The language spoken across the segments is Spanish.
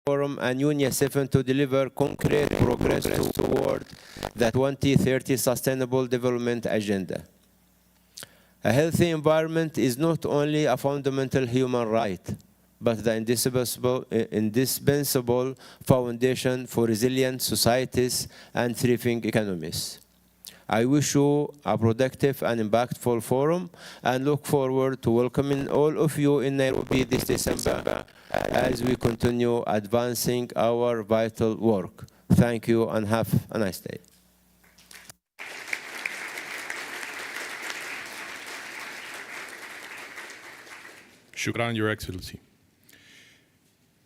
Forum and UNICEF to deliver concrete progress toward the 2030 Sustainable Development Agenda. A healthy environment is not only a fundamental human right, but the indispensable foundation for resilient societies and thriving economies. I wish you a productive and impactful forum and look forward to welcoming all of you in Nairobi this December as we continue advancing our vital work. Thank you and have a nice day. Shukran, Your Excellency.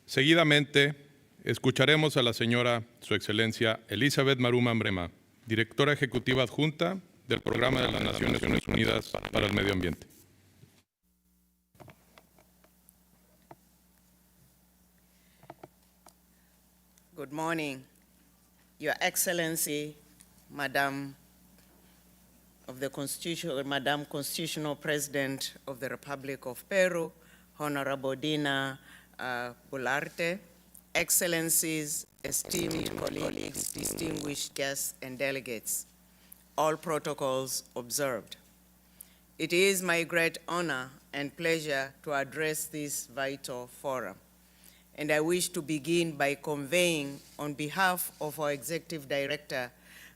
Seguidamente, escucharemos a la señora, Su Excelencia Elizabeth Maruma Mrema, Directora Ejecutiva Adjunta del Programa de las Naciones Unidas para el Medio Ambiente. Good morning, Your Excellency, Madam Constitutional President of the Republic of Peru, Honorable Dina Boluarte, Excellencies, esteemed colleagues, distinguished guests and delegates, all protocols observed. It is my great honor and pleasure to address this vital forum. And I wish to begin by conveying, on behalf of our Executive Director,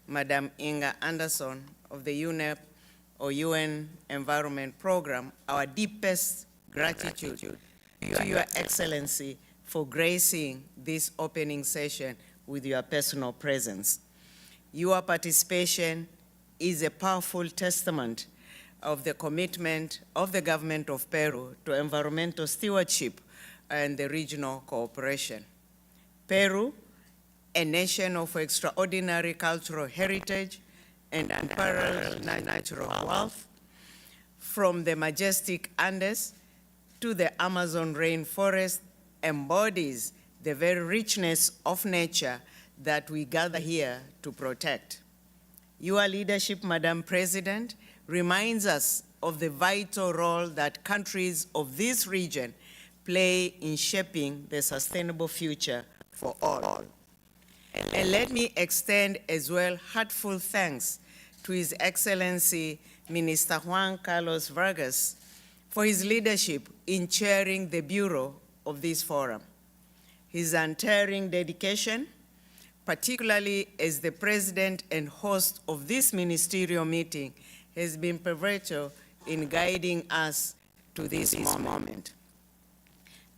Madam Inga Anderson of the UNEP, or UN Environment Program, our deepest gratitude to Your Excellency for gracing this opening session with your personal presence. Your participation is a powerful testament of the commitment of the government of Peru to environmental stewardship and the regional cooperation. Peru, a nation of extraordinary cultural heritage and unparalleled natural wealth, from the majestic Andes to the Amazon rainforest, embodies the very richness of nature that we gather here to protect. Your leadership, Madam President, reminds us of the vital role that countries of this region play in shaping the sustainable future for all. And let me extend as well heartfelt thanks to His Excellency Minister Juan Carlos Vargas for his leadership in chairing the Bureau of this forum. His untiring dedication, particularly as the president and host of this ministerial meeting, has been pivotal in guiding us to this moment.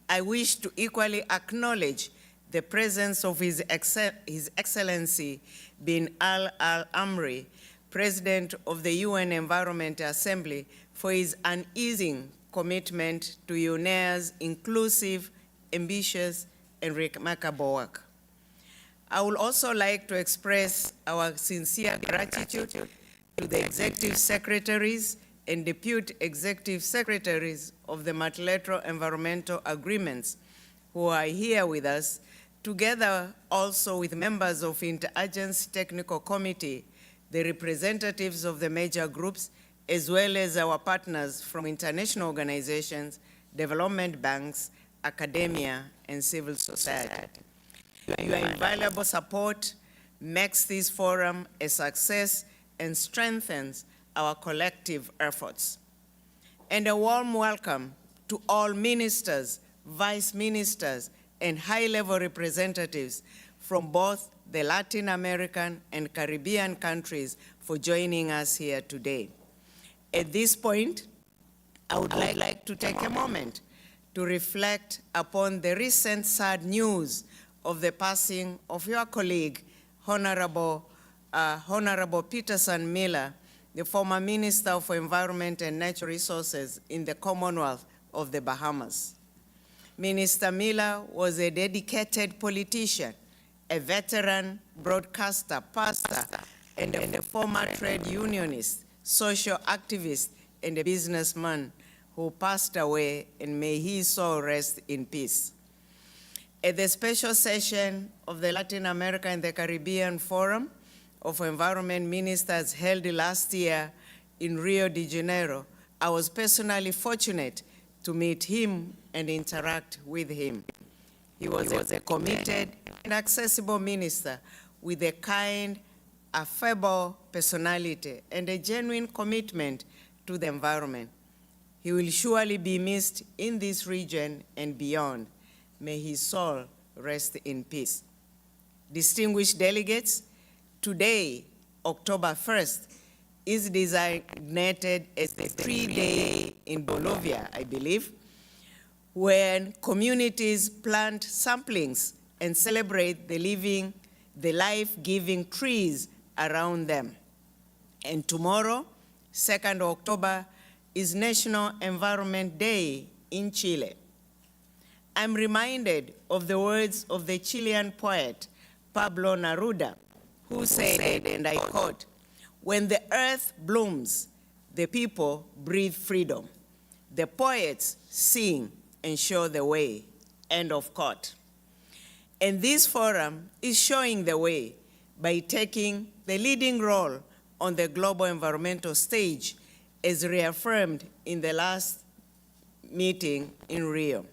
I wish to equally acknowledge the presence of His Excellency bin Al-Amri, President of the UN Environment Assembly, for his unceasing commitment to UNEA's inclusive, ambitious, and remarkable work. I would also like to express our sincere gratitude to the executive secretaries and deputy executive secretaries of the multilateral environmental agreements who are here with us, together also with members of Interagency Technical Committee, the representatives of the major groups, as well as our partners from international organizations, development banks, academia, and civil society. Your invaluable support makes this forum a success and strengthens our collective efforts. And a warm welcome to all ministers, vice ministers, and high-level representatives from both the Latin American and Caribbean countries for joining us here today. At this point, I would like to take a moment to reflect upon the recent sad news of the passing of your colleague, Honorable Peterson Miller, the former Minister for Environment and Natural Resources in the Commonwealth of the Bahamas. Minister Miller was a dedicated politician, a veteran broadcaster, pastor, and a former trade unionist, social activist, and a businessman who passed away, and may his soul rest in peace. At the special session of the Latin America and the Caribbean Forum of Environment Ministers held last year in Rio de Janeiro, I was personally fortunate to meet him and interact with him. He was a committed and accessible minister with a kind, affable personality and a genuine commitment to the environment. He will surely be missed in this region and beyond. May his soul rest in peace. Distinguished delegates, today, October 1st, is designated as the tree day in Bolivia, I believe, when communities plant samplings and celebrate the life-giving trees around them. And tomorrow, 2nd October, is National Environment Day in Chile. I'm reminded of the words of the Chilean poet, Pablo Neruda, who said, and I quote, "When the earth blooms, the people breathe freedom. The poets sing and show the way," end of quote. And this forum is showing the way by taking the leading role on the global environmental stage as reaffirmed in the last meeting in Rio.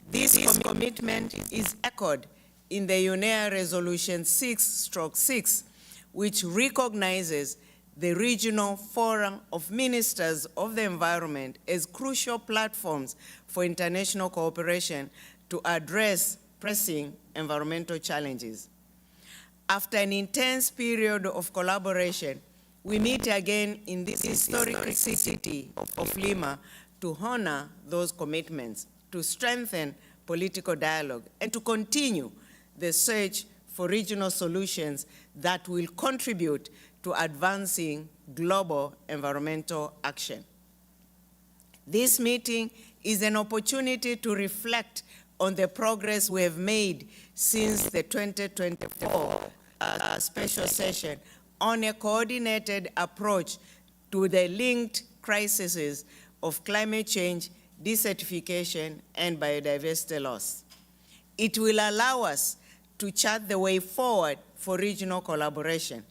This commitment is echoed in the UNEA Resolution 6/6, which recognizes the Regional Forum of Ministers of the Environment as crucial platforms for international cooperation to address pressing environmental challenges. After an intense period of collaboration, we meet again in this historic city of Lima to honor those commitments, to strengthen political dialogue, and to continue the search for regional solutions that will contribute to advancing global environmental action. This meeting is an opportunity to reflect on the progress we have made since the 2024 special session on a coordinated approach to the linked crises of climate change, desertification, and biodiversity loss. It will allow us to chart the way forward for regional collaboration.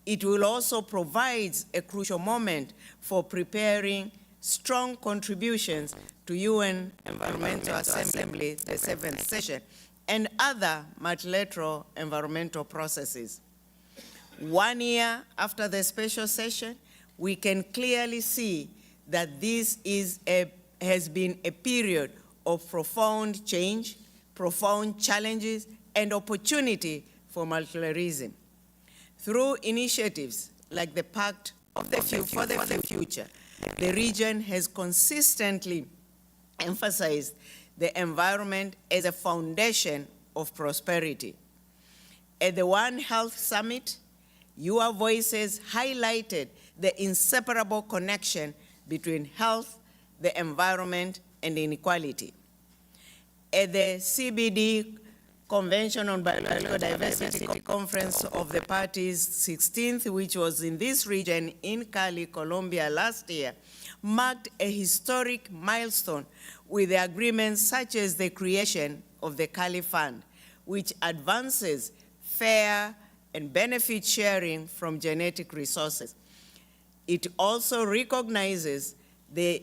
It will also provide a crucial moment for preparing strong contributions to UN Environmental Assembly, the 7th session, and other multilateral environmental processes. 1 year after the special session, we can clearly see that this has been a period of profound change, profound challenges, and opportunity for multilateralism. Through initiatives like the Pact for the Future, the region has consistently emphasized the environment as a foundation of prosperity. At the One Health Summit, your voices highlighted the inseparable connection between health, the environment, and inequality. At the CBD Convention on Biodiversity Conference of the Parties 16th, which was in this region in Cali, Colombia last year, marked a historic milestone with the agreements such as the creation of the Cali Fund, which advances fair and benefit sharing from genetic resources. It also recognizes the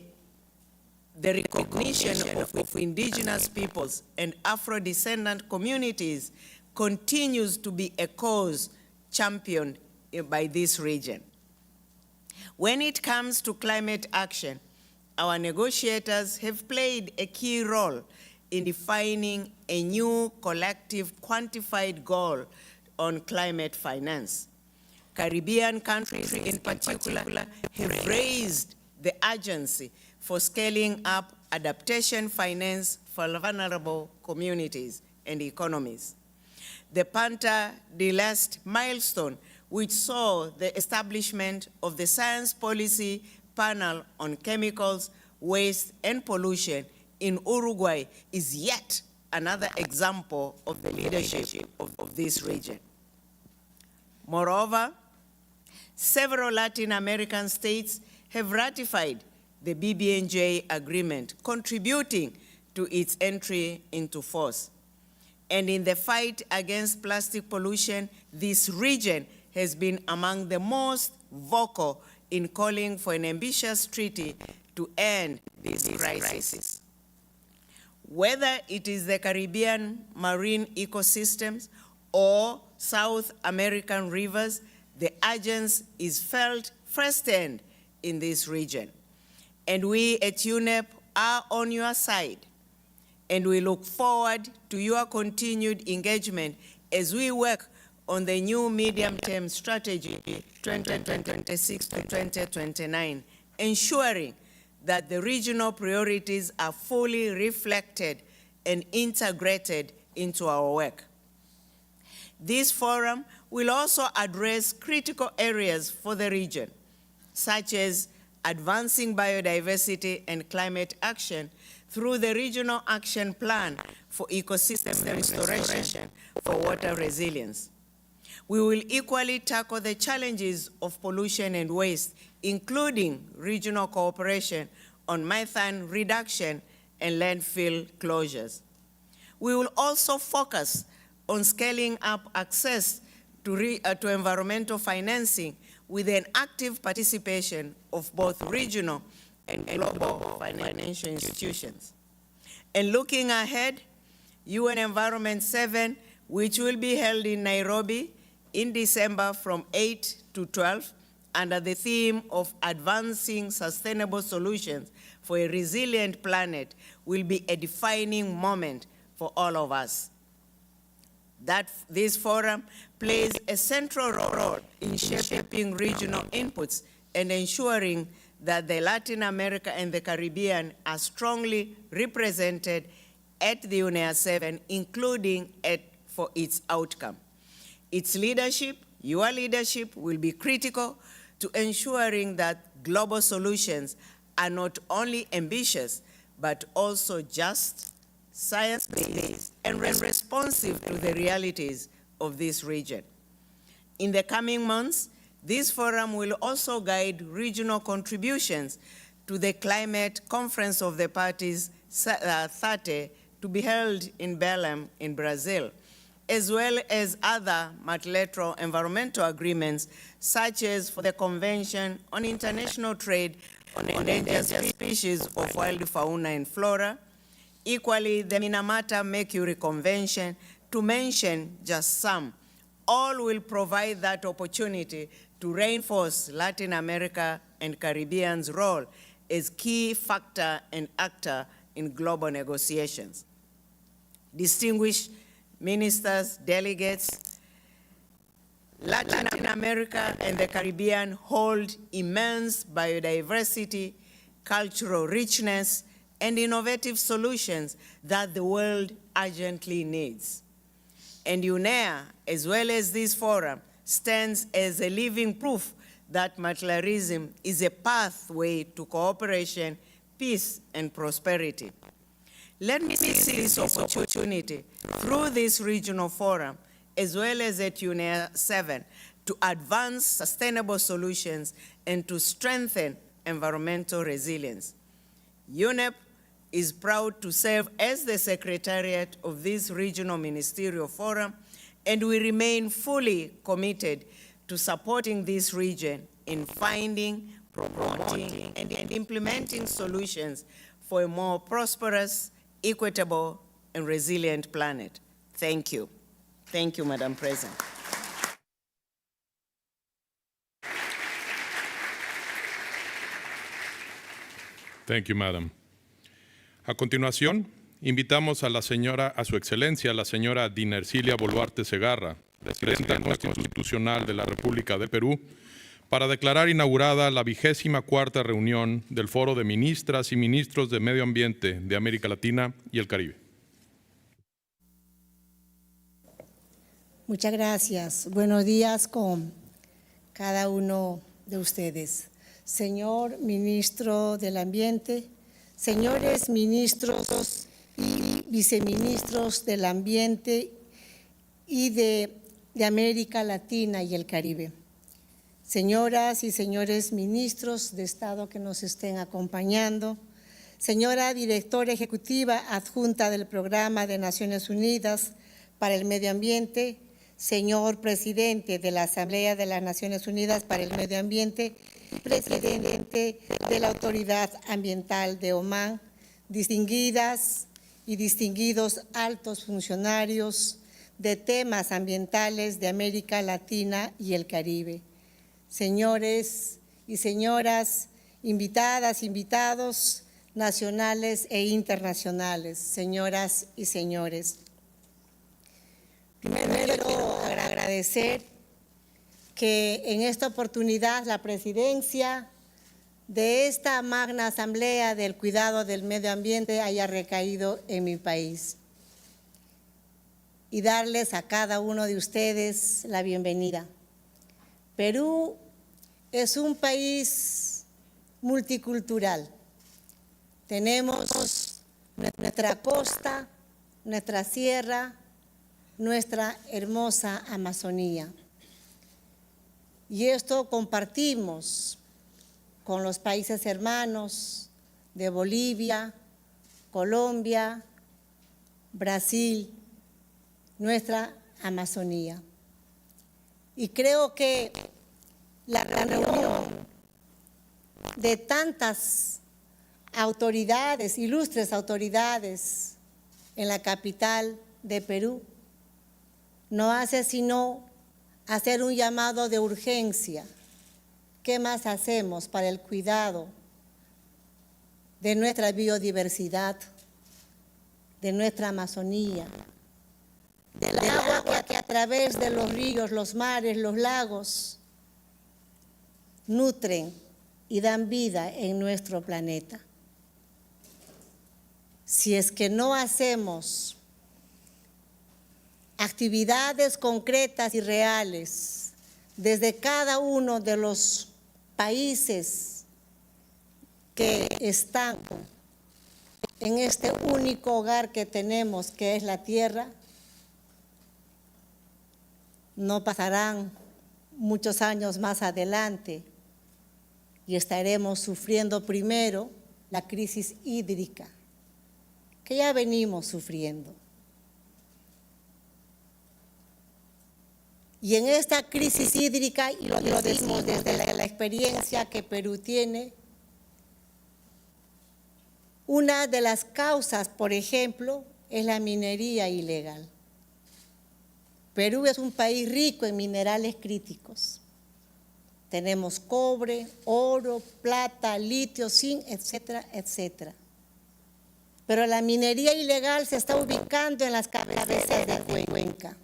recognition of indigenous peoples and Afro-descendant communities continues to be a cause championed by this region. When it comes to climate action, our negotiators have played a key role in defining a new collective quantified goal on climate finance. Caribbean countries in particular have raised the urgency for scaling up adaptation finance for vulnerable communities and economies. The Punta del Este milestone, which saw the establishment of the Science Policy Panel on Chemicals, Waste, and Pollution in Uruguay, is yet another example of the leadership of this region. Moreover, several Latin American states have ratified the BBNJ agreement, contributing to its entry into force. And in the fight against plastic pollution, this region has been among the most vocal in calling for an ambitious treaty to end this crisis. whether it is the Caribbean marine ecosystems or South American rivers, the urgency is felt firsthand in this region. And we at UNEP are on your side, and we look forward to your continued engagement as we work on the new medium-term strategy 2026 to 2029, ensuring that the regional priorities are fully reflected and integrated into our work. This forum will also address critical areas for the region, such as advancing biodiversity and climate action through the Regional Action Plan for Ecosystem Restoration for Water Resilience. We will equally tackle the challenges of pollution and waste, including regional cooperation on methane reduction and landfill closures. We will also focus on scaling up access to environmental financing with an active participation of both regional and global financial institutions. And looking ahead, UN Environment 7, which will be held in Nairobi in December from 8 to 12, under the theme of advancing sustainable solutions for a resilient planet, will be a defining moment for all of us. This forum plays a central role in shaping regional inputs and ensuring that the Latin America and the Caribbean are strongly represented at the UNEA 7, including for its outcome. Its leadership, your leadership, will be critical to ensuring that global solutions are not only ambitious, but also just, science-based, and responsive to the realities of this region. In the coming months, this forum will also guide regional contributions to the Climate Conference of the Parties 30 to be held in Belém in Brazil, as well as other multilateral environmental agreements, such as for the Convention on International Trade on Endangered Species of Wild Fauna and Flora, equally the Minamata Mercury Convention, to mention just some. All will provide that opportunity to reinforce Latin America and Caribbean's role as key factor and actor in global negotiations. Distinguished ministers, delegates, Latin America and the Caribbean hold immense biodiversity, cultural richness, and innovative solutions that the world urgently needs. And UNEA, as well as this forum, stands as a living proof that multilateralism is a pathway to cooperation, peace, and prosperity. Let me see this opportunity through this regional forum, as well as at UNEA 7, to advance sustainable solutions and to strengthen environmental resilience. UNEP is proud to serve as the secretariat of this regional ministerial forum, and we remain fully committed to supporting this region in finding, promoting, and implementing solutions for a more prosperous, equitable, and resilient planet. Thank you. Thank you, Madam President. Thank you, Madam. A continuación, invitamos a Su Excelencia, la señora Dina Ercilia Boluarte Segarra, Presidenta Constitucional de la República de Perú, para declarar inaugurada la 24ª reunión del Foro de Ministras y Ministros de Medio Ambiente de América Latina y el Caribe. Muchas gracias. Buenos días con cada uno de ustedes. Señor Ministro del Ambiente, señores ministros y viceministros del Ambiente y de América Latina y el Caribe. Señoras y señores ministros de Estado que nos estén acompañando, señora directora ejecutiva adjunta del Programa de Naciones Unidas para el Medio Ambiente, señor presidente de la Asamblea de las Naciones Unidas para el Medio Ambiente, presidente de la Autoridad Ambiental de Omán, distinguidas y distinguidos altos funcionarios de temas ambientales de América Latina y el Caribe. Señores y señoras, invitadas, invitados nacionales e internacionales, señoras y señores. Primero quiero agradecer que en esta oportunidad la presidencia de esta magna asamblea del cuidado del medio ambiente haya recaído en mi país y darles a cada uno de ustedes la bienvenida. Perú es un país multicultural. Tenemos nuestra costa, nuestra sierra, nuestra hermosa Amazonía. Y esto compartimos con los países hermanos de Bolivia, Colombia, Brasil, nuestra Amazonía. Y creo que la reunión de tantas autoridades, ilustres autoridades en la capital de Perú, no hace sino hacer un llamado de urgencia. ¿Qué más hacemos para el cuidado de nuestra biodiversidad, de nuestra Amazonía, del agua que a través de los ríos, los mares, los lagos, nutren y dan vida en nuestro planeta? Si es que no hacemos actividades concretas y reales desde cada uno de los países que están en este único hogar que tenemos, que es la tierra, no pasarán muchos años más adelante y estaremos sufriendo primero la crisis hídrica, que ya venimos sufriendo. Y en esta crisis hídrica, y lo decimos desde la experiencia que Perú tiene, una de las causas, por ejemplo, es la minería ilegal. Perú es un país rico en minerales críticos. Tenemos cobre, oro, plata, litio, zinc, etcétera, etcétera. Pero la minería ilegal se está ubicando en las cabeceras de cuenca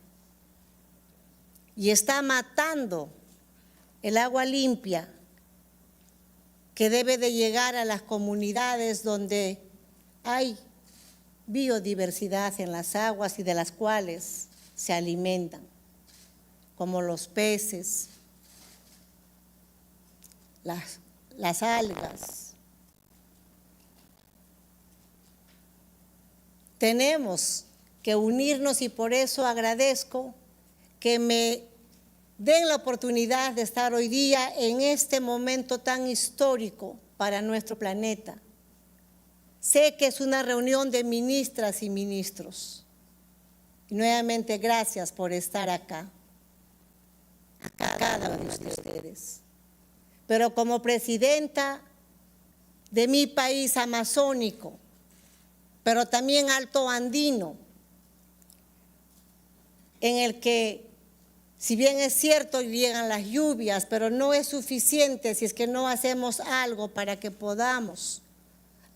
y está matando el agua limpia que debe de llegar a las comunidades donde hay biodiversidad en las aguas y de las cuales se alimentan, como los peces, las algas. Tenemos que unirnos y por eso agradezco que me den la oportunidad de estar hoy día en este momento tan histórico para nuestro planeta. Sé que es una reunión de ministras y ministros. Y nuevamente gracias por estar acá, a cada uno de ustedes. Pero como presidenta de mi país amazónico, pero también alto andino, en el que, si bien es cierto, llegan las lluvias, pero no es suficiente si es que no hacemos algo para que podamos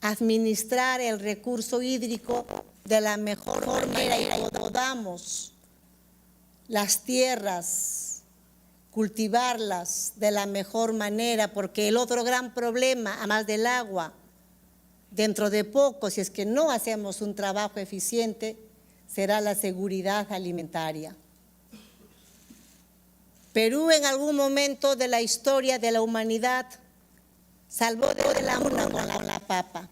administrar el recurso hídrico de la mejor manera y podamos las tierras, cultivarlas de la mejor manera, porque el otro gran problema, además del agua, dentro de poco, si es que no hacemos un trabajo eficiente, será la seguridad alimentaria. Perú en algún momento de la historia de la humanidad salvó de la hambruna con la papa.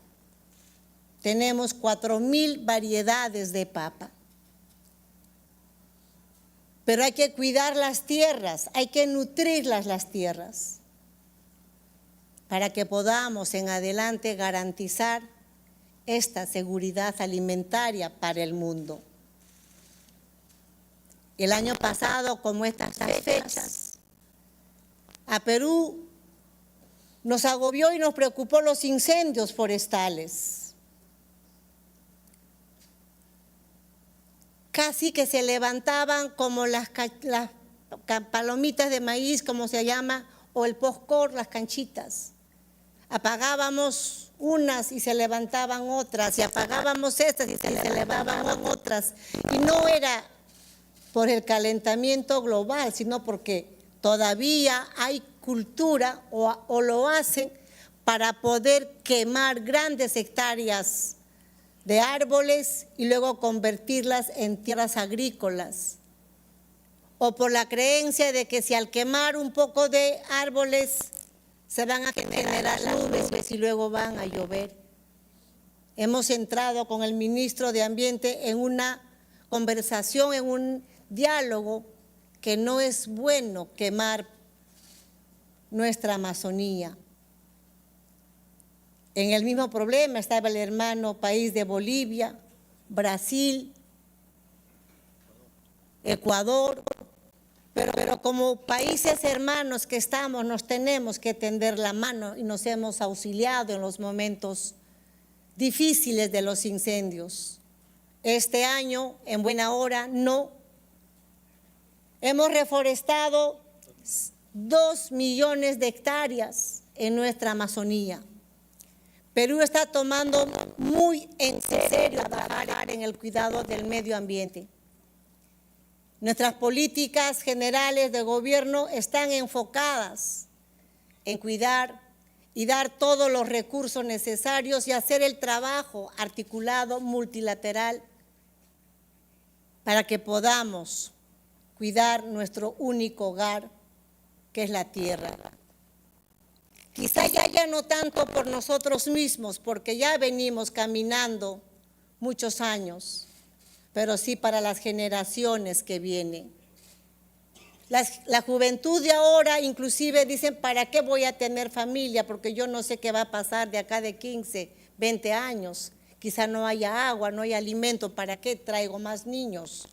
Tenemos 4.000 variedades de papa. Pero hay que cuidar las tierras, hay que nutrirlas las tierras, para que podamos en adelante garantizar esta seguridad alimentaria para el mundo. El año pasado, como estas fechas, a Perú nos agobió y nos preocupó los incendios forestales. casi que se levantaban como las palomitas de maíz, como se llama, o el popcorn, las canchitas. Apagábamos unas y se levantaban otras, y apagábamos estas y se levantaban otras. Y no era por el calentamiento global, sino porque todavía hay cultura o lo hacen para poder quemar grandes hectáreas de árboles y luego convertirlas en tierras agrícolas. O por la creencia de que si al quemar un poco de árboles se van a generar nubes y luego van a llover. Hemos entrado con el ministro de Ambiente en una conversación, en un diálogo, que no es bueno quemar nuestra Amazonía. En el mismo problema estaba el hermano país de Bolivia, Brasil, Ecuador, pero como países hermanos que estamos, nos tenemos que tender la mano y nos hemos auxiliado en los momentos difíciles de los incendios. Este año, en buena hora, no. Hemos reforestado 2 millones de hectáreas en nuestra Amazonía. Perú está tomando muy en serio trabajar en el cuidado del medio ambiente. Nuestras políticas generales de gobierno están enfocadas en cuidar y dar todos los recursos necesarios y hacer el trabajo articulado multilateral para que podamos cuidar nuestro único hogar, que es la tierra. Quizá ya no tanto por nosotros mismos, porque ya venimos caminando muchos años, pero sí para las generaciones que vienen. La juventud de ahora inclusive dicen, ¿para qué voy a tener familia? Porque yo no sé qué va a pasar de acá de 15, 20 años. Quizá no haya agua, no haya alimento, ¿para qué traigo más niños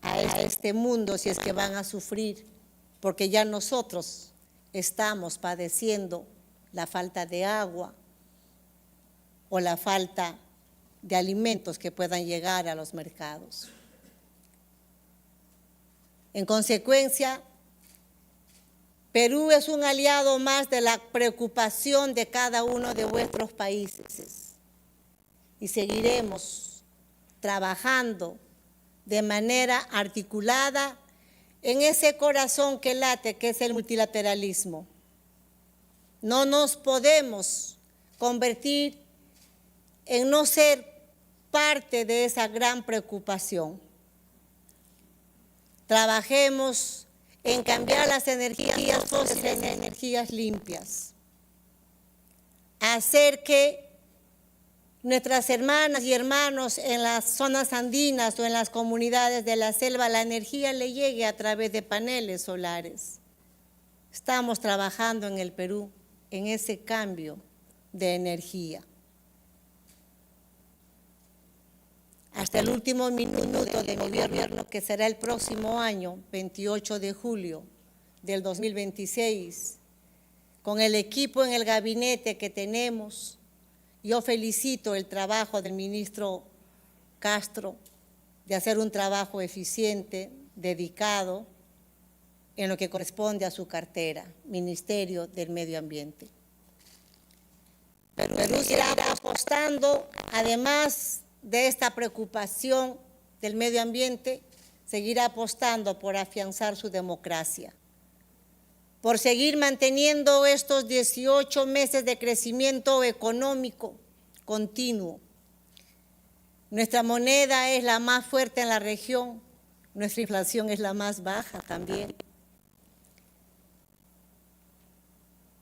a este mundo si es que van a sufrir? Porque ya nosotros estamos padeciendo la falta de agua o la falta de alimentos que puedan llegar a los mercados. En consecuencia, Perú es un aliado más de la preocupación de cada uno de vuestros países y seguiremos trabajando de manera articulada en ese corazón que late, que es el multilateralismo. No nos podemos convertir en no ser parte de esa gran preocupación. Trabajemos en cambiar las energías fósiles en energías limpias. Hacer que nuestras hermanas y hermanos en las zonas andinas o en las comunidades de la selva, la energía le llegue a través de paneles solares. Estamos trabajando en el Perú en ese cambio de energía. Hasta el último minuto de mi gobierno, que será el próximo año, 28 de julio del 2026, con el equipo en el gabinete que tenemos, yo felicito el trabajo del ministro Castro de hacer un trabajo eficiente, dedicado, en lo que corresponde a su cartera, Ministerio del Medio Ambiente. Perú seguirá apostando, además de esta preocupación del medio ambiente, seguirá apostando por afianzar su democracia, por seguir manteniendo estos 18 meses de crecimiento económico continuo. Nuestra moneda es la más fuerte en la región, nuestra inflación es la más baja también.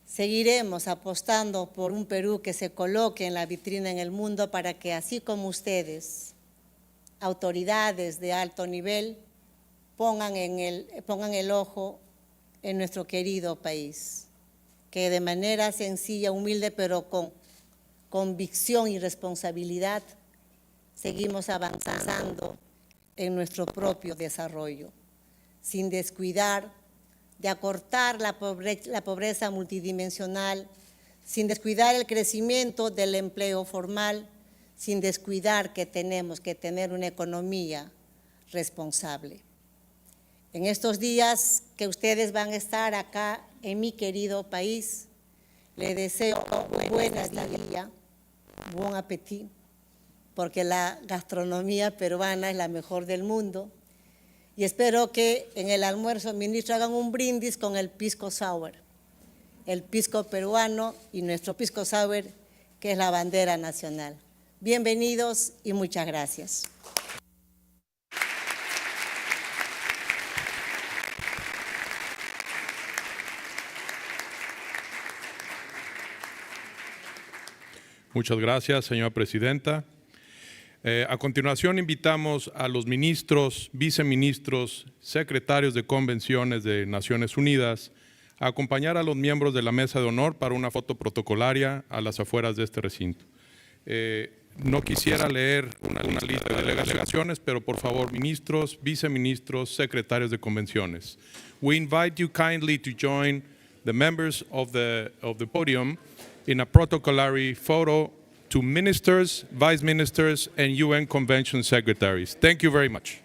Seguiremos apostando por un Perú que se coloque en la vitrina en el mundo para que, así como ustedes, autoridades de alto nivel, pongan el ojo en nuestro querido país, que de manera sencilla, humilde, pero con convicción y responsabilidad, seguimos avanzando en nuestro propio desarrollo, sin descuidar de acortar la pobreza multidimensional, sin descuidar el crecimiento del empleo formal, sin descuidar que tenemos que tener una economía responsable. En estos días que ustedes van a estar acá en mi querido país, les deseo buena estadía, buen apetito, porque la gastronomía peruana es la mejor del mundo. Y espero que en el almuerzo, ministro, hagan un brindis con el pisco sour, el pisco peruano y nuestro pisco sour, que es la bandera nacional. Bienvenidos y muchas gracias. Muchas gracias, señora presidenta. A continuación, invitamos a los ministros, viceministros, secretarios de convenciones de Naciones Unidas a acompañar a los miembros de la mesa de honor para una foto protocolaria a las afueras de este recinto. No quisiera leer una lista de delegaciones, pero por favor, ministros, viceministros, secretarios de convenciones. We invite you kindly to join the members of the podium in a protocolary photo to ministers, vice ministers, and UN convention secretaries. Thank you very much.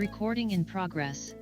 Recording in progress.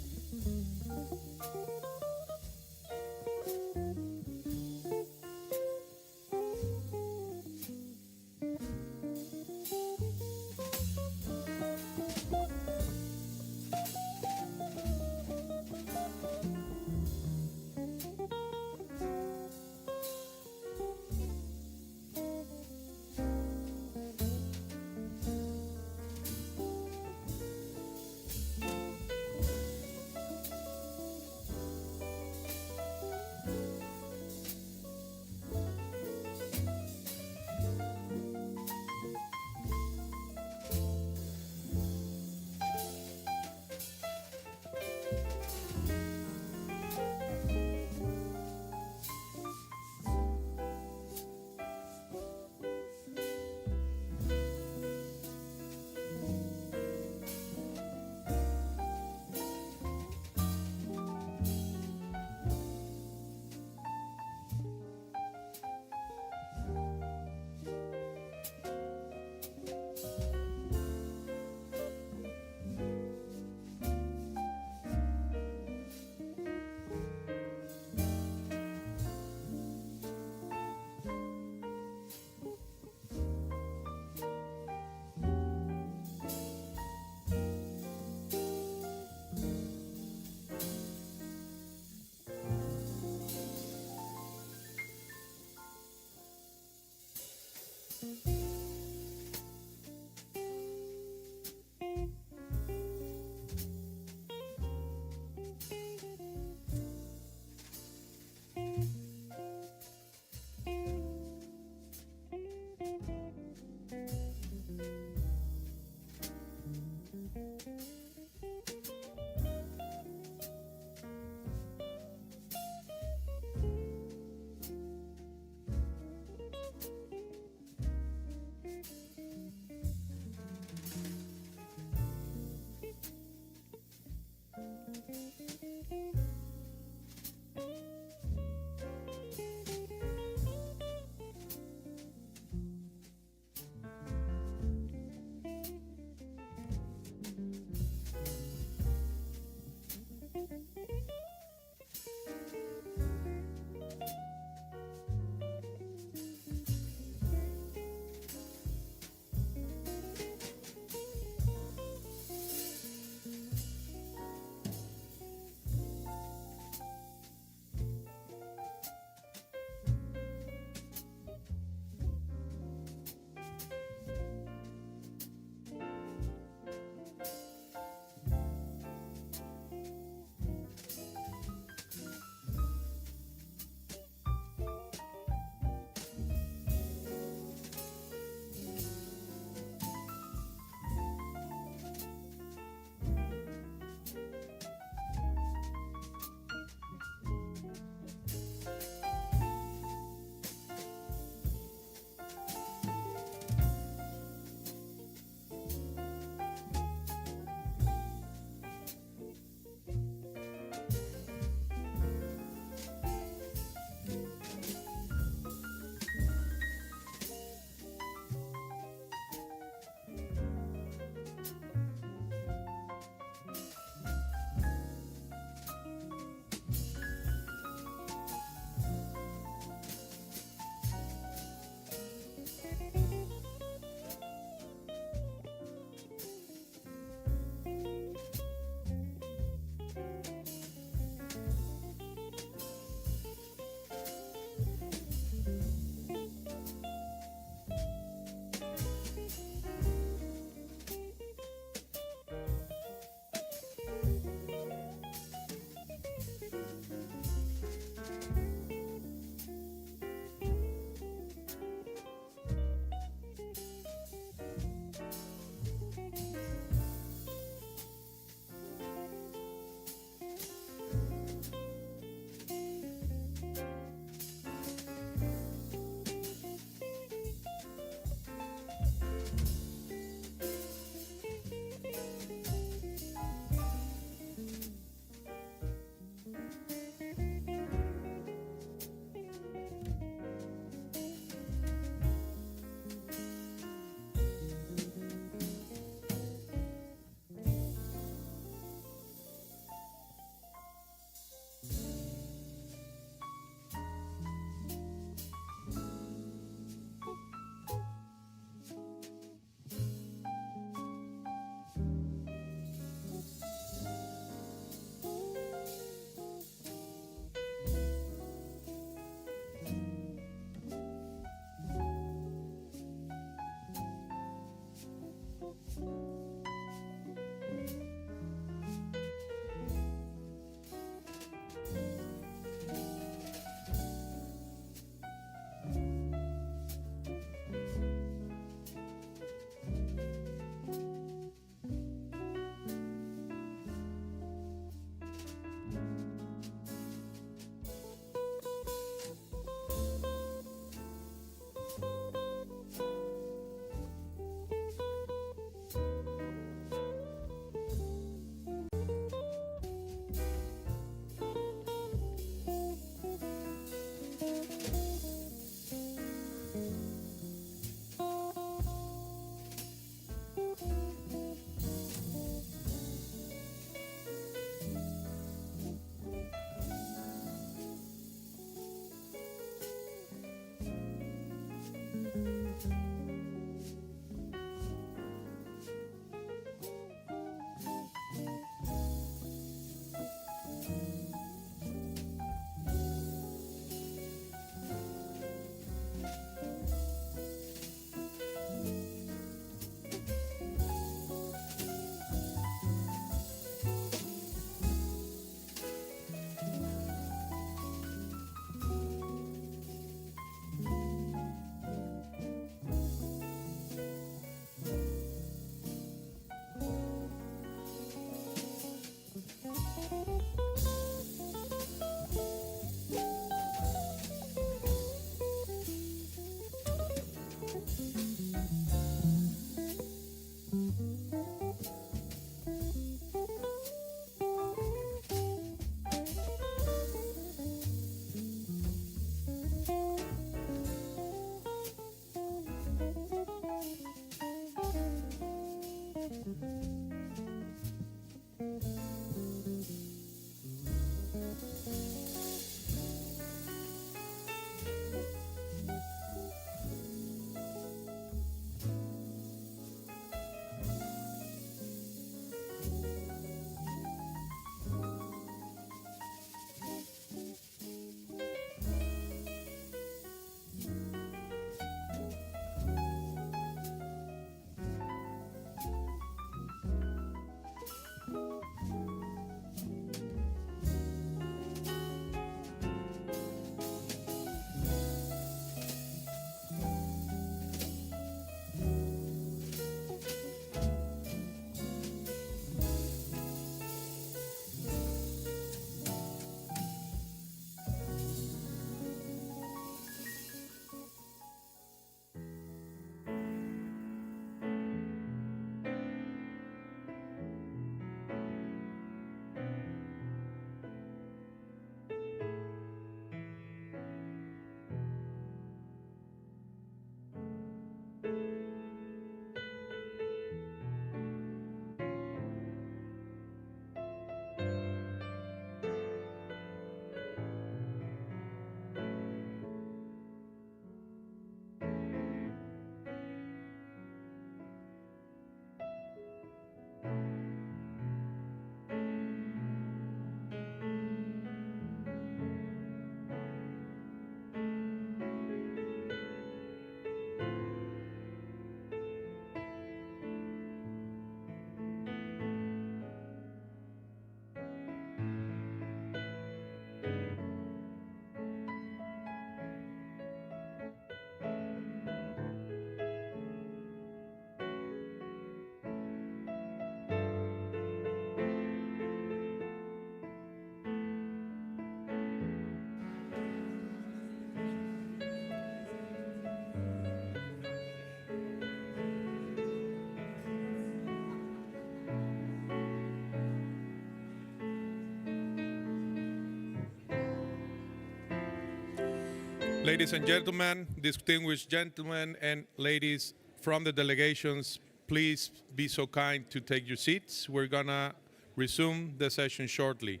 Ladies and gentlemen, distinguished gentlemen and ladies from the delegations, please be so kind to take your seats. We're gonna resume the session shortly.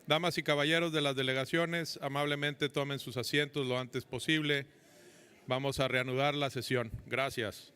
Damas y caballeros de las delegaciones, amablemente tomen sus asientos lo antes posible. Vamos a reanudar la sesión. Gracias.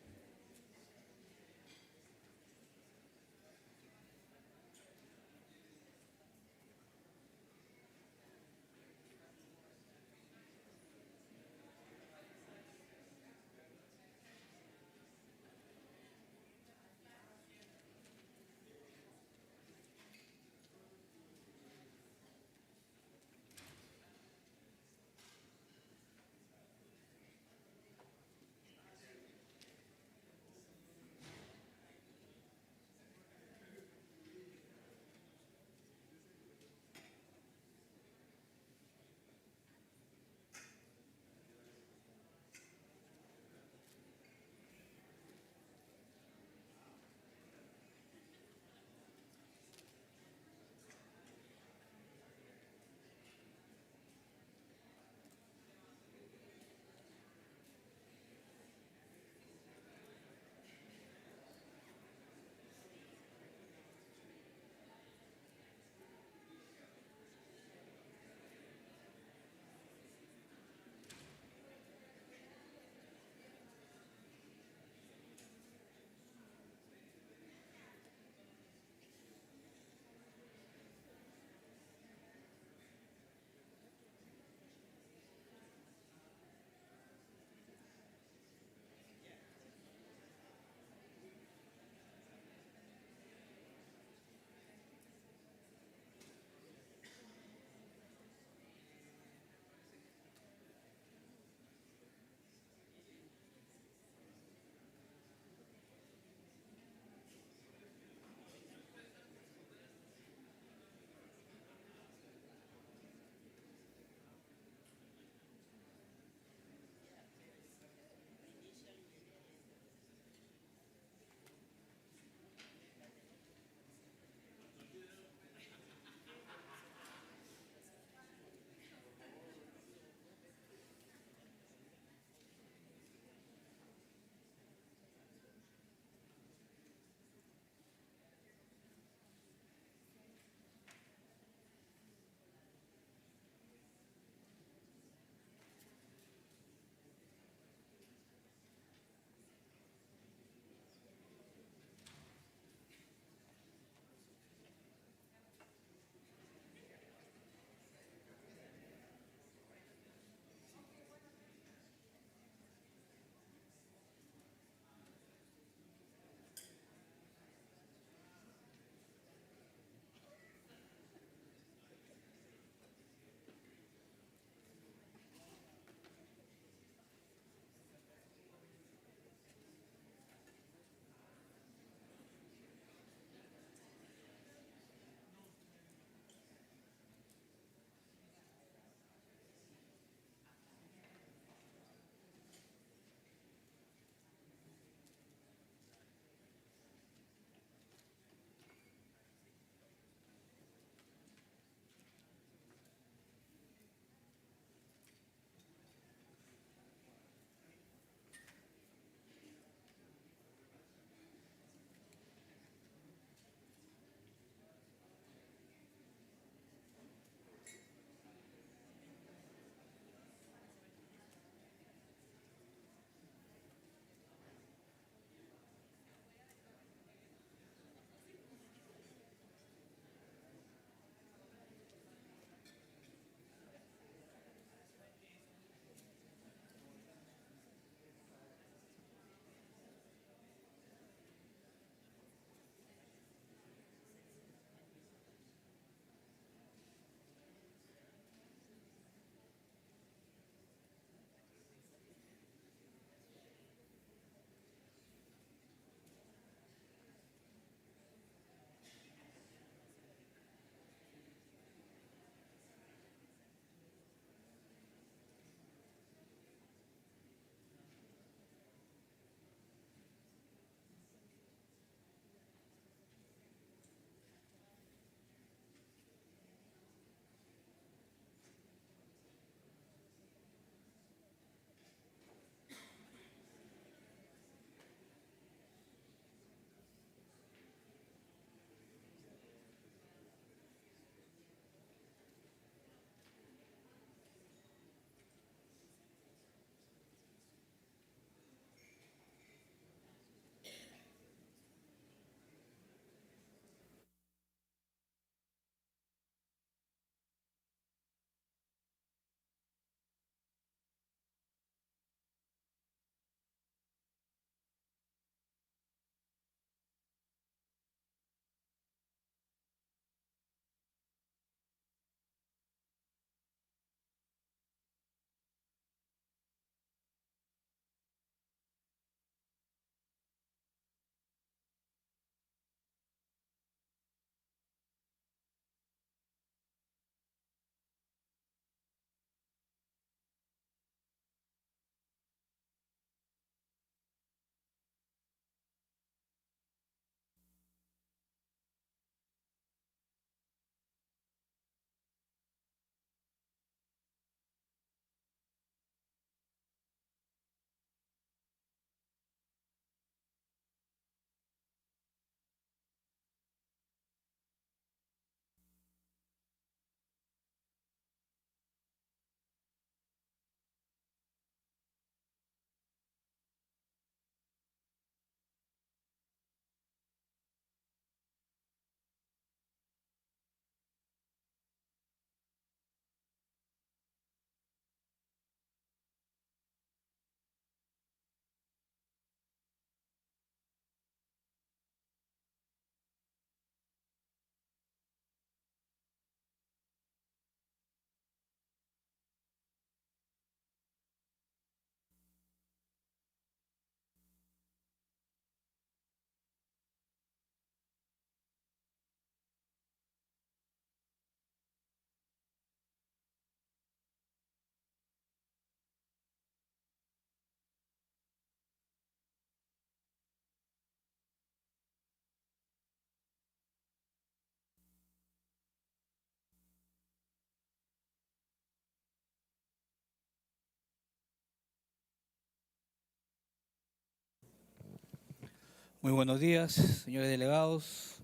Muy buenos días, señores delegados,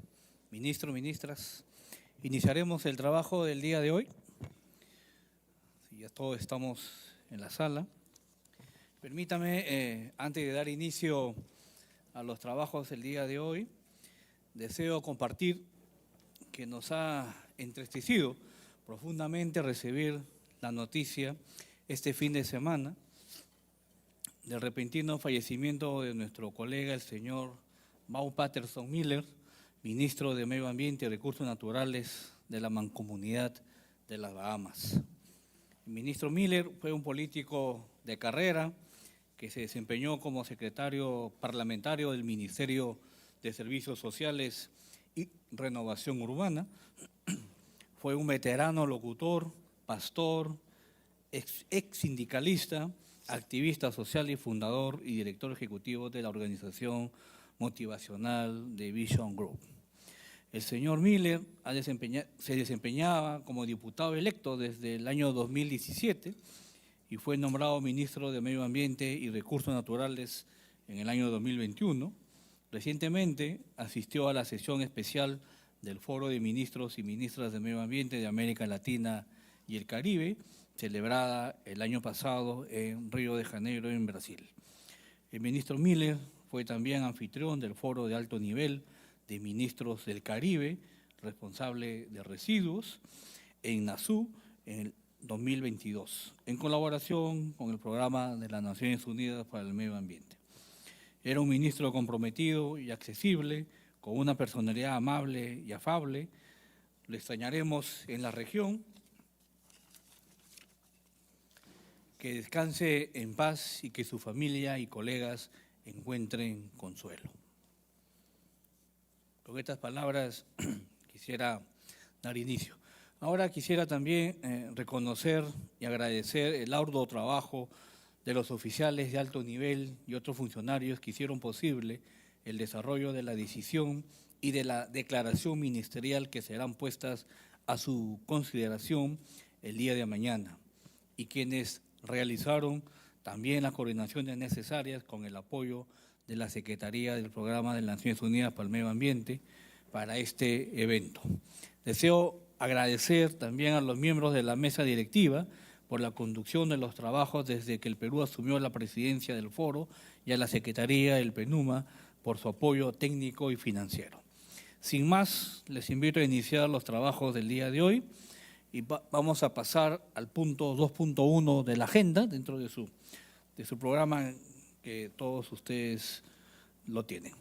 ministros, ministras. Iniciaremos el trabajo del día de hoy. Ya todos estamos en la sala. Permítame, antes de dar inicio a los trabajos del día de hoy, deseo compartir que nos ha entristecido profundamente recibir la noticia este fin de semana del repentino fallecimiento de nuestro colega, el señor Mau Patterson Miller, ministro de Medio Ambiente y Recursos Naturales de la Mancomunidad de las Bahamas. El ministro Miller fue un político de carrera que se desempeñó como secretario parlamentario del Ministerio de Servicios Sociales y Renovación Urbana. Fue un veterano locutor, pastor, ex sindicalista, activista social y fundador y director ejecutivo de la organización motivacional de Vision Group. El señor Miller se desempeñaba como diputado electo desde el año 2017 y fue nombrado ministro de Medio Ambiente y Recursos Naturales en el año 2021. Recientemente asistió a la sesión especial del Foro de Ministros y Ministras de Medio Ambiente de América Latina y el Caribe, celebrada el año pasado en Río de Janeiro, en Brasil. El ministro Miller fue también anfitrión del Foro de Alto Nivel de Ministros del Caribe, responsable de residuos, en Nassau, en el 2022, en colaboración con el Programa de las Naciones Unidas para el Medio Ambiente. Era un ministro comprometido y accesible, con una personalidad amable y afable. Lo extrañaremos en la región. Que descanse en paz y que su familia y colegas encuentren consuelo. Con estas palabras quisiera dar inicio. Ahora quisiera también reconocer y agradecer el arduo trabajo de los oficiales de alto nivel y otros funcionarios que hicieron posible el desarrollo de la decisión y de la declaración ministerial que serán puestas a su consideración el día de mañana, y quienes realizaron también las coordinaciones necesarias con el apoyo de la Secretaría del Programa de las Naciones Unidas para el Medio Ambiente para este evento. Deseo agradecer también a los miembros de la mesa directiva por la conducción de los trabajos desde que el Perú asumió la presidencia del Foro, y a la Secretaría del PNUMA por su apoyo técnico y financiero. Sin más, les invito a iniciar los trabajos del día de hoy y vamos a pasar al punto 2.1 de la agenda dentro de su programa, que todos ustedes lo tienen.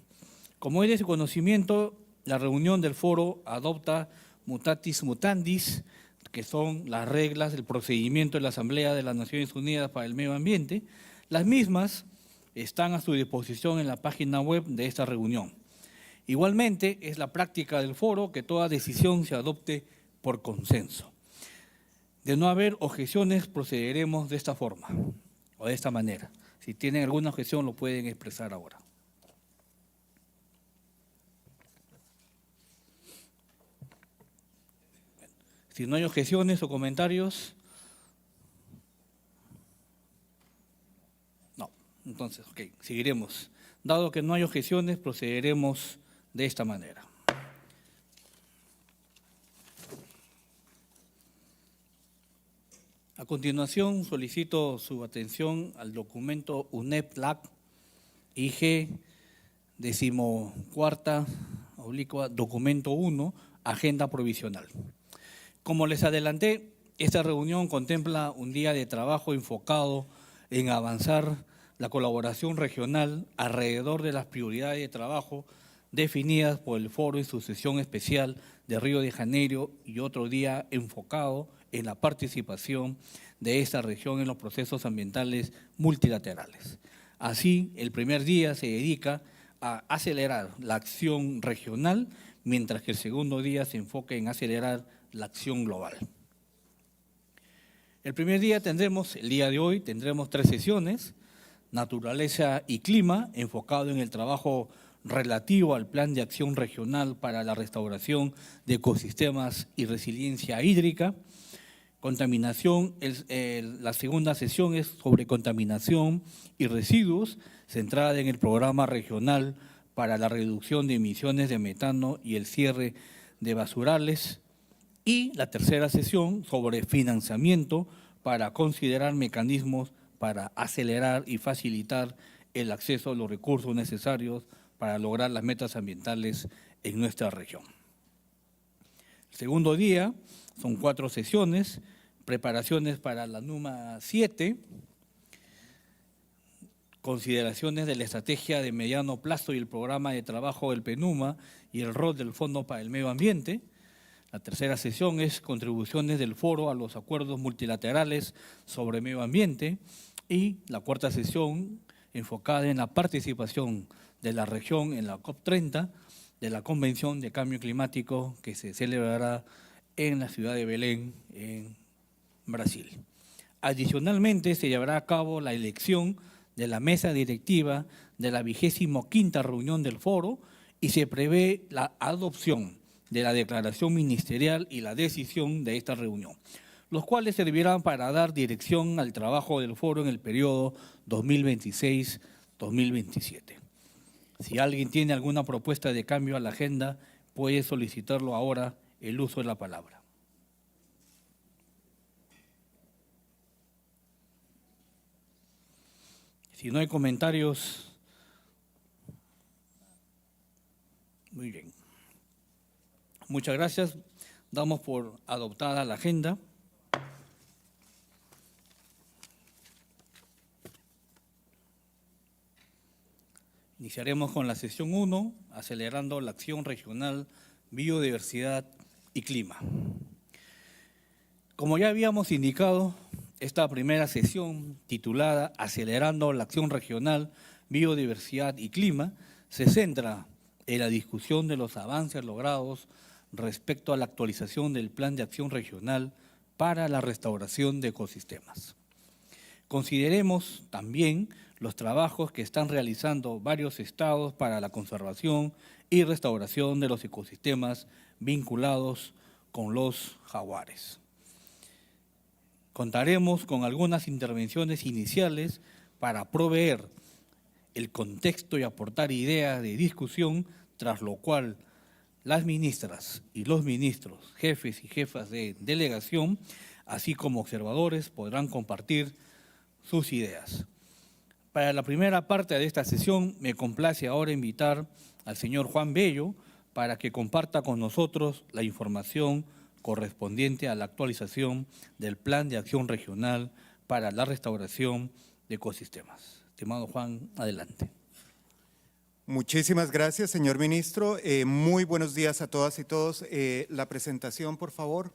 Como es de su conocimiento, la reunión del Foro adopta mutatis mutandis, que son las reglas del procedimiento de la Asamblea de las Naciones Unidas para el Medio Ambiente. Las mismas están a su disposición en la página web de esta reunión. Igualmente, es la práctica del Foro que toda decisión se adopte por consenso. De no haber objeciones, procederemos de esta forma o de esta manera. Si tienen alguna objeción, lo pueden expresar ahora. Si no hay objeciones o comentarios, no. Entonces, ok, seguiremos. Dado que no hay objeciones, procederemos de esta manera. A continuación, solicito su atención al documento UNEP-LAC IG 14/documento 1, Agenda Provisional. Como les adelanté, esta reunión contempla un día de trabajo enfocado en avanzar la colaboración regional alrededor de las prioridades de trabajo definidas por el Foro en su sesión especial de Río de Janeiro, y otro día enfocado en la participación de esta región en los procesos ambientales multilaterales. Así, el primer día se dedica a acelerar la acción regional, mientras que el segundo día se enfoca en acelerar la acción global. El primer día el día de hoy tendremos 3 sesiones: naturaleza y clima, enfocado en el trabajo relativo al Plan de Acción Regional para la Restauración de Ecosistemas y Resiliencia Hídrica. Contaminación, la segunda sesión es sobre contaminación y residuos, centrada en el Programa Regional para la reducción de emisiones de metano y el cierre de basurales. Y la tercera sesión sobre financiamiento para considerar mecanismos para acelerar y facilitar el acceso a los recursos necesarios para lograr las metas ambientales en nuestra región. El segundo día son 4 sesiones, preparaciones para la número 7, consideraciones de la estrategia de mediano plazo y el programa de trabajo del PENUMA y el rol del Fondo para el Medio Ambiente. La tercera sesión es contribuciones del Foro a los acuerdos multilaterales sobre medio ambiente y la cuarta sesión enfocada en la participación de la región en la COP30 de la Convención de Cambio Climático que se celebrará en la ciudad de Belén, en Brasil. Adicionalmente, se llevará a cabo la elección de la mesa directiva de la 25ª reunión del Foro y se prevé la adopción de la declaración ministerial y la decisión de esta reunión, los cuales servirán para dar dirección al trabajo del Foro en el periodo 2026-2027. Si alguien tiene alguna propuesta de cambio a la agenda, puede solicitarlo ahora el uso de la palabra. Si no hay comentarios, muy bien. Muchas gracias. Damos por adoptada la agenda. Iniciaremos con la sesión 1, acelerando la acción regional, biodiversidad y clima. Como ya habíamos indicado, esta primera sesión, titulada Acelerando la acción regional, biodiversidad y clima, se centra en la discusión de los avances logrados respecto a la actualización del Plan de Acción Regional para la restauración de ecosistemas. Consideremos también los trabajos que están realizando varios estados para la conservación y restauración de los ecosistemas vinculados con los jaguares. Contaremos con algunas intervenciones iniciales para proveer el contexto y aportar ideas de discusión, tras lo cual las ministras y los ministros, jefes y jefas de delegación, así como observadores, podrán compartir sus ideas. Para la primera parte de esta sesión, me complace ahora invitar al señor Juan Bello para que comparta con nosotros la información correspondiente a la actualización del Plan de Acción Regional para la Restauración de Ecosistemas. Estimado Juan, adelante. Muchísimas gracias, señor ministro. Muy buenos días a todas y todos. La presentación, por favor.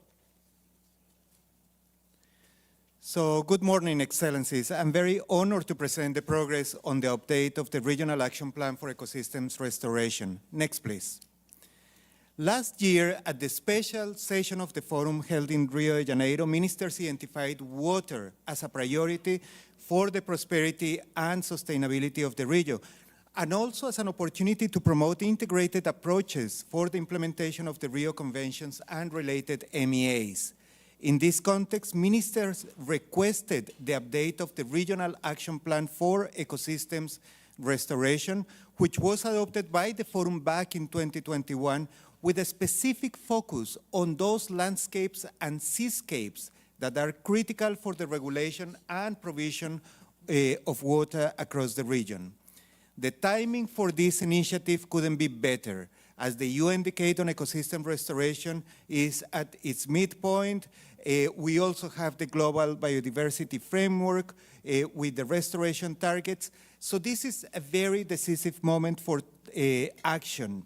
So, good morning, Excellencies. I'm very honored to present the progress on the update of the Regional Action Plan for Ecosystems Restoration. Next, please. Last year, at the special session of the forum held in Rio de Janeiro, ministers identified water as a priority for the prosperity and sustainability of the region, and also as an opportunity to promote integrated approaches for the implementation of the Rio Conventions and related MEAs. In this context, ministers requested the update of the Regional Action Plan for Ecosystems Restoration, which was adopted by the Forum back in 2021 with a specific focus on those landscapes and seascapes that are critical for the regulation and provision of water across the region. The timing for this initiative couldn't be better, as the UN Decade on Ecosystem Restoration is at its midpoint. We also have the Global Biodiversity Framework with the restoration targets. So this is a very decisive moment for action.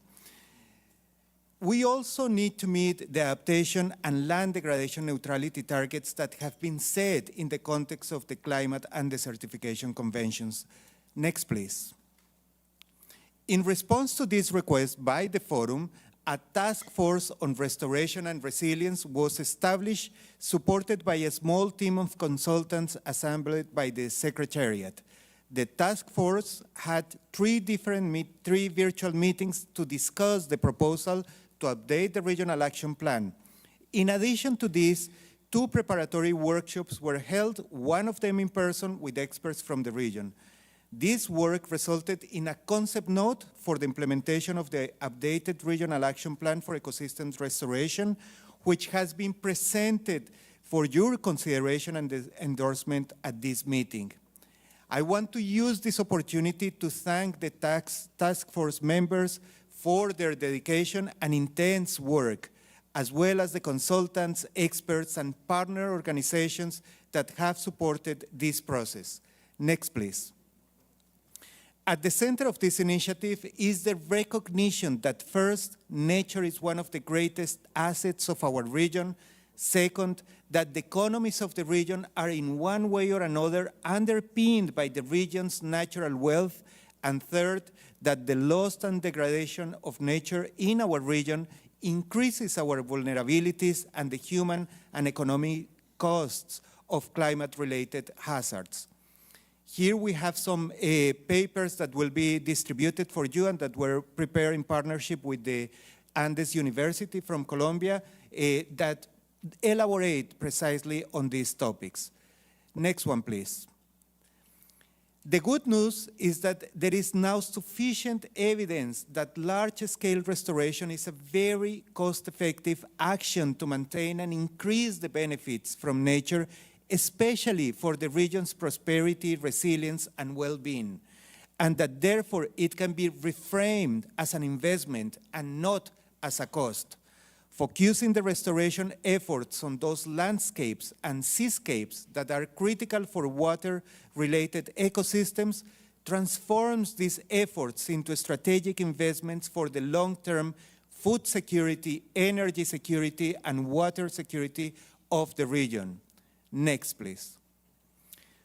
We also need to meet the adaptation and land degradation neutrality targets that have been set in the context of the climate and desertification conventions. Next, please. In response to this request by the Forum, a task force on restoration and resilience was established, supported by a small team of consultants assembled by the Secretariat. The task force had three virtual meetings to discuss the proposal to update the Regional Action Plan. In addition to this, 2 preparatory workshops were held, one of them in person with experts from the region. This work resulted in a concept note for the implementation of the updated Regional Action Plan for Ecosystems Restoration, which has been presented for your consideration and endorsement at this meeting. I want to use this opportunity to thank the task force members for their dedication and intense work, as well as the consultants, experts, and partner organizations that have supported this process. Next, please. At the center of this initiative is the recognition that first, nature is one of the greatest assets of our region. Second, that the economies of the region are in one way or another underpinned by the region's natural wealth. And third, that the loss and degradation of nature in our region increases our vulnerabilities and the human and economic costs of climate-related hazards. Here we have some papers that will be distributed for you and that were prepared in partnership with the Andes University from Colombia that elaborate precisely on these topics. Next one, please. The good news is that there is now sufficient evidence that large-scale restoration is a very cost-effective action to maintain and increase the benefits from nature, especially for the region's prosperity, resilience, and well-being, and that therefore it can be reframed as an investment and not as a cost. Focusing the restoration efforts on those landscapes and seascapes that are critical for water-related ecosystems transforms these efforts into strategic investments for the long-term food security, energy security, and water security of the region. Next, please.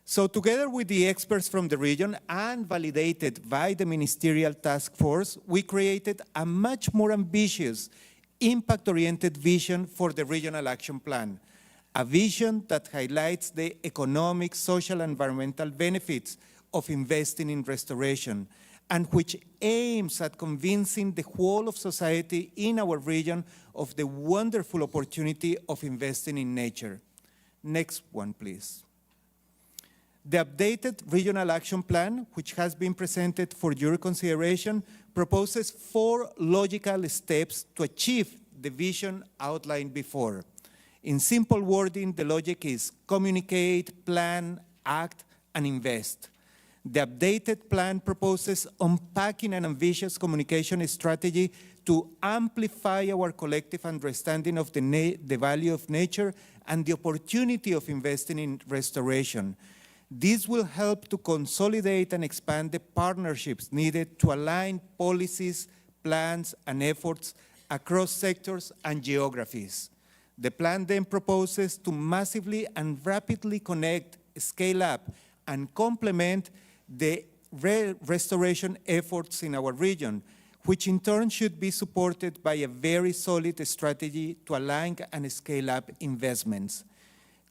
So together with the experts from the region and validated by the ministerial task force, we created a much more ambitious, impact-oriented vision for the Regional Action Plan, a vision that highlights the economic, social, and environmental benefits of investing in restoration, and which aims at convincing the whole of society in our region of the wonderful opportunity of investing in nature. Next one, please. The updated Regional Action Plan, which has been presented for your consideration, proposes 4 logical steps to achieve the vision outlined before. In simple wording, the logic is communicate, plan, act, and invest. The updated plan proposes unpacking an ambitious communication strategy to amplify our collective understanding of the value of nature and the opportunity of investing in restoration. This will help to consolidate and expand the partnerships needed to align policies, plans, and efforts across sectors and geographies. The plan then proposes to massively and rapidly connect, scale up, and complement the restoration efforts in our region, which in turn should be supported by a very solid strategy to align and scale up investments.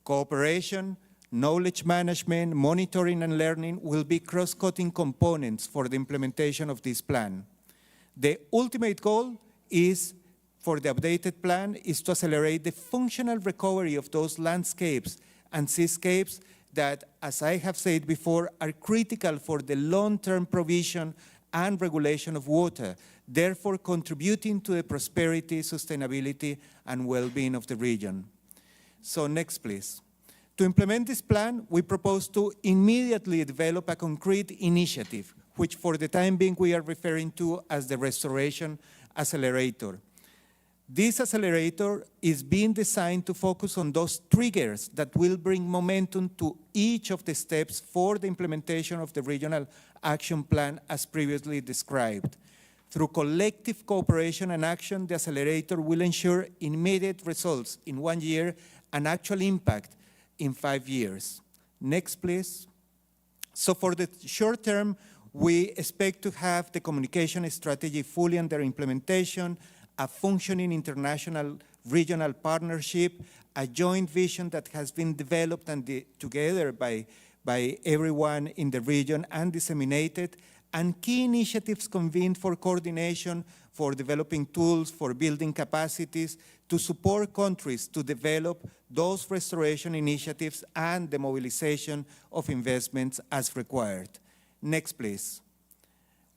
Cooperation, knowledge management, monitoring, and learning will be cross-cutting components for the implementation of this plan. The ultimate goal is, for the updated plan, is to accelerate the functional recovery of those landscapes and seascapes that, as I have said before, are critical for the long-term provision and regulation of water, therefore contributing to the prosperity, sustainability, and well-being of the region. So next, please. To implement this plan, we propose to immediately develop a concrete initiative, which for the time being we are referring to as the Restoration Accelerator. This accelerator is being designed to focus on those triggers that will bring momentum to each of the steps for the implementation of the Regional Action Plan as previously described. Through collective cooperation and action, the accelerator will ensure immediate results in 1 year and actual impact in 5 years. Next, please. So for the short term, we expect to have the communication strategy fully under implementation, a functioning international regional partnership, a joint vision that has been developed and together by everyone in the region and disseminated, and key initiatives convened for coordination, for developing tools, for building capacities, to support countries to develop those restoration initiatives and the mobilization of investments as required. Next, please.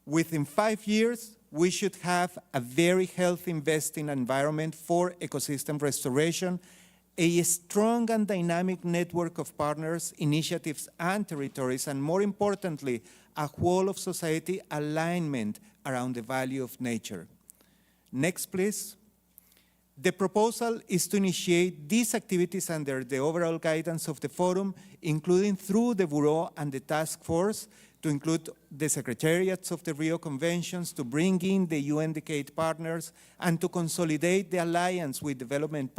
Within 5 years, we should have a very healthy investing environment for ecosystem restoration, a strong and dynamic network of partners, initiatives, and territories, and more importantly, a whole of society alignment around the value of nature. Next, please. The proposal is to initiate these activities under the overall guidance of the Forum, including through the Bureau and the Task Force, to include the secretariats of the Rio Conventions, to bring in the UN Decade partners, and to consolidate the alliance with development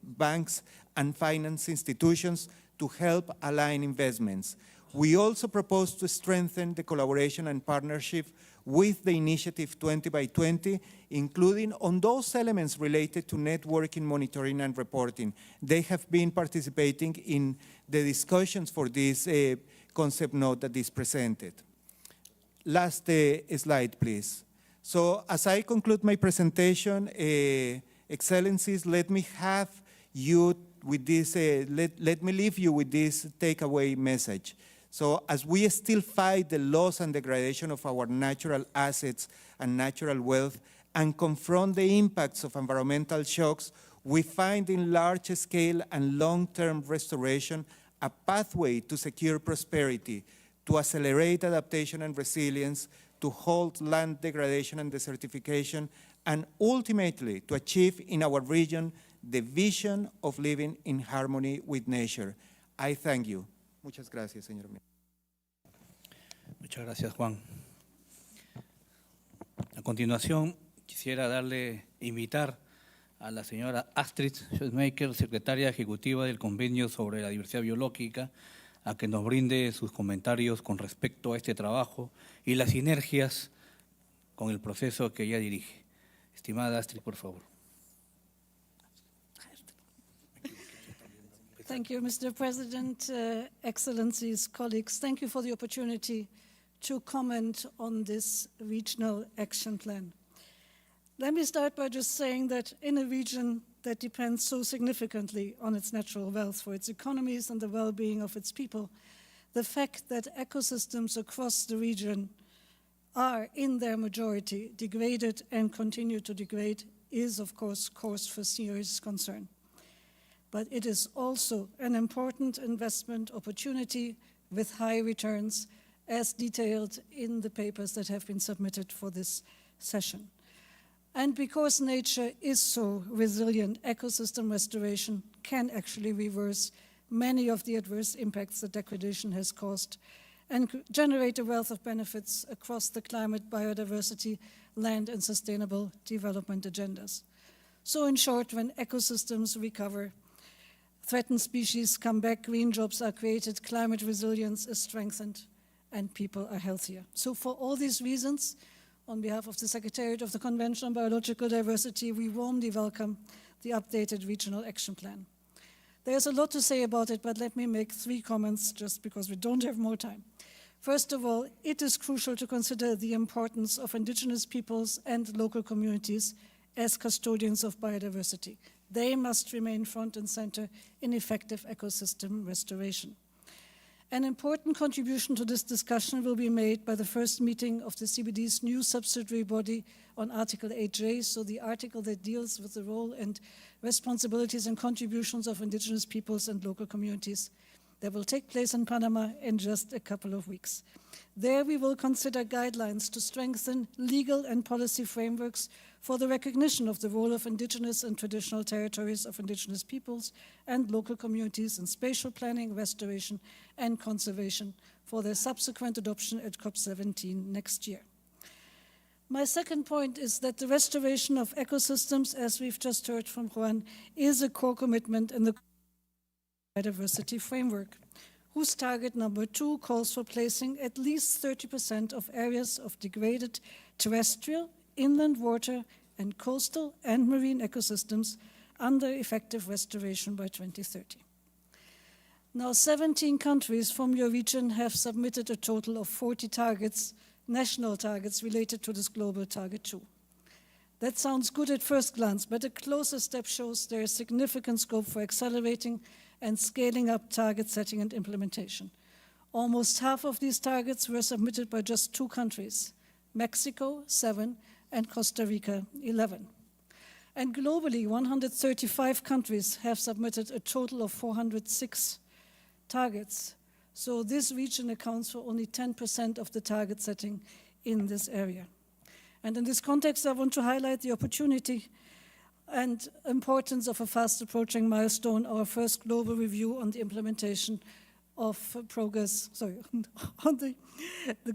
banks and finance institutions to help align investments. We also propose to strengthen the collaboration and partnership with the initiative 20 by 20, including on those elements related to networking, monitoring, and reporting. They have been participating in the discussions for this concept note that is presented. Last slide, please. So as I conclude my presentation, Excellencies, let me have you with this, let me leave you with this takeaway message. So as we still fight the loss and degradation of our natural assets and natural wealth and confront the impacts of environmental shocks, we find in large scale and long-term restoration a pathway to secure prosperity, to accelerate adaptation and resilience, to halt land degradation and desertification, and ultimately to achieve in our region the vision of living in harmony with nature. I thank you. Muchas gracias, señor ministro. Muchas gracias, Juan. A continuación, quisiera invitar a la señora Astrid Schoenmaker, secretaria ejecutiva del Convenio sobre la Diversidad Biológica, a que nos brinde sus comentarios con respecto a este trabajo y las sinergias con el proceso que ella dirige. Estimada Astrid, por favor. Thank you, Mr. President, Excellencies, colleagues. Thank you for the opportunity to comment on this regional action plan. Let me start by just saying that in a region that depends so significantly on its natural wealth for its economies and the well-being of its people, the fact that ecosystems across the region are, in their majority, degraded and continue to degrade is, of course, cause for serious concern. But it is also an important investment opportunity with high returns, as detailed in the papers that have been submitted for this session. And because nature is so resilient, ecosystem restoration can actually reverse many of the adverse impacts that degradation has caused and generate a wealth of benefits across the climate, biodiversity, land, and sustainable development agendas. So in short, when ecosystems recover, threatened species come back, green jobs are created, climate resilience is strengthened, and people are healthier. So for all these reasons, on behalf of the Secretariat of the Convention on Biological Diversity, we warmly welcome the updated Regional Action Plan. There's a lot to say about it, but let me make 3 comments just because we don't have more time. First of all, it is crucial to consider the importance of indigenous peoples and local communities as custodians of biodiversity. They must remain front and center in effective ecosystem restoration. An important contribution to this discussion will be made by the first meeting of the CBD's new subsidiary body on Article 8J, so the article that deals with the role and responsibilities and contributions of indigenous peoples and local communities. That will take place in Panama in just a couple of weeks. There we will consider guidelines to strengthen legal and policy frameworks for the recognition of the role of indigenous and traditional territories of indigenous peoples and local communities in spatial planning, restoration, and conservation for their subsequent adoption at COP17 next year. My second point is that the restoration of ecosystems, as we've just heard from Juan, is a core commitment in the biodiversity framework, whose target number 2 calls for placing at least 30% of areas of degraded terrestrial, inland water, and coastal and marine ecosystems under effective restoration by 2030. Now, 17 countries from your region have submitted a total of 40 targets, national targets related to this global target 2. That sounds good at first glance, but a closer step shows there is significant scope for accelerating and scaling up target setting and implementation. Almost half of these targets were submitted by just 2 countries, Mexico, 7, and Costa Rica, 11. And globally, 135 countries have submitted a total of 406 targets. So this region accounts for only 10% of the target setting in this area. And in this context, I want to highlight the opportunity and importance of a fast approaching milestone, our first global review on the implementation of progress, on the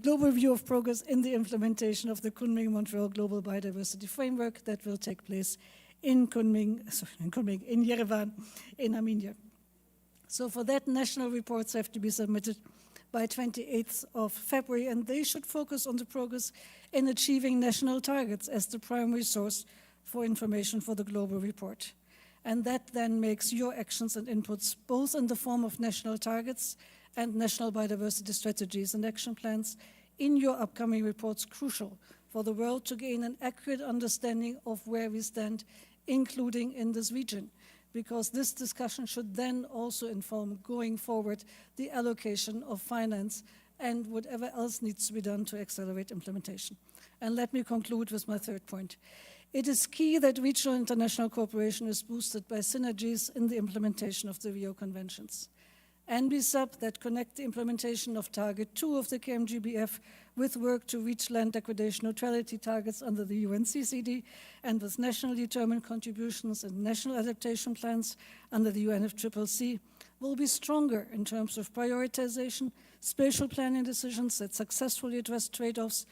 global review of progress in the implementation of the Kunming-Montreal Global Biodiversity Framework that will take place in Yerevan, in Armenia. So for that, national reports have to be submitted by 28th of February, and they should focus on the progress in achieving national targets as the primary source for information for the global report. And that then makes your actions and inputs, both in the form of national targets and national biodiversity strategies and action plans, in your upcoming reports crucial for the world to gain an accurate understanding of where we stand, including in this region, because this discussion should then also inform, going forward, the allocation of finance and whatever else needs to be done to accelerate implementation. And let me conclude with my third point. It is key that regional international cooperation is boosted by synergies in the implementation of the Rio Conventions. NBSUB that connect the implementation of Target 2 of the KMGBF with work to reach land degradation neutrality targets under the UNCCD and with nationally determined contributions and national adaptation plans under the UNFCCC will be stronger in terms of prioritization, spatial planning decisions that successfully address trade-offs,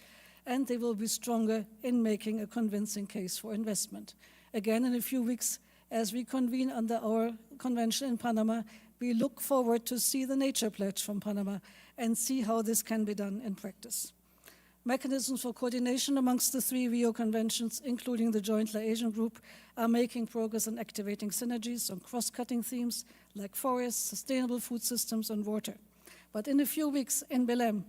and they will be stronger in making a convincing case for investment. Again, in a few weeks, as we convene under our convention in Panama, we look forward to see the Nature Pledge from Panama and see how this can be done in practice. Mechanisms for coordination amongst the 3 Rio conventions, including the Joint Liaison Group, are making progress in activating synergies on cross-cutting themes like forests, sustainable food systems, and water. But in a few weeks in Belém,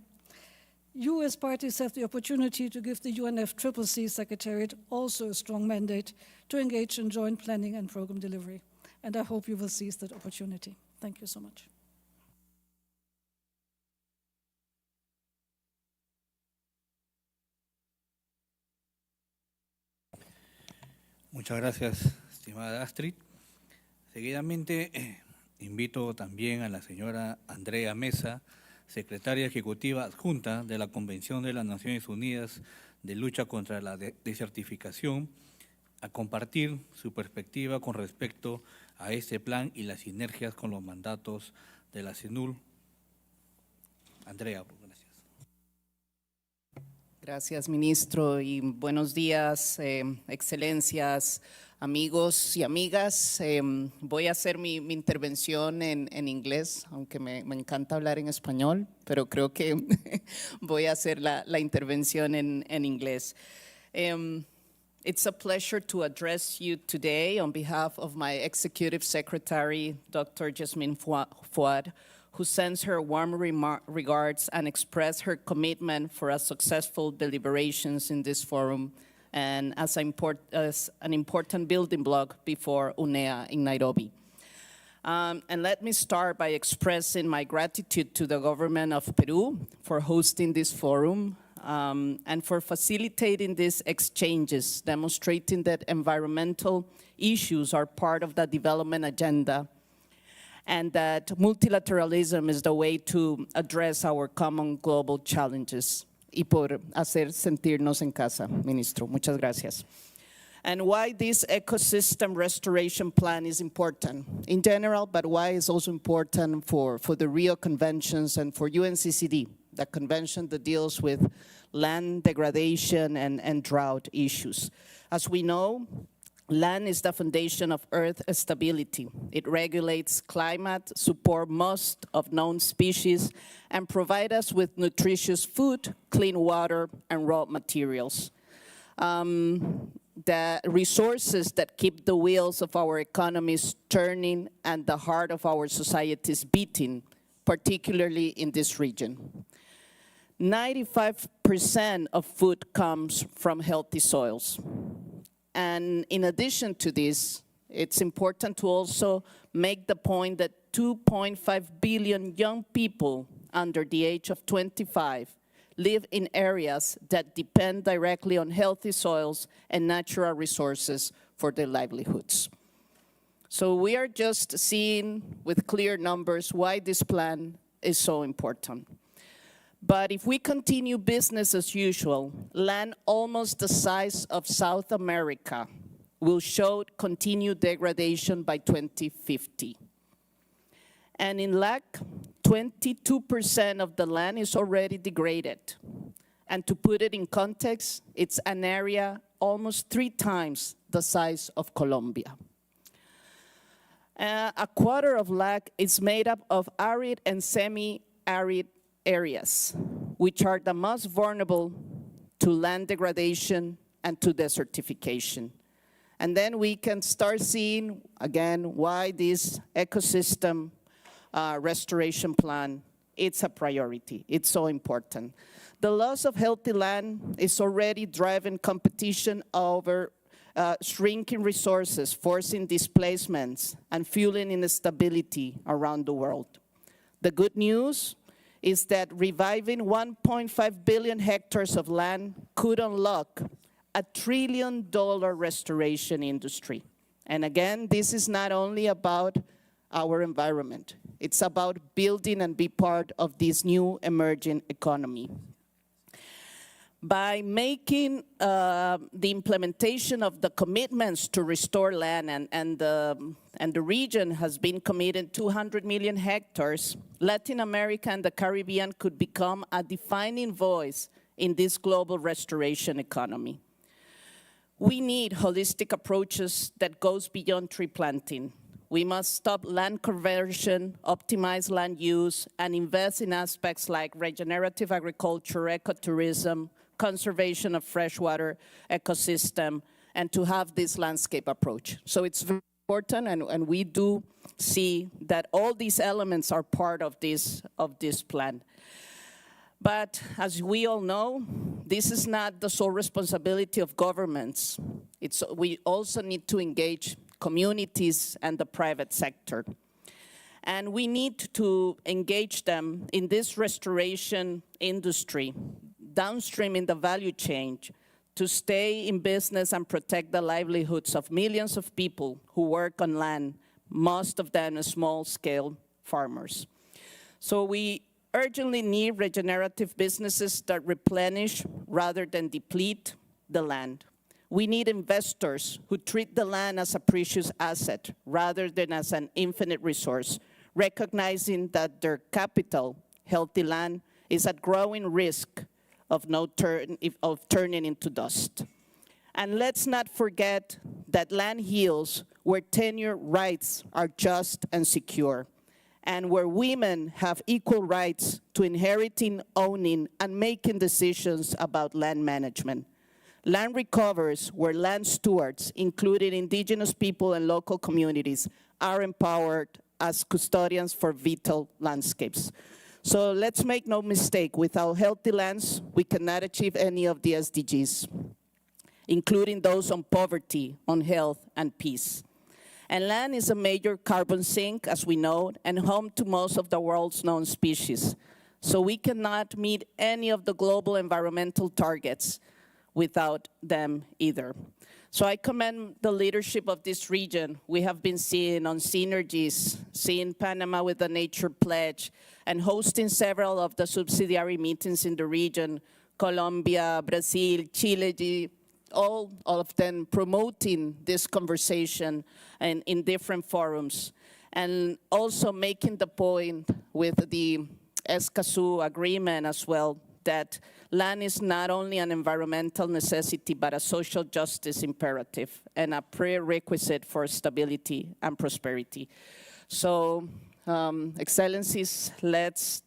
you as parties have the opportunity to give the UNFCCC Secretariat also a strong mandate to engage in joint planning and program delivery. And I hope you will seize that opportunity. Thank you so much. Muchas gracias, estimada Astrid. Seguidamente, invito también a la señora Andrea Mesa, secretaria ejecutiva adjunta de la Convención de las Naciones Unidas de Lucha contra la Desertificación, a compartir su perspectiva con respecto a este plan y las sinergias con los mandatos de la CENUL. Andrea, gracias. Gracias, ministro, y buenos días, excelencias, amigos y amigas. Voy a hacer mi intervención en inglés, aunque me encanta hablar en español, pero creo que voy a hacer la intervención en inglés. It's a pleasure to address you today on behalf of my Executive Secretary, Dr. Jasmine Fuad, who sends her warm regards and express her commitment for a successful deliberations in this forum and as an important building block before UNEA in Nairobi. And let me start by expressing my gratitude to the government of Peru for hosting this forum and for facilitating these exchanges, demonstrating that environmental issues are part of the development agenda and that multilateralism is the way to address our common global challenges. Y por hacer sentirnos en casa, ministro. Muchas gracias. And why this ecosystem restoration plan is important in general, but why it's also important for the Rio Conventions and for UNCCD, the convention that deals with land degradation and drought issues. As we know, land is the foundation of Earth stability. It regulates climate, supports most of known species, and provides us with nutritious food, clean water, and raw materials. The resources that keep the wheels of our economies turning and the heart of our societies beating, particularly in this region. 95% of food comes from healthy soils. And in addition to this, it's important to also make the point that 2.5 billion young people under the age of 25 live in areas that depend directly on healthy soils and natural resources for their livelihoods. So we are just seeing with clear numbers why this plan is so important. But if we continue business as usual, land almost the size of South America will show continued degradation by 2050. And in LAC, 22% of the land is already degraded. And to put it in context, it's an area almost 3 times the size of Colombia. A quarter of LAC is made up of arid and semi-arid areas, which are the most vulnerable to land degradation and to desertification. And then we can start seeing, again, why this ecosystem restoration plan, it's a priority. It's so important. The loss of healthy land is already driving competition over shrinking resources, forcing displacements, and fueling instability around the world. The good news is that reviving 1.5 billion hectares of land could unlock a $1 trillion restoration industry. And again, this is not only about our environment. It's about building and be part of this new emerging economy. By making the implementation of the commitments to restore land, and the region has been committed 200 million hectares, Latin America and the Caribbean could become a defining voice in this global restoration economy. We need holistic approaches that goes beyond tree planting. We must stop land conversion, optimize land use, and invest in aspects like regenerative agriculture, ecotourism, conservation of freshwater ecosystem, and to have this landscape approach. So it's very important, and we do see that all these elements are part of this plan. But as we all know, this is not the sole responsibility of governments. We also need to engage communities and the private sector. And we need to engage them in this restoration industry, downstream in the value chain, to stay in business and protect the livelihoods of millions of people who work on land, most of them small-scale farmers. So we urgently need regenerative businesses that replenish rather than deplete the land. We need investors who treat the land as a precious asset rather than as an infinite resource, recognizing that their capital, healthy land, is at growing risk of turning into dust. And let's not forget that land heals where tenure rights are just and secure, and where women have equal rights to inheriting, owning, and making decisions about land management. Land recovers where land stewards, including indigenous people and local communities, are empowered as custodians for vital landscapes. So let's make no mistake, without healthy lands, we cannot achieve any of the SDGs, including those on poverty, on health, and peace. And land is a major carbon sink, as we know, and home to most of the world's known species. So we cannot meet any of the global environmental targets without them either. So I commend the leadership of this region. We have been seeing on synergies, seeing Panama with the Nature Pledge, and hosting several of the subsidiary meetings in the region, Colombia, Brazil, Chile, all of them promoting this conversation and in different forums. And also making the point with the Escazú agreement as well, that land is not only an environmental necessity, but a social justice imperative and a prerequisite for stability and prosperity. So, Excellencies, let's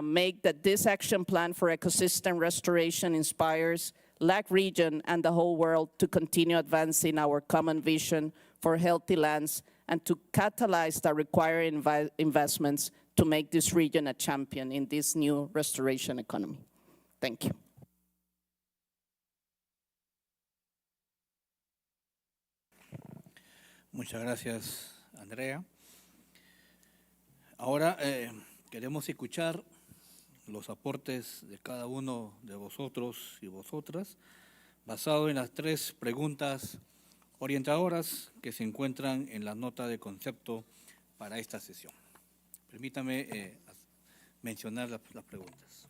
make that this action plan for ecosystem restoration inspires LAC region and the whole world to continue advancing our common vision for healthy lands and to catalyze the required investments to make this region a champion in this new restoration economy. Thank you. Muchas gracias, Andrea. Ahora queremos escuchar los aportes de cada uno de vosotros y vosotras, basado en las 3 preguntas orientadoras que se encuentran en la nota de concepto para esta sesión. Permítame mencionar las preguntas.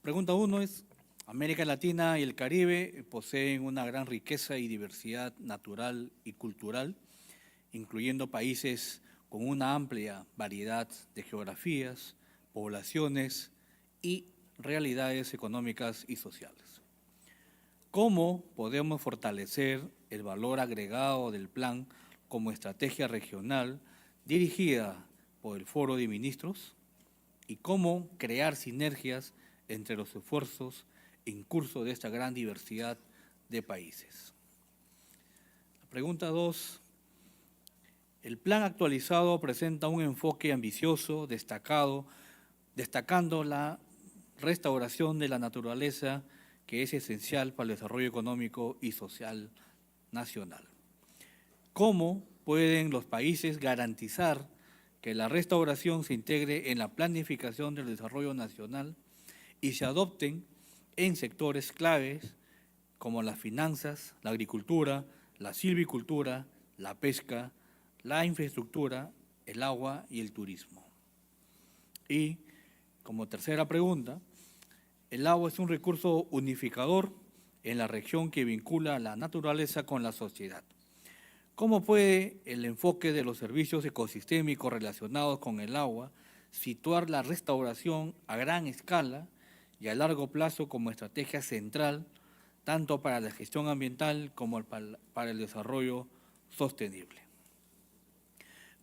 Pregunta 1 es: América Latina y el Caribe poseen una gran riqueza y diversidad natural y cultural, incluyendo países con una amplia variedad de geografías, poblaciones y realidades económicas y sociales. ¿Cómo podemos fortalecer el valor agregado del plan como estrategia regional dirigida por el Foro de Ministros? ¿Y cómo crear sinergias entre los esfuerzos en curso de esta gran diversidad de países? La pregunta 2. El plan actualizado presenta un enfoque ambicioso, destacando la restauración de la naturaleza, que es esencial para el desarrollo económico y social nacional. ¿Cómo pueden los países garantizar que la restauración se integre en la planificación del desarrollo nacional y se adopten en sectores claves como las finanzas, la agricultura, la silvicultura, la pesca, la infraestructura, el agua y el turismo? Y como tercera pregunta, el agua es un recurso unificador en la región que vincula la naturaleza con la sociedad. ¿Cómo puede el enfoque de los servicios ecosistémicos relacionados con el agua situar la restauración a gran escala y a largo plazo como estrategia central, tanto para la gestión ambiental como para el desarrollo sostenible?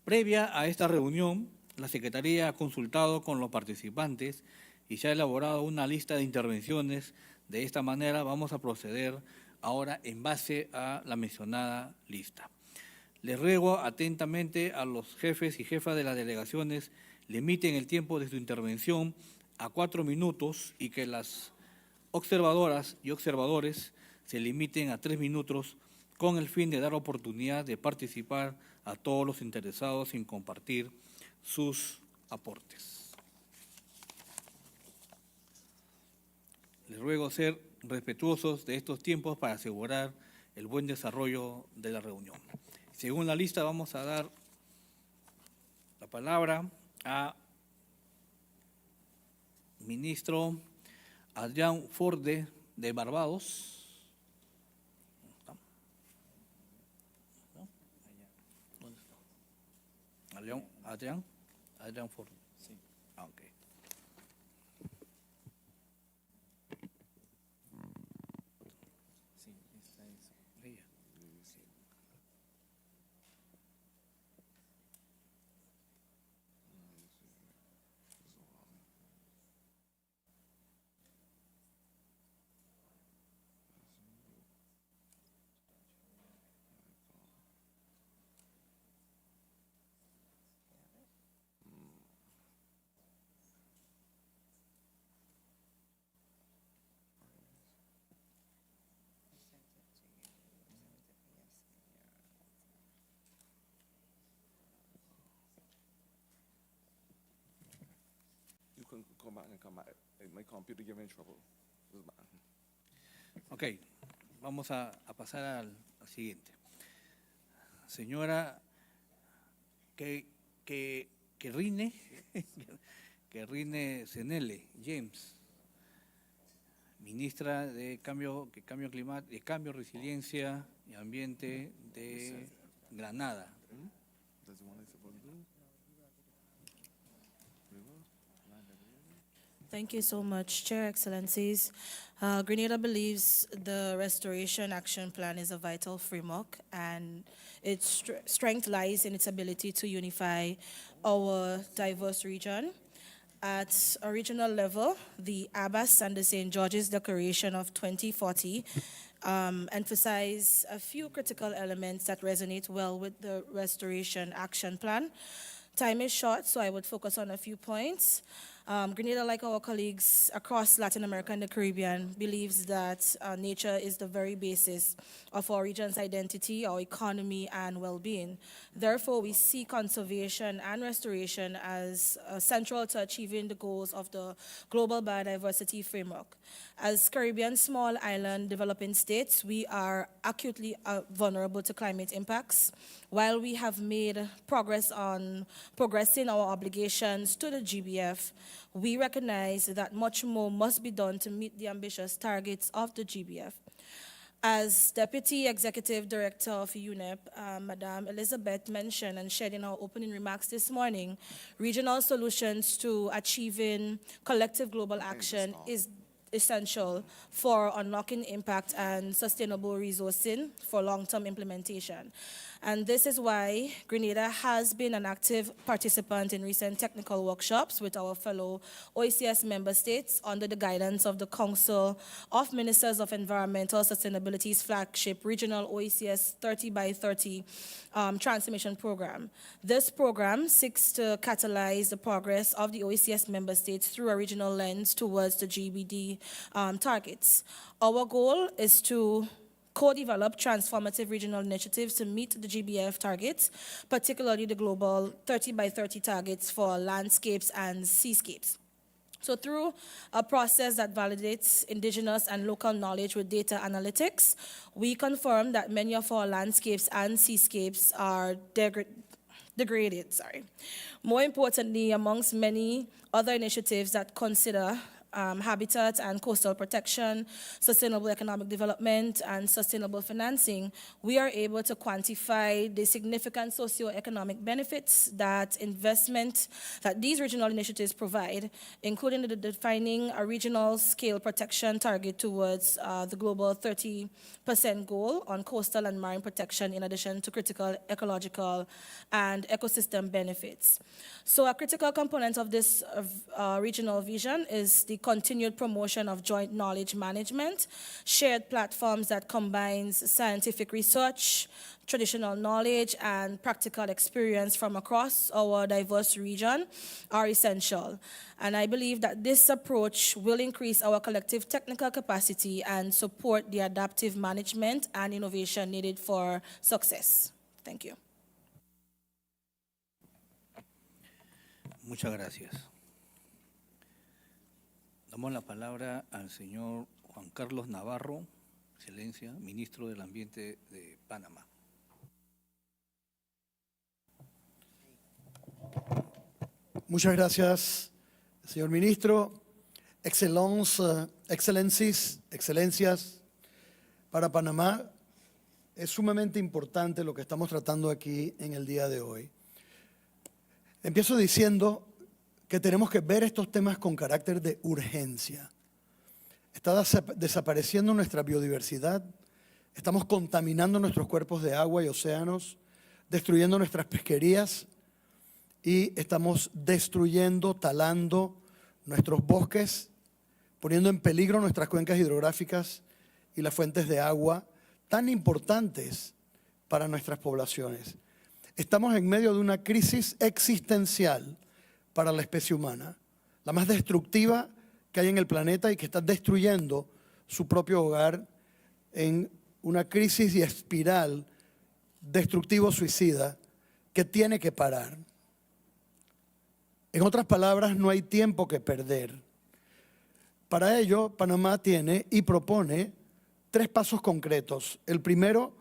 Previa a esta reunión, la Secretaría ha consultado con los participantes y se ha elaborado una lista de intervenciones. De esta manera vamos a proceder ahora en base a la mencionada lista. Les ruego atentamente a los jefes y jefas de las delegaciones limiten el tiempo de su intervención a 4 minutos y que las observadoras y observadores se limiten a 3 minutos con el fin de dar oportunidad de participar a todos los interesados en compartir sus aportes. Les ruego ser respetuosos de estos tiempos para asegurar el buen desarrollo de la reunión. Según la lista, vamos a dar la palabra a ministro Adrián Forde de Barbados. Adrián Forde. Sí. Ok. Sí, esta es ella. Sí. Can go back and come back. My computer gave me trouble. Ok, vamos a pasar al siguiente. Señora Rine Senele James, ministra de Cambio Climático, Resiliencia y Ambiente de Granada. Thank you so much, Chair, Excellencies. Grenada believes the Restoration Action Plan is a vital framework, and its strength lies in its ability to unify our diverse region. At a regional level, the Abbas and the St. George's Declaration of 2040 emphasize a few critical elements that resonate well with the Restoration Action Plan. Time is short, so I would focus on a few points. Grenada, like our colleagues across Latin America and the Caribbean, believes that nature is the very basis of our region's identity, our economy, and well-being. Therefore, we see conservation and restoration as central to achieving the goals of the Global Biodiversity Framework. As Caribbean small island developing states, we are acutely vulnerable to climate impacts. While we have made progress on progressing our obligations to the GBF, we recognize that much more must be done to meet the ambitious targets of the GBF. As Deputy Executive Director of UNEP, Madame Elizabeth mentioned and shared in our opening remarks this morning, regional solutions to achieving collective global action is essential for unlocking impact and sustainable resourcing for long-term implementation. And this is why Grenada has been an active participant in recent technical workshops with our fellow OECS member states under the guidance of the Council of Ministers of Environmental Sustainability's flagship regional OECS 30x30 transformation program. This program seeks to catalyze the progress of the OECS member states through a regional lens towards the GBD targets. Our goal is to co-develop transformative regional initiatives to meet the GBF targets, particularly the global 30x30 targets for landscapes and seascapes. So through a process that validates indigenous and local knowledge with data analytics, we confirm that many of our landscapes and seascapes are degraded. More importantly, amongst many other initiatives that consider habitat and coastal protection, sustainable economic development, and sustainable financing, we are able to quantify the significant socioeconomic benefits that these regional initiatives provide, including defining a regional scale protection target towards the global 30% goal on coastal and marine protection, in addition to critical ecological and ecosystem benefits. So a critical component of this regional vision is the continued promotion of joint knowledge management, shared platforms that combines scientific research, traditional knowledge, and practical experience from across our diverse region are essential. And I believe that this approach will increase our collective technical capacity and support the adaptive management and innovation needed for success. Thank you. Muchas gracias. Damos la palabra al señor Juan Carlos Navarro, Excelencia, Ministro del Ambiente de Panamá. Muchas gracias, señor Ministro. Excelencias, para Panamá es sumamente importante lo que estamos tratando aquí en el día de hoy. Empiezo diciendo que tenemos que ver estos temas con carácter de urgencia. Está desapareciendo nuestra biodiversidad, estamos contaminando nuestros cuerpos de agua y océanos, destruyendo nuestras pesquerías y estamos destruyendo, talando nuestros bosques, poniendo en peligro nuestras cuencas hidrográficas y las fuentes de agua tan importantes para nuestras poblaciones. Estamos en medio de una crisis existencial para la especie humana, la más destructiva que hay en el planeta y que está destruyendo su propio hogar en una crisis y espiral destructivo-suicida que tiene que parar. En otras palabras, no hay tiempo que perder. Para ello, Panamá tiene y propone 3 pasos concretos. El primero,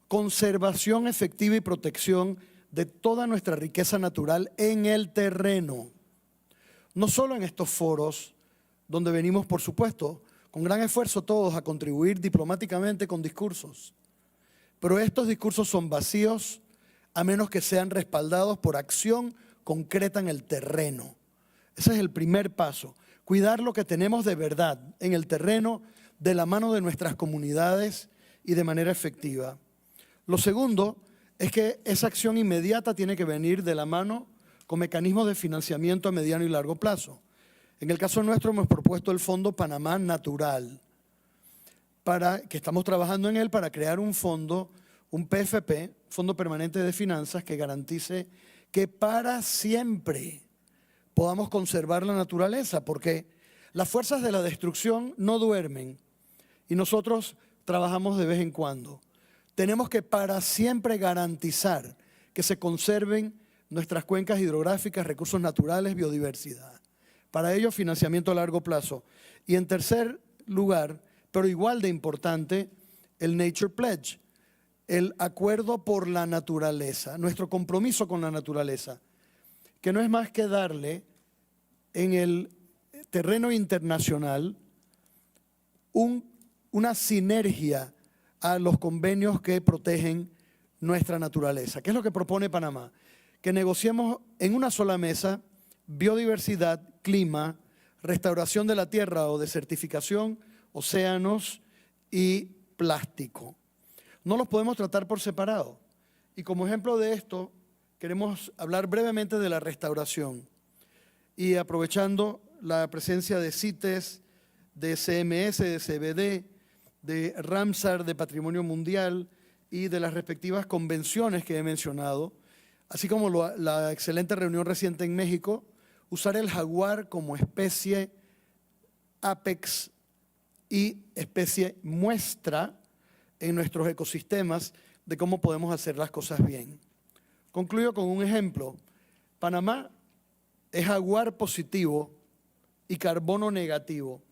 conservación efectiva y protección de toda nuestra riqueza natural en el terreno. No solo en estos foros, donde venimos, por supuesto, con gran esfuerzo todos a contribuir diplomáticamente con discursos. Pero estos discursos son vacíos a menos que sean respaldados por acción concreta en el terreno. Ese es el primer paso. Cuidar lo que tenemos de verdad en el terreno, de la mano de nuestras comunidades y de manera efectiva. Lo segundo es que esa acción inmediata tiene que venir de la mano con mecanismos de financiamiento a mediano y largo plazo. En el caso nuestro hemos propuesto el Fondo Panamá Natural, que estamos trabajando en él para crear un fondo, un PFP, Fondo Permanente de Finanzas, que garantice que para siempre podamos conservar la naturaleza, porque las fuerzas de la destrucción no duermen y nosotros trabajamos de vez en cuando. Tenemos que para siempre garantizar que se conserven nuestras cuencas hidrográficas, recursos naturales, biodiversidad. Para ello, financiamiento a largo plazo. Y en tercer lugar, pero igual de importante, el Nature Pledge, el acuerdo por la naturaleza, nuestro compromiso con la naturaleza, que no es más que darle en el terreno internacional una sinergia a los convenios que protegen nuestra naturaleza. ¿Qué es lo que propone Panamá? Que negociemos en una sola mesa biodiversidad, clima, restauración de la tierra o desertificación, océanos y plástico. No los podemos tratar por separado. Y como ejemplo de esto, queremos hablar brevemente de la restauración. Y aprovechando la presencia de CITES, de CMS, de CBD, de Ramsar, de Patrimonio Mundial y de las respectivas convenciones que he mencionado, así como la excelente reunión reciente en México, usar el jaguar como especie apex y especie muestra en nuestros ecosistemas de cómo podemos hacer las cosas bien. Concluyo con un ejemplo. Panamá es jaguar positivo y carbono negativo.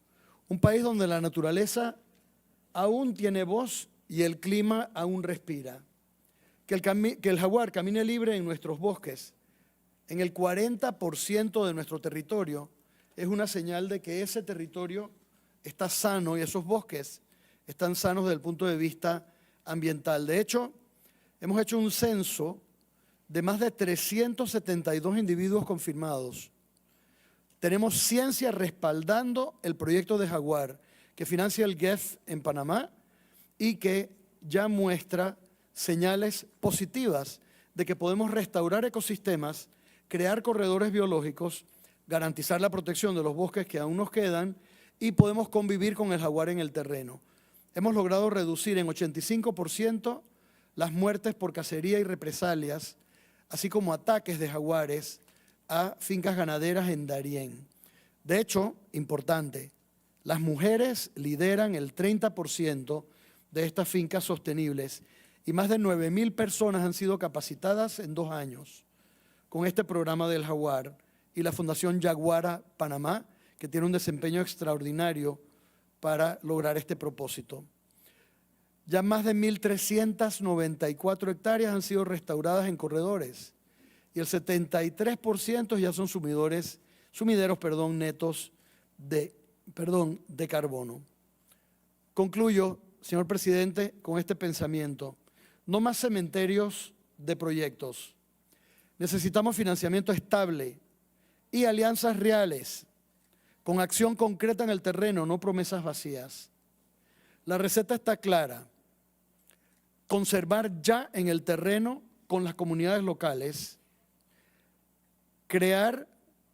Un país donde la naturaleza aún tiene voz y el clima aún respira. Que el jaguar camine libre en nuestros bosques, en el 40% de nuestro territorio, es una señal de que ese territorio está sano y esos bosques están sanos desde el punto de vista ambiental. De hecho, hemos hecho un censo de más de 372 individuos confirmados. Tenemos ciencia respaldando el proyecto de jaguar que financia el GEF en Panamá y que ya muestra señales positivas de que podemos restaurar ecosistemas, crear corredores biológicos, garantizar la protección de los bosques que aún nos quedan y podemos convivir con el jaguar en el terreno. Hemos logrado reducir en 85% las muertes por cacería y represalias, así como ataques de jaguares a fincas ganaderas en Darién. De hecho, importante, las mujeres lideran el 30% de estas fincas sostenibles y más de 9.000 personas han sido capacitadas en 2 años con este programa del jaguar y la Fundación Yaguara Panamá, que tiene un desempeño extraordinario para lograr este propósito. Ya más de 1.394 hectáreas han sido restauradas en corredores y el 73% ya son sumideros netos de carbono. Concluyo, señor presidente, con este pensamiento. No más cementerios de proyectos. Necesitamos financiamiento estable y alianzas reales, con acción concreta en el terreno, no promesas vacías. La receta está clara. Conservar ya en el terreno con las comunidades locales, crear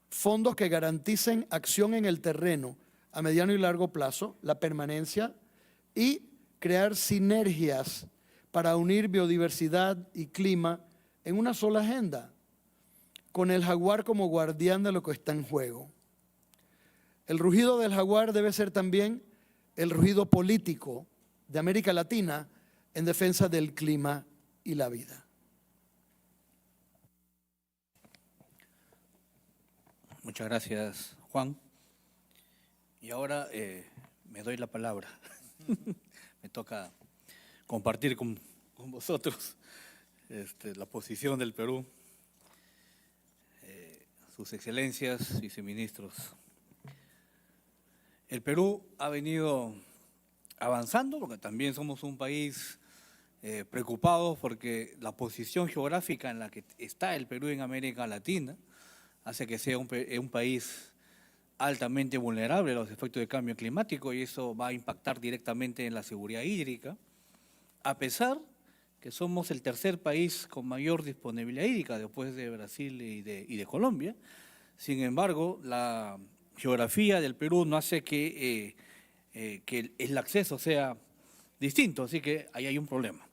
fondos que garanticen acción en el terreno a mediano y largo plazo, la permanencia, y crear sinergias para unir biodiversidad y clima en una sola agenda, con el jaguar como guardián de lo que está en juego. El rugido del jaguar debe ser también el rugido político de América Latina en defensa del clima y la vida. Muchas gracias, Juan. Y ahora me doy la palabra. Me toca compartir con vosotros la posición del Perú, sus excelencias, viceministros. El Perú ha venido avanzando porque también somos un país preocupado porque la posición geográfica en la que está el Perú en América Latina hace que sea un país altamente vulnerable a los efectos del cambio climático y eso va a impactar directamente en la seguridad hídrica, a pesar que somos el tercer país con mayor disponibilidad hídrica después de Brasil y de Colombia. Sin embargo, la geografía del Perú no hace que el acceso sea distinto, así que ahí hay un problema.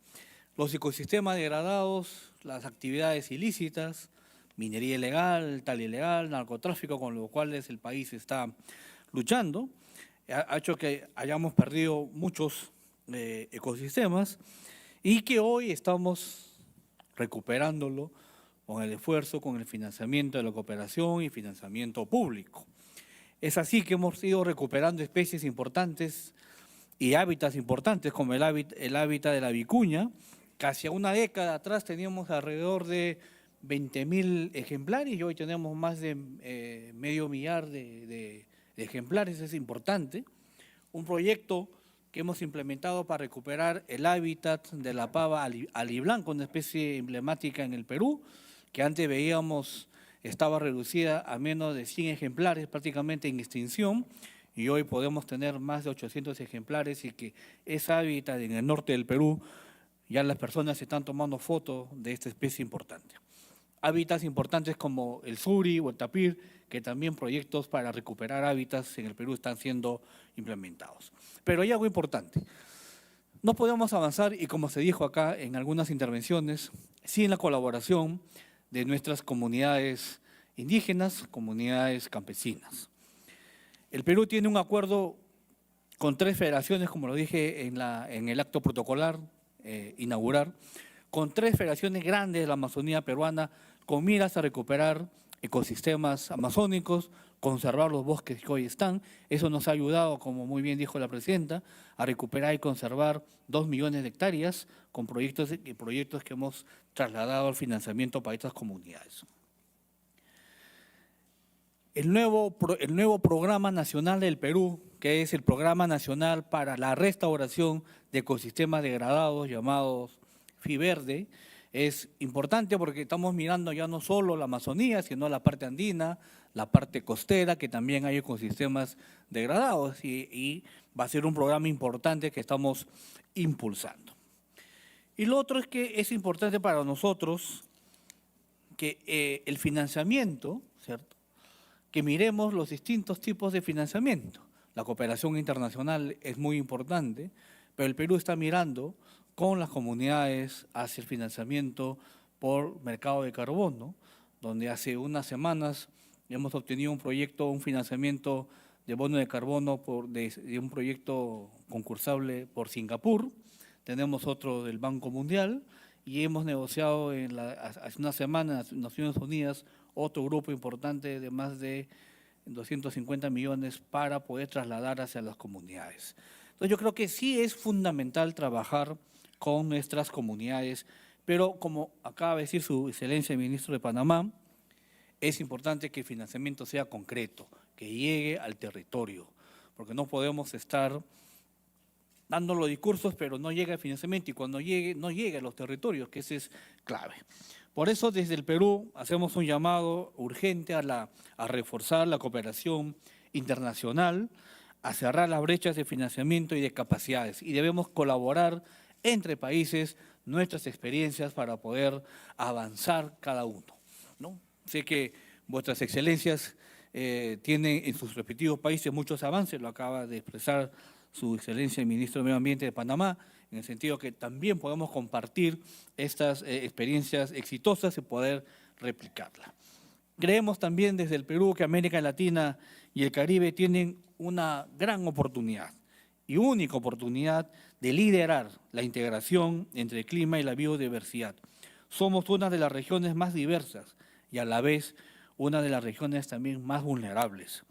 Los ecosistemas degradados, las actividades ilícitas, minería ilegal, tal ilegal, narcotráfico, con lo cual el país está luchando, ha hecho que hayamos perdido muchos ecosistemas y que hoy estamos recuperándolo con el esfuerzo, con el financiamiento de la cooperación y financiamiento público. Es así que hemos ido recuperando especies importantes y hábitats importantes, como el hábitat de la vicuña, que hacia una década atrás teníamos alrededor de 20.000 ejemplares y hoy tenemos más de medio millar de ejemplares, es importante. Un proyecto que hemos implementado para recuperar el hábitat de la pava aliblanca, una especie emblemática en el Perú, que antes veíamos estaba reducida a menos de 100 ejemplares, prácticamente en extinción, y hoy podemos tener más de 800 ejemplares y que ese hábitat en el norte del Perú, ya las personas están tomando fotos de esta especie importante. Hábitats importantes como el suri o el tapir, que también proyectos para recuperar hábitats en el Perú están siendo implementados. Pero hay algo importante. No podemos avanzar, y como se dijo acá en algunas intervenciones, sin la colaboración de nuestras comunidades indígenas, comunidades campesinas. El Perú tiene un acuerdo con 3 federaciones, como lo dije en el acto protocolar inaugurar, con 3 federaciones grandes de la Amazonía peruana, con miras a recuperar ecosistemas amazónicos, conservar los bosques que hoy están. Eso nos ha ayudado, como muy bien dijo la presidenta, a recuperar y conservar 2 millones de hectáreas con proyectos que hemos trasladado al financiamiento para estas comunidades. El nuevo programa nacional del Perú, que es el Programa Nacional para la Restauración de Ecosistemas Degradados, llamados FIVerde, es importante porque estamos mirando ya no solo la Amazonía, sino la parte andina, la parte costera, que también hay ecosistemas degradados y va a ser un programa importante que estamos impulsando. Y lo otro es que es importante para nosotros que el financiamiento, ¿cierto?, que miremos los distintos tipos de financiamiento. La cooperación internacional es muy importante, pero el Perú está mirando con las comunidades hacia el financiamiento por mercado de carbono, donde hace unas semanas hemos obtenido un proyecto, un financiamiento de bono de carbono de un proyecto concursable por Singapur. Tenemos otro del Banco Mundial y hemos negociado hace una semana en las Naciones Unidas otro grupo importante de más de 250 millones para poder trasladar hacia las comunidades. Entonces yo creo que sí es fundamental trabajar con nuestras comunidades, pero como acaba de decir su excelencia el ministro de Panamá, es importante que el financiamiento sea concreto, que llegue al territorio, porque no podemos estar dando los discursos, pero no llega el financiamiento, y cuando llegue, no llega a los territorios, que ese es clave. Por eso desde el Perú hacemos un llamado urgente a reforzar la cooperación internacional, a cerrar las brechas de financiamiento y de capacidades, y debemos colaborar entre países nuestras experiencias para poder avanzar cada uno, ¿no? Sé que vuestras excelencias tienen en sus respectivos países muchos avances, lo acaba de expresar su excelencia el ministro de Medio Ambiente de Panamá, en el sentido que también podemos compartir estas experiencias exitosas y poder replicarlas. Creemos también desde el Perú que América Latina y el Caribe tienen una gran oportunidad y única oportunidad de liderar la integración entre el clima y la biodiversidad. Somos una de las regiones más diversas y a la vez una de las regiones también más vulnerables.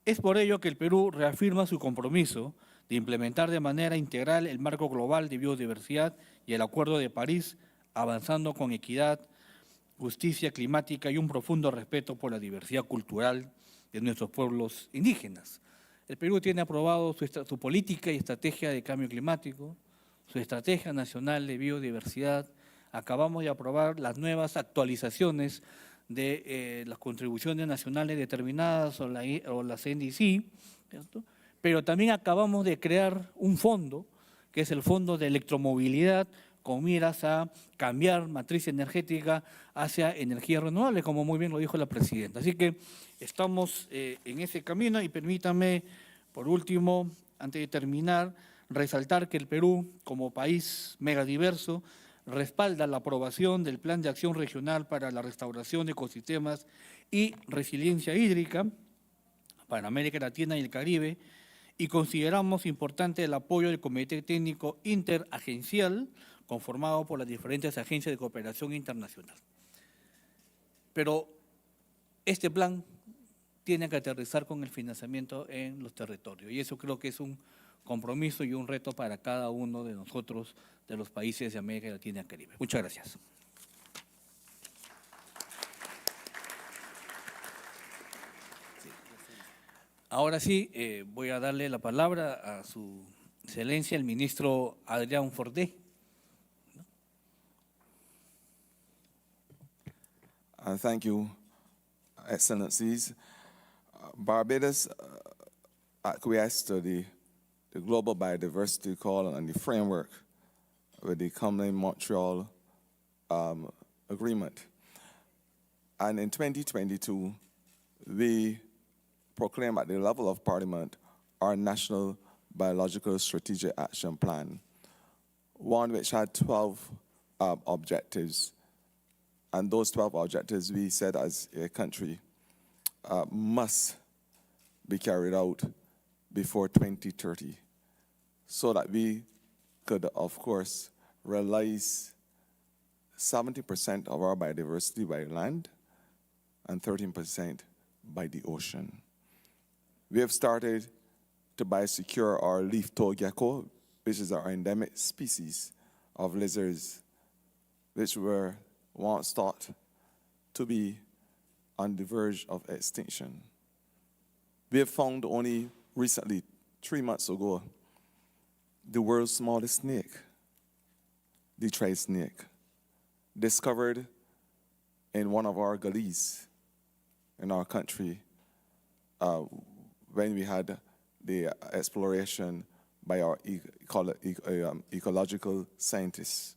Es por ello que el Perú reafirma su compromiso de implementar de manera integral el marco global de biodiversidad y el Acuerdo de París, avanzando con equidad, justicia climática y un profundo respeto por la diversidad cultural de nuestros pueblos indígenas. El Perú tiene aprobado su política y estrategia de cambio climático, su estrategia nacional de biodiversidad. Acabamos de aprobar las nuevas actualizaciones de las contribuciones nacionales determinadas o las NDC, ¿cierto? Pero también acabamos de crear un fondo, que es el Fondo de Electromovilidad, con miras a cambiar matriz energética hacia energías renovables, como muy bien lo dijo la presidenta. Así que estamos en ese camino y permítame, por último, antes de terminar, resaltar que el Perú, como país megadiverso, respalda la aprobación del Plan de Acción Regional para la Restauración de Ecosistemas y Resiliencia Hídrica para América Latina y el Caribe, y consideramos importante el apoyo del Comité Técnico Interagencial conformado por las diferentes agencias de cooperación internacional. Pero este plan tiene que aterrizar con el financiamiento en los territorios, y eso creo que es un compromiso y un reto para cada uno de nosotros, de los países de América Latina y el Caribe. Muchas gracias. Ahora sí, voy a darle la palabra a su excelencia, el ministro Adrián Forté. Thank you, Excellencies. Barbados acquiesced to the Global Biodiversity Call and the framework with the Cumberland-Montreal Agreement. And in 2022, we proclaimed at the level of Parliament our National Biological Strategic Action Plan, one which had 12 objectives. And those 12 objectives, we said as a country, must be carried out before 2030 so that we could, of course, realize 70% of our biodiversity by land and 13% by the ocean. We have started to biosecure our leaf-toed gecko, which is our endemic species of lizards, which were once thought to be on the verge of extinction. We have found only recently, 3 months ago, the world's smallest snake, the trade snake, discovered in one of our gullies in our country when we had the exploration by our ecological scientists.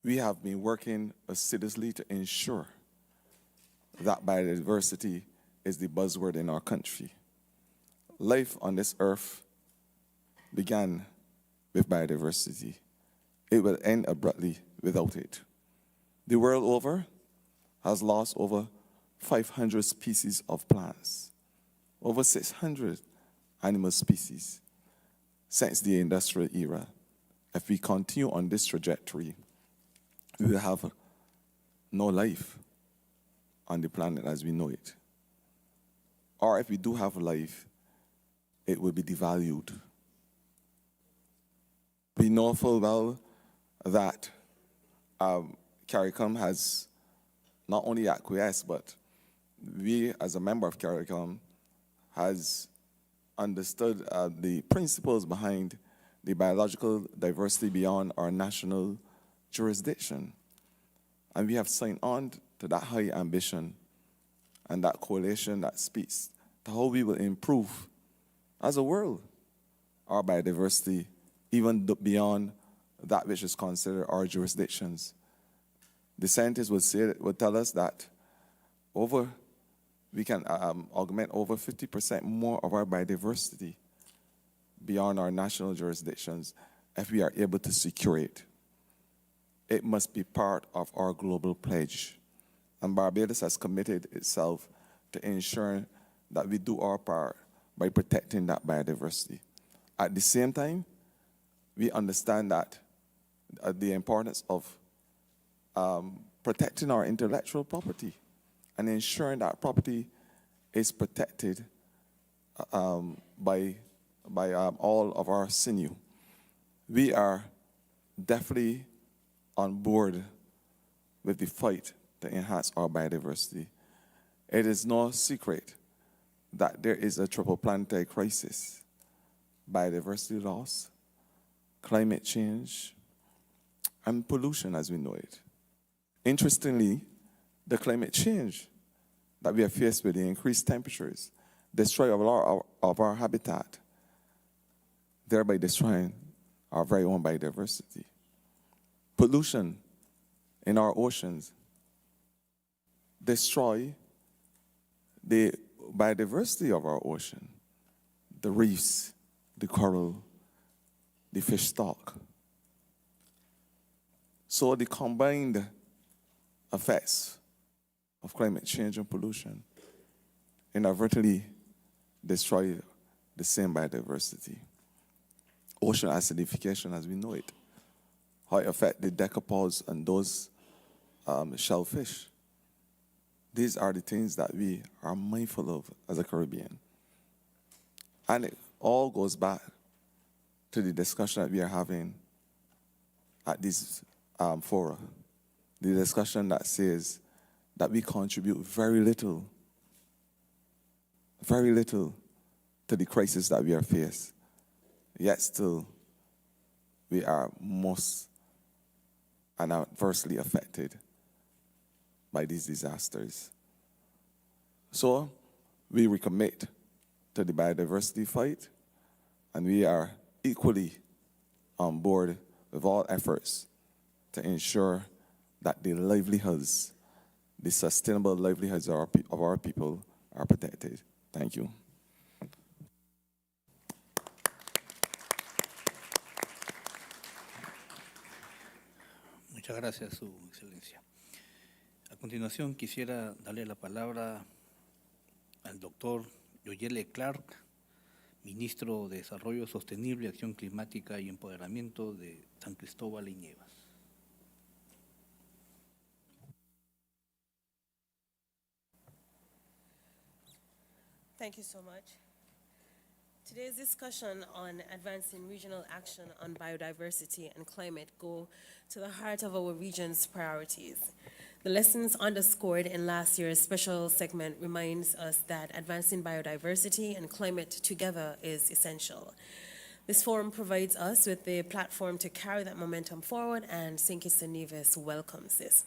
We have been working assiduously to ensure that biodiversity is the buzzword in our country. Life on this earth began with biodiversity. It will end abruptly without it. The world over has lost over 500 species of plants, over 600 animal species since the industrial era. If we continue on this trajectory, we will have no life on the planet as we know it. Or if we do have life, it will be devalued. We know full well that CARICOM has not only acquiesced, but we as a member of CARICOM has understood the principles behind the biological diversity beyond our national jurisdiction. And we have signed on to that high ambition and that coalition that speaks to how we will improve as a world our biodiversity even beyond that which is considered our jurisdictions. The scientists would tell us that we can augment over 50% more of our biodiversity beyond our national jurisdictions if we are able to secure it. It must be part of our global pledge. And Barbados has committed itself to ensuring that we do our part by protecting that biodiversity. At the same time, we understand that the importance of protecting our intellectual property and ensuring that property is protected by all of our sinew. We are definitely on board with the fight to enhance our biodiversity. It is no secret that there is a triple planetary crisis: biodiversity loss, climate change, and pollution as we know it. Interestingly, the climate change that we are faced with, the increased temperatures, destroy of our habitat, thereby destroying our very own biodiversity. Pollution in our oceans destroy the biodiversity of our ocean, the reefs, the coral, the fish stock. So the combined effects of climate change and pollution inadvertently destroy the same biodiversity. Ocean acidification as we know it, how it affects the decapods and those shellfish. These are the things that we are mindful of as a Caribbean. And it all goes back to the discussion that we are having at this fora. The discussion that says that we contribute very little to the crisis that we are faced. Yet still, we are most and adversely affected by these disasters. So we recommit to the biodiversity fight, and we are equally on board with all efforts to ensure that the livelihoods, the sustainable livelihoods of our people are protected. Thank you. Muchas gracias, Su Excelencia. A continuación, quisiera darle la palabra al doctor Yoyele Clark, Ministro de Desarrollo Sostenible, Acción Climática y Empoderamiento de San Cristóbal y Nievas. Thank you so much. Today's discussion on advancing regional action on biodiversity and climate go to the heart of our region's priorities. The lessons underscored in last year's special segment reminds us that advancing biodiversity and climate together is essential. This forum provides us with the platform to carry that momentum forward, and St. Kitts and Nevis welcomes this.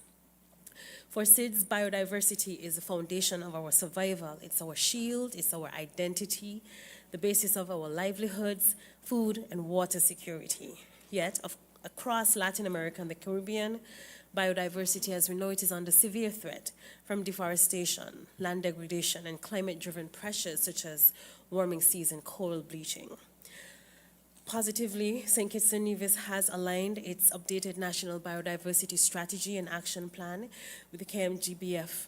For SIDS, biodiversity is the foundation of our survival. It's our shield, it's our identity, the basis of our livelihoods, food and water security. Yet, across Latin America and the Caribbean, biodiversity, as we know it, is under severe threat from deforestation, land degradation, and climate-driven pressures such as warming seas and coral bleaching. Positively, St. Kitts and Nevis has aligned its updated National Biodiversity Strategy and Action Plan with the KMGBF,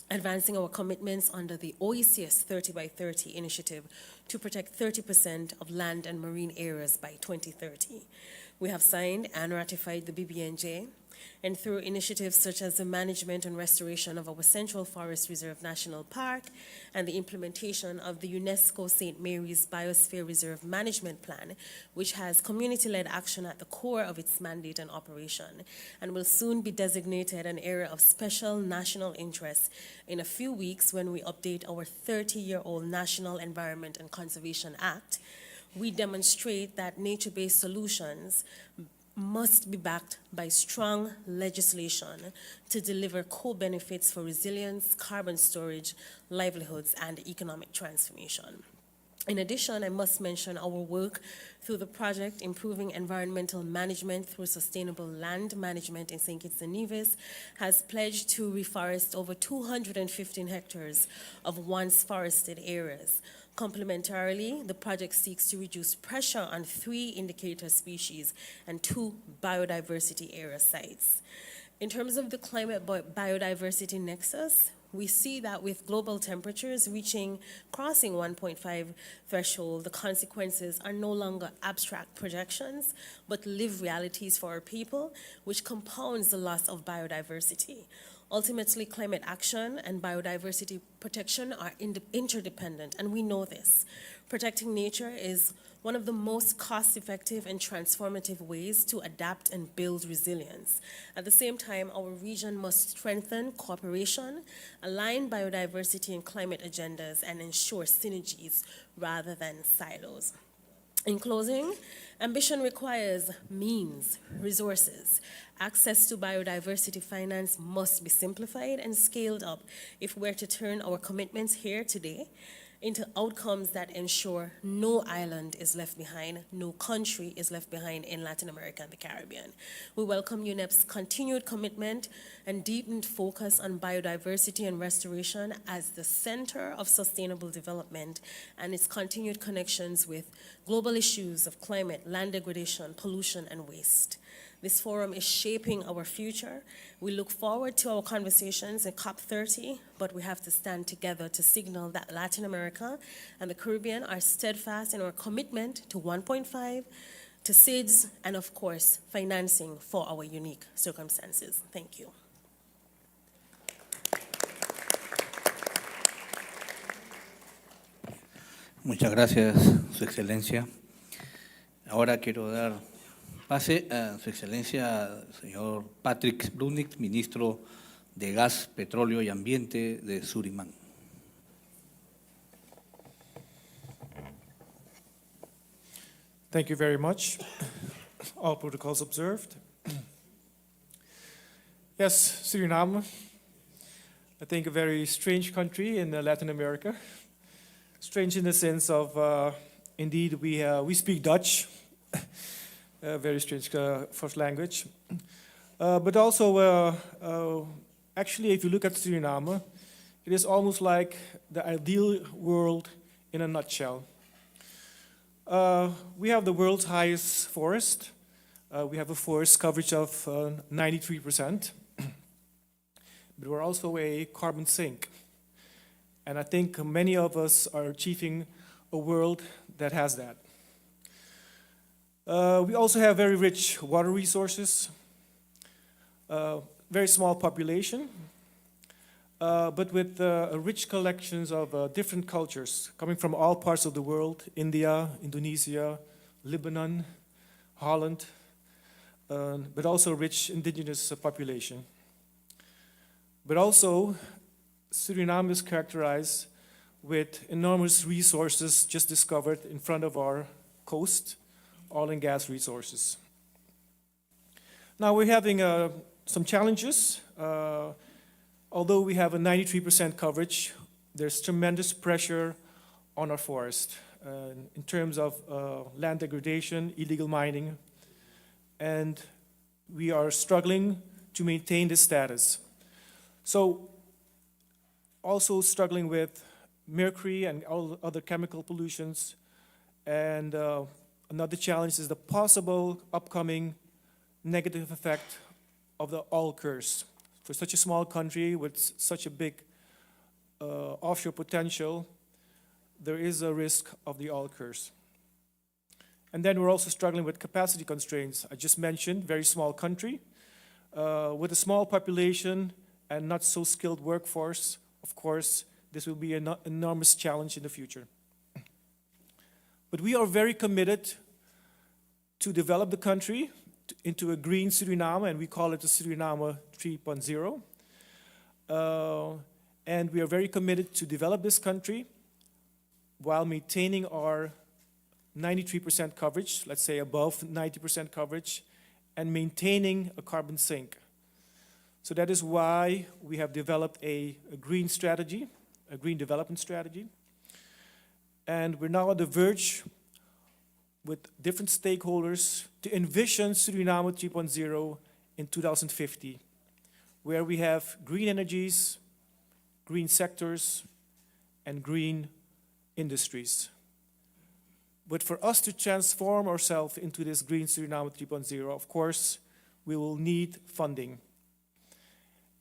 advancing our commitments under the OECS 30 by 30 initiative to protect 30% of land and marine areas by 2030. We have signed and ratified the BBNJ, and through initiatives such as the management and restoration of our Central Forest Reserve National Park and the implementation of the UNESCO St. Mary's Biosphere Reserve Management Plan, which has community-led action at the core of its mandate and operation, and will soon be designated an area of special national interest in a few weeks when we update our 30-year-old National Environment and Conservation Act. We demonstrate that nature-based solutions must be backed by strong legislation to deliver co-benefits for resilience, carbon storage, livelihoods, and economic transformation. In addition, I must mention our work through the project Improving Environmental Management through Sustainable Land Management in St. Kitts and Nevis has pledged to reforest over 215 hectares of once forested areas. Complementarily, the project seeks to reduce pressure on 3 indicator species and 2 biodiversity area sites. In terms of the climate biodiversity nexus, we see that with global temperatures crossing 1.5 threshold, the consequences are no longer abstract projections, but live realities for our people, which compounds the loss of biodiversity. Ultimately, climate action and biodiversity protection are interdependent, and we know this. Protecting nature is one of the most cost-effective and transformative ways to adapt and build resilience. At the same time, our region must strengthen cooperation, align biodiversity and climate agendas, and ensure synergies rather than silos. In closing, ambition requires means, resources. Access to biodiversity finance must be simplified and scaled up if we're to turn our commitments here today into outcomes that ensure no island is left behind, no country is left behind in Latin America and the Caribbean. We welcome UNEP's continued commitment and deepened focus on biodiversity and restoration as the center of sustainable development and its continued connections with global issues of climate, land degradation, pollution, and waste. This forum is shaping our future. We look forward to our conversations in COP30, but we have to stand together to signal that Latin America and the Caribbean are steadfast in our commitment to 1.5, to SIDS, and of course, financing for our unique circumstances. Thank you. Muchas gracias, Su Excelencia. Ahora quiero dar pase a Su Excelencia, señor Patrick Brunick, Ministro de Gas, Petróleo y Ambiente de Surinam. Thank you very much. All protocols observed. Yes, Suriname, I think a very strange country in Latin America. Strange in the sense of, indeed, we speak Dutch, very strange first language. But also, actually, if you look at Suriname, it is almost like the ideal world in a nutshell. We have the world's highest forest. We have a forest coverage of 93%. But we're also a carbon sink. And I think many of us are achieving a world that has that. We also have very rich water resources, very small population, but with rich collections of different cultures coming from all parts of the world: India, Indonesia, Lebanon, Holland, but also rich indigenous population. But also, Suriname is characterized with enormous resources just discovered in front of our coast, oil and gas resources. Now we're having some challenges. Although we have a 93% coverage, there's tremendous pressure on our forest in terms of land degradation, illegal mining, and we are struggling to maintain this status. So, also struggling with mercury and all other chemical pollutions, and another challenge is the possible upcoming negative effect of the oil curse. For such a small country with such a big offshore potential, there is a risk of the oil curse. And then we're also struggling with capacity constraints. I just mentioned, very small country, with a small population and not so skilled workforce. Of course, this will be an enormous challenge in the future. But we are very committed to develop the country into a green Suriname, and we call it the Suriname 3.0. And we are very committed to develop this country while maintaining our 93% coverage, let's say above 90% coverage, and maintaining a carbon sink. So that is why we have developed a green strategy, a green development strategy. And we're now on the verge with different stakeholders to envision Suriname 3.0 in 2050, where we have green energies, green sectors, and green industries. But for us to transform ourselves into this green Suriname 3.0, of course, we will need funding.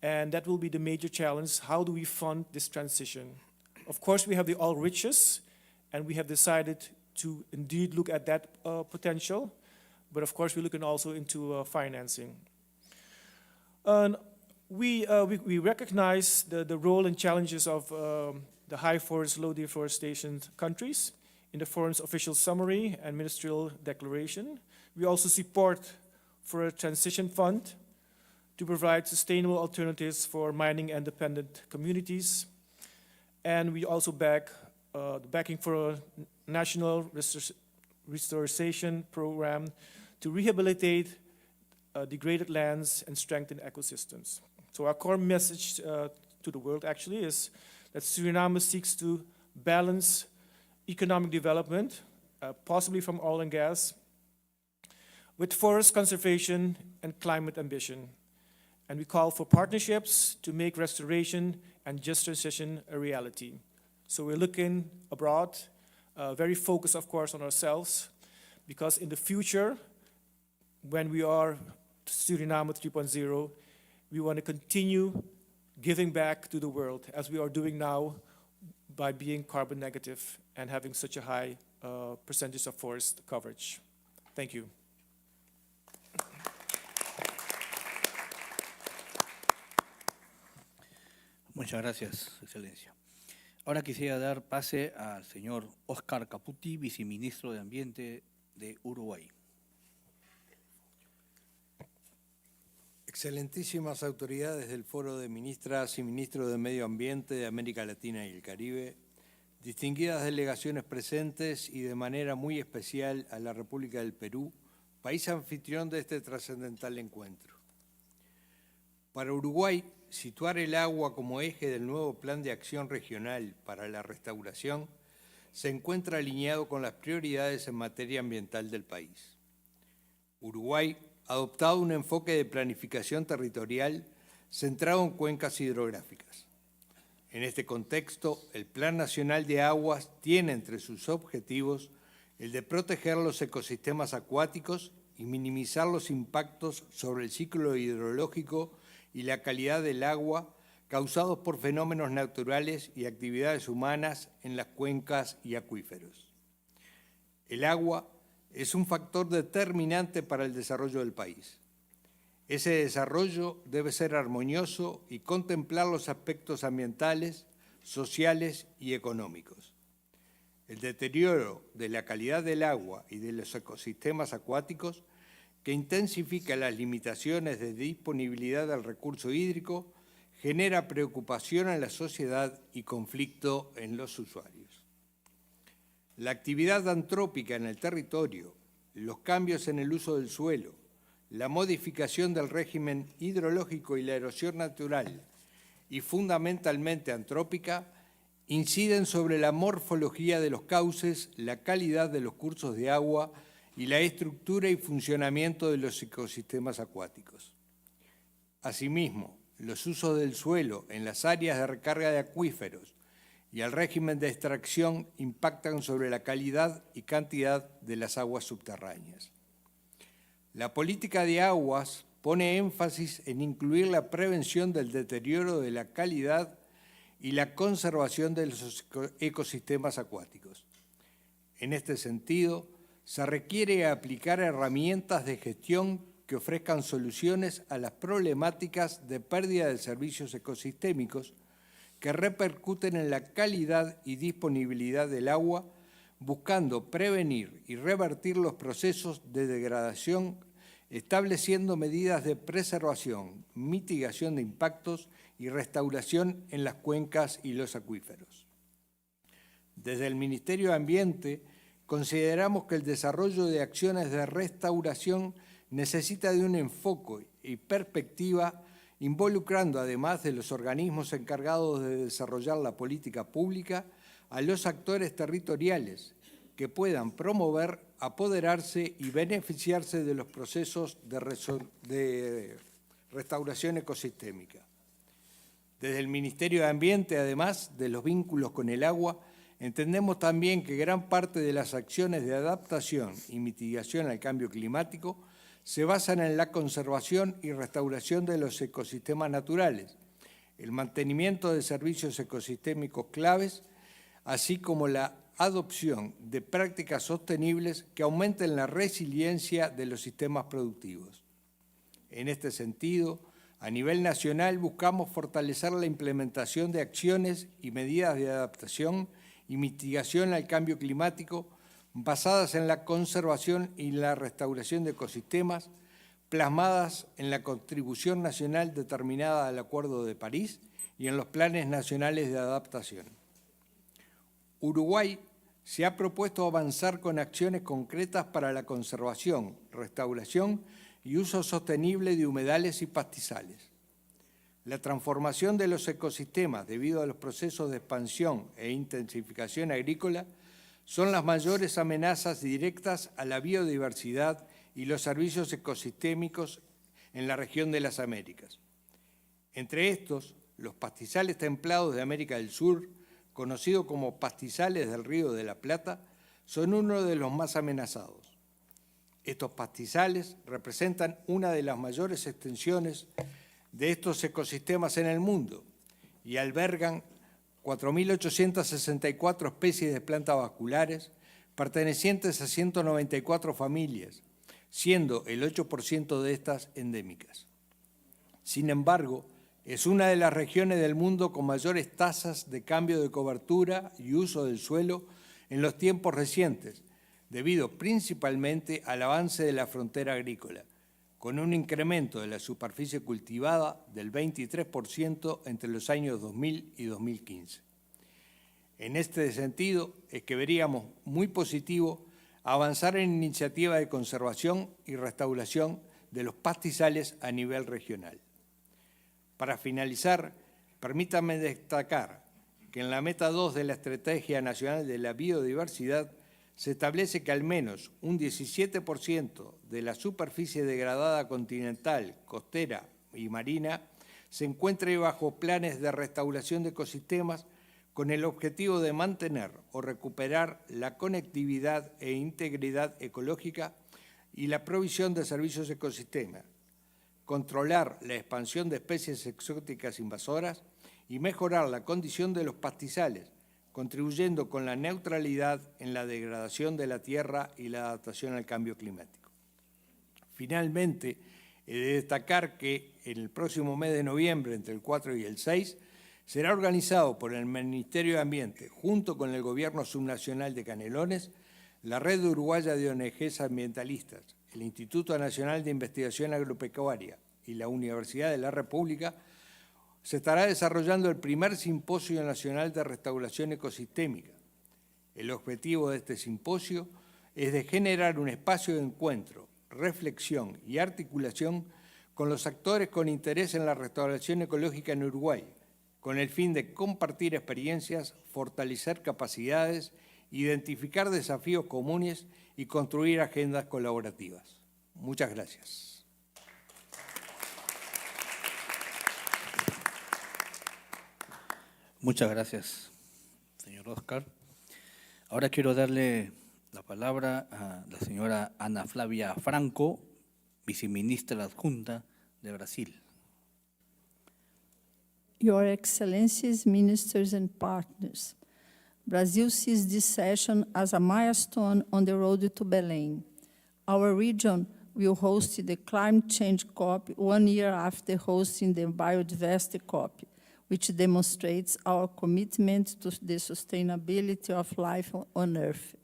And that will be the major challenge. How do we fund this transition? Of course, we have the oil riches, and we have decided to indeed look at that potential. But of course, we're looking also into financing. And we recognize the role and challenges of the high forest, low deforestation countries in the forum's official summary and ministerial declaration. We also support for a transition fund to provide sustainable alternatives for mining and dependent communities. And we also back the backing for a national restoration program to rehabilitate degraded lands and strengthen ecosystems. So our core message to the world actually is that Suriname seeks to balance economic development, possibly from oil and gas, with forest conservation and climate ambition. And we call for partnerships to make restoration and just transition a reality. So we're looking abroad, very focused, of course, on ourselves, because in the future, when we are Suriname 3.0. We want to continue giving back to the world as we are doing now by being carbon negative and having such a high percentage of forest coverage. Thank you. Muchas gracias, Excelencia. Ahora quisiera dar pase al señor Oscar Caputi, viceministro de Ambiente de Uruguay. Excelentísimas autoridades del Foro de Ministras y Ministros de Medio Ambiente de América Latina y el Caribe, distinguidas delegaciones presentes y de manera muy especial a la República del Perú, país anfitrión de este trascendental encuentro. Para Uruguay, situar el agua como eje del nuevo Plan de Acción Regional para la Restauración se encuentra alineado con las prioridades en materia ambiental del país. Uruguay ha adoptado un enfoque de planificación territorial centrado en cuencas hidrográficas. En este contexto, el Plan Nacional de Aguas tiene entre sus objetivos el de proteger los ecosistemas acuáticos y minimizar los impactos sobre el ciclo hidrológico y la calidad del agua causados por fenómenos naturales y actividades humanas en las cuencas y acuíferos. El agua es un factor determinante para el desarrollo del país. Ese desarrollo debe ser armonioso y contemplar los aspectos ambientales, sociales y económicos. El deterioro de la calidad del agua y de los ecosistemas acuáticos, que intensifica las limitaciones de disponibilidad del recurso hídrico, genera preocupación en la sociedad y conflicto en los usuarios. La actividad antrópica en el territorio, los cambios en el uso del suelo, la modificación del régimen hidrológico y la erosión natural, y fundamentalmente antrópica, inciden sobre la morfología de los cauces, la calidad de los cursos de agua y la estructura y funcionamiento de los ecosistemas acuáticos. Asimismo, los usos del suelo en las áreas de recarga de acuíferos y el régimen de extracción impactan sobre la calidad y cantidad de las aguas subterráneas. La política de aguas pone énfasis en incluir la prevención del deterioro de la calidad y la conservación de los ecosistemas acuáticos. En este sentido, se requiere aplicar herramientas de gestión que ofrezcan soluciones a las problemáticas de pérdida de servicios ecosistémicos que repercuten en la calidad y disponibilidad del agua, buscando prevenir y revertir los procesos de degradación, estableciendo medidas de preservación, mitigación de impactos y restauración en las cuencas y los acuíferos. Desde el Ministerio de Ambiente, consideramos que el desarrollo de acciones de restauración necesita de un enfoque y perspectiva involucrando, además de los organismos encargados de desarrollar la política pública, a los actores territoriales que puedan promover, apoderarse y beneficiarse de los procesos de restauración ecosistémica. Desde el Ministerio de Ambiente, además de los vínculos con el agua, entendemos también que gran parte de las acciones de adaptación y mitigación al cambio climático se basan en la conservación y restauración de los ecosistemas naturales, el mantenimiento de servicios ecosistémicos claves, así como la adopción de prácticas sostenibles que aumenten la resiliencia de los sistemas productivos. En este sentido, a nivel nacional buscamos fortalecer la implementación de acciones y medidas de adaptación y mitigación al cambio climático basadas en la conservación y la restauración de ecosistemas, plasmadas en la contribución nacional determinada al Acuerdo de París y en los planes nacionales de adaptación. Uruguay se ha propuesto avanzar con acciones concretas para la conservación, restauración y uso sostenible de humedales y pastizales. La transformación de los ecosistemas debido a los procesos de expansión e intensificación agrícola son las mayores amenazas directas a la biodiversidad y los servicios ecosistémicos en la región de las Américas. Entre estos, los pastizales templados de América del Sur, conocidos como pastizales del Río de la Plata, son uno de los más amenazados. Estos pastizales representan una de las mayores extensiones de estos ecosistemas en el mundo y albergan 4.864 especies de plantas vasculares pertenecientes a 194 familias, siendo el 8% de estas endémicas. Sin embargo, es una de las regiones del mundo con mayores tasas de cambio de cobertura y uso del suelo en los tiempos recientes, debido principalmente al avance de la frontera agrícola, con un incremento de la superficie cultivada del 23% entre los años 2000 y 2015. En este sentido, es que veríamos muy positivo avanzar en iniciativas de conservación y restauración de los pastizales a nivel regional. Para finalizar, permítanme destacar que en la meta 2 de la Estrategia Nacional de la Biodiversidad se establece que al menos un 17% de la superficie degradada continental, costera y marina se encuentre bajo planes de restauración de ecosistemas con el objetivo de mantener o recuperar la conectividad e integridad ecológica y la provisión de servicios ecosistemas, controlar la expansión de especies exóticas invasoras y mejorar la condición de los pastizales, contribuyendo con la neutralidad en la degradación de la tierra y la adaptación al cambio climático. Finalmente, he de destacar que en el próximo mes de noviembre, entre el 4 y el 6, será organizado por el Ministerio de Ambiente, junto con el Gobierno Subnacional de Canelones, la Red Uruguaya de ONGs Ambientalistas, el Instituto Nacional de Investigación Agropecuaria y la Universidad de la República. Se estará desarrollando el primer Simposio Nacional de Restauración Ecosistémica. El objetivo de este simposio es de generar un espacio de encuentro, reflexión y articulación con los actores con interés en la restauración ecológica en Uruguay, con el fin de compartir experiencias, fortalecer capacidades, identificar desafíos comunes y construir agendas colaborativas. Muchas gracias. Muchas gracias, señor Oscar. Ahora quiero darle la palabra a la señora Ana Flavia Franco, viceministra adjunta de Brasil. Your Excellencies, Ministers and Partners, Brazil sees this session as a milestone on the road to Belém. Our region will host the Climate Change COP 1 year after hosting the Biodiversity COP, which demonstrates our commitment to the sustainability of life on Earth.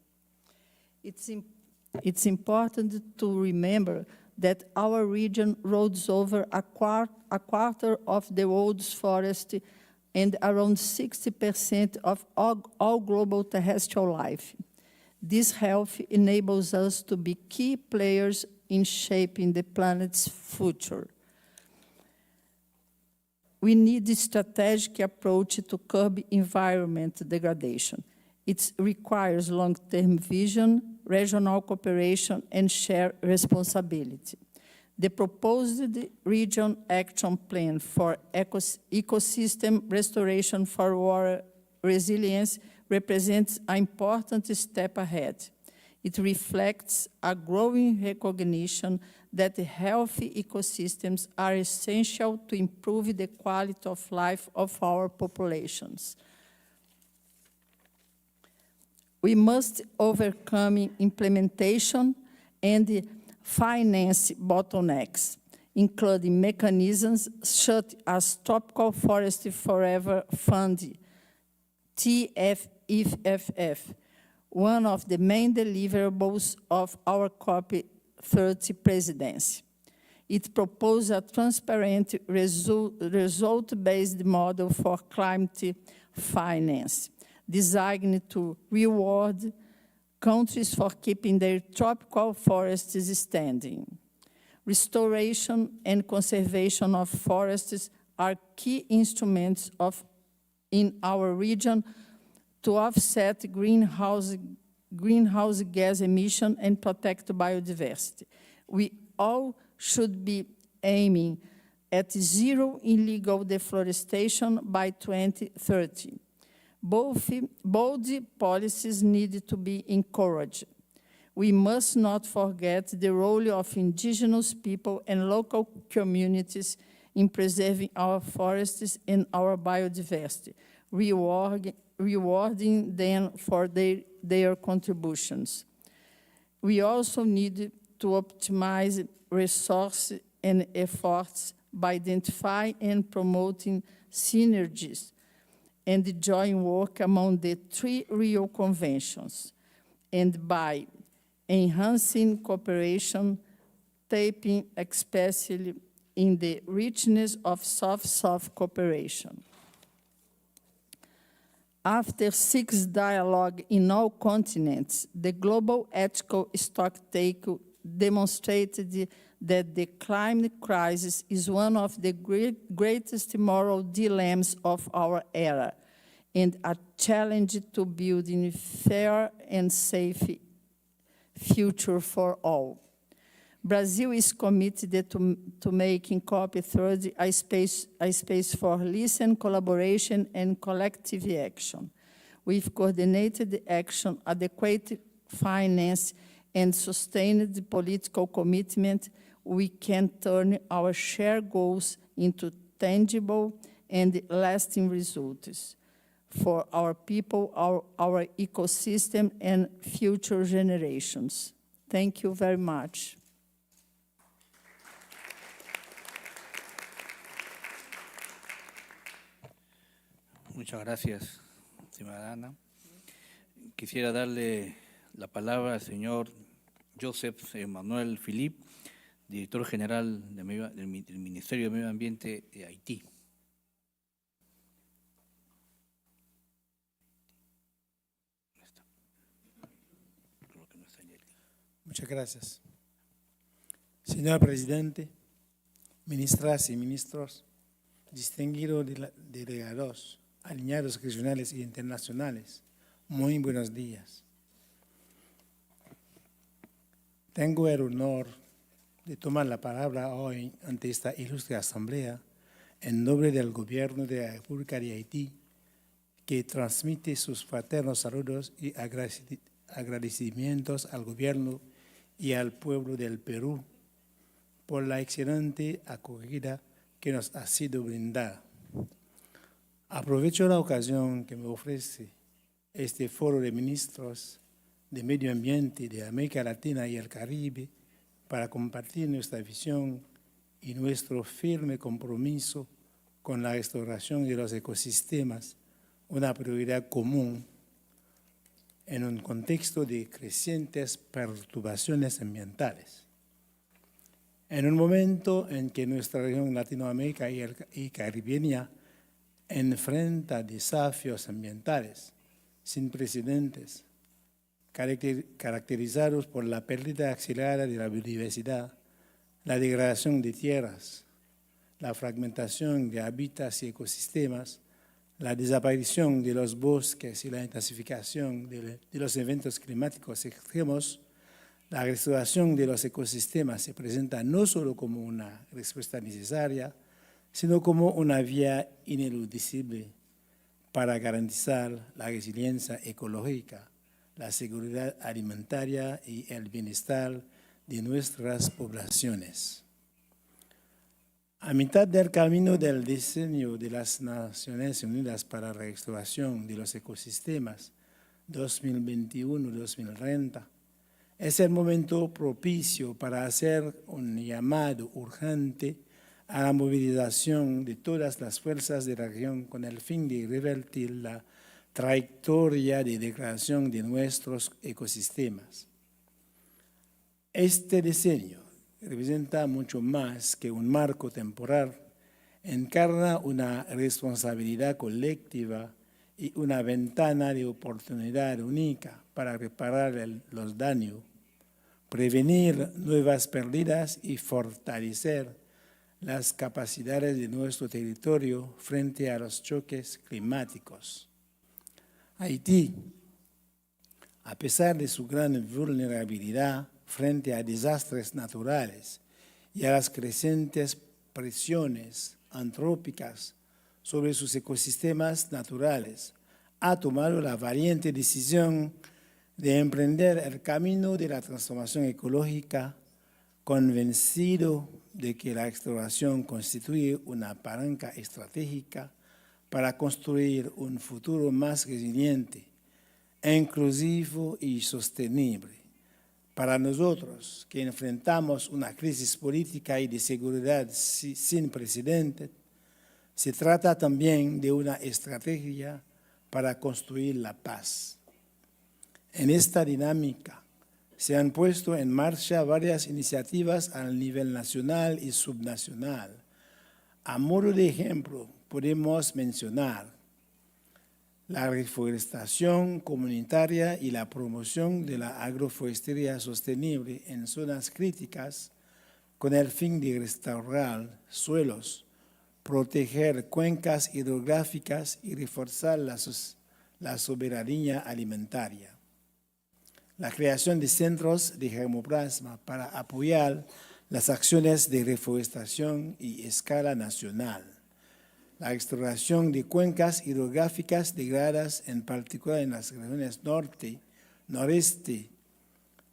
It's important to remember that our region rolls over a quarter of the world's forest and around 60% of all global terrestrial life. This health enables us to be key players in shaping the planet's future. We need a strategic approach to curb environment degradation. It requires long-term vision, regional cooperation, and shared responsibility. The proposed Region Action Plan for Ecosystem Restoration for Water Resilience represents an important step ahead. It reflects a growing recognition that healthy ecosystems are essential to improve the quality of life of our populations. We must overcome implementation and finance bottlenecks, including mechanisms such as Tropical Forest Forever Fund, TFFF, one of the main deliverables of our COP30 presidency. It proposes a transparent, result-based model for climate finance, designed to reward countries for keeping their tropical forests standing. Restoration and conservation of forests are key instruments in our region to offset greenhouse gas emission and protect biodiversity. We all should be aiming at zero illegal deforestation by 2030. Bold policies need to be encouraged. We must not forget the role of indigenous people and local communities in preserving our forests and our biodiversity, rewarding them for their contributions. We also need to optimize resources and efforts by identifying and promoting synergies and the joint work among the 3 Rio Conventions, and by enhancing cooperation, tapping especially in the richness of South-South cooperation. After 6 dialogues in all continents, the global ethical stocktake demonstrated that the climate crisis is one of the greatest moral dilemmas of our era and a challenge to building a fair and safe future for all. Brazil is committed to making COP30 a space for listen, collaboration, and collective action. With coordinated action, adequate finance, and sustained political commitment, we can turn our shared goals into tangible and lasting results for our people, our ecosystem, and future generations. Thank you very much. Muchas gracias, ciudadana. Quisiera darle la palabra al señor Joseph Manuel Philippe, director general del Ministerio de Medio Ambiente de Haití. Muchas gracias. Señor Presidente, ministras y ministros, distinguidos delegados, aliados regionales e internacionales, muy buenos días. Tengo el honor de tomar la palabra hoy ante esta ilustre asamblea en nombre del Gobierno de la República de Haití, que transmite sus fraternos saludos y agradecimientos al Gobierno y al pueblo del Perú por la excelente acogida que nos ha sido brindada. Aprovecho la ocasión que me ofrece este Foro de Ministros de Medio Ambiente de América Latina y el Caribe para compartir nuestra visión y nuestro firme compromiso con la restauración de los ecosistemas, una prioridad común en un contexto de crecientes perturbaciones ambientales. En un momento en que nuestra región Latinoamérica y caribeña enfrenta desafíos ambientales sin precedentes, caracterizados por la pérdida acelerada de la biodiversidad, la degradación de tierras, la fragmentación de hábitats y ecosistemas, la desaparición de los bosques y la intensificación de los eventos climáticos extremos, la restauración de los ecosistemas se presenta no solo como una respuesta necesaria, sino como una vía ineludible para garantizar la resiliencia ecológica, la seguridad alimentaria y el bienestar de nuestras poblaciones. A mitad del camino del diseño de las Naciones Unidas para la Restauración de los Ecosistemas 2021-2030, es el momento propicio para hacer un llamado urgente a la movilización de todas las fuerzas de la región con el fin de revertir la trayectoria de degradación de nuestros ecosistemas. Este diseño representa mucho más que un marco temporal, encarna una responsabilidad colectiva y una ventana de oportunidad única para reparar los daños, prevenir nuevas pérdidas y fortalecer las capacidades de nuestro territorio frente a los choques climáticos. Haití, a pesar de su gran vulnerabilidad frente a desastres naturales y a las crecientes presiones antrópicas sobre sus ecosistemas naturales, ha tomado la valiente decisión de emprender el camino de la transformación ecológica, convencido de que la exploración constituye una palanca estratégica para construir un futuro más resiliente, inclusivo y sostenible. Para nosotros, que enfrentamos una crisis política y de seguridad sin precedentes, se trata también de una estrategia para construir la paz. En esta dinámica se han puesto en marcha varias iniciativas a nivel nacional y subnacional. A modo de ejemplo, podemos mencionar la reforestación comunitaria y la promoción de la agroforestería sostenible en zonas críticas con el fin de restaurar suelos, proteger cuencas hidrográficas y reforzar la soberanía alimentaria. La creación de centros de germoplasma para apoyar las acciones de reforestación y escala nacional. La exploración de cuencas hidrográficas degradadas, en particular en las regiones norte, noreste,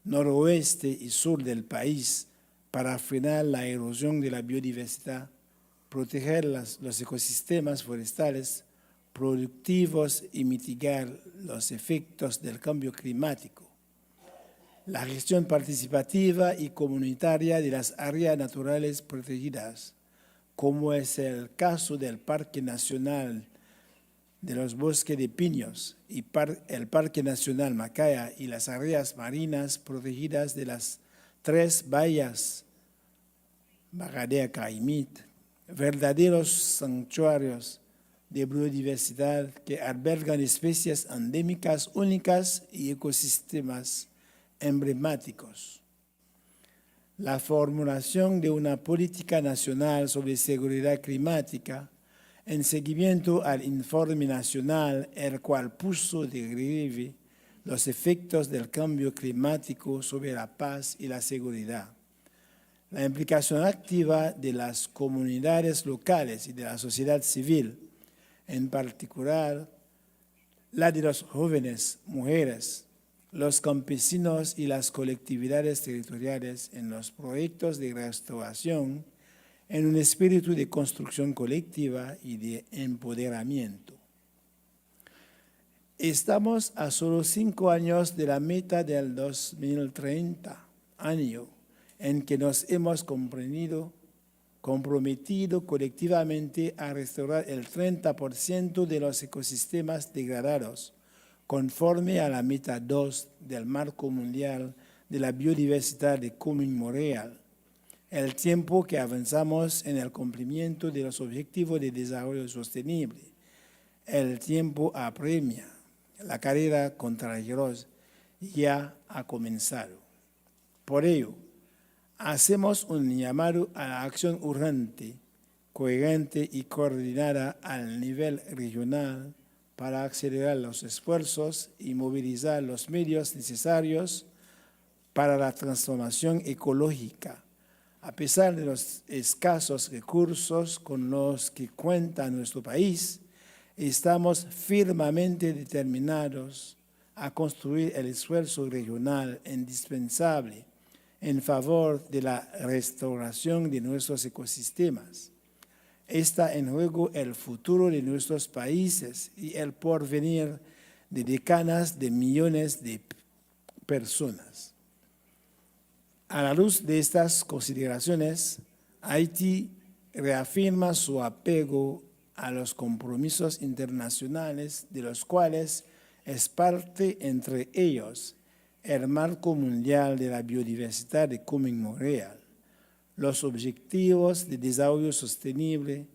noroeste y sur del país, para frenar la erosión de la biodiversidad, proteger los ecosistemas forestales productivos y mitigar los efectos del cambio climático. La gestión participativa y comunitaria de las áreas naturales protegidas, como es el caso del Parque Nacional de los Bosques de Pinos y el Parque Nacional Macaya y las áreas marinas protegidas de las 3 bahías, Bagadea, Caimit, verdaderos santuarios de biodiversidad que albergan especies endémicas únicas y ecosistemas emblemáticos. La formulación de una política nacional sobre seguridad climática en seguimiento al informe nacional, el cual puso de relieve los efectos del cambio climático sobre la paz y la seguridad. La implicación activa de las comunidades locales y de la sociedad civil, en particular la de los jóvenes, mujeres, los campesinos y las colectividades territoriales en los proyectos de restauración en un espíritu de construcción colectiva y de empoderamiento. Estamos a solo 5 años de la meta del 2030, año en que nos hemos comprometido colectivamente a restaurar el 30% de los ecosistemas degradados, conforme a la meta 2 del Marco Mundial de la Biodiversidad de Montreal, el tiempo que avanzamos en el cumplimiento de los Objetivos de Desarrollo Sostenible. El tiempo apremia, la carrera contra el reloj ya ha comenzado. Por ello, hacemos un llamado a la acción urgente, coherente y coordinada al nivel regional para acelerar los esfuerzos y movilizar los medios necesarios para la transformación ecológica. A pesar de los escasos recursos con los que cuenta nuestro país, estamos firmemente determinados a construir el esfuerzo regional indispensable en favor de la restauración de nuestros ecosistemas. Está en juego el futuro de nuestros países y el porvenir de decenas de millones de personas. A la luz de estas consideraciones, Haití reafirma su apego a los compromisos internacionales de los cuales es parte, entre ellos, el Marco Mundial de la Biodiversidad de Montreal, los Objetivos de Desarrollo Sostenible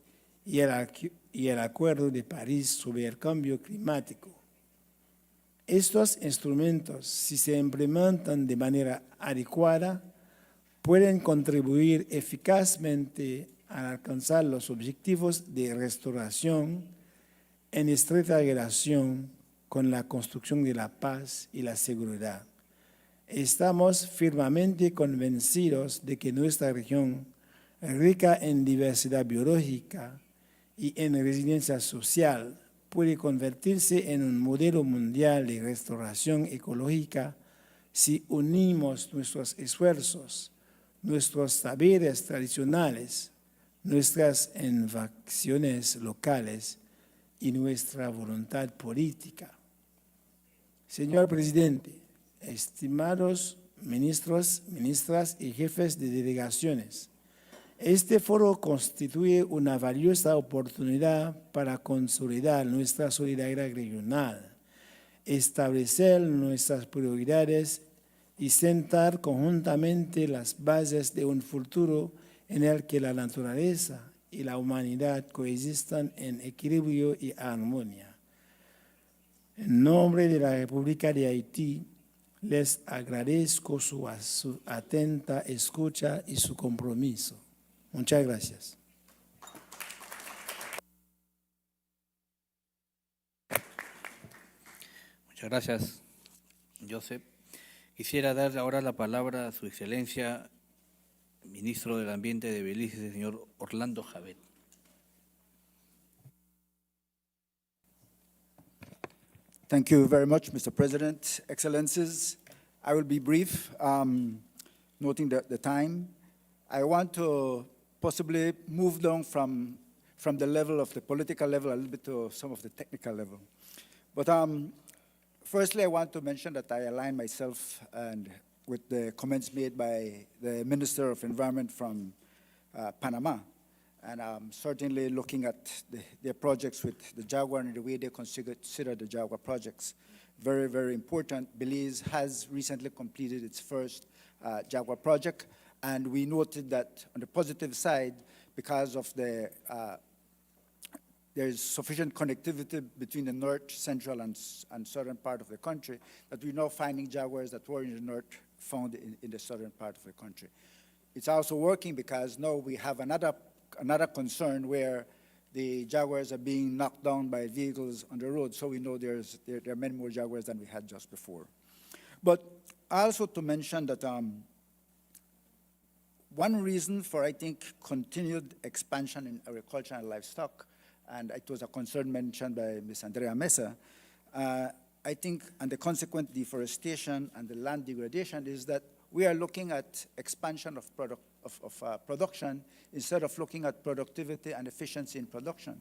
y el Acuerdo de París sobre el Cambio Climático. Estos instrumentos, si se implementan de manera adecuada, pueden contribuir eficazmente a alcanzar los objetivos de restauración en estrecha relación con la construcción de la paz y la seguridad. Estamos firmemente convencidos de que nuestra región, rica en diversidad biológica y en resiliencia social, puede convertirse en un modelo mundial de restauración ecológica si unimos nuestros esfuerzos, nuestros saberes tradicionales, nuestras innovaciones locales y nuestra voluntad política. Señor Presidente, estimados ministros, ministras y jefes de delegaciones, este foro constituye una valiosa oportunidad para consolidar nuestra solidaridad regional, establecer nuestras prioridades y sentar conjuntamente las bases de un futuro en el que la naturaleza y la humanidad coexistan en equilibrio y armonía. En nombre de la República de Haití, les agradezco su atenta escucha y su compromiso. Muchas gracias. Muchas gracias, Joseph. Quisiera dar ahora la palabra a Su Excelencia, Ministro del Ambiente de Belice, el señor Orlando Javet. Thank you very much, Mr. President. Excellencies, I will be brief, noting the time. I want to possibly move down from the level of the political level a little bit to some of the technical level. But firstly, I want to mention that I align myself with the comments made by the Minister of Environment from Panama. And I'm certainly looking at their projects with the Jaguar and the way they consider the Jaguar projects. Very, very important. Belize has recently completed its first Jaguar project, and we noted that on the positive side, because of there's sufficient connectivity between the north, central, and southern part of the country, that we're now finding jaguars that were in the north found in the southern part of the country. It's also working because now we have another concern where the jaguars are being knocked down by vehicles on the road, so we know there are many more jaguars than we had just before. But also to mention that one reason for, I think, continued expansion in agriculture and livestock, and it was a concern mentioned by Ms. Andrea Mesa, I think, and the consequent deforestation and the land degradation is that we are looking at expansion of production instead of looking at productivity and efficiency in production.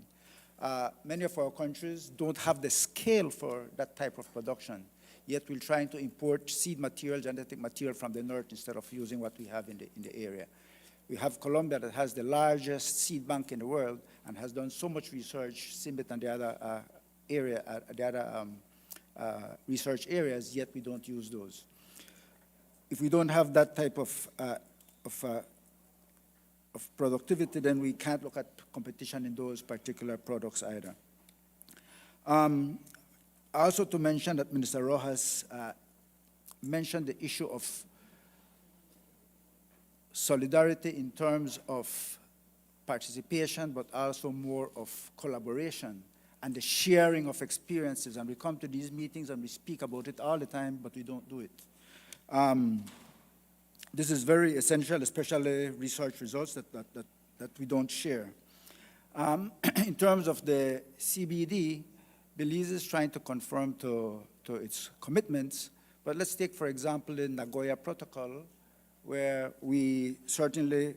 Many of our countries don't have the scale for that type of production, yet we're trying to import seed material, genetic material from the north instead of using what we have in the area. We have Colombia that has the largest seed bank in the world and has done so much research, CIMBIT and the other research areas, yet we don't use those. If we don't have that type of productivity, then we can't look at competition in those particular products either. Also to mention that Minister Rojas mentioned the issue of solidarity in terms of participation, but also more of collaboration and the sharing of experiences. And we come to these meetings and we speak about it all the time, but we don't do it. This is very essential, especially research results that we don't share. In terms of the CBD, Belize is trying to conform to its commitments, but let's take, for example, the Nagoya Protocol, where we certainly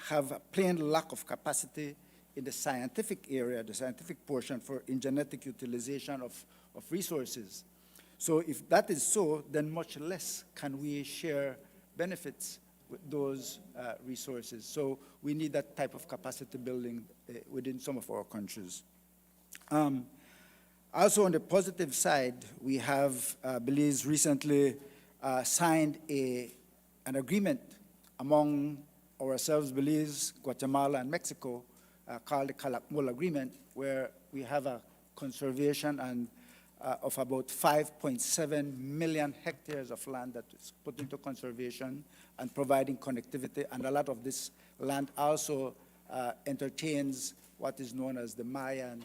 have a plain lack of capacity in the scientific area, the scientific portion in genetic utilization of resources. So if that is so, then much less can we share benefits with those resources. So we need that type of capacity building within some of our countries. Also on the positive side, we have Belize recently signed an agreement among ourselves, Belize, Guatemala, and Mexico, called the Calakmul Agreement, where we have a conservation and of about 5.7 million hectares of land that is put into conservation and providing connectivity. And a lot of this land also entertains what is known as the Mayan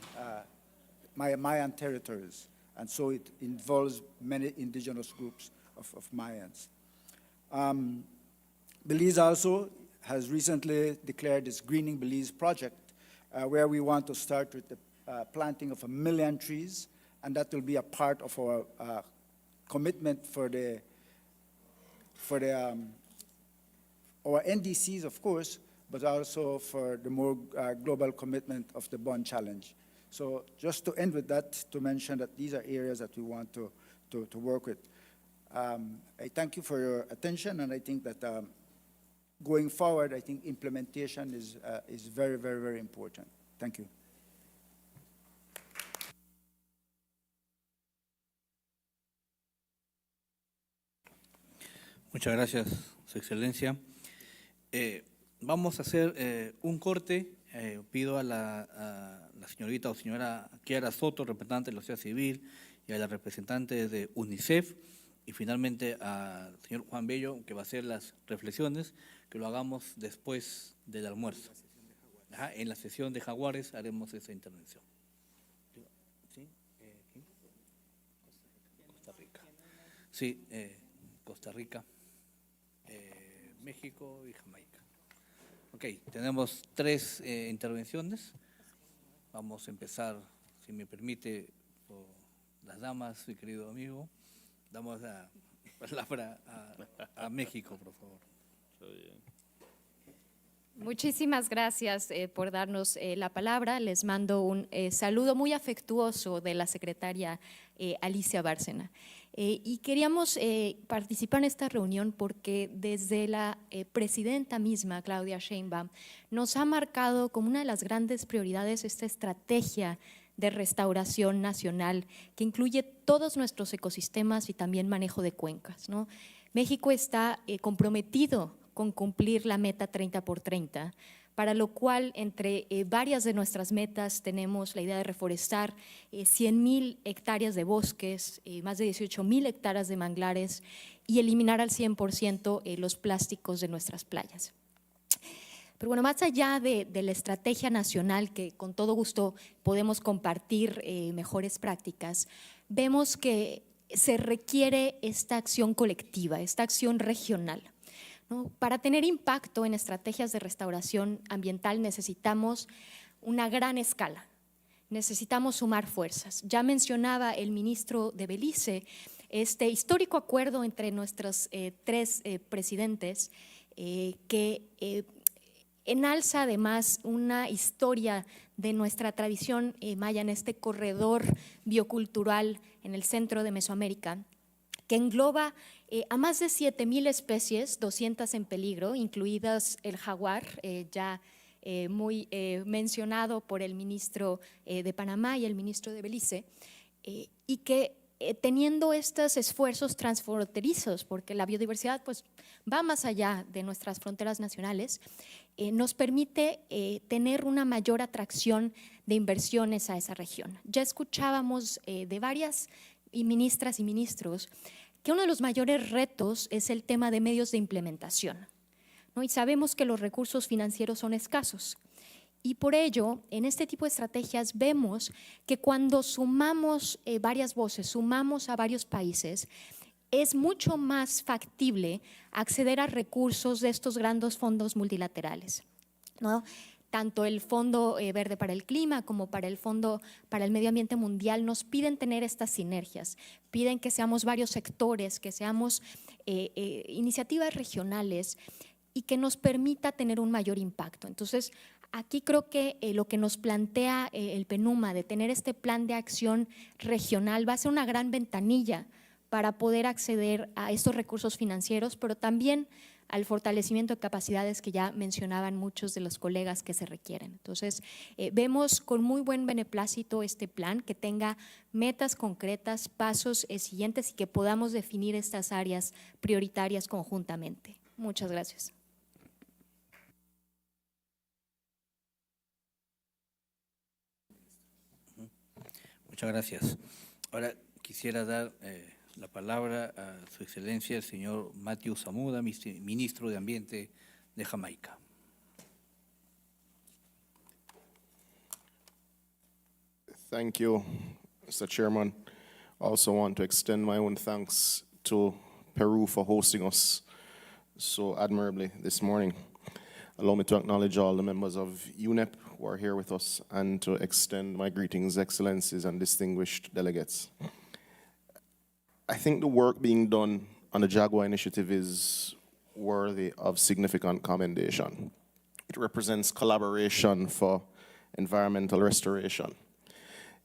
territories. And so it involves many indigenous groups of Mayans. Belize also has recently declared its Greening Belize project, where we want to start with the planting of 1 million trees, and that will be a part of our commitment for our NDCs, of course, but also for the more global commitment of the Bond Challenge. So just to end with that, to mention that these are areas that we want to work with. I thank you for your attention, and I think that going forward, I think implementation is very, very, very important. Thank you. Muchas gracias, Su Excelencia. Vamos a hacer un corte. Pido a la señorita o señora Kiara Soto, representante de la sociedad civil, y a la representante de UNICEF, y finalmente al señor Juan Bello, que va a hacer las reflexiones, que lo hagamos después del almuerzo. En la sesión de Jaguares haremos esa intervención. ¿Sí? Costa Rica. Sí, Costa Rica, México y Jamaica. Ok, tenemos 3 intervenciones. Vamos a empezar, si me permite, por las damas, mi querido amigo. Damos la palabra a México, por favor. Muchísimas gracias por darnos la palabra. Les mando un saludo muy afectuoso de la secretaria Alicia Bárcena. Y queríamos participar en esta reunión porque desde la presidenta misma, Claudia Sheinbaum, nos ha marcado como una de las grandes prioridades esta estrategia de restauración nacional que incluye todos nuestros ecosistemas y también manejo de cuencas, ¿no? México está comprometido con cumplir la meta 30 por 30, para lo cual entre varias de nuestras metas tenemos la idea de reforestar 100,000 hectáreas de bosques, más de 18,000 hectáreas de manglares y eliminar al 100% los plásticos de nuestras playas. Pero bueno, más allá de la estrategia nacional, que con todo gusto podemos compartir mejores prácticas, vemos que se requiere esta acción colectiva, esta acción regional, ¿no? Para tener impacto en estrategias de restauración ambiental necesitamos una gran escala, necesitamos sumar fuerzas. Ya mencionaba el ministro de Belice este histórico acuerdo entre nuestros 3 presidentes que enalza además una historia de nuestra tradición maya en este corredor biocultural en el centro de Mesoamérica, que engloba a más de 7,000 especies, 200 en peligro, incluidas el jaguar, ya muy mencionado por el ministro de Panamá y el ministro de Belice, y que teniendo estos esfuerzos transfronterizos, porque la biodiversidad pues, va más allá de nuestras fronteras nacionales, nos permite tener una mayor atracción de inversiones a esa región. Ya escuchábamos de varias ministras y ministros que uno de los mayores retos es el tema de medios de implementación, ¿no? Y sabemos que los recursos financieros son escasos. Y por ello, en este tipo de estrategias vemos que cuando sumamos varias voces, sumamos a varios países, es mucho más factible acceder a recursos de estos grandes fondos multilaterales, ¿no? Tanto el Fondo Verde para el Clima como para el Fondo para el Medio Ambiente Mundial nos piden tener estas sinergias, piden que seamos varios sectores, que seamos iniciativas regionales y que nos permita tener un mayor impacto. Entonces, aquí creo que lo que nos plantea el PENUMA de tener este plan de acción regional va a ser una gran ventanilla para poder acceder a estos recursos financieros, pero también al fortalecimiento de capacidades que ya mencionaban muchos de los colegas que se requieren. Entonces, vemos con muy buen beneplácito este plan, que tenga metas concretas, pasos siguientes y que podamos definir estas áreas prioritarias conjuntamente. Muchas gracias. Muchas gracias. Ahora quisiera dar la palabra a Su Excelencia el señor Matthew Samuda, ministro de Ambiente de Jamaica. Thank you, Mr. Chairman. I also want to extend my own thanks to Peru for hosting us so admirably this morning. Allow me to acknowledge all the members of UNEP who are here with us and to extend my greetings, excellencies, and distinguished delegates. I think the work being done on the Jaguar initiative is worthy of significant commendation. It represents collaboration for environmental restoration.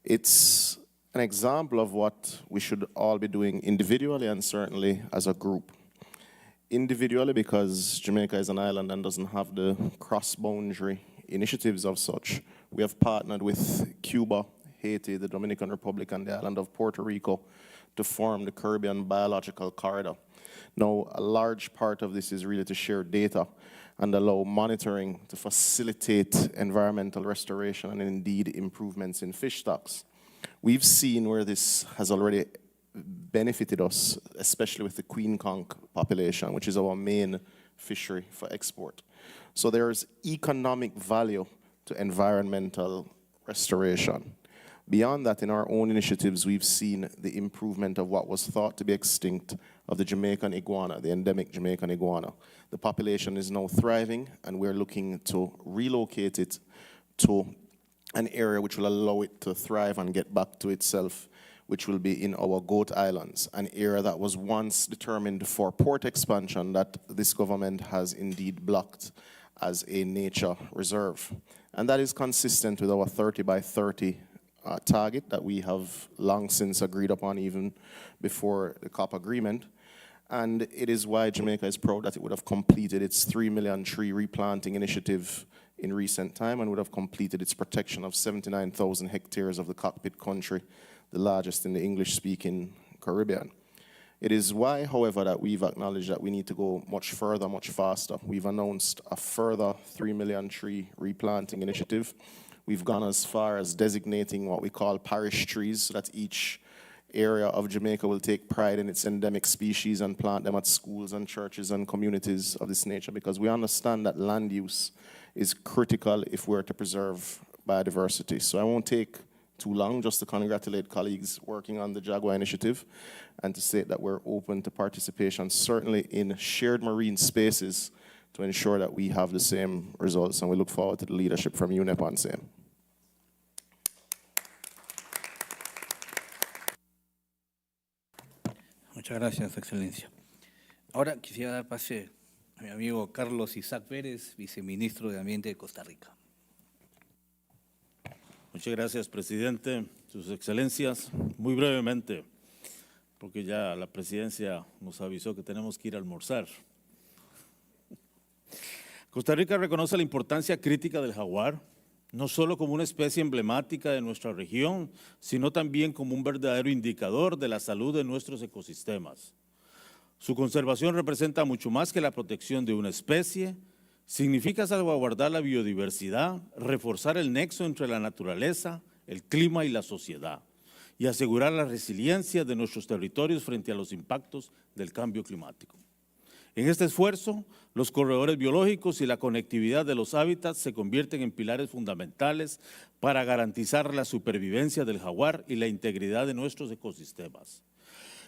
It's an example of what we should all be doing individually and certainly as a group. Individually, because Jamaica is an island and doesn't have the cross-boundary initiatives of such. We have partnered with Cuba, Haiti, the Dominican Republic, and the island of Puerto Rico to form the Caribbean Biological Corridor. Now, a large part of this is really to share data and allow monitoring to facilitate environmental restoration and indeed improvements in fish stocks. We've seen where this has already benefited us, especially with the queen conch population, which is our main fishery for export. So there's economic value to environmental restoration. Beyond that, in our own initiatives, we've seen the improvement of what was thought to be extinct of the Jamaican iguana, the endemic Jamaican iguana. The population is now thriving, and we're looking to relocate it to an area which will allow it to thrive and get back to itself, which will be in our Goat Islands, an area that was once determined for port expansion that this government has indeed blocked as a nature reserve. And that is consistent with our 30 by 30 target that we have long since agreed upon even before the COP agreement. And it is why Jamaica is proud that it would have completed its 3 million tree replanting initiative in recent time and would have completed its protection of 79,000 hectares of the cockpit country, the largest in the English-speaking Caribbean. It is why, however, that we've acknowledged that we need to go much further, much faster. We've announced a further 3 million tree replanting initiative. We've gone as far as designating what we call parish trees, so that each area of Jamaica will take pride in its endemic species and plant them at schools and churches and communities of this nature, because we understand that land use is critical if we're to preserve biodiversity. So I won't take too long just to congratulate colleagues working on the Jaguar initiative and to say that we're open to participation, certainly in shared marine spaces, to ensure that we have the same results, and we look forward to the leadership from UNEP on same. Muchas gracias, Excelencia. Ahora quisiera dar pase a mi amigo Carlos Isaac Pérez, viceministro de Ambiente de Costa Rica. Muchas gracias, presidente, sus excelencias. Muy brevemente, porque ya la presidencia nos avisó que tenemos que ir a almorzar. Costa Rica reconoce la importancia crítica del jaguar, no solo como una especie emblemática de nuestra región, sino también como un verdadero indicador de la salud de nuestros ecosistemas. Su conservación representa mucho más que la protección de una especie, significa salvaguardar la biodiversidad, reforzar el nexo entre la naturaleza, el clima y la sociedad, y asegurar la resiliencia de nuestros territorios frente a los impactos del cambio climático. En este esfuerzo, los corredores biológicos y la conectividad de los hábitats se convierten en pilares fundamentales para garantizar la supervivencia del jaguar y la integridad de nuestros ecosistemas.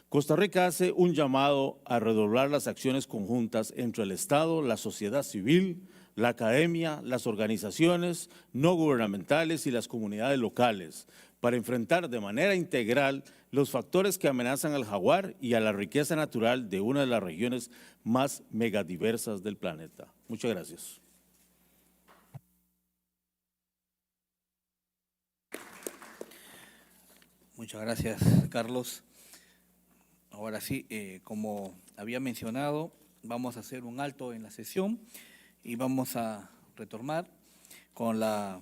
Costa Rica hace un llamado a redoblar las acciones conjuntas entre el Estado, la sociedad civil, la academia, las organizaciones no gubernamentales y las comunidades locales para enfrentar de manera integral los factores que amenazan al jaguar y a la riqueza natural de una de las regiones más megadiversas del planeta. Muchas gracias. Muchas gracias, Carlos. Ahora sí, como había mencionado, vamos a hacer un alto en la sesión y vamos a retomar con la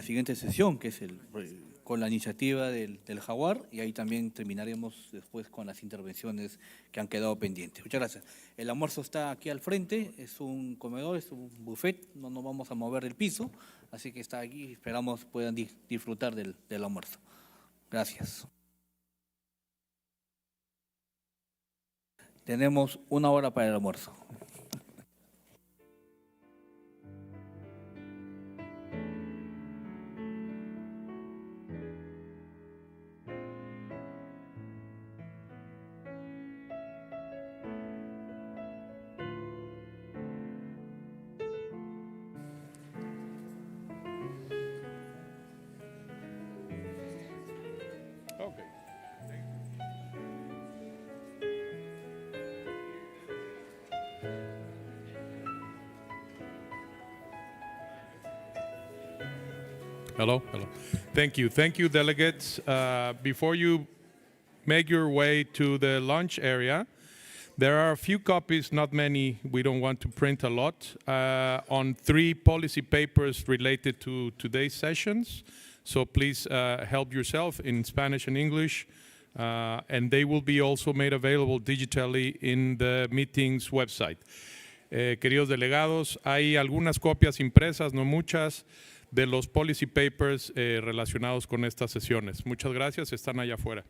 siguiente sesión, que es con la iniciativa del jaguar, y ahí también terminaremos después con las intervenciones que han quedado pendientes. Muchas gracias. El almuerzo está aquí al frente, es un comedor, es un buffet, no nos vamos a mover del piso, así que está aquí, esperamos puedan disfrutar del almuerzo. Gracias. Tenemos 1 hora para el almuerzo. Hello, hello. Thank you, delegates. Before you make your way to the lunch area, there are a few copies, not many, we don't want to print a lot, on 3 policy papers related to today's sessions. So please help yourself in Spanish and English, and they will be also made available digitally in the meeting's website. Queridos delegados, hay algunas copias impresas, no muchas, de los policy papers relacionados con estas sesiones. Muchas gracias, están allá afuera.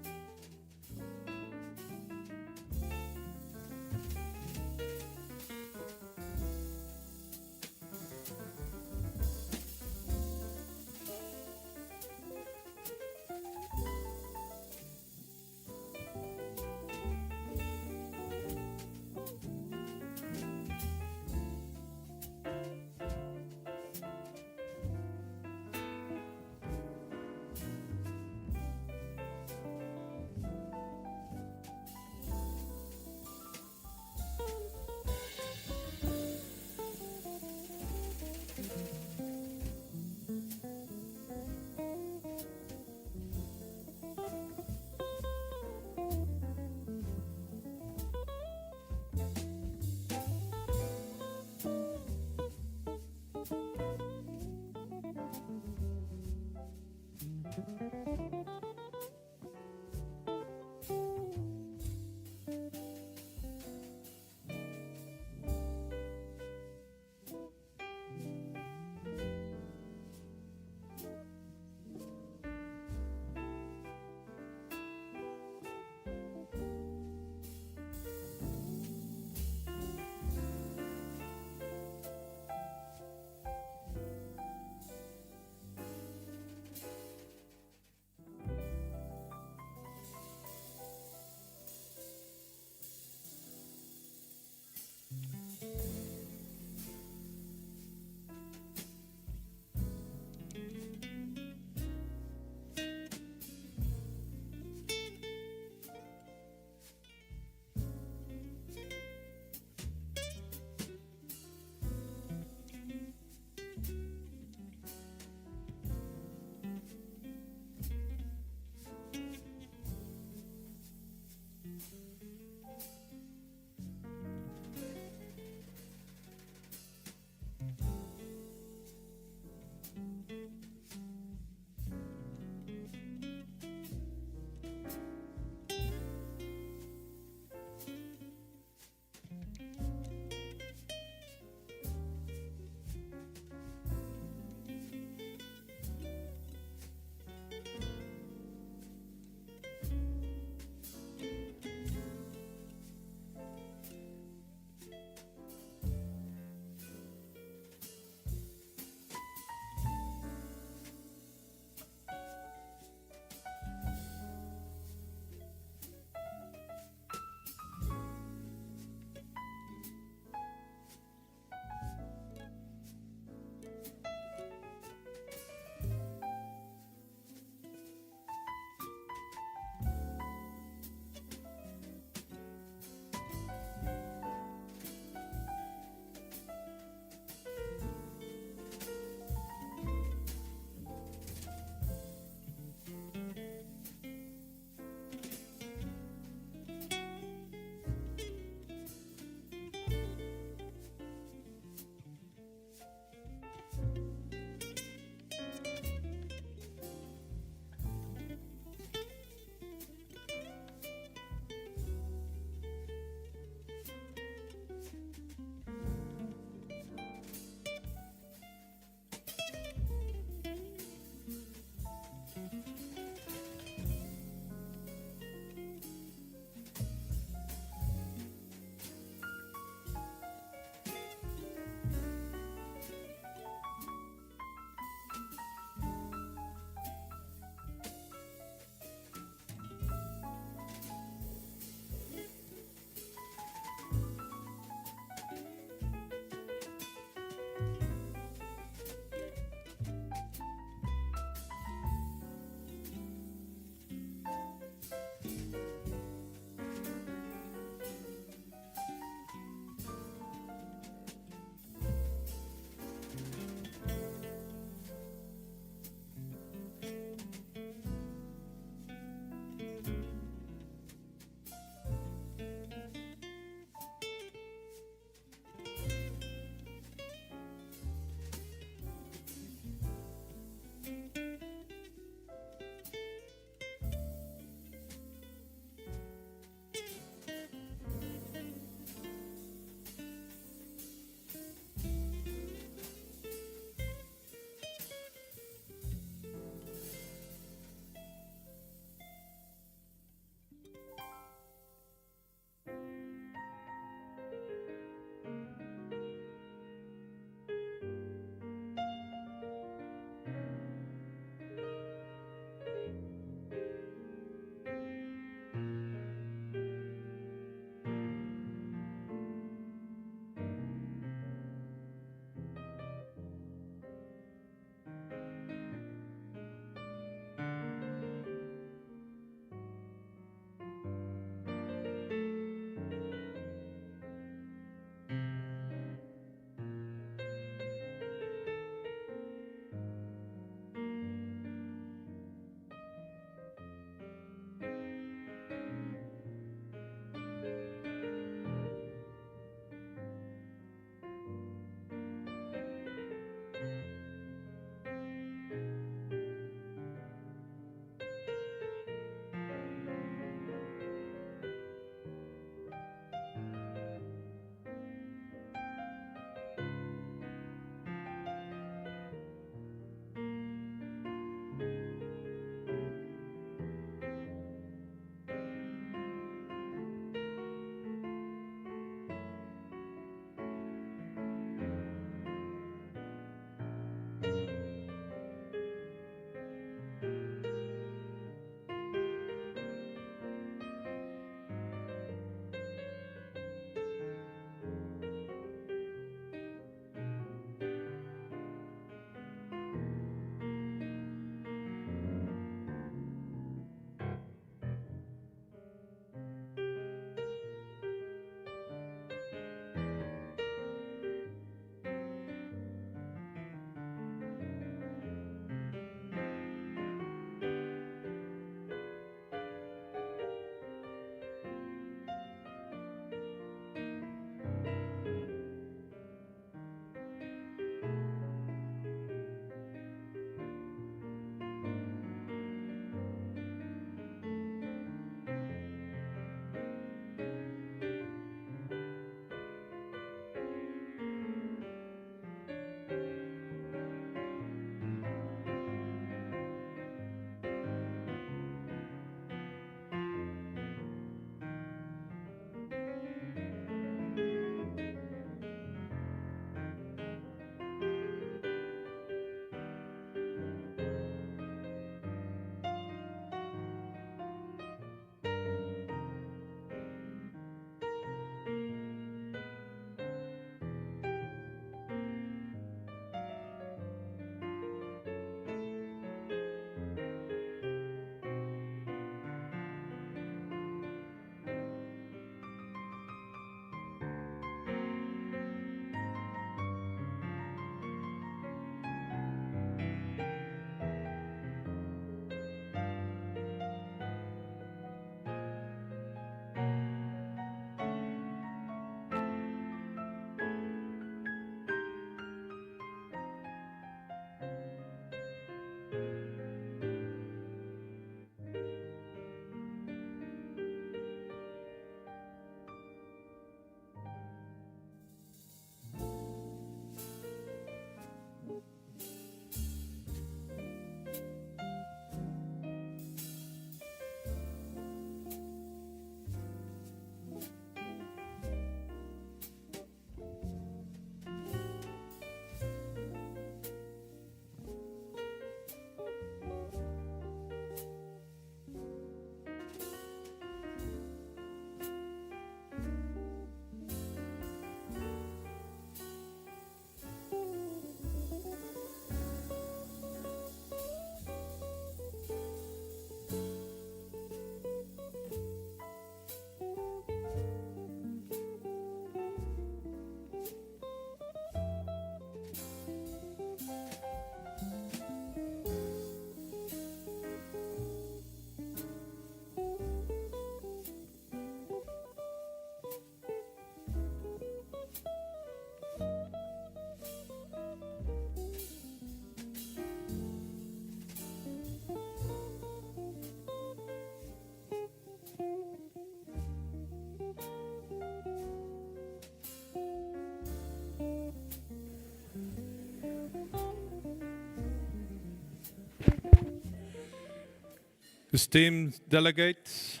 Esteemed delegates,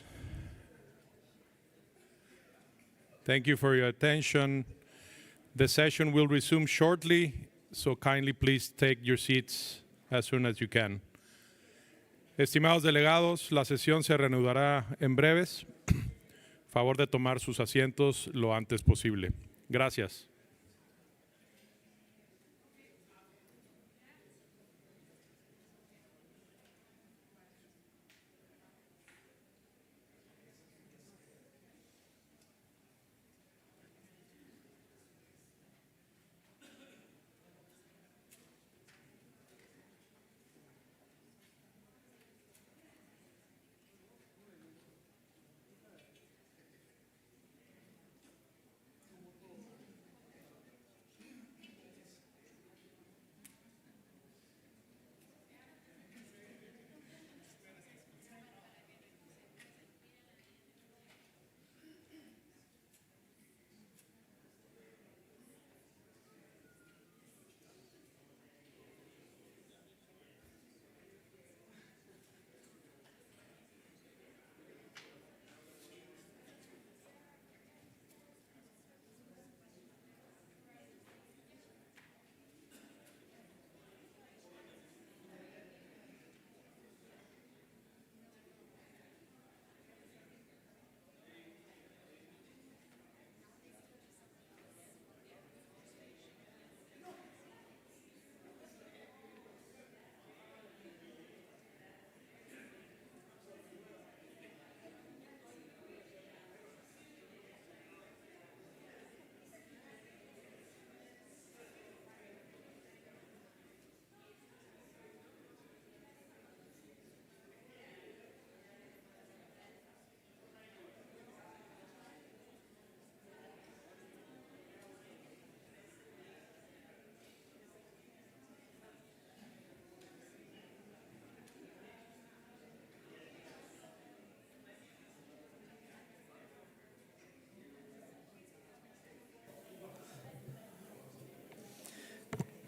thank you for your attention. The session will resume shortly, so kindly please take your seats as soon as you can. Estimados delegados, la sesión se reanudará en breves. Favor de tomar sus asientos lo antes posible. Gracias.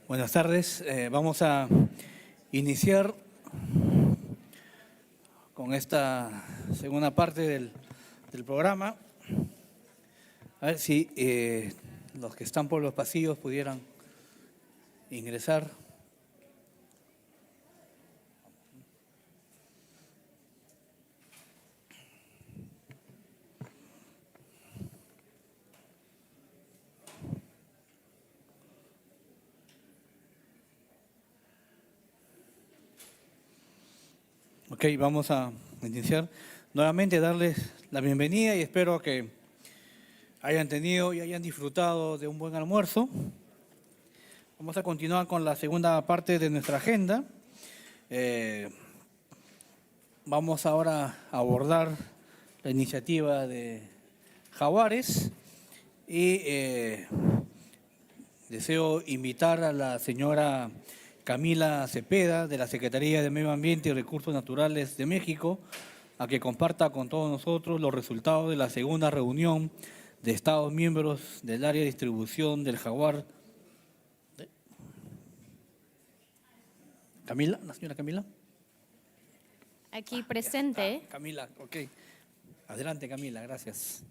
Buenas tardes. Vamos a iniciar con esta segunda parte del programa. A ver si los que están por los pasillos pudieran ingresar. Ok, vamos a iniciar. Nuevamente darles la bienvenida y espero que hayan tenido y hayan disfrutado de un buen almuerzo. Vamos a continuar con la segunda parte de nuestra agenda. Vamos ahora a abordar la iniciativa de jaguares y deseo invitar a la señora Camila Cepeda, de la Secretaría de Medio Ambiente y Recursos Naturales de México, a que comparta con todos nosotros los resultados de la segunda reunión de Estados miembros del área de distribución del jaguar. Camila, la señora Camila. Aquí presente. Camila, ok. Adelante, Camila, gracias.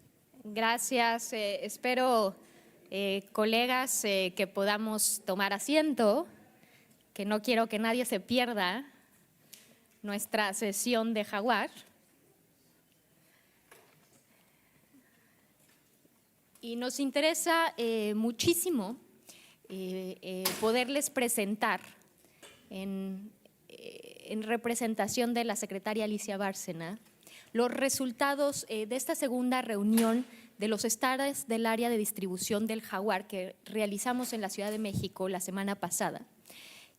Gracias. Espero, colegas, que podamos tomar asiento, que no quiero que nadie se pierda nuestra sesión de jaguar. Y nos interesa muchísimo poderles presentar en representación de la secretaria Alicia Bárcena los resultados de esta segunda reunión de los estados del área de distribución del jaguar que realizamos en la Ciudad de México la semana pasada.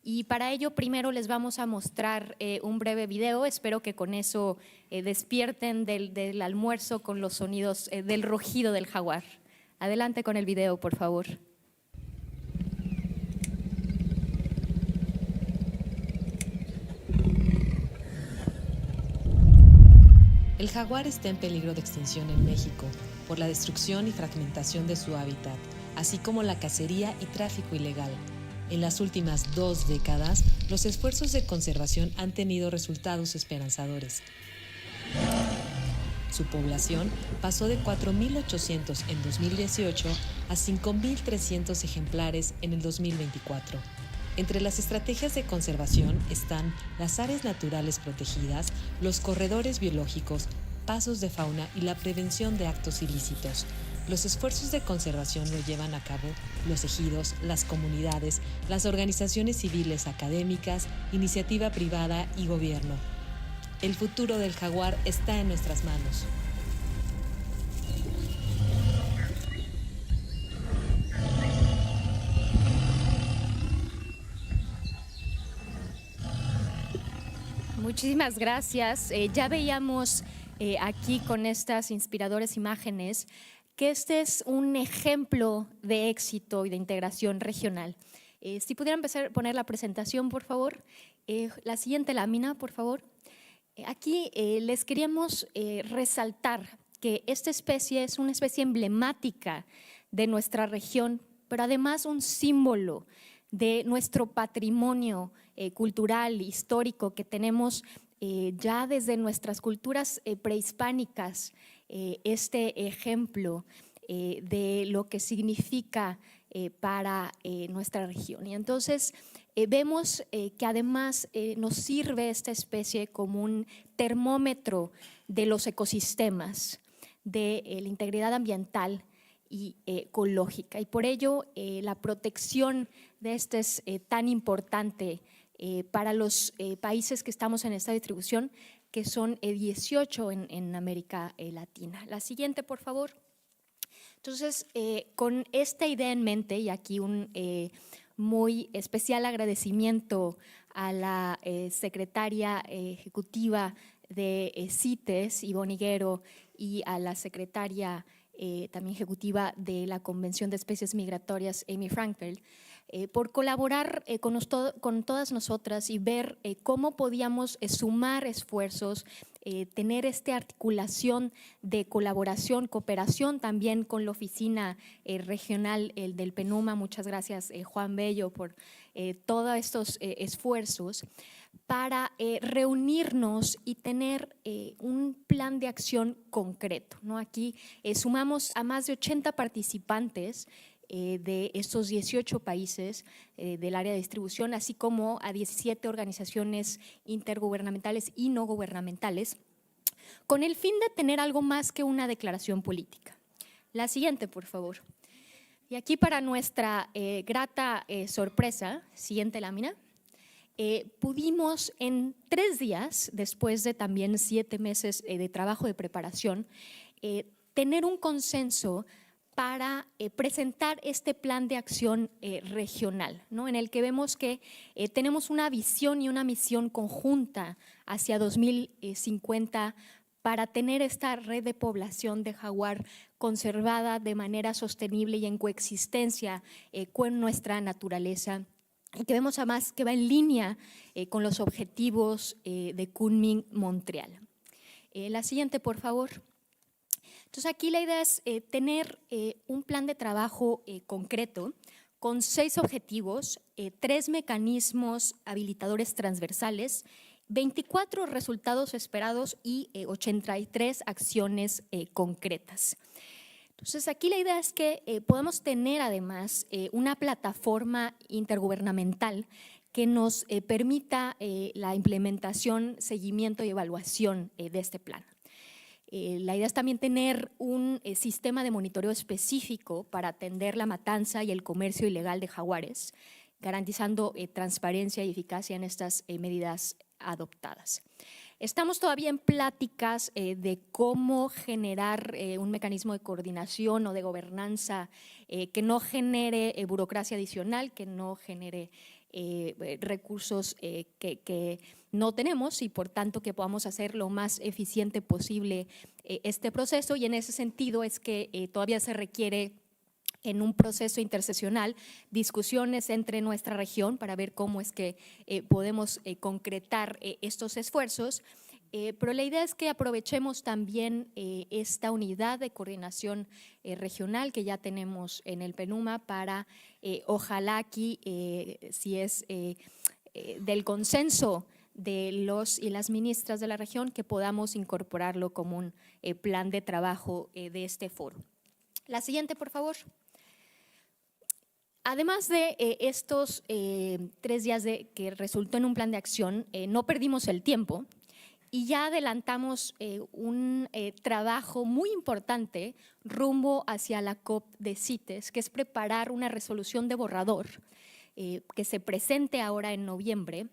Y para ello primero les vamos a mostrar un breve video. Espero que con eso despierten del almuerzo con los sonidos del rugido del jaguar. Adelante con el video, por favor. El jaguar está en peligro de extinción en México por la destrucción y fragmentación de su hábitat, así como la cacería y tráfico ilegal. En las últimas 2 décadas, los esfuerzos de conservación han tenido resultados esperanzadores. Su población pasó de 4.800 en 2018 a 5.300 ejemplares en el 2024. Entre las estrategias de conservación están las áreas naturales protegidas, los corredores biológicos, pasos de fauna y la prevención de actos ilícitos. Los esfuerzos de conservación lo llevan a cabo los ejidos, las comunidades, las organizaciones civiles académicas, iniciativa privada y gobierno. El futuro del jaguar está en nuestras manos. Muchísimas gracias. Ya veíamos aquí con estas inspiradoras imágenes que este es un ejemplo de éxito y de integración regional. Si pudieran empezar a poner la presentación, por favor. La siguiente lámina, por favor. Aquí les queríamos resaltar que esta especie es una especie emblemática de nuestra región, pero además un símbolo de nuestro patrimonio cultural, histórico que tenemos ya desde nuestras culturas prehispánicas, este ejemplo de lo que significa para nuestra región. Y entonces vemos que además nos sirve esta especie como un termómetro de los ecosistemas, de la integridad ambiental y ecológica. Y por ello la protección de este es tan importante para los países que estamos en esta distribución, que son 18 en América Latina. La siguiente, por favor. Entonces, con esta idea en mente, y aquí un muy especial agradecimiento a la secretaria ejecutiva de CITES, Ivonne Higuero, y a la secretaria también ejecutiva de la Convención de Especies Migratorias, Amy Frankel, por colaborar con todas nosotras y ver cómo podíamos sumar esfuerzos, tener esta articulación de colaboración, cooperación también con la oficina regional del PENUMA. Muchas gracias, Juan Bello, por todos estos esfuerzos para reunirnos y tener un plan de acción concreto, ¿no? Aquí sumamos a más de 80 participantes de estos 18 países del área de distribución, así como a 17 organizaciones intergubernamentales y no gubernamentales, con el fin de tener algo más que una declaración política. La siguiente, por favor. Y aquí, para nuestra grata sorpresa, siguiente lámina, pudimos en 3 días, después de también 7 meses de trabajo de preparación, tener un consenso para presentar este plan de acción regional, ¿no? En el que vemos que tenemos una visión y una misión conjunta hacia 2050 para tener esta red de población de jaguar conservada de manera sostenible y en coexistencia con nuestra naturaleza, y que vemos además que va en línea con los objetivos de Kunming-Montreal. La siguiente, por favor. Entonces, aquí la idea es tener un plan de trabajo concreto con 6 objetivos, 3 mecanismos habilitadores transversales, 24 resultados esperados y 83 acciones concretas. Entonces, aquí la idea es que podamos tener además una plataforma intergubernamental que nos permita la implementación, seguimiento y evaluación de este plan. La idea es también tener un sistema de monitoreo específico para atender la matanza y el comercio ilegal de jaguares, garantizando transparencia y eficacia en estas medidas adoptadas. Estamos todavía en pláticas de cómo generar un mecanismo de coordinación o de gobernanza que no genere burocracia adicional, que no genere recursos que no tenemos, y por tanto que podamos hacer lo más eficiente posible este proceso. Y en ese sentido es que todavía se requiere, en un proceso interseccional, discusiones entre nuestra región para ver cómo es que podemos concretar estos esfuerzos. Pero la idea es que aprovechemos también esta unidad de coordinación regional que ya tenemos en el PENUMA para, ojalá aquí, si es del consenso de los y las ministras de la región, que podamos incorporarlo como un plan de trabajo de este foro. La siguiente, por favor. Además de estos 3 días que resultó en un plan de acción, no perdimos el tiempo y ya adelantamos un trabajo muy importante rumbo hacia la COP de CITES, que es preparar una resolución de borrador que se presente ahora en noviembre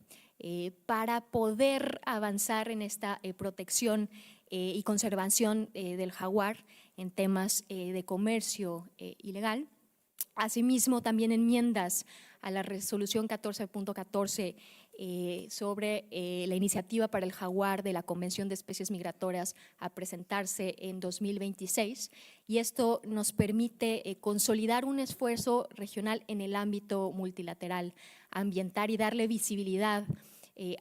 para poder avanzar en esta protección y conservación del jaguar en temas de comercio ilegal. Asimismo, también enmiendas a la resolución 14.14 sobre la iniciativa para el jaguar de la Convención de Especies Migratorias a presentarse en 2026, y esto nos permite consolidar un esfuerzo regional en el ámbito multilateral ambiental y darle visibilidad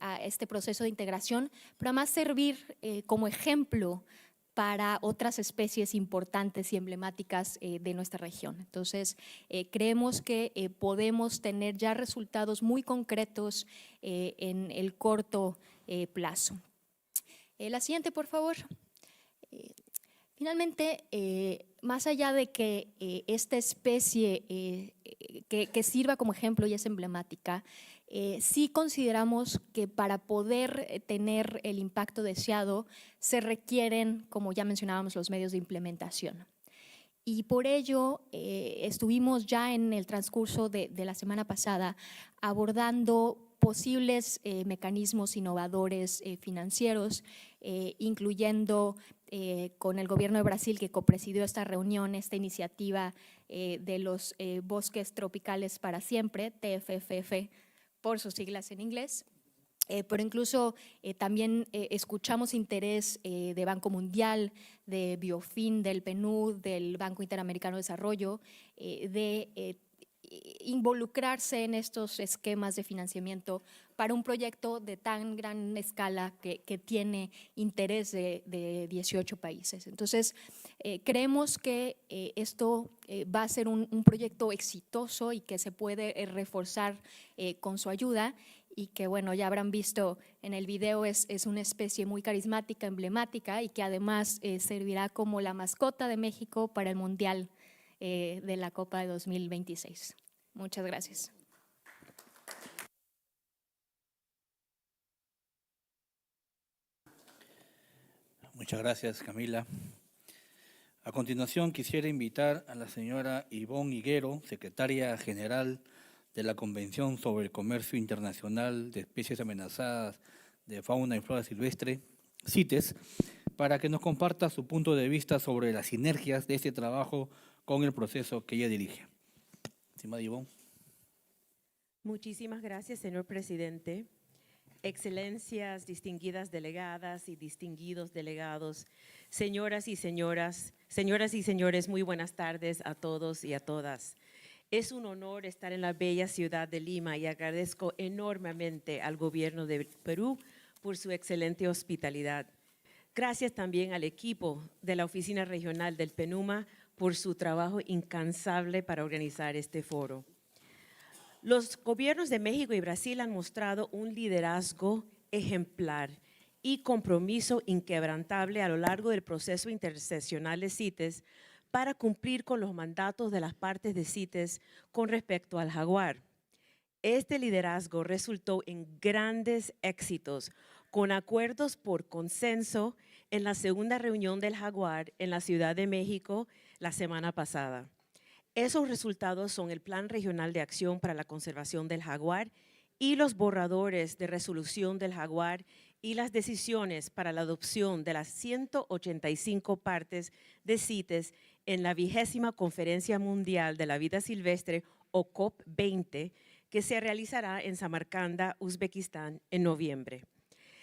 a este proceso de integración, pero además servir como ejemplo para otras especies importantes y emblemáticas de nuestra región. Entonces, creemos que podemos tener ya resultados muy concretos en el corto plazo. La siguiente, por favor. Finalmente, más allá de que esta especie que sirva como ejemplo y es emblemática, sí consideramos que para poder tener el impacto deseado se requieren, como ya mencionábamos, los medios de implementación. Y por ello estuvimos ya en el transcurso de la semana pasada abordando posibles mecanismos innovadores financieros, incluyendo con el gobierno de Brasil, que copresidió esta reunión, esta iniciativa de los bosques tropicales para siempre, TFFF, por sus siglas en inglés, pero incluso también escuchamos interés de Banco Mundial, de Biofin, del PNUD, del Banco Interamericano de Desarrollo, de involucrarse en estos esquemas de financiamiento para un proyecto de tan gran escala que tiene interés de 18 países. Entonces, creemos que esto va a ser un proyecto exitoso y que se puede reforzar con su ayuda, y que, bueno, ya habrán visto en el video, es una especie muy carismática, emblemática, y que además servirá como la mascota de México para el Mundial de la Copa de 2026. Muchas gracias. Muchas gracias, Camila. A continuación, quisiera invitar a la señora Ivonne Higuero, secretaria general de la Convención sobre el Comercio Internacional de Especies Amenazadas de Fauna y Flora Silvestre, CITES, para que nos comparta su punto de vista sobre las sinergias de este trabajo con el proceso que ella dirige. Estimada Ivonne. Muchísimas gracias, señor presidente. Excelencias, distinguidas delegadas y distinguidos delegados, señoras y señores, muy buenas tardes a todos y a todas. Es un honor estar en la bella ciudad de Lima y agradezco enormemente al gobierno de Perú por su excelente hospitalidad. Gracias también al equipo de la Oficina Regional del PENUMA por su trabajo incansable para organizar este foro. Los gobiernos de México y Brasil han mostrado un liderazgo ejemplar y compromiso inquebrantable a lo largo del proceso interseccional de CITES para cumplir con los mandatos de las partes de CITES con respecto al jaguar. Este liderazgo resultó en grandes éxitos, con acuerdos por consenso en la segunda reunión del jaguar en la Ciudad de México la semana pasada. Esos resultados son el Plan Regional de Acción para la Conservación del Jaguar y los borradores de resolución del jaguar y las decisiones para la adopción de las 185 partes de CITES en la 20ª Conferencia Mundial de la Vida Silvestre, o COP20, que se realizará en Samarcanda, Uzbekistán, en noviembre.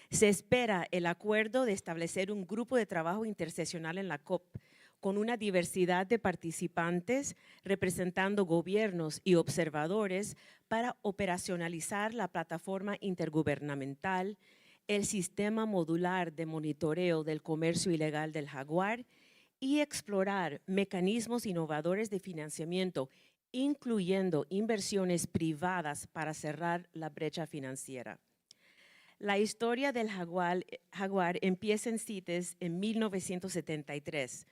Se espera el acuerdo de establecer un grupo de trabajo interseccional en la COP, con una diversidad de participantes representando gobiernos y observadores para operacionalizar la plataforma intergubernamental, el sistema modular de monitoreo del comercio ilegal del jaguar y explorar mecanismos innovadores de financiamiento, incluyendo inversiones privadas para cerrar la brecha financiera. La historia del jaguar empieza en CITES en 1973,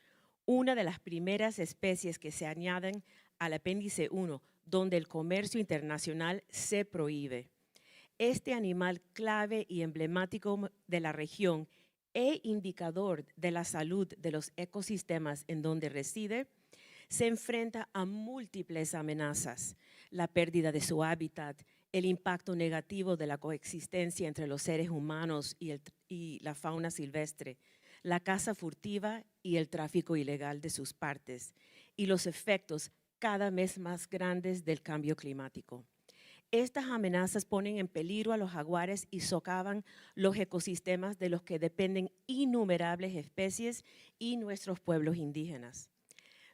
una de las primeras especies que se añaden al apéndice 1, donde el comercio internacional se prohíbe. Este animal clave y emblemático de la región e indicador de la salud de los ecosistemas en donde reside, se enfrenta a múltiples amenazas: la pérdida de su hábitat, el impacto negativo de la coexistencia entre los seres humanos y la fauna silvestre, la caza furtiva y el tráfico ilegal de sus partes, y los efectos cada vez más grandes del cambio climático. Estas amenazas ponen en peligro a los jaguares y socavan los ecosistemas de los que dependen innumerables especies y nuestros pueblos indígenas.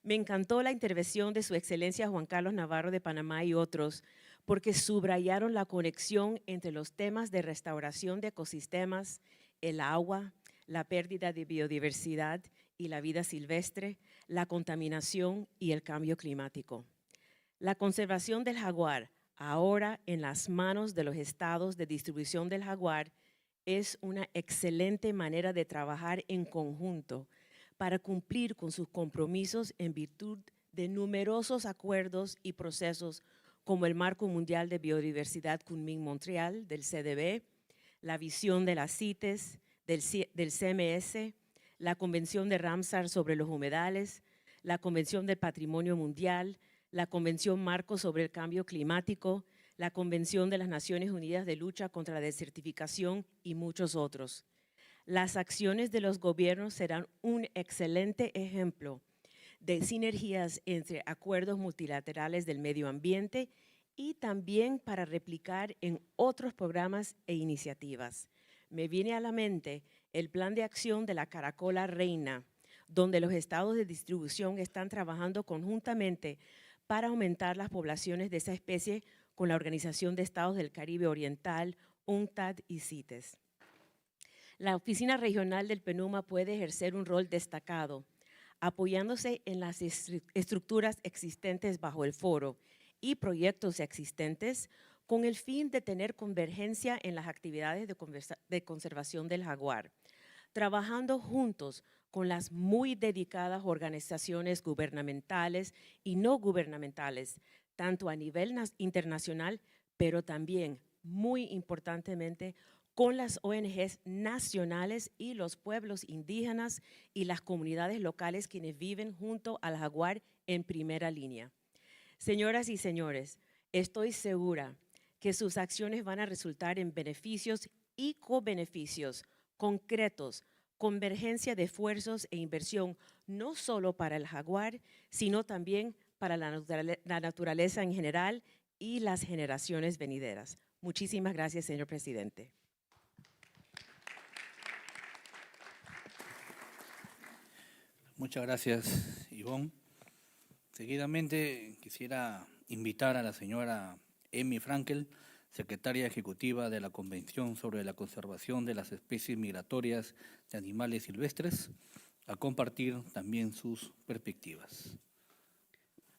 Me encantó la intervención de Su Excelencia Juan Carlos Navarro de Panamá y otros, porque subrayaron la conexión entre los temas de restauración de ecosistemas, el agua, la pérdida de biodiversidad y la vida silvestre, la contaminación y el cambio climático. La conservación del jaguar, ahora en las manos de los estados de distribución del jaguar, es una excelente manera de trabajar en conjunto para cumplir con sus compromisos en virtud de numerosos acuerdos y procesos como el Marco Mundial de Biodiversidad Kunming-Montreal del CDB, la visión de las CITES, del CMS, la Convención de Ramsar sobre los humedales, la Convención del Patrimonio Mundial, la Convención Marco sobre el Cambio Climático, la Convención de las Naciones Unidas de Lucha contra la Desertificación y muchos otros. Las acciones de los gobiernos serán un excelente ejemplo de sinergias entre acuerdos multilaterales del medio ambiente y también para replicar en otros programas e iniciativas. Me viene a la mente el plan de acción de la caracola reina, donde los estados de distribución están trabajando conjuntamente para aumentar las poblaciones de esa especie con la Organización de Estados del Caribe Oriental, UNCTAD y CITES. La Oficina Regional del PENUMA puede ejercer un rol destacado, apoyándose en las estructuras existentes bajo el Foro y proyectos existentes con el fin de tener convergencia en las actividades de conservación del jaguar, trabajando juntos con las muy dedicadas organizaciones gubernamentales y no gubernamentales, tanto a nivel internacional, pero también, muy importantemente, con las ONGs nacionales y los pueblos indígenas y las comunidades locales quienes viven junto al jaguar en primera línea. Señoras y señores, estoy segura que sus acciones van a resultar en beneficios y co-beneficios concretos, convergencia de esfuerzos e inversión, no solo para el jaguar, sino también para la naturaleza en general y las generaciones venideras. Muchísimas gracias, señor presidente. Muchas gracias, Ivonne. Seguidamente quisiera invitar a la señora Emmy Frankel, secretaria ejecutiva de la Convención sobre la Conservación de las Especies Migratorias de Animales Silvestres, a compartir también sus perspectivas.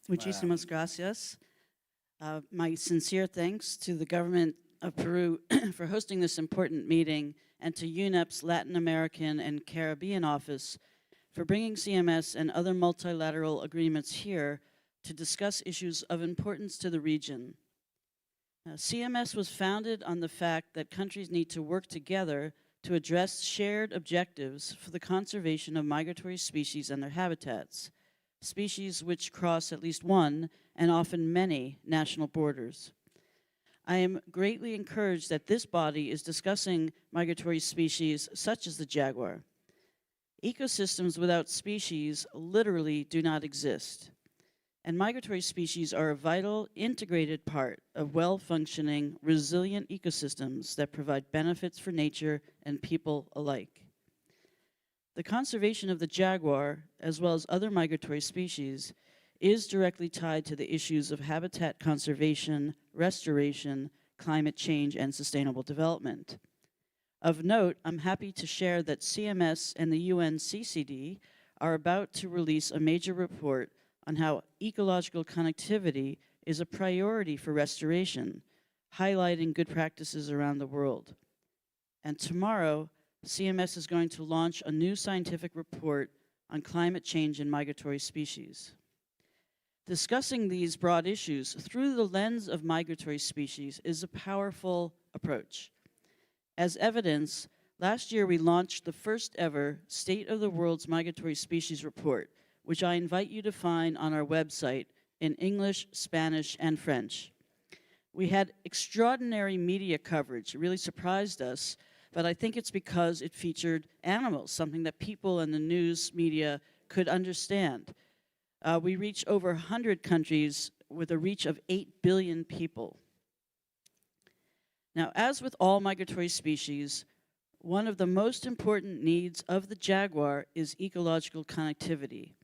Muchísimas gracias. My sincere thanks to the government of Peru for hosting this important meeting and to UNEP's Latin American and Caribbean office for bringing CMS and other multilateral agreements here to discuss issues of importance to the region. CMS was founded on the fact that countries need to work together to address shared objectives for the conservation of migratory species and their habitats, species which cross at least one and often many national borders. I am greatly encouraged that this body is discussing migratory species such as the jaguar. Ecosystems without species literally do not exist, and migratory species are a vital, integrated part of well-functioning, resilient ecosystems that provide benefits for nature and people alike. The conservation of the jaguar, as well as other migratory species, is directly tied to the issues of habitat conservation, restoration, climate change, and sustainable development. Of note, I'm happy to share that CMS and the UNCCD are about to release a major report on how ecological connectivity is a priority for restoration, highlighting good practices around the world. And tomorrow, CMS is going to launch a new scientific report on climate change and migratory species. Discussing these broad issues through the lens of migratory species is a powerful approach. As evidence, last year we launched the first ever State of the World's Migratory Species Report, which I invite you to find on our website in English, Spanish, and French. We had extraordinary media coverage. It really surprised us, but I think it's because it featured animals, something that people in the news media could understand. We reached over 100 countries with a reach of 8 billion people. Now, as with all migratory species, one of the most important needs of the jaguar is ecological connectivity.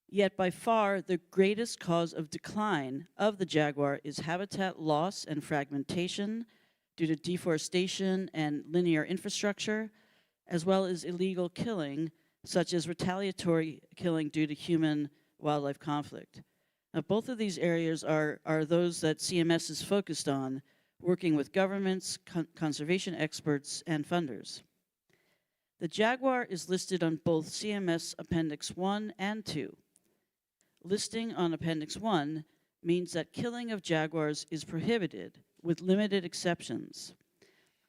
Yet by far, the greatest cause of decline of the jaguar is habitat loss and fragmentation due to deforestation and linear infrastructure, as well as illegal killing, such as retaliatory killing due to human-wildlife conflict. Now, both of these areas are those that CMS is focused on, working with governments, conservation experts, and funders. The jaguar is listed on both CMS Appendix 1 and 2. Listing on Appendix 1 means that killing of jaguars is prohibited, with limited exceptions.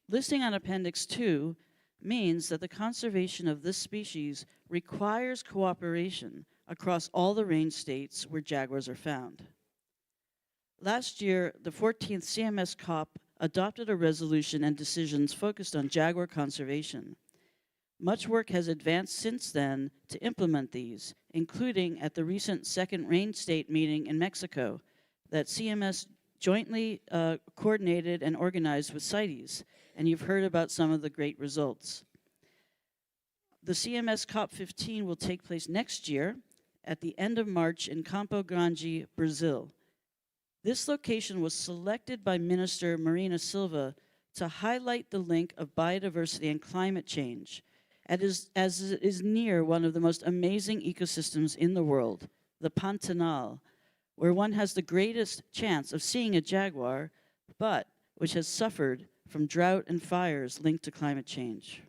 Listing on Appendix 2 means that the conservation of this species requires cooperation across all the range states where jaguars are found. Last year, the 14th CMS COP adopted a resolution and decisions focused on jaguar conservation. Much work has advanced since then to implement these, including at the recent second range state meeting in Mexico that CMS jointly coordinated and organized with CITES, and you've heard about some of the great results. The CMS COP15 will take place next year at the end of March in Campo Grande, Brazil. This location was selected by Minister Marina Silva to highlight the link of biodiversity and climate change, as it is near one of the most amazing ecosystems in the world, the Pantanal, where one has the greatest chance of seeing a jaguar, but which has suffered from drought and fires linked to climate change.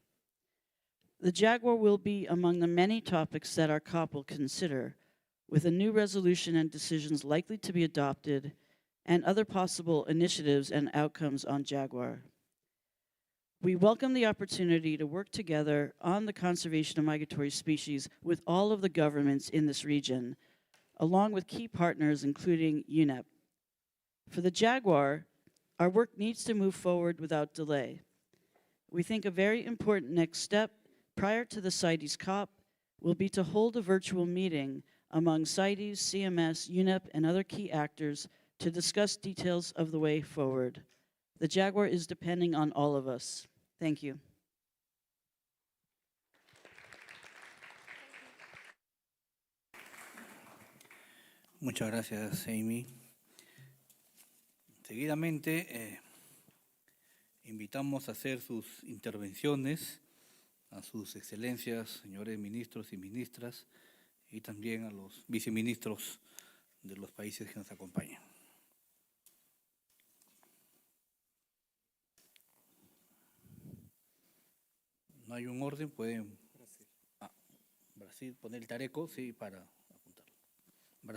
The jaguar will be among the many topics that our COP will consider, with a new resolution and decisions likely to be adopted, and other possible initiatives and outcomes on jaguar. We welcome the opportunity to work together on the conservation of migratory species with all of the governments in this region, along with key partners including UNEP. For the jaguar, our work needs to move forward without delay. We think a very important next step prior to the CITES COP will be to hold a virtual meeting among CITES, CMS, UNEP, and other key actors to discuss details of the way forward. The jaguar is depending on all of us. Thank you. Muchas gracias, Amy. Seguidamente, invitamos a hacer sus intervenciones a sus excelencias, señores ministros y ministras, y también a los viceministros de los países que nos acompañan. No hay un orden, pueden... Brasil, poner el tareco, sí, para apuntarlo.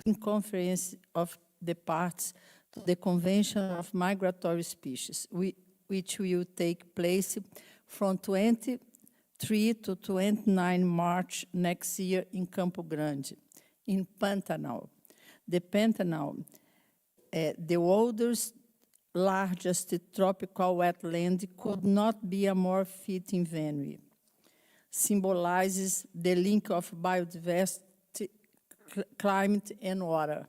In conference of the parts to the Convention of Migratory Species, which will take place from 23 to 29 March next year in Campo Grande, in Pantanal. The Pantanal, the world's largest tropical wetland, could not be a more fitting venue. Symbolizes the link of biodiversity, climate, and water.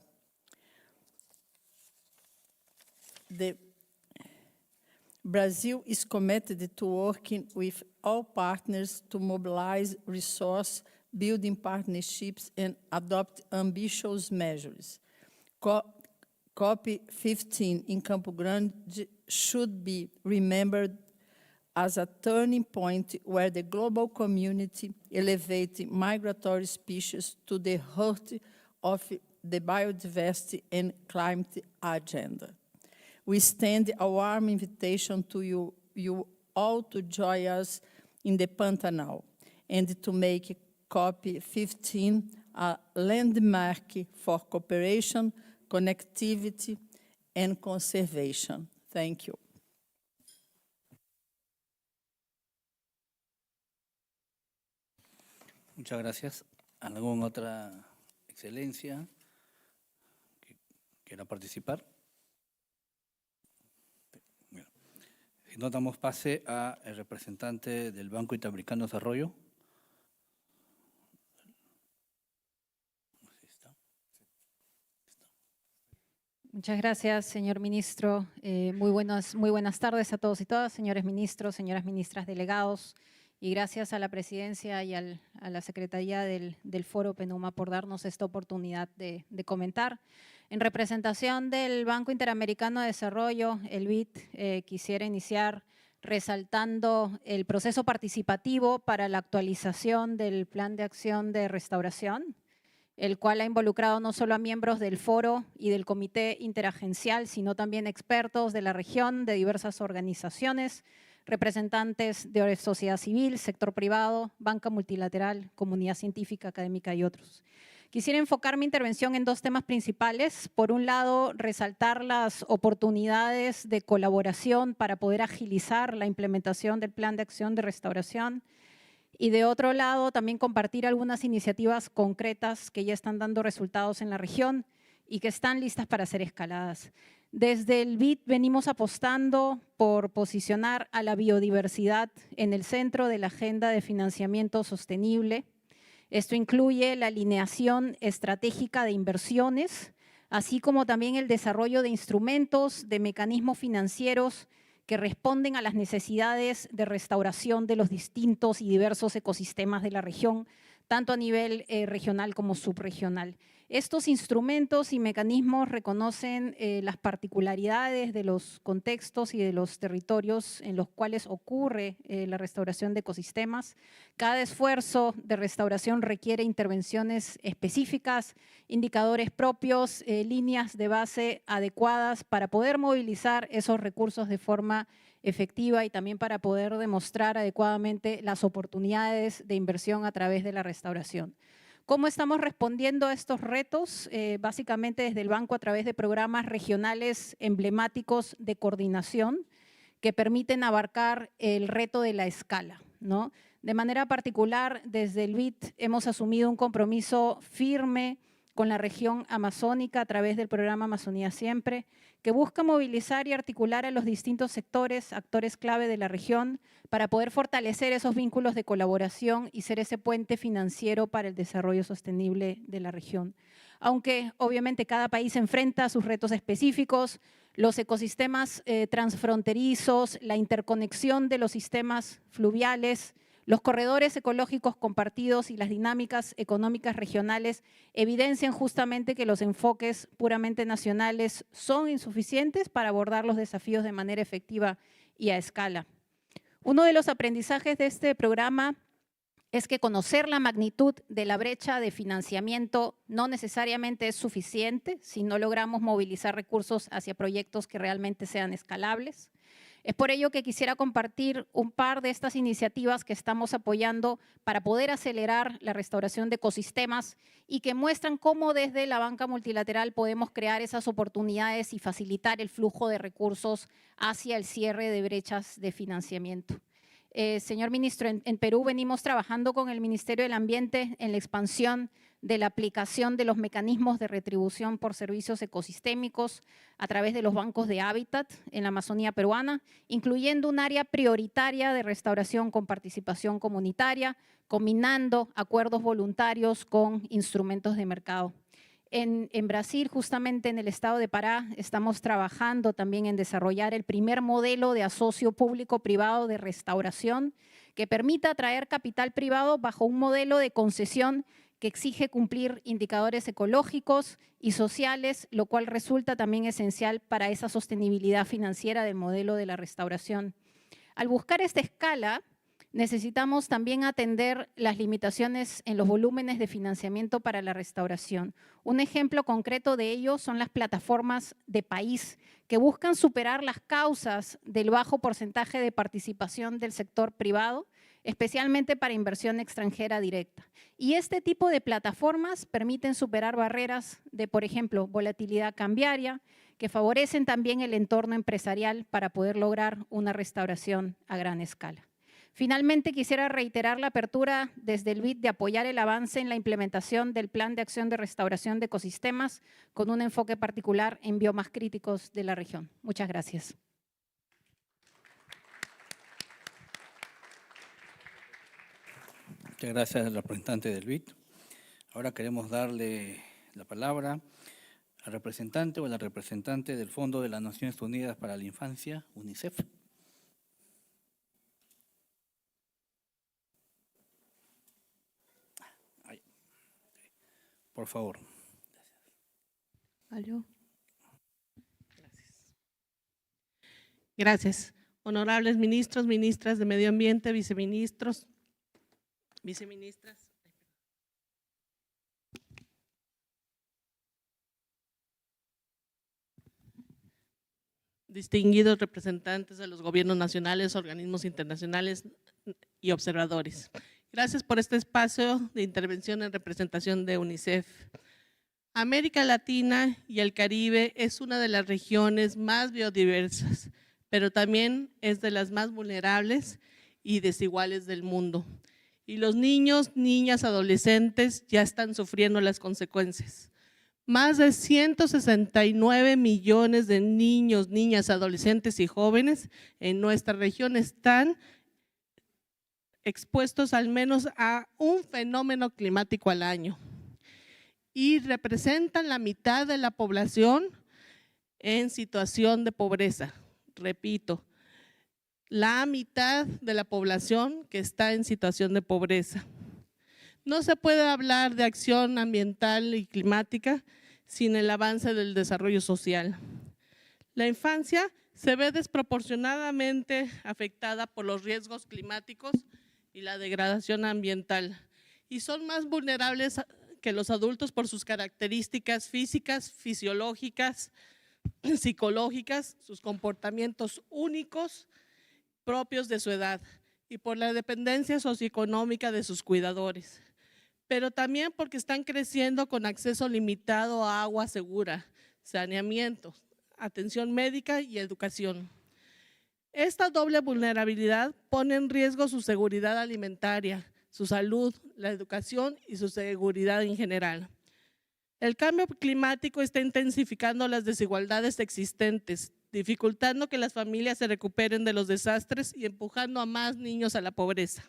Brazil is committed to working with all partners to mobilize resource building partnerships and adopt ambitious measures. COP15 in Campo Grande should be remembered as a turning point where the global community elevates migratory species to the heart of the biodiversity and climate agenda. We extend a warm invitation to you all to join us in the Pantanal and to make COP15 a landmark for cooperation, connectivity, and conservation. Thank you. Muchas gracias. ¿Alguna otra excelencia que quiera participar? Bueno, si no, damos pase al representante del Banco Interamericano de Desarrollo. Muchas gracias, señor ministro. Muy buenas tardes a todos y todas, señores ministros, señoras ministras, delegados. Y gracias a la presidencia y a la secretaría del Foro PENUMA por darnos esta oportunidad de comentar. En representación del Banco Interamericano de Desarrollo, el BID, quisiera iniciar resaltando el proceso participativo para la actualización del Plan de Acción de Restauración, el cual ha involucrado no solo a miembros del Foro y del Comité Interagencial, sino también expertos de la región, de diversas organizaciones, representantes de sociedad civil, sector privado, banca multilateral, comunidad científica, académica y otros. Quisiera enfocar mi intervención en dos temas principales. Por un lado, resaltar las oportunidades de colaboración para poder agilizar la implementación del Plan de Acción de Restauración. Y de otro lado, también compartir algunas iniciativas concretas que ya están dando resultados en la región y que están listas para ser escaladas. Desde el BID venimos apostando por posicionar a la biodiversidad en el centro de la agenda de financiamiento sostenible. Esto incluye la alineación estratégica de inversiones, así como también el desarrollo de instrumentos, de mecanismos financieros que responden a las necesidades de restauración de los distintos y diversos ecosistemas de la región, tanto a nivel regional como subregional. Estos instrumentos y mecanismos reconocen las particularidades de los contextos y de los territorios en los cuales ocurre la restauración de ecosistemas. Cada esfuerzo de restauración requiere intervenciones específicas, indicadores propios, líneas de base adecuadas para poder movilizar esos recursos de forma efectiva y también para poder demostrar adecuadamente las oportunidades de inversión a través de la restauración. ¿Cómo estamos respondiendo a estos retos? Básicamente desde el banco a través de programas regionales emblemáticos de coordinación que permiten abarcar el reto de la escala, ¿no? De manera particular, desde el BID hemos asumido un compromiso firme con la región amazónica a través del programa Amazonía Siempre, que busca movilizar y articular a los distintos sectores, actores clave de la región, para poder fortalecer esos vínculos de colaboración y ser ese puente financiero para el desarrollo sostenible de la región. Aunque obviamente cada país enfrenta sus retos específicos, los ecosistemas transfronterizos, la interconexión de los sistemas fluviales, los corredores ecológicos compartidos y las dinámicas económicas regionales evidencian justamente que los enfoques puramente nacionales son insuficientes para abordar los desafíos de manera efectiva y a escala. Uno de los aprendizajes de este programa es que conocer la magnitud de la brecha de financiamiento no necesariamente es suficiente si no logramos movilizar recursos hacia proyectos que realmente sean escalables. Es por ello que quisiera compartir un par de estas iniciativas que estamos apoyando para poder acelerar la restauración de ecosistemas y que muestran cómo desde la banca multilateral podemos crear esas oportunidades y facilitar el flujo de recursos hacia el cierre de brechas de financiamiento. Señor ministro, en Perú venimos trabajando con el Ministerio del Ambiente en la expansión de la aplicación de los mecanismos de retribución por servicios ecosistémicos a través de los bancos de hábitat en la Amazonía peruana, incluyendo un área prioritaria de restauración con participación comunitaria, combinando acuerdos voluntarios con instrumentos de mercado. En Brasil, justamente en el estado de Pará, estamos trabajando también en desarrollar el primer modelo de asocio público-privado de restauración que permita atraer capital privado bajo un modelo de concesión que exige cumplir indicadores ecológicos y sociales, lo cual resulta también esencial para esa sostenibilidad financiera del modelo de la restauración. Al buscar esta escala, necesitamos también atender las limitaciones en los volúmenes de financiamiento para la restauración. Un ejemplo concreto de ello son las plataformas de país que buscan superar las causas del bajo porcentaje de participación del sector privado, especialmente para inversión extranjera directa. Y este tipo de plataformas permiten superar barreras de, por ejemplo, volatilidad cambiaria, que favorecen también el entorno empresarial para poder lograr una restauración a gran escala. Finalmente, quisiera reiterar la apertura desde el BID de apoyar el avance en la implementación del Plan de Acción de Restauración de Ecosistemas con un enfoque particular en biomas críticos de la región. Muchas gracias. Muchas gracias al representante del BID. Ahora queremos darle la palabra al representante o a la representante del Fondo de las Naciones Unidas para la Infancia, UNICEF. Por favor. ¿Aló? Gracias. Honorables ministros, ministras de Medio Ambiente, viceministros, viceministras. Distinguidos representantes de los gobiernos nacionales, organismos internacionales y observadores. Gracias por este espacio de intervención en representación de UNICEF. América Latina y el Caribe es una de las regiones más biodiversas, pero también es de las más vulnerables y desiguales del mundo. Y los niños, niñas, adolescentes ya están sufriendo las consecuencias. Más de 169 millones de niños, niñas, adolescentes y jóvenes en nuestra región están expuestos al menos a un fenómeno climático al año y representan la mitad de la población en situación de pobreza. Repito, la mitad de la población que está en situación de pobreza. No se puede hablar de acción ambiental y climática sin el avance del desarrollo social. La infancia se ve desproporcionadamente afectada por los riesgos climáticos y la degradación ambiental, y son más vulnerables que los adultos por sus características físicas, fisiológicas, psicológicas, sus comportamientos únicos propios de su edad y por la dependencia socioeconómica de sus cuidadores, pero también porque están creciendo con acceso limitado a agua segura, saneamiento, atención médica y educación. Esta doble vulnerabilidad pone en riesgo su seguridad alimentaria, su salud, la educación y su seguridad en general. El cambio climático está intensificando las desigualdades existentes, dificultando que las familias se recuperen de los desastres y empujando a más niños a la pobreza.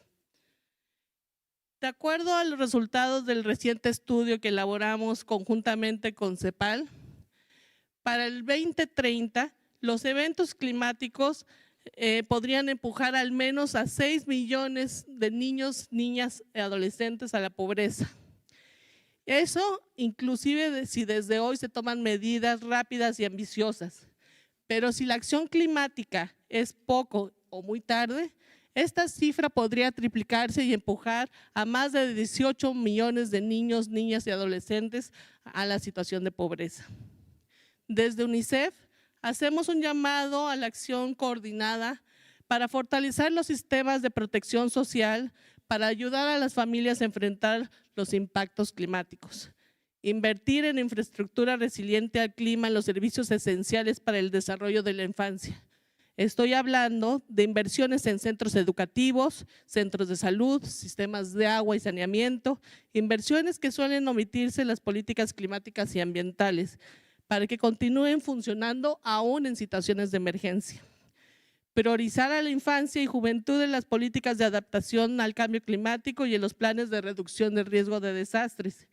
De acuerdo a los resultados del reciente estudio que elaboramos conjuntamente con CEPAL, para el 2030 los eventos climáticos podrían empujar al menos a 6 millones de niños, niñas y adolescentes a la pobreza. Eso inclusive si desde hoy se toman medidas rápidas y ambiciosas. Pero si la acción climática es poco o muy tarde, esta cifra podría triplicarse y empujar a más de 18 millones de niños, niñas y adolescentes a la situación de pobreza. Desde UNICEF hacemos un llamado a la acción coordinada para fortalecer los sistemas de protección social, para ayudar a las familias a enfrentar los impactos climáticos. Invertir en infraestructura resiliente al clima en los servicios esenciales para el desarrollo de la infancia. Estoy hablando de inversiones en centros educativos, centros de salud, sistemas de agua y saneamiento, inversiones que suelen omitirse en las políticas climáticas y ambientales, para que continúen funcionando aún en situaciones de emergencia. Priorizar a la infancia y juventud en las políticas de adaptación al cambio climático y en los planes de reducción del riesgo de desastres.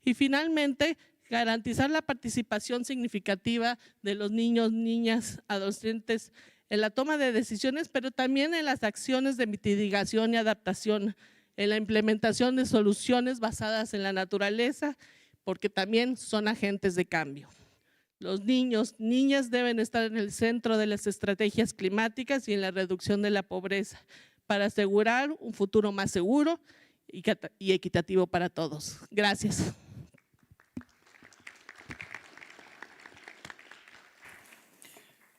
Y finalmente, garantizar la participación significativa de los niños, niñas, adolescentes en la toma de decisiones, pero también en las acciones de mitigación y adaptación, en la implementación de soluciones basadas en la naturaleza, porque también son agentes de cambio. Los niños, niñas deben estar en el centro de las estrategias climáticas y en la reducción de la pobreza para asegurar un futuro más seguro y equitativo para todos. Gracias.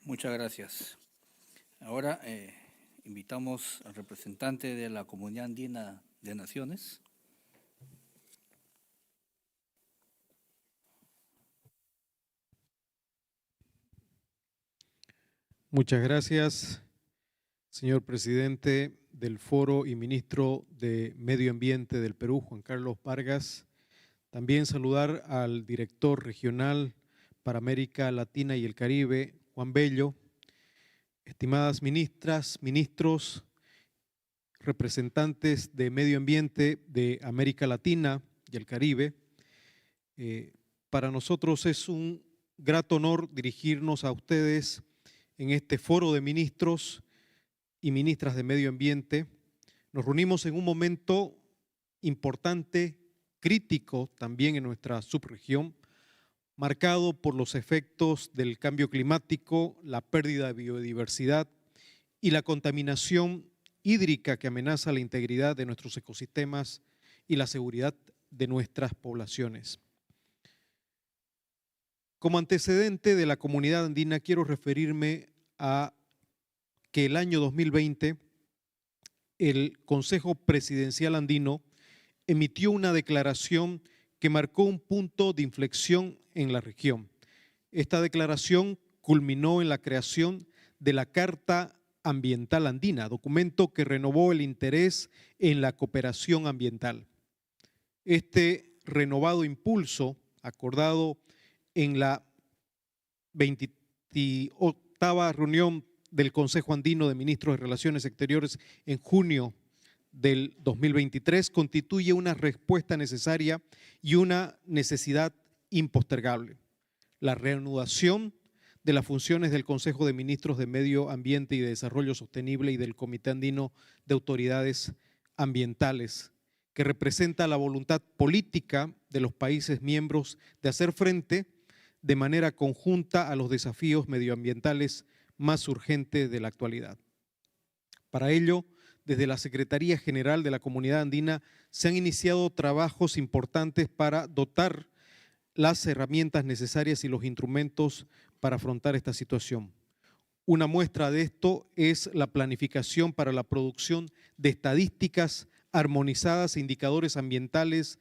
Muchas gracias. Ahora invitamos al representante de la Comunidad Andina de Naciones. Muchas gracias, señor presidente del Foro y ministro de Medio Ambiente del Perú, Juan Carlos Vargas. También saludar al director regional para América Latina y el Caribe, Juan Bello. Estimadas ministras, ministros, representantes de Medio Ambiente de América Latina y el Caribe, para nosotros es un grato honor dirigirnos a ustedes en este foro de ministros y ministras de Medio Ambiente. Nos reunimos en un momento importante, crítico también en nuestra subregión, marcado por los efectos del cambio climático, la pérdida de biodiversidad y la contaminación hídrica que amenaza la integridad de nuestros ecosistemas y la seguridad de nuestras poblaciones. Como antecedente de la comunidad andina, quiero referirme a que el año 2020 el Consejo Presidencial Andino emitió una declaración que marcó un punto de inflexión en la región. Esta declaración culminó en la creación de la Carta Ambiental Andina, documento que renovó el interés en la cooperación ambiental. Este renovado impulso, acordado en la 28ª reunión del Consejo Andino de Ministros de Relaciones Exteriores en junio del 2023, constituye una respuesta necesaria y una necesidad impostergable. La reanudación de las funciones del Consejo de Ministros de Medio Ambiente y de Desarrollo Sostenible y del Comité Andino de Autoridades Ambientales, que representa la voluntad política de los países miembros de hacer frente de manera conjunta a los desafíos medioambientales más urgentes de la actualidad. Para ello, desde la Secretaría General de la Comunidad Andina se han iniciado trabajos importantes para dotar las herramientas necesarias y los instrumentos para afrontar esta situación. Una muestra de esto es la planificación para la producción de estadísticas armonizadas e indicadores ambientales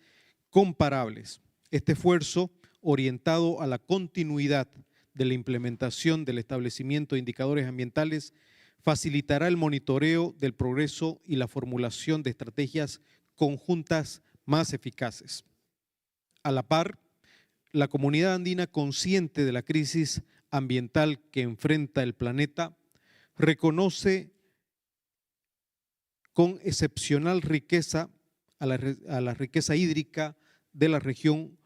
comparables. Este esfuerzo, orientado a la continuidad de la implementación del establecimiento de indicadores ambientales, facilitará el monitoreo del progreso y la formulación de estrategias conjuntas más eficaces. A la par, la comunidad andina, consciente de la crisis ambiental que enfrenta el planeta, reconoce con excepcional riqueza a la riqueza hídrica de la región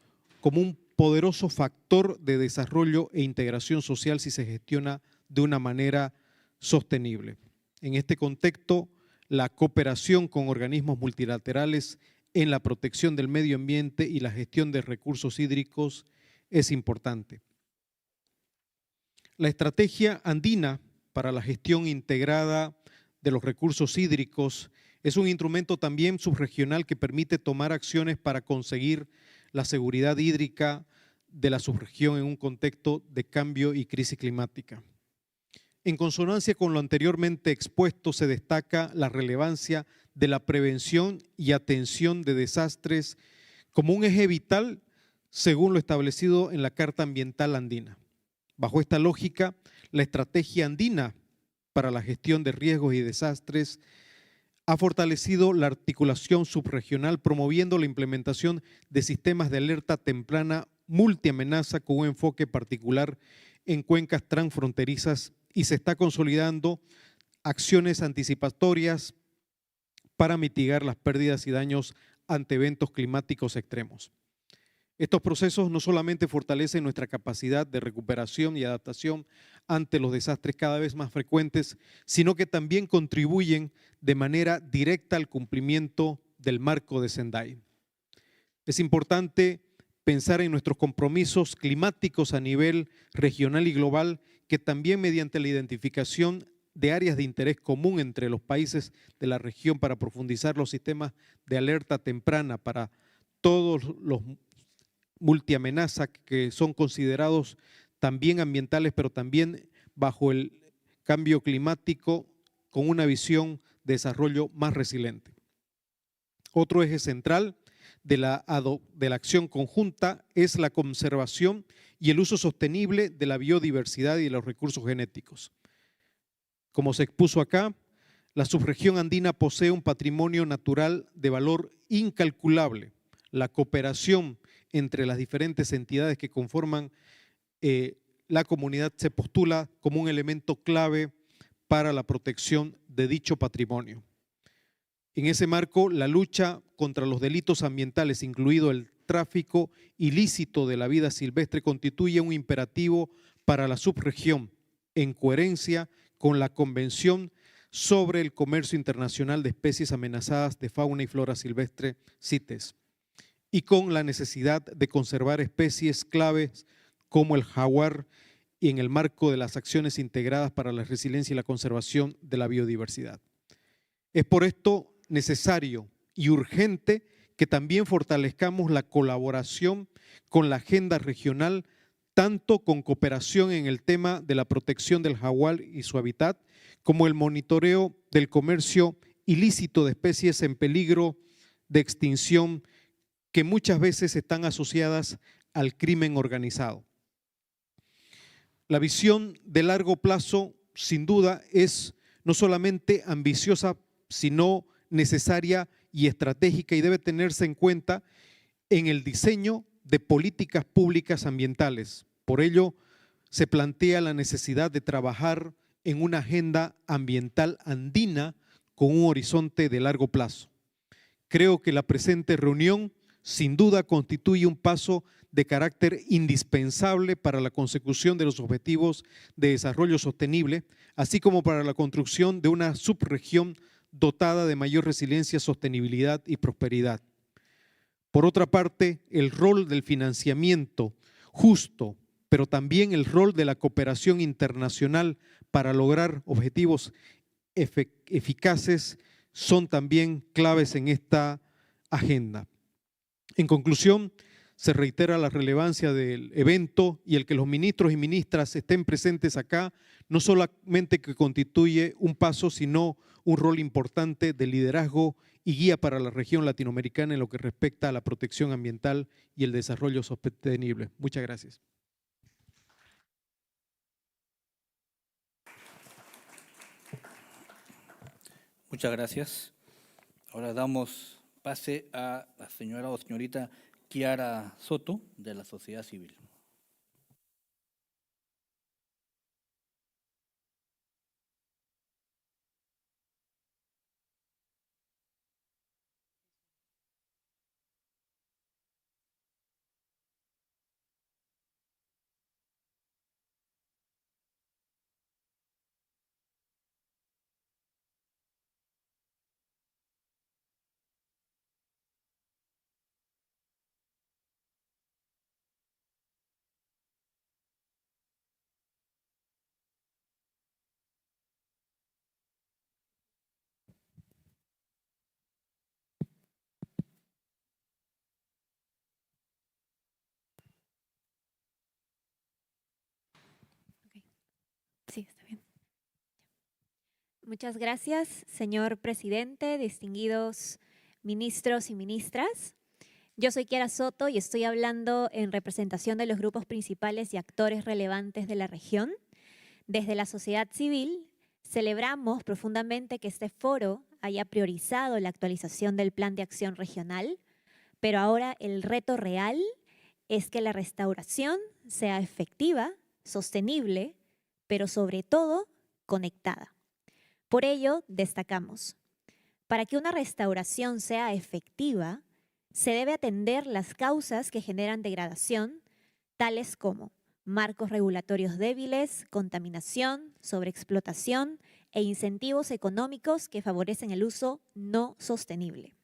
como un poderoso factor de desarrollo e integración social si se gestiona de una manera sostenible. En este contexto, la cooperación con organismos multilaterales en la protección del medio ambiente y la gestión de recursos hídricos es importante. La estrategia andina para la gestión integrada de los recursos hídricos es un instrumento también subregional que permite tomar acciones para conseguir la seguridad hídrica de la subregión en un contexto de cambio y crisis climática. En consonancia con lo anteriormente expuesto, se destaca la relevancia de la prevención y atención de desastres como un eje vital según lo establecido en la Carta Ambiental Andina. Bajo esta lógica, la estrategia andina para la gestión de riesgos y desastres ha fortalecido la articulación subregional, promoviendo la implementación de sistemas de alerta temprana multiamenaza con un enfoque particular en cuencas transfronterizas, y se está consolidando acciones anticipatorias para mitigar las pérdidas y daños ante eventos climáticos extremos. Estos procesos no solamente fortalecen nuestra capacidad de recuperación y adaptación ante los desastres cada vez más frecuentes, sino que también contribuyen de manera directa al cumplimiento del marco de Sendai. Es importante pensar en nuestros compromisos climáticos a nivel regional y global, que también mediante la identificación de áreas de interés común entre los países de la región para profundizar los sistemas de alerta temprana para todos los multiamenazas que son considerados también ambientales, pero también bajo el cambio climático con una visión de desarrollo más resiliente. Otro eje central de la acción conjunta es la conservación y el uso sostenible de la biodiversidad y de los recursos genéticos. Como se expuso acá, la subregión andina posee un patrimonio natural de valor incalculable. La cooperación entre las diferentes entidades que conforman la comunidad se postula como un elemento clave para la protección de dicho patrimonio. En ese marco, la lucha contra los delitos ambientales, incluido el tráfico ilícito de la vida silvestre, constituye un imperativo para la subregión, en coherencia con la Convención sobre el Comercio Internacional de Especies Amenazadas de Fauna y Flora Silvestre, CITES, y con la necesidad de conservar especies claves como el jaguar y en el marco de las acciones integradas para la resiliencia y la conservación de la biodiversidad. Es por esto necesario y urgente que también fortalezcamos la colaboración con la agenda regional, tanto con cooperación en el tema de la protección del jaguar y su hábitat, como el monitoreo del comercio ilícito de especies en peligro de extinción que muchas veces están asociadas al crimen organizado. La visión de largo plazo, sin duda, es no solamente ambiciosa, sino necesaria y estratégica, y debe tenerse en cuenta en el diseño de políticas públicas ambientales. Por ello, se plantea la necesidad de trabajar en una agenda ambiental andina con un horizonte de largo plazo. Creo que la presente reunión sin duda constituye un paso de carácter indispensable para la consecución de los objetivos de desarrollo sostenible, así como para la construcción de una subregión dotada de mayor resiliencia, sostenibilidad y prosperidad. Por otra parte, el rol del financiamiento justo, pero también el rol de la cooperación internacional para lograr objetivos eficaces son también claves en esta agenda. En conclusión, se reitera la relevancia del evento y el que los ministros y ministras estén presentes acá, no solamente que constituye un paso, sino un rol importante de liderazgo y guía para la región latinoamericana en lo que respecta a la protección ambiental y el desarrollo sostenible. Muchas gracias. Muchas gracias. Ahora damos pase a la señora o señorita Kiara Soto, de la sociedad civil. Sí, está bien. Muchas gracias, señor presidente, distinguidos ministros y ministras. Yo soy Kiara Soto y estoy hablando en representación de los grupos principales y actores relevantes de la región. Desde la sociedad civil, celebramos profundamente que este foro haya priorizado la actualización del Plan de Acción Regional, pero ahora el reto real es que la restauración sea efectiva, sostenible, pero sobre todo conectada. Por ello, destacamos, para que una restauración sea efectiva, se debe atender las causas que generan degradación, tales como marcos regulatorios débiles, contaminación, sobreexplotación e incentivos económicos que favorecen el uso no sostenible.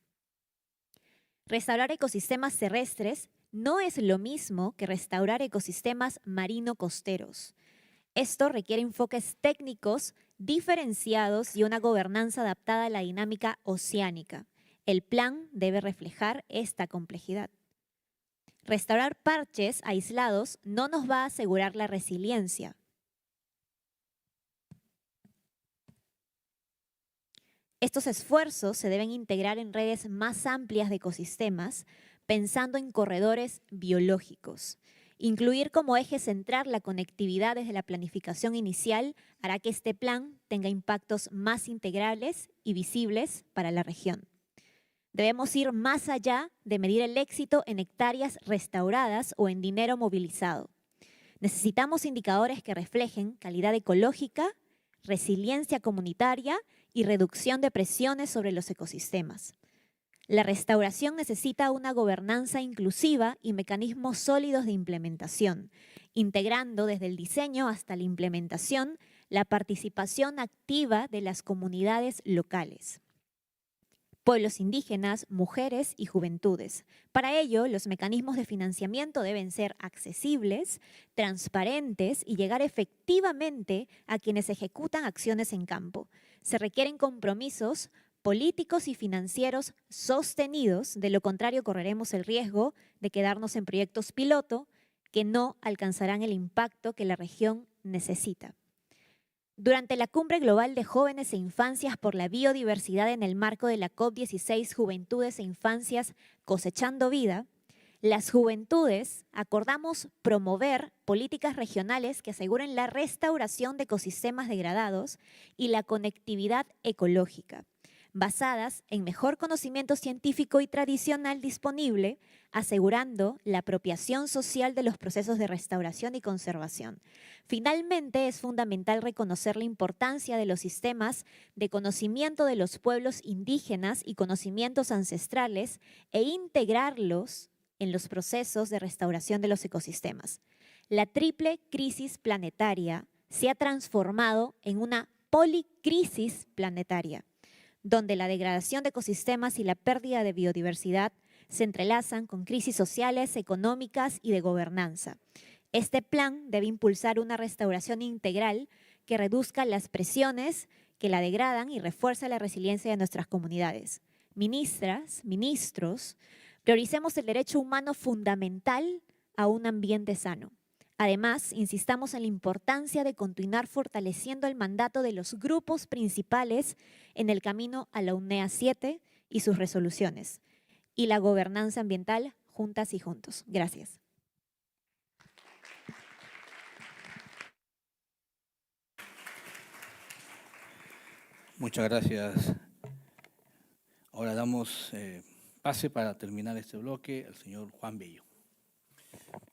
Restaurar ecosistemas terrestres no es lo mismo que restaurar ecosistemas marino-costeros. Esto requiere enfoques técnicos diferenciados y una gobernanza adaptada a la dinámica oceánica. El plan debe reflejar esta complejidad. Restaurar parches aislados no nos va a asegurar la resiliencia. Estos esfuerzos se deben integrar en redes más amplias de ecosistemas, pensando en corredores biológicos. Incluir como eje central la conectividad desde la planificación inicial hará que este plan tenga impactos más integrales y visibles para la región. Debemos ir más allá de medir el éxito en hectáreas restauradas o en dinero movilizado. Necesitamos indicadores que reflejen calidad ecológica, resiliencia comunitaria y reducción de presiones sobre los ecosistemas. La restauración necesita una gobernanza inclusiva y mecanismos sólidos de implementación, integrando desde el diseño hasta la implementación la participación activa de las comunidades locales, pueblos indígenas, mujeres y juventudes. Para ello, los mecanismos de financiamiento deben ser accesibles, transparentes y llegar efectivamente a quienes ejecutan acciones en campo. Se requieren compromisos políticos y financieros sostenidos, de lo contrario correremos el riesgo de quedarnos en proyectos piloto que no alcanzarán el impacto que la región necesita. Durante la Cumbre Global de Jóvenes e Infancias por la Biodiversidad en el marco de la COP16 Juventudes e Infancias Cosechando Vida, las juventudes acordamos promover políticas regionales que aseguren la restauración de ecosistemas degradados y la conectividad ecológica, basadas en mejor conocimiento científico y tradicional disponible, asegurando la apropiación social de los procesos de restauración y conservación. Finalmente, es fundamental reconocer la importancia de los sistemas de conocimiento de los pueblos indígenas y conocimientos ancestrales e integrarlos en los procesos de restauración de los ecosistemas. La triple crisis planetaria se ha transformado en una policrisis planetaria, donde la degradación de ecosistemas y la pérdida de biodiversidad se entrelazan con crisis sociales, económicas y de gobernanza. Este plan debe impulsar una restauración integral que reduzca las presiones que la degradan y refuerce la resiliencia de nuestras comunidades. Ministras, ministros, prioricemos el derecho humano fundamental a un ambiente sano. Además, insistamos en la importancia de continuar fortaleciendo el mandato de los grupos principales en el camino a la UNEA 7 y sus resoluciones, y la gobernanza ambiental juntas y juntos. Gracias. Muchas gracias. Ahora damos pase para terminar este bloque al señor Juan Bello.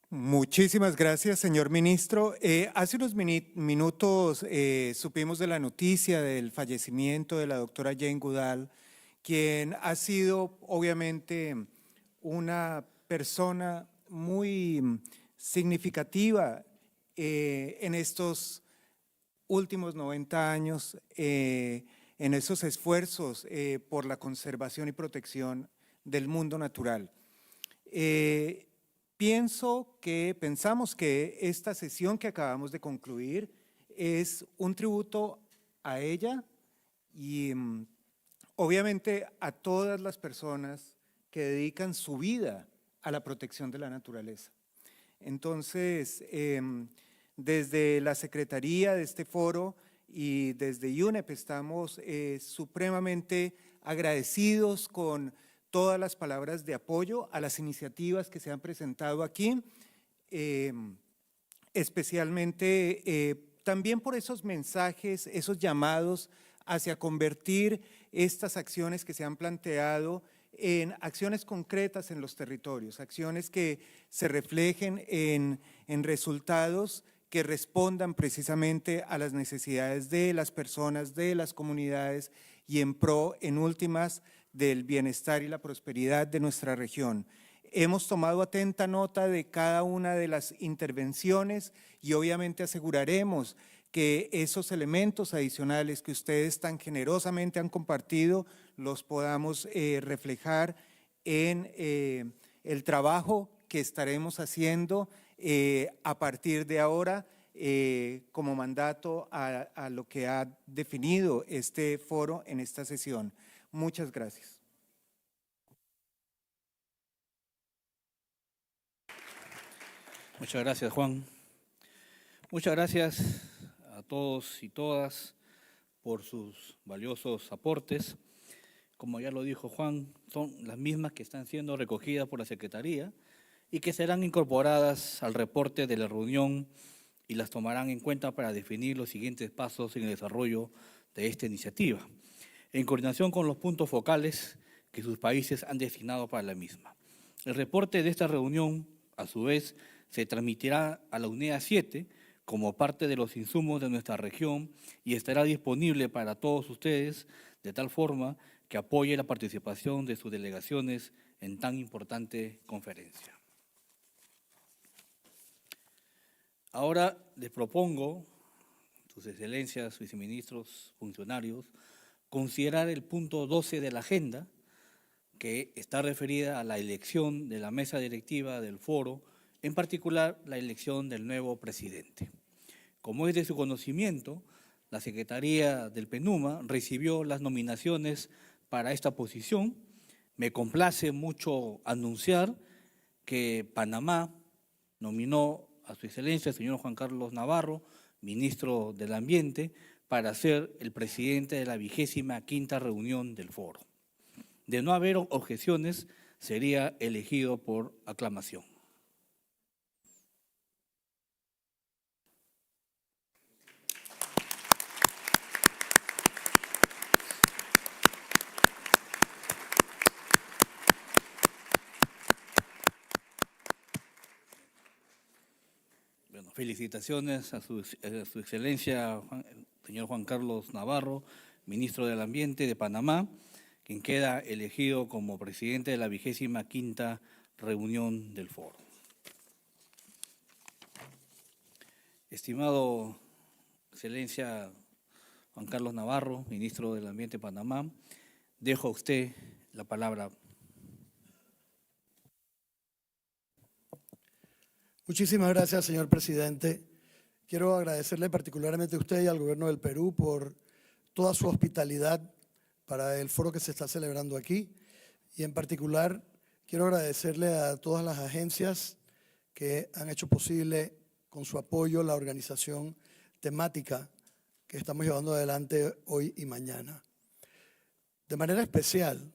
Muchísimas gracias, señor ministro. Hace unos minutos supimos de la noticia del fallecimiento de la doctora Jane Goodall, quien ha sido obviamente una persona muy significativa en estos últimos 90 años, en esos esfuerzos por la conservación y protección del mundo natural. Pensamos que esta sesión que acabamos de concluir es un tributo a ella y obviamente a todas las personas que dedican su vida a la protección de la naturaleza. Entonces, desde la Secretaría de este foro y desde UNEP estamos supremamente agradecidos con todas las palabras de apoyo a las iniciativas que se han presentado aquí, especialmente también por esos mensajes, esos llamados hacia convertir estas acciones que se han planteado en acciones concretas en los territorios, acciones que se reflejen en resultados que respondan precisamente a las necesidades de las personas, de las comunidades y en pro, en últimas, del bienestar y la prosperidad de nuestra región. Hemos tomado atenta nota de cada una de las intervenciones y obviamente aseguraremos que esos elementos adicionales que ustedes tan generosamente han compartido los podamos reflejar en el trabajo que estaremos haciendo a partir de ahora como mandato a lo que ha definido este foro en esta sesión. Muchas gracias. Muchas gracias, Juan. Muchas gracias a todos y todas por sus valiosos aportes. Como ya lo dijo Juan, son las mismas que están siendo recogidas por la Secretaría y que serán incorporadas al reporte de la reunión y las tomarán en cuenta para definir los siguientes pasos en el desarrollo de esta iniciativa, en coordinación con los puntos focales que sus países han destinado para la misma. El reporte de esta reunión, a su vez, se transmitirá a la UNEA 7 como parte de los insumos de nuestra región y estará disponible para todos ustedes de tal forma que apoye la participación de sus delegaciones en tan importante conferencia. Ahora les propongo, sus excelencias, viceministros, funcionarios, considerar el punto 12 de la agenda, que está referida a la elección de la mesa directiva del foro, en particular la elección del nuevo presidente. Como es de su conocimiento, la Secretaría del PENUMA recibió las nominaciones para esta posición. Me complace mucho anunciar que Panamá nominó a su excelencia, el señor Juan Carlos Navarro, ministro del Ambiente, para ser el presidente de la 25ª reunión del foro. De no haber objeciones, sería elegido por aclamación. Felicitaciones a su excelencia, señor Juan Carlos Navarro, ministro del Ambiente de Panamá, quien queda elegido como presidente de la 25ª reunión del foro. Estimado excelencia Juan Carlos Navarro, ministro del Ambiente de Panamá, dejo a usted la palabra. Muchísimas gracias, señor presidente. Quiero agradecerle particularmente a usted y al gobierno del Perú por toda su hospitalidad para el foro que se está celebrando aquí. Y en particular quiero agradecerle a todas las agencias que han hecho posible con su apoyo la organización temática que estamos llevando adelante hoy y mañana. De manera especial,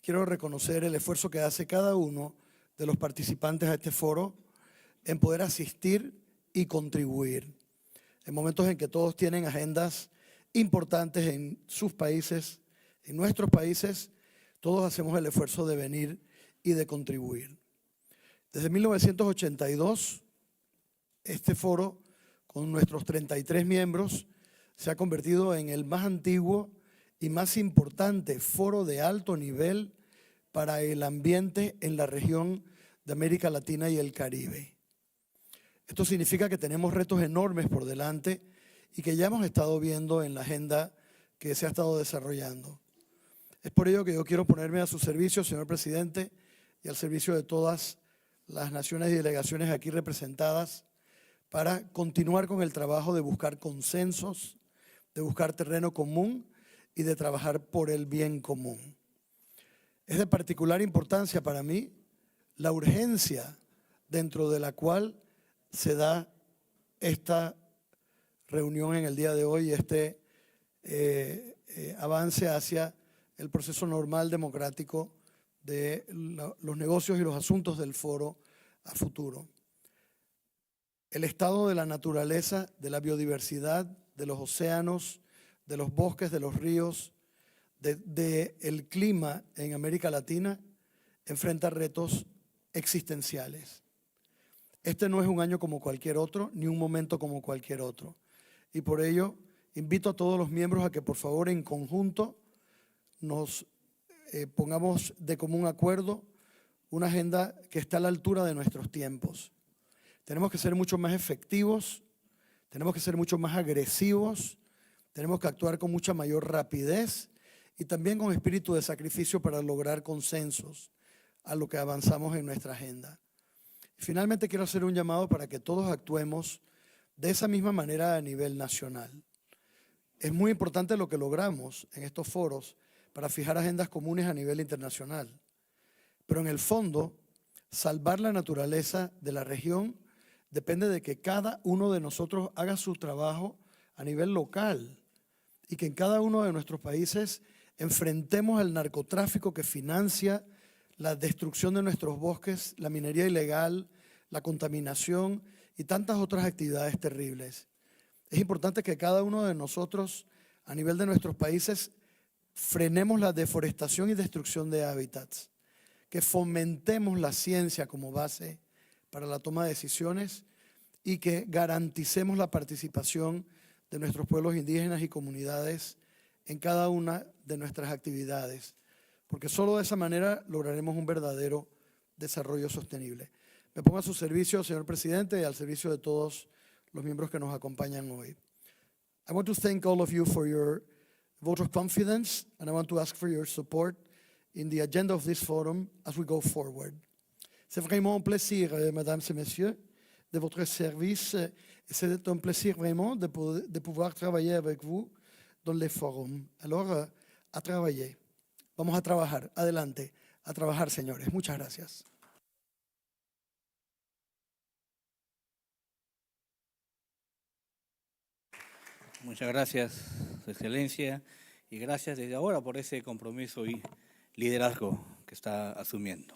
quiero reconocer el esfuerzo que hace cada uno de los participantes a este foro en poder asistir y contribuir. En momentos en que todos tienen agendas importantes en sus países, en nuestros países, todos hacemos el esfuerzo de venir y de contribuir. Desde 1982, este foro, con nuestros 33 miembros, se ha convertido en el más antiguo y más importante foro de alto nivel para el ambiente en la región de América Latina y el Caribe. Esto significa que tenemos retos enormes por delante y que ya hemos estado viendo en la agenda que se ha estado desarrollando. Es por ello que yo quiero ponerme a su servicio, señor presidente, y al servicio de todas las naciones y delegaciones aquí representadas para continuar con el trabajo de buscar consensos, de buscar terreno común y de trabajar por el bien común. Es de particular importancia para mí la urgencia dentro de la cual se da esta reunión en el día de hoy, este avance hacia el proceso normal democrático de los negocios y los asuntos del foro a futuro. El estado de la naturaleza, de la biodiversidad, de los océanos, de los bosques, de los ríos, del clima en América Latina enfrenta retos existenciales. Este no es un año como cualquier otro, ni un momento como cualquier otro. Y por ello, invito a todos los miembros a que por favor en conjunto nos pongamos de común acuerdo una agenda que está a la altura de nuestros tiempos. Tenemos que ser mucho más efectivos, tenemos que ser mucho más agresivos, tenemos que actuar con mucha mayor rapidez y también con espíritu de sacrificio para lograr consensos a lo que avanzamos en nuestra agenda. Finalmente quiero hacer un llamado para que todos actuemos de esa misma manera a nivel nacional. Es muy importante lo que logramos en estos foros para fijar agendas comunes a nivel internacional. Pero en el fondo, salvar la naturaleza de la región depende de que cada uno de nosotros haga su trabajo a nivel local y que en cada uno de nuestros países enfrentemos al narcotráfico que financia la destrucción de nuestros bosques, la minería ilegal, la contaminación y tantas otras actividades terribles. Es importante que cada uno de nosotros, a nivel de nuestros países, frenemos la deforestación y destrucción de hábitats, que fomentemos la ciencia como base para la toma de decisiones y que garanticemos la participación de nuestros pueblos indígenas y comunidades en cada una de nuestras actividades, porque solo de esa manera lograremos un verdadero desarrollo sostenible. Me pongo a su servicio, señor presidente, y al servicio de todos los miembros que nos acompañan hoy. I want to thank all of you for your vote of confidence, and I want to ask for your support in the agenda of this forum as we go forward. C'est vraiment un plaisir, mesdames et messieurs, de votre service. C'est un plaisir vraiment de pouvoir travailler avec vous dans les forums. Alors, a travailler. Vamos a trabajar. Adelante. A trabajar, señores. Muchas gracias. Muchas gracias, Su Excelencia, y gracias desde ahora por ese compromiso y liderazgo que está asumiendo.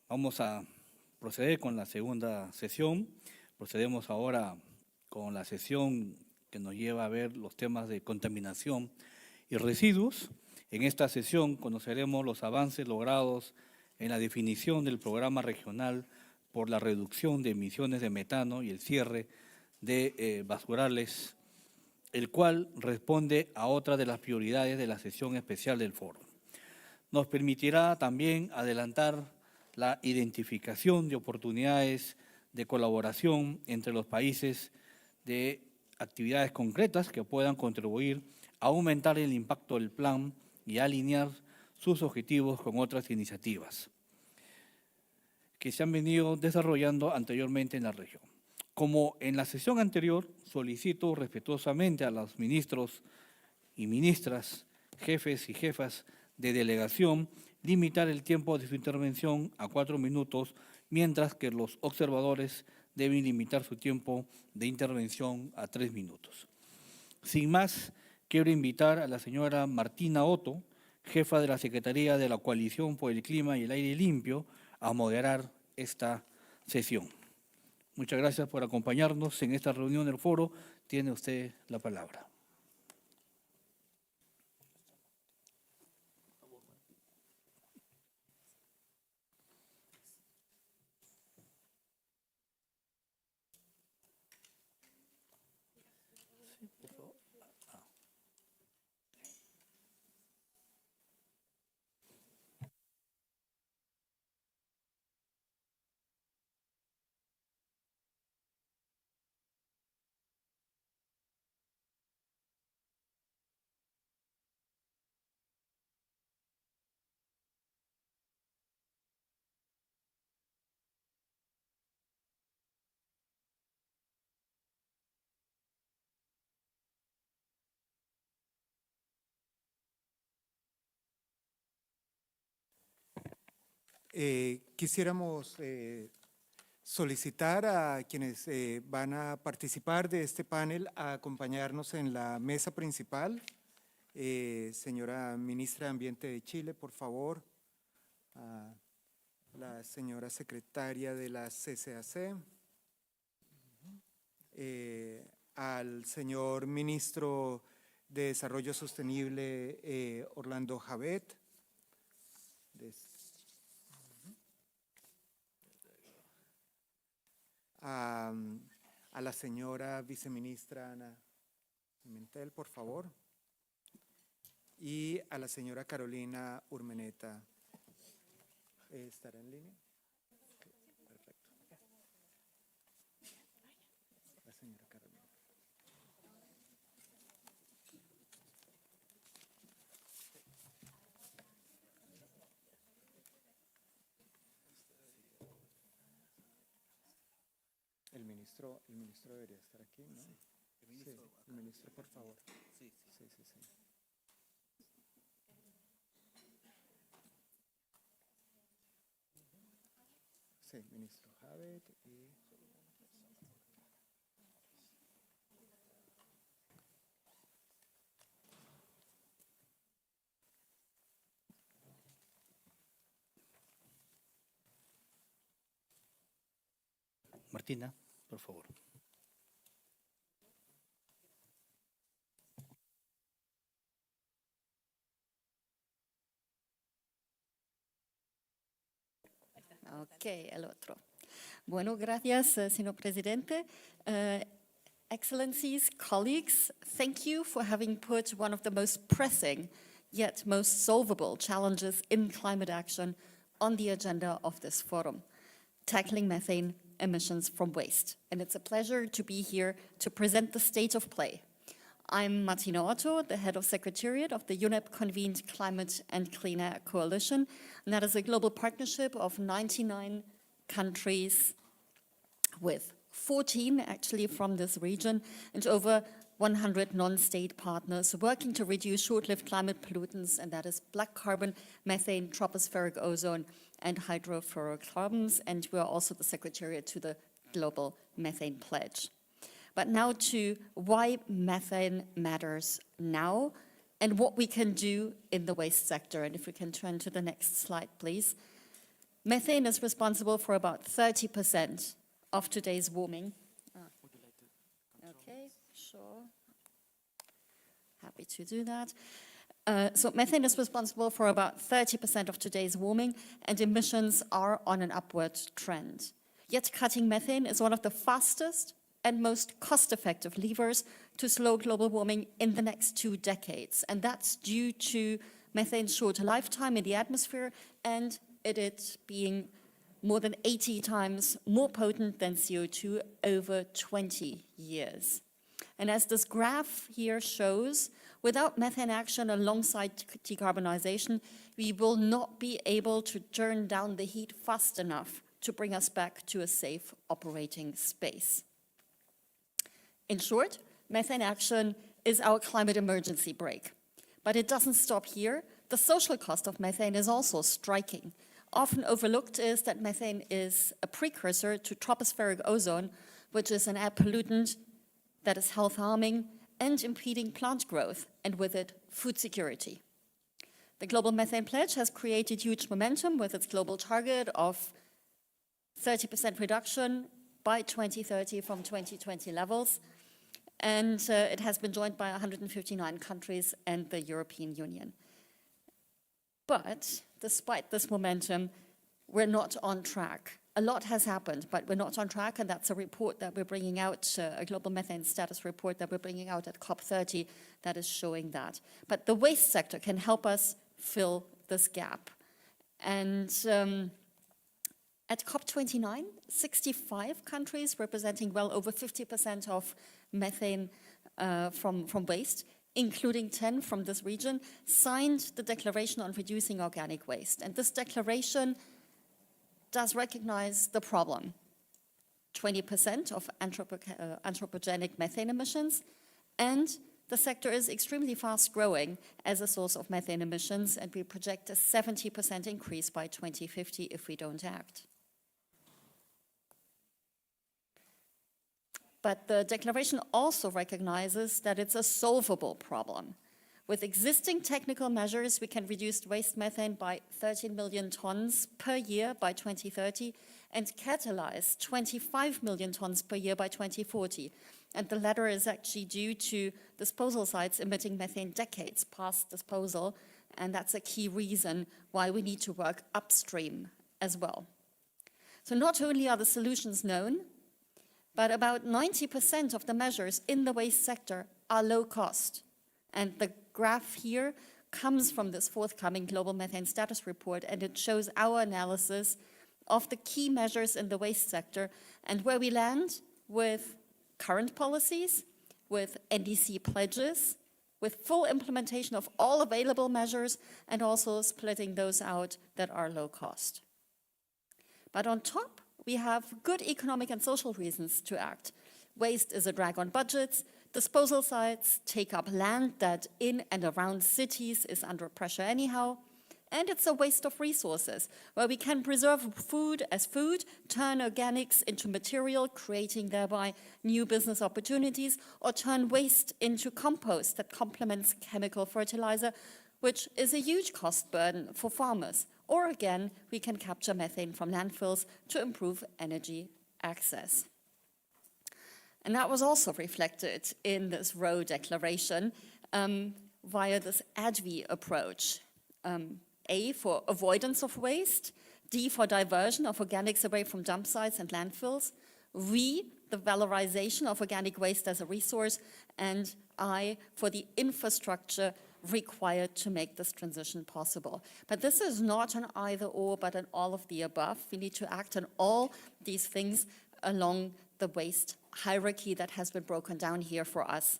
Vamos a proceder con la segunda sesión. Procedemos ahora con la sesión que nos lleva a ver los temas de contaminación y residuos. En esta sesión conoceremos los avances logrados en la definición del programa regional por la reducción de emisiones de metano y el cierre de basurales, el cual responde a otra de las prioridades de la sesión especial del foro. Nos permitirá también adelantar la identificación de oportunidades de colaboración entre los países de actividades concretas que puedan contribuir a aumentar el impacto del plan y alinear sus objetivos con otras iniciativas que se han venido desarrollando anteriormente en la región. Como en la sesión anterior, solicito respetuosamente a los ministros y ministras, jefes y jefas de delegación, limitar el tiempo de su intervención a 4 minutos, mientras que los observadores deben limitar su tiempo de intervención a 3 minutos. Sin más, quiero invitar a la señora Martina Otto, jefa de la Secretaría de la Coalición por el Clima y el Aire Limpio, a moderar esta sesión. Muchas gracias por acompañarnos en esta reunión del foro. Tiene usted la palabra. Quisiéramos solicitar a quienes van a participar de este panel a acompañarnos en la mesa principal. Señora Ministra de Ambiente de Chile, por favor. A la señora Secretaria de la CCAC. Al señor Ministro de Desarrollo Sostenible, Orlando Javet. A la señora viceministra Ana Pimentel, por favor, y a la señora Carolina Urmeneta. ¿Estará en línea? Perfecto. La señora Carolina. ministro debería estar aquí, ¿no? Sí, el ministro, por favor. Sí. Sí, ministro Javet y... Martina, por favor. Ok, el otro. Bueno, gracias, señor presidente. Excellencies, colleagues, thank you for having put one of the most pressing yet most solvable challenges in climate action on the agenda of this forum, tackling methane emissions from waste. And it's a pleasure to be here to present the state of play. I'm Martina Otto, the head of secretariat of the UNEP-convened Climate and Clean Air Coalition, and that is a global partnership of 99 countries with 14 actually from this region and over 100 non-state partners working to reduce short-lived climate pollutants, and that is black carbon, methane, tropospheric ozone, and hydrofluorocarbons, and we are also the secretariat to the Global Methane Pledge. But now to why methane matters now and what we can do in the waste sector. And if we can turn to the next slide, please. Methane is responsible for about 30% of today's warming. Okay, sure. Happy to do that. So methane is responsible for about 30% of today's warming, and emissions are on an upward trend. Yet cutting methane is one of the fastest and most cost-effective levers to slow global warming in the next 2 decades. And that's due to methane's short lifetime in the atmosphere and it being more than 80 times more potent than CO2 over 20 years. And as this graph here shows, without methane action alongside decarbonization, we will not be able to turn down the heat fast enough to bring us back to a safe operating space. In short, methane action is our climate emergency brake. But it doesn't stop here. The social cost of methane is also striking. Often overlooked is that methane is a precursor to tropospheric ozone, which is an air pollutant that is health harming and impeding plant growth, and with it, food security. The Global Methane Pledge has created huge momentum with its global target of 30% reduction by 2030 from 2020 levels. And it has been joined by 159 countries and the European Union. But despite this momentum, we're not on track. A lot has happened, but we're not on track, and that's a report that we're bringing out, a global methane status report that we're bringing out at COP30 that is showing that. But the waste sector can help us fill this gap. And at COP29, 65 countries representing well over 50% of methane from waste, including 10 from this region, signed the Declaration on Reducing Organic Waste. And this declaration does recognize the problem. 20% of anthropogenic methane emissions, and the sector is extremely fast growing as a source of methane emissions, and we project a 70% increase by 2050 if we don't act. But the declaration also recognizes that it's a solvable problem. With existing technical measures, we can reduce waste methane by 13 million tons per year by 2030 and catalyze 25 million tons per year by 2040. And the latter is actually due to disposal sites emitting methane decades past disposal, and that's a key reason why we need to work upstream as well. So not only are the solutions known, but about 90% of the measures in the waste sector are low cost. And the graph here comes from this forthcoming Global Methane Status Report, and it shows our analysis of the key measures in the waste sector and where we land with current policies, with NDC pledges, with full implementation of all available measures, and also splitting those out that are low cost. But on top, we have good economic and social reasons to act. Waste is a drag on budgets. Disposal sites take up land that in and around cities is under pressure anyhow. And it's a waste of resources, where we can preserve food as food, turn organics into material, creating thereby new business opportunities, or turn waste into compost that complements chemical fertilizer, which is a huge cost burden for farmers. Or again, we can capture methane from landfills to improve energy access. And that was also reflected in this Roe declaration via this ADVI approach. A, for avoidance of waste, D, for diversion of organics away from dump sites and landfills, V, the valorization of organic waste as a resource, and I, for the infrastructure required to make this transition possible. But this is not an either or, but an all of the above. We need to act on all these things along the waste hierarchy that has been broken down here for us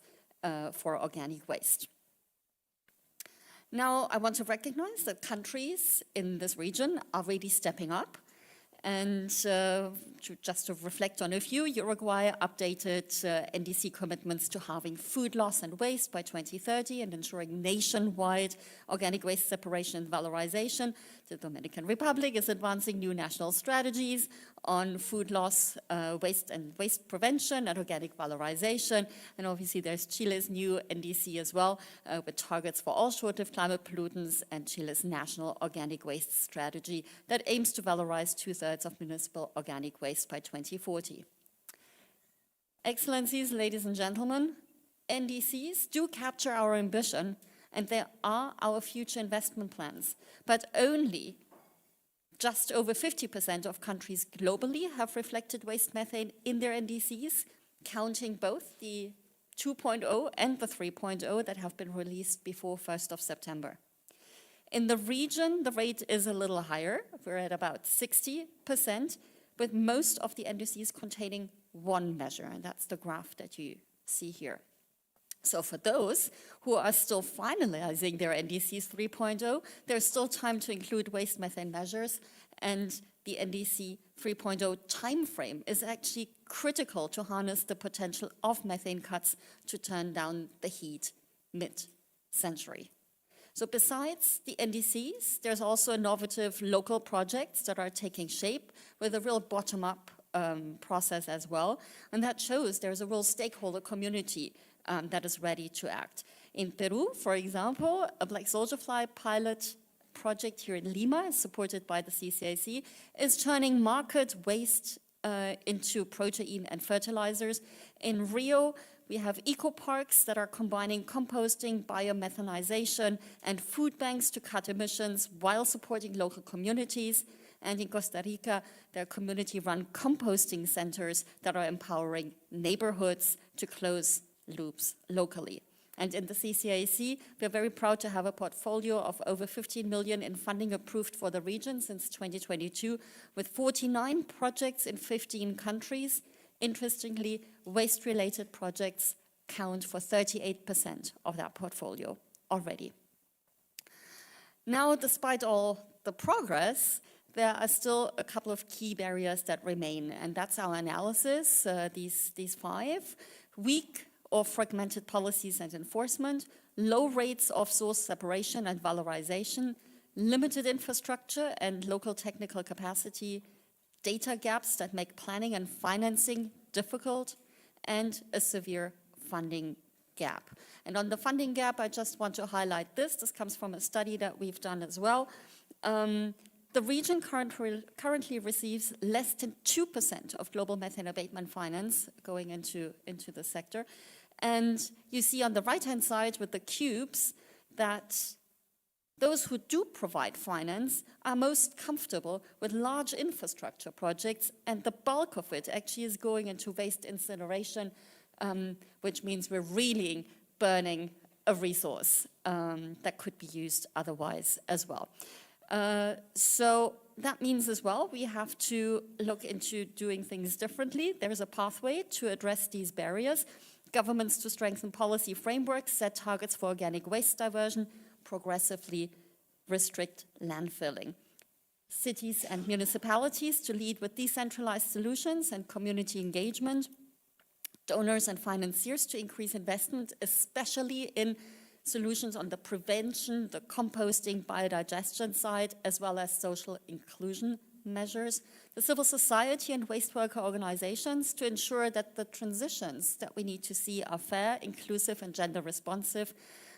for organic waste. Now, I want to recognize that countries in this region are really stepping up. And just to reflect on a few, Uruguay updated NDC commitments to halving food loss and waste by 2030 and ensuring nationwide organic waste separation and valorization. The Dominican Republic is advancing new national strategies on food loss, waste prevention and organic valorization. And obviously there's Chile's new NDC as well, with targets for all short-lived climate pollutants, and Chile's national organic waste strategy that aims to valorize 2/3 of municipal organic waste by 2040. Excellencies, ladies and gentlemen, NDCs do capture our ambition, and they are our future investment plans, but only just over 50% of countries globally have reflected waste methane in their NDCs, counting both the 2.0 and the 3.0 that have been released before 1st of September. In the region, the rate is a little higher. We're at about 60%, with most of the NDCs containing one measure, and that's the graph that you see here. So for those who are still finalizing their NDCs 3.0, there's still time to include waste methane measures, and the NDC 3.0 timeframe is actually critical to harness the potential of methane cuts to turn down the heat mid-century. So besides the NDCs, there's also innovative local projects that are taking shape with a real bottom-up process as well, and that shows there's a real stakeholder community that is ready to act. In Peru, for example, a black soldier fly pilot project here in Lima, supported by the CCAC, is turning market waste into protein and fertilizers. In Rio, we have eco-parks that are combining composting, biomethanization, and food banks to cut emissions while supporting local communities. And in Costa Rica, there are community-run composting centers that are empowering neighborhoods to close loops locally. And in the CCAC, we're very proud to have a portfolio of over 15 million in funding approved for the region since 2022, with 49 projects in 15 countries. Interestingly, waste-related projects count for 38% of that portfolio already. Now, despite all the progress, there are still a couple of key barriers that remain, and that's our analysis, these 5. Weak or fragmented policies and enforcement, low rates of source separation and valorization, limited infrastructure and local technical capacity, data gaps that make planning and financing difficult, and a severe funding gap. And on the funding gap, I just want to highlight this. This comes from a study that we've done as well. The region currently receives less than 2% of global methane abatement finance going into the sector. And you see on the right-hand side with the cubes that those who do provide finance are most comfortable with large infrastructure projects, and the bulk of it actually is going into waste incineration, which means we're really burning a resource that could be used otherwise as well. So that means as well we have to look into doing things differently. There is a pathway to address these barriers. Governments to strengthen policy frameworks, set targets for organic waste diversion, progressively restrict landfilling. cities and municipalities to lead with decentralized solutions and community engagement, donors and financiers to increase investment, especially in solutions on the prevention, the composting, biodigestion side, as well as social inclusion measures, the civil society and waste worker organizations to ensure that the transitions that we need to see are fair, inclusive, and gender responsive.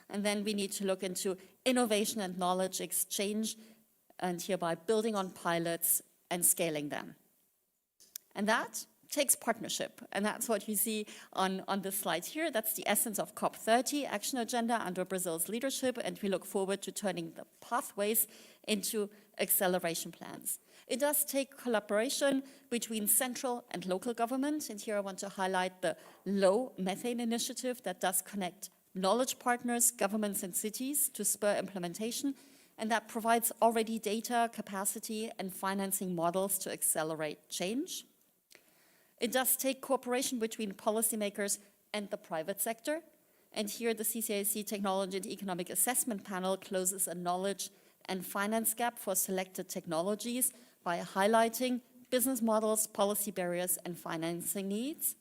And then we need to look into innovation and knowledge exchange, and hereby building on pilots and scaling them. And that takes partnership, and that's what you see on the slide here. That's the essence of COP30 action agenda under Brazil's leadership, and we look forward to turning the pathways into acceleration plans. It does take collaboration between central and local government, and here I want to highlight the Low Methane Initiative that does connect knowledge partners, governments and cities to spur implementation, and that provides already data, capacity and financing models to accelerate change. It does take cooperation between policymakers and the private sector, and here the CCAC Technology and Economic Assessment Panel closes a knowledge and finance gap for selected technologies by highlighting business models, policy barriers, and financing needs.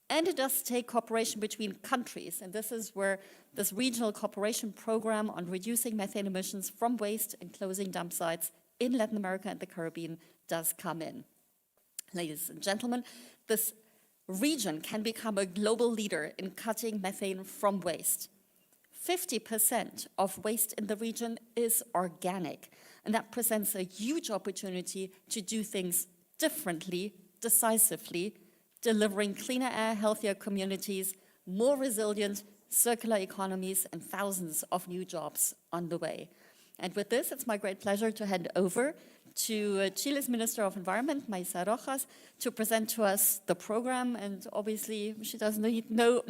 And it does take cooperation between countries, and this is where this regional cooperation program on reducing methane emissions from waste and closing dump sites in Latin America and the Caribbean does come in. Ladies and gentlemen, this region can become a global leader in cutting methane from waste. 50% of waste in the region is organic, and that presents a huge opportunity to do things differently, decisively, delivering cleaner air, healthier communities, more resilient circular economies, and thousands of new jobs on the way. And with this, it's my great pleasure to hand over to Chile's Minister of Environment, Maisa Rojas, to present to us the program. And obviously, she doesn't need no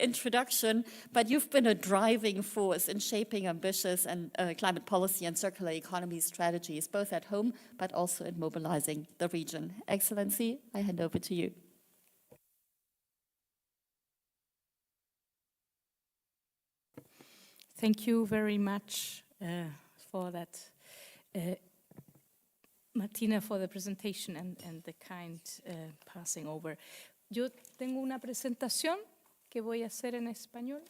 introduction, but you've been a driving force in shaping ambitious and climate policy and circular economy strategies, both at home, but also in mobilizing the region. Excellency, I hand over to you. Thank you very much for that, Martina, for the presentation and the kind passing over. Yo tengo una presentación que voy a hacer en español.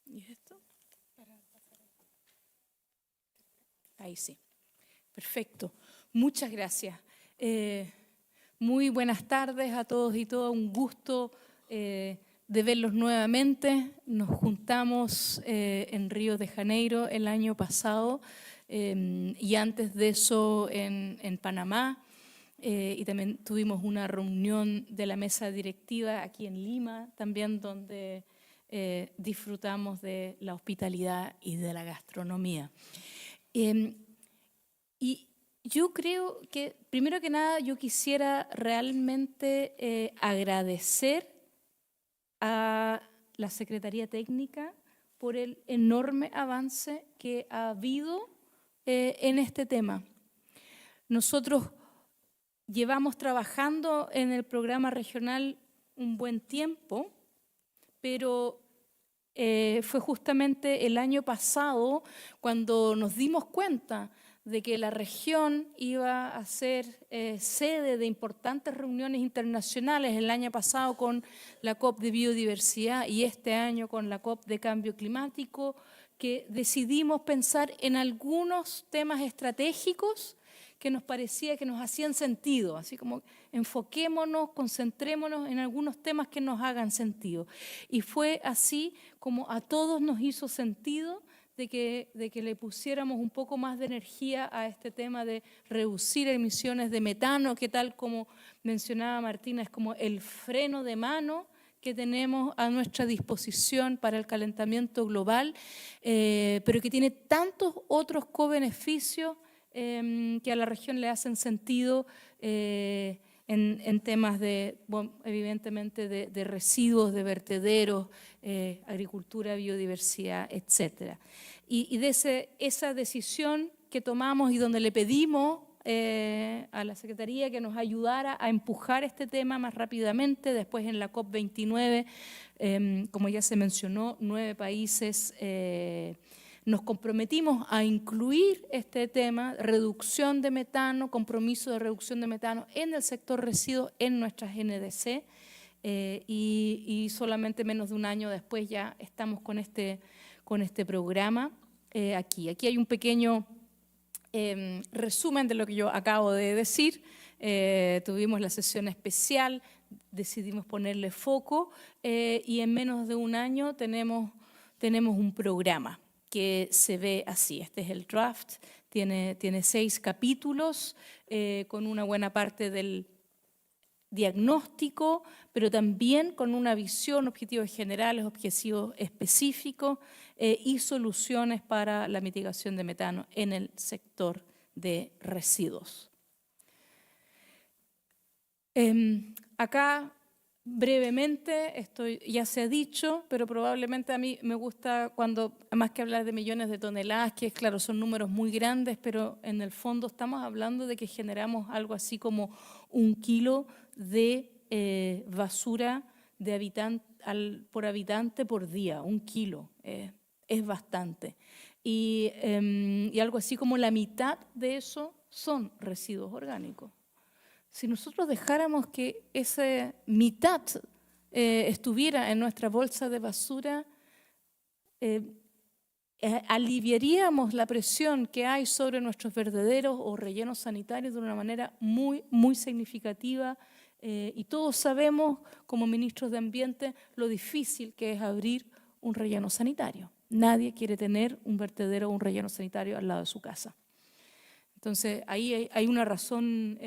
¿Y esto? Ahí sí. Perfecto. Muchas gracias. Muy buenas tardes a todos y todas. Un gusto de verlos nuevamente. Nos juntamos en Río de Janeiro el año pasado y antes de eso en Panamá. Y también tuvimos una reunión de la mesa directiva aquí en Lima, también donde disfrutamos de la hospitalidad y de la gastronomía. Y yo creo que, primero que nada, yo quisiera realmente agradecer a la Secretaría Técnica por el enorme avance que ha habido en este tema. Nosotros llevamos trabajando en el programa regional un buen tiempo, pero fue justamente el año pasado cuando nos dimos cuenta de que la región iba a ser sede de importantes reuniones internacionales, el año pasado con la COP de Biodiversidad y este año con la COP de Cambio Climático, que decidimos pensar en algunos temas estratégicos que nos parecía que nos hacían sentido, así como enfoquémonos, concentrémonos en algunos temas que nos hagan sentido. Y fue así como a todos nos hizo sentido de que le pusiéramos un poco más de energía a este tema de reducir emisiones de metano, que tal como mencionaba Martina, es como el freno de mano que tenemos a nuestra disposición para el calentamiento global, pero que tiene tantos otros co-beneficios que a la región le hacen sentido en temas de, bueno, evidentemente, de residuos, de vertederos, agricultura, biodiversidad, etc. Y de esa decisión que tomamos y donde le pedimos a la Secretaría que nos ayudara a empujar este tema más rápidamente. Después en la COP29, como ya se mencionó, 9 países nos comprometimos a incluir este tema, reducción de metano, compromiso de reducción de metano en el sector residuos en nuestras NDC, y solamente menos de un año después ya estamos con este programa aquí. Aquí hay un pequeño resumen de lo que yo acabo de decir. Tuvimos la sesión especial, decidimos ponerle foco y en menos de un año tenemos un programa que se ve así. Este es el draft, tiene 6 capítulos con una buena parte del diagnóstico, pero también con una visión, objetivos generales, objetivos específicos y soluciones para la mitigación de metano en el sector de residuos. Acá brevemente, esto ya se ha dicho, pero probablemente a mí me gusta cuando, más que hablar de millones de toneladas, que claro, son números muy grandes, pero en el fondo estamos hablando de que generamos algo así como 1 kilo de basura por habitante por día. 1 kilo, es bastante. Y algo así como la mitad de eso son residuos orgánicos. Si nosotros dejáramos que esa mitad estuviera en nuestra bolsa de basura, aliviaríamos la presión que hay sobre nuestros vertederos o rellenos sanitarios de una manera muy, muy significativa. Y todos sabemos, como ministros de Ambiente, lo difícil que es abrir un relleno sanitario. Nadie quiere tener un vertedero o un relleno sanitario al lado de su casa. Entonces, ahí hay una razón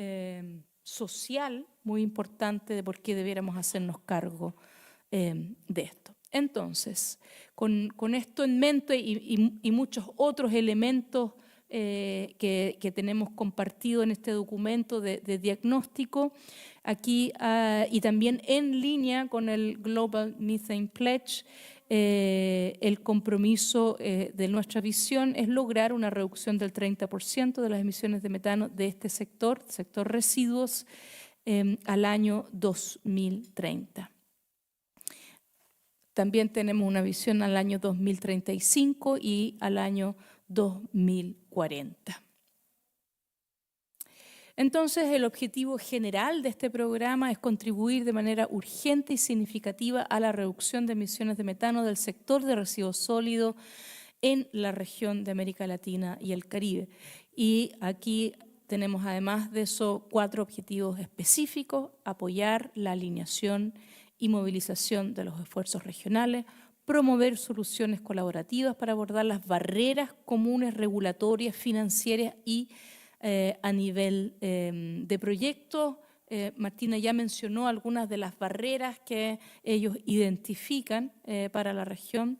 social muy importante de por qué debiéramos hacernos cargo de esto. Entonces, con esto en mente y muchos otros elementos que tenemos compartido en este documento de diagnóstico, aquí y también en línea con el Global Methane Pledge, el compromiso de nuestra visión es lograr una reducción del 30% de las emisiones de metano de este sector residuos, al año 2030. También tenemos una visión al año 2035 y al año 2040. Entonces, el objetivo general de este programa es contribuir de manera urgente y significativa a la reducción de emisiones de metano del sector de residuos sólidos en la región de América Latina y el Caribe. Y aquí tenemos, además de eso, 4 objetivos específicos: apoyar la alineación y movilización de los esfuerzos regionales, promover soluciones colaborativas para abordar las barreras comunes regulatorias, financieras y a nivel de proyectos. Martina ya mencionó algunas de las barreras que ellos identifican para la región.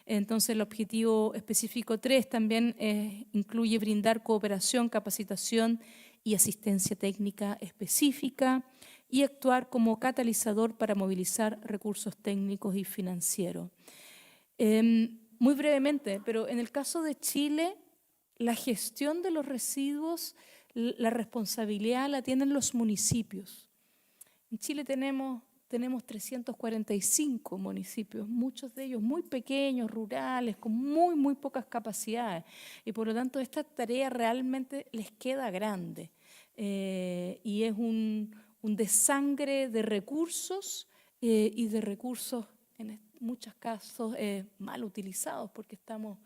Entonces, el objetivo específico 3 también incluye brindar cooperación, capacitación y asistencia técnica específica y actuar como catalizador para movilizar recursos técnicos y financieros. Muy brevemente, pero en el caso de Chile, la gestión de los residuos, la responsabilidad la tienen los municipios. En Chile tenemos 345 municipios, muchos de ellos muy pequeños, rurales, con muy, muy pocas capacidades. Y por lo tanto, esta tarea realmente les queda grande. Y es un desangre de recursos y de recursos, en muchos casos, mal utilizados, porque estamos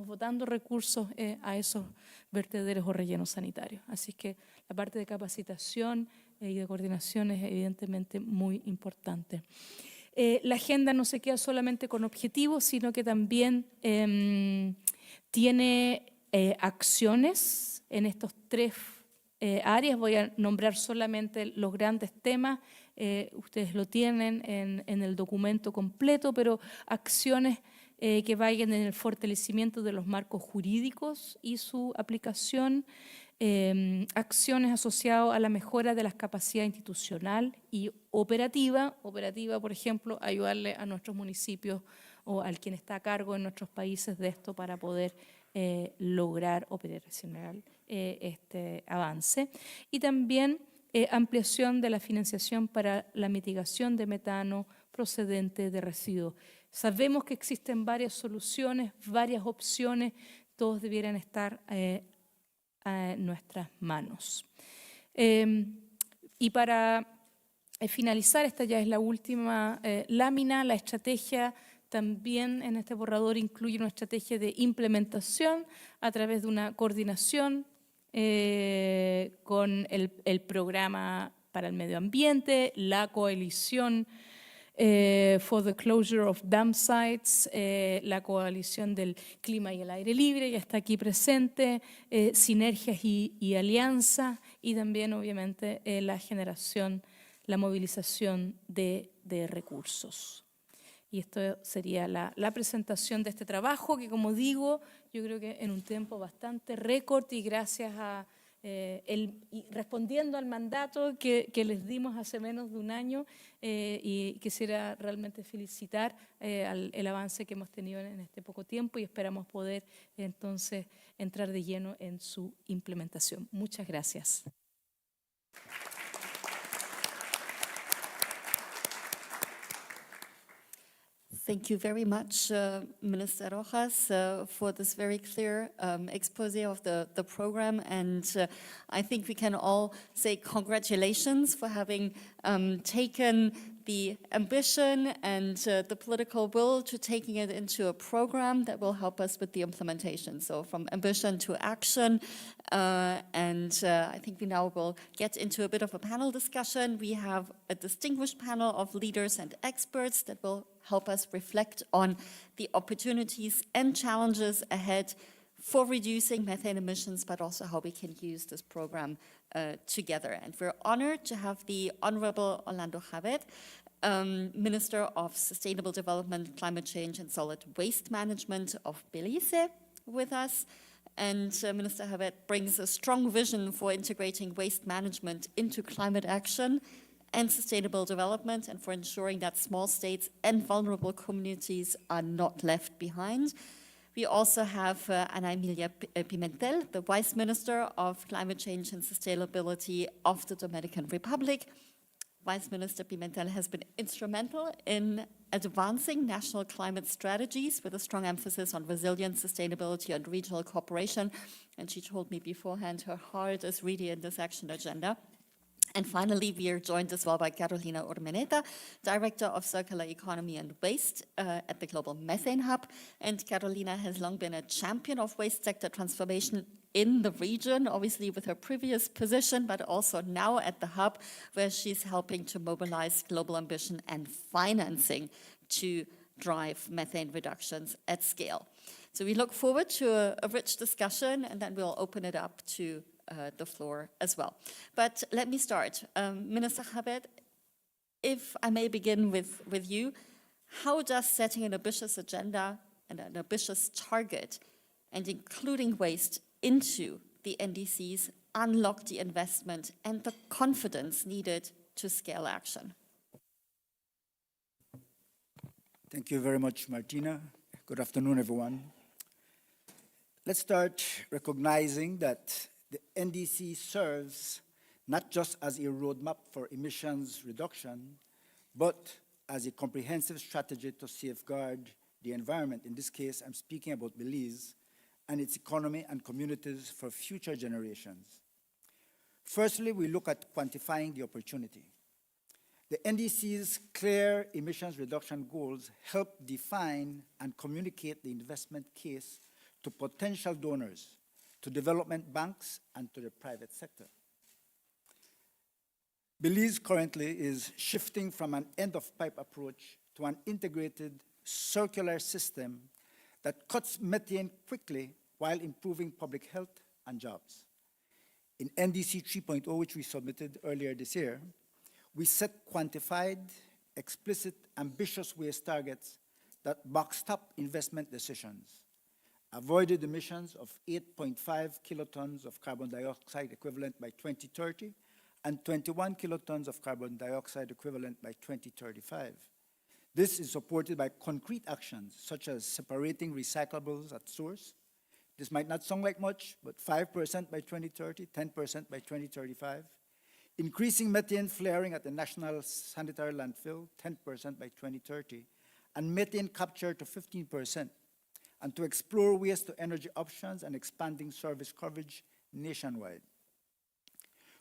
botando recursos a esos vertederos o rellenos sanitarios. Así que la parte de capacitación y de coordinación es evidentemente muy importante. La agenda no se queda solamente con objetivos, sino que también tiene acciones en estos 3 áreas. Voy a nombrar solamente los grandes temas. Ustedes lo tienen en el documento completo, pero acciones que vayan en el fortalecimiento de los marcos jurídicos y su aplicación, acciones asociadas a la mejora de la capacidad institucional y operativa, por ejemplo, ayudarle a nuestros municipios o al quien está a cargo en nuestros países de esto para poder lograr operacional este avance. Y también ampliación de la financiación para la mitigación de metano procedente de residuos. Sabemos que existen varias soluciones, varias opciones, todos debieran estar en nuestras manos. Y para finalizar, esta ya es la última lámina, la estrategia también en este borrador incluye una estrategia de implementación a través de una coordinación con el programa para el medio ambiente, la coalición for the closure of dam sites, la coalición del clima y el aire libre ya está aquí presente, sinergias y alianzas, y también obviamente la generación, la movilización de recursos. Y esto sería la presentación de este trabajo que, como digo, yo creo que en un tiempo bastante récord y gracias a y respondiendo al mandato que les dimos hace menos de un año, y quisiera realmente felicitar el avance que hemos tenido en este poco tiempo y esperamos poder entonces entrar de lleno en su implementación. Muchas gracias. Thank you very much, Minister Rojas, for this very clear expose of the program. And I think we can all say congratulations for having taken the ambition and the political will to taking it into a program that will help us with the implementation. So from ambition to action. I think we now will get into a bit of a panel discussion. We have a distinguished panel of leaders and experts that will help us reflect on the opportunities and challenges ahead for reducing methane emissions, but also how we can use this program together. And we're honored to have the Honorable Orlando Javet, Minister of Sustainable Development, Climate Change and Solid Waste Management of Belize, with us. And Minister Javet brings a strong vision for integrating waste management into climate action and sustainable development, and for ensuring that small states and vulnerable communities are not left behind. We also have Ana Emilia Pimentel, the Vice Minister of Climate Change and Sustainability of the Dominican Republic. Vice Minister Pimentel has been instrumental in advancing national climate strategies with a strong emphasis on resilience, sustainability, and regional cooperation. And she told me beforehand her heart is really in this action agenda. And finally, we are joined as well by Carolina Urmeneta, Director of Circular Economy and Waste at the Global Methane Hub. And Carolina has long been a champion of waste sector transformation in the region, obviously with her previous position, but also now at the Hub, where she's helping to mobilize global ambition and financing to drive methane reductions at scale. So we look forward to a rich discussion, and then we'll open it up to the floor as well. But let me start. Minister Javet, if I may begin with you, how does setting an ambitious agenda and an ambitious target and including waste into the NDCs unlock the investment and the confidence needed to scale action? Thank you very much, Martina. Good afternoon, everyone. Let's start recognizing that the NDC serves not just as a roadmap for emissions reduction, but as a comprehensive strategy to safeguard the environment. In this case, I'm speaking about Belize and its economy and communities for future generations. Firstly, we look at quantifying the opportunity. The NDC's clear emissions reduction goals help define and communicate the investment case to potential donors, to development banks, and to the private sector. Belize currently is shifting from an end-of-pipe approach to an integrated circular system that cuts methane quickly while improving public health and jobs. In NDC 3.0, which we submitted earlier this year, we set quantified, explicit, ambitious waste targets that backstop investment decisions. Avoided emissions of 8.5 kilotons of carbon dioxide equivalent by 2030 and 21 kilotons of carbon dioxide equivalent by 2035. This is supported by concrete actions such as separating recyclables at source, This might not sound like much, but 5% by 2030, 10% by 2035. Increasing methane flaring at the National Sanitary Landfill, 10% by 2030, and methane capture to 15%, and to explore waste-to-energy options and expanding service coverage nationwide.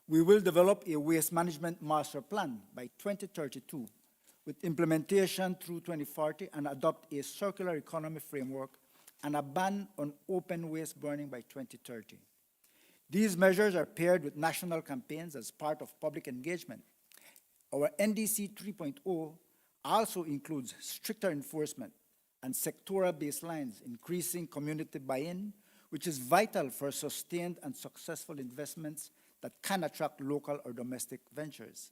We will develop a waste management master plan by 2032 with implementation through 2040 and adopt a circular economy framework and a ban on open waste burning by 2030. These measures are paired with national campaigns as part of public engagement. Our NDC 3.0 also includes stricter enforcement and sectoral baselines, increasing community buy-in, which is vital for sustained and successful investments that can attract local or domestic ventures.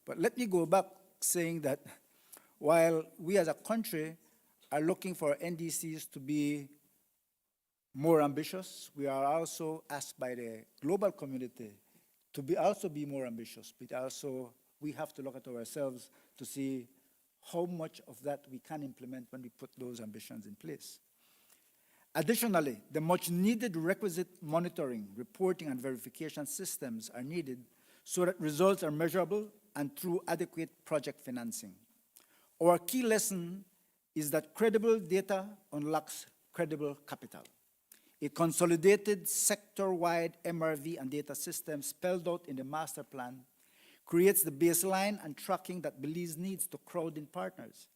But let me go back saying that while we as a country are looking for NDCs to be more ambitious, we are also asked by the global community to also be more ambitious, but also we have to look at ourselves to see how much of that we can implement when we put those ambitions in place. Additionally, the much needed requisite monitoring, reporting, and verification systems are needed so that results are measurable and through adequate project financing. Our key lesson is that credible data unlocks credible capital. A consolidated sector-wide MRV and data system spelled out in the master plan creates the baseline and tracking that Belize needs to crowd in partners.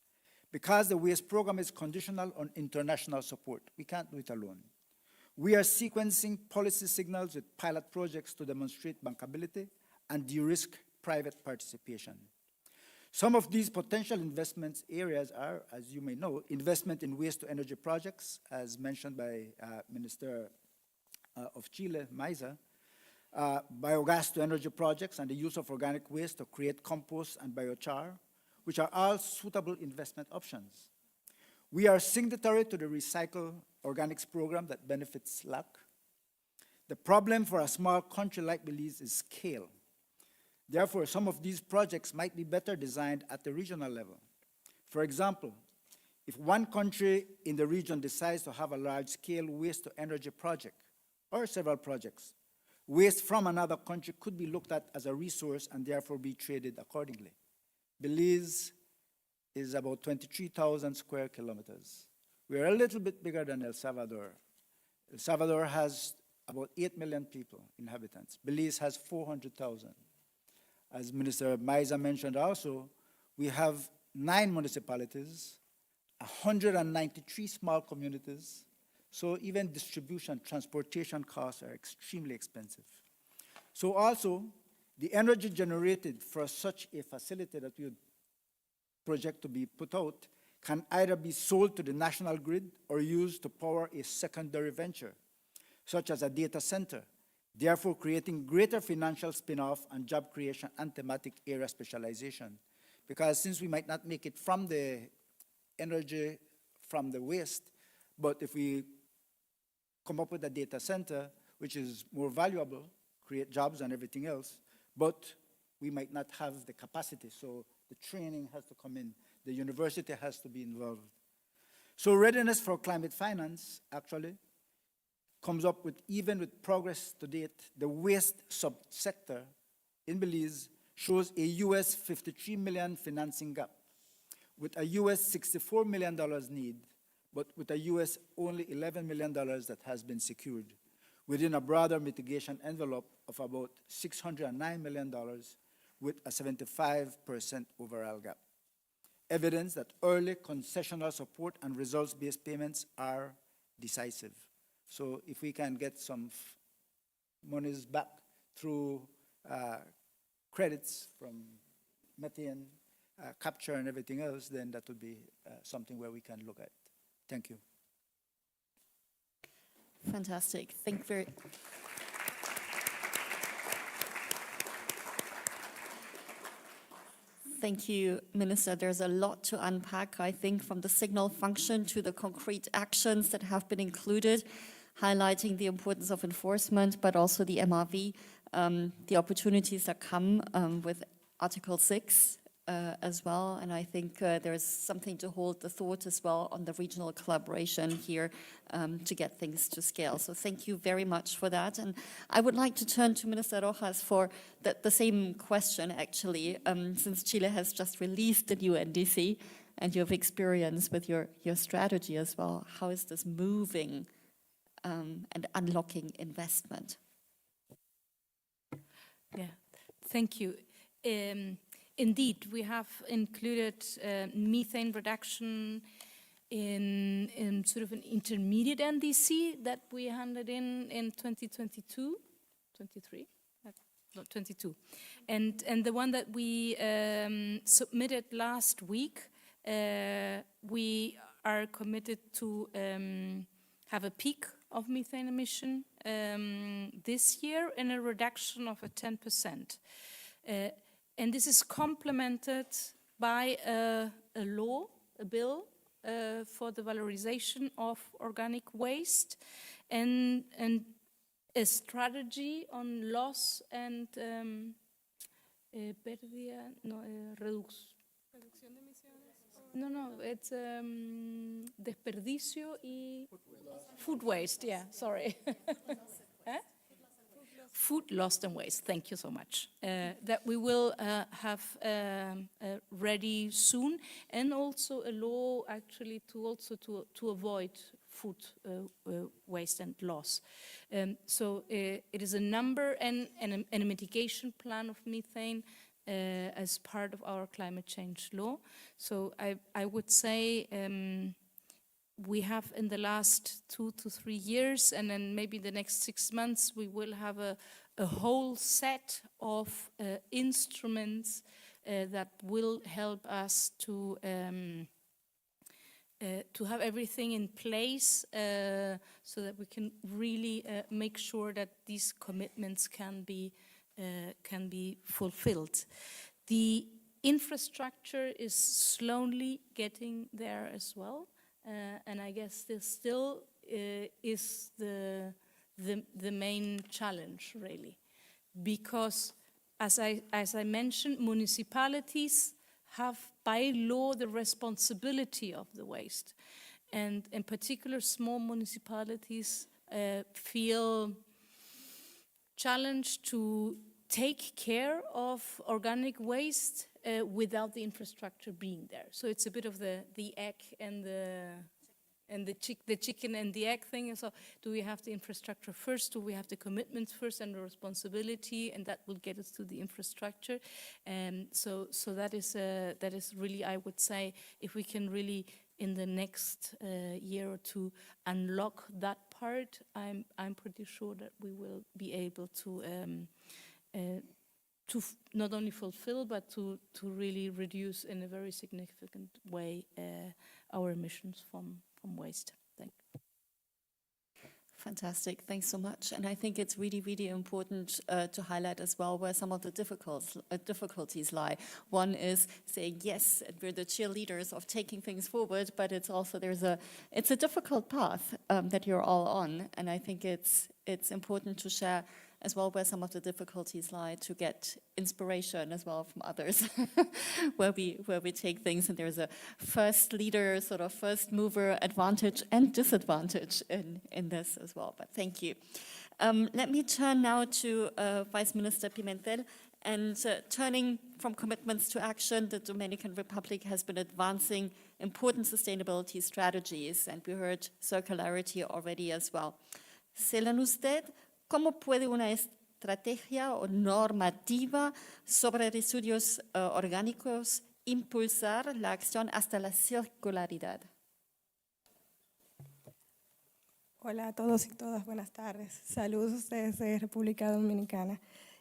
Because the waste program is conditional on international support, we can't do it alone. We are sequencing policy signals with pilot projects to demonstrate bankability and de-risk private participation. Some of these potential investment areas are, as you may know, investment in waste-to-energy projects, as mentioned by Minister of Chile, Maiza, biogas-to-energy projects, and the use of organic waste to create compost and biochar, which are all suitable investment options. We are signatory to the Recycle Organics program that benefits LAC. The problem for a small country like Belize is scale. Therefore, some of these projects might be better designed at the regional level. For example, if one country in the region decides to have a large-scale waste-to-energy project, or several projects, waste from another country could be looked at as a resource and therefore be traded accordingly. Belize is about 23,000 square kilometers. We are a little bit bigger than El Salvador. El Salvador has about 8 million people, inhabitants. Belize has 400,000. As Minister Maiza mentioned also, we have 9 municipalities, 193 small communities, so even distribution, transportation costs are extremely expensive. So also, the energy generated for such a facility that we would project to be put out can either be sold to the national grid or used to power a secondary venture, such as a data center, therefore creating greater financial spin-off and job creation and thematic area specialization. Because since we might not make it from the energy from the waste, but if we come up with a data center, which is more valuable, create jobs and everything else, but we might not have the capacity, so the training has to come in, the university has to be involved. So readiness for climate finance actually comes up with, even with progress to date, the waste subsector in Belize shows a US $53 million financing gap, with a US $64 million need, but with a US only $11 million that has been secured, within a broader mitigation envelope of about $609 million, with a 75% overall gap. Evidence that early concessional support and results-based payments are decisive. So if we can get some monies back through credits from methane capture and everything else, then that would be something where we can look at. Thank you. Fantastic. Thank you, Minister. There's a lot to unpack, I think, from the signal function to the concrete actions that have been included, highlighting the importance of enforcement, but also the MRV, the opportunities that come with Article 6 as well, and I think there is something to hold the thought as well on the regional collaboration here to get things to scale. So thank you very much for that. And I would like to turn to Minister Rojas for the same question, actually, since Chile has just released the new NDC and you have experience with your strategy as well. How is this moving and unlocking investment? Yeah, thank you. Indeed, we have included methane reduction in sort of an intermediate NDC that we handed in 2022, 23, no, 22. And the one that we submitted last week, we are committed to have a peak of methane emission this year and a reduction of 10%. And this is complemented by a bill for the valorization of organic waste and a strategy on loss and it's desperdicio y food waste, yeah, sorry. Food lost and waste, thank you so much. That we will have ready soon, and also a law actually to avoid food waste and loss. So it is a number and a mitigation plan of methane as part of our climate change law. So I would say we have in the last 2 to 3 years, and then maybe the next 6 months, we will have a whole set of instruments that will help us to have everything in place so that we can really make sure that these commitments can be fulfilled. The infrastructure is slowly getting there as well. And I guess this still is the main challenge, really, because as I mentioned, municipalities have by law the responsibility of the waste, and in particular, small municipalities feel challenged to take care of organic waste without the infrastructure being there. So it's a bit of the egg and the chicken and the egg thing. So do we have the infrastructure first? Do we have the commitments first and the responsibility? And that will get us to the infrastructure. And so that is really, I would say, if we can really in the next year or two unlock that part, I'm pretty sure that we will be able to not only fulfill, but to really reduce in a very significant way our emissions from waste. Thank you. Fantastic, thanks so much. And I think it's really, really important to highlight as well where some of the difficulties lie. One is saying, yes, we're the cheerleaders of taking things forward, but it's also, it's a difficult path that you're all on. And I think it's important to share as well where some of the difficulties lie, to get inspiration as well from others, where we take things, and there's a first leader, sort of first mover advantage and disadvantage in this as well. But thank you. Let me turn now to Vice Minister Pimentel. And turning from commitments to action, the Dominican Republic has been advancing important sustainability strategies, and we heard circularity already as well. Según usted, ¿cómo puede una estrategia o normativa sobre residuos orgánicos impulsar la acción hasta la circularidad? Hola a todos y todas, buenas tardes. Saludos desde República Dominicana.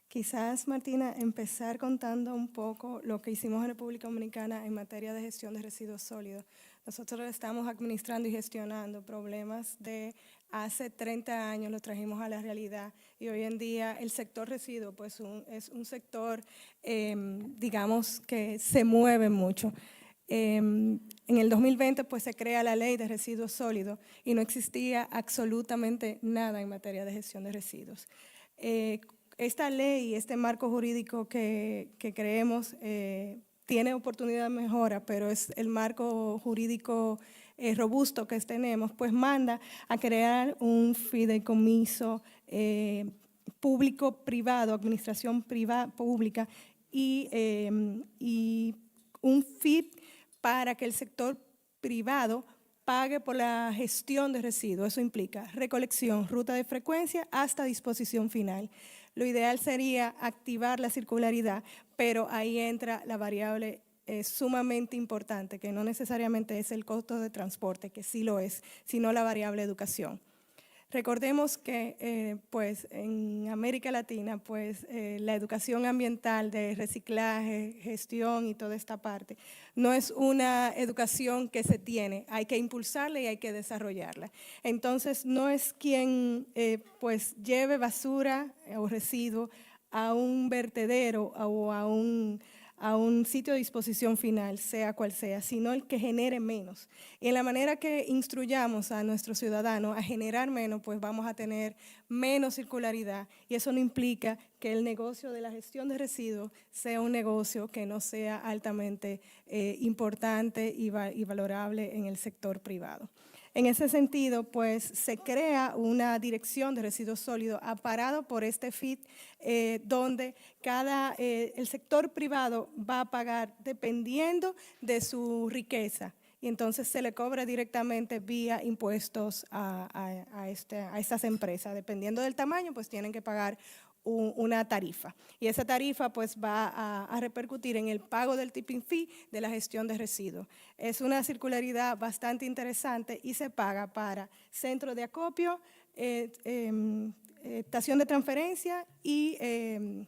Quizás, Martina, empezar contando un poco lo que hicimos en República Dominicana en materia de gestión de residuos sólidos. Nosotros estamos administrando y gestionando problemas de hace 30 años, los trajimos a la realidad, y hoy en día el sector residuo pues es un sector, digamos, que se mueve mucho. En el 2020 pues se crea la ley de residuos sólidos y no existía absolutamente nada en materia de gestión de residuos. Esta ley, este marco jurídico que creemos tiene oportunidad de mejora, pero es el marco jurídico robusto que tenemos, pues manda a crear un fideicomiso público-privado, administración pública, y un FID para que el sector privado pague por la gestión de residuos. Eso implica recolección, ruta de frecuencia hasta disposición final. Lo ideal sería activar la circularidad, pero ahí entra la variable sumamente importante, que no necesariamente es el costo de transporte, que sí lo es, sino la variable educación. Recordemos que pues, en América Latina pues, la educación ambiental de reciclaje, gestión y toda esta parte no es una educación que se tiene, hay que impulsarla y hay que desarrollarla. Entonces no es quien pues, lleve basura o residuo a un vertedero o a un sitio de disposición final, sea cual sea, sino el que genere menos. Y en la manera que instruyamos a nuestros ciudadanos a generar menos, pues vamos a tener menos circularidad, y eso no implica que el negocio de la gestión de residuos sea un negocio que no sea altamente importante y valorable en el sector privado. En ese sentido, pues se crea una dirección de residuos sólidos amparado por este FID, donde el sector privado va a pagar dependiendo de su riqueza, y entonces se le cobra directamente vía impuestos a estas empresas. Dependiendo del tamaño, pues tienen que pagar una tarifa, y esa tarifa pues va a repercutir en el pago del tipping fee de la gestión de residuos. Es una circularidad bastante interesante y se paga para centro de acopio, estación de transferencia y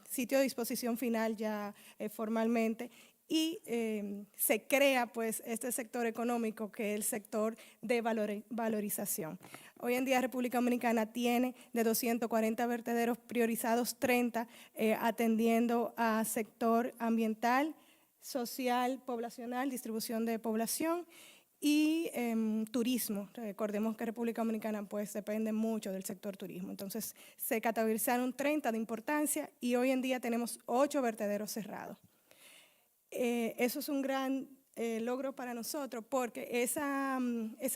sitio de disposición final ya formalmente, y se crea pues este sector económico que es el sector de valorización. Hoy en día República Dominicana tiene de 240 vertederos priorizados 30 atendiendo a sector ambiental, social, poblacional, distribución de población y turismo. Recordemos que República Dominicana pues depende mucho del sector turismo. Entonces se categorizaron 30 de importancia y hoy en día tenemos 8 vertederos cerrados. Eso es un gran logro para nosotros, porque esa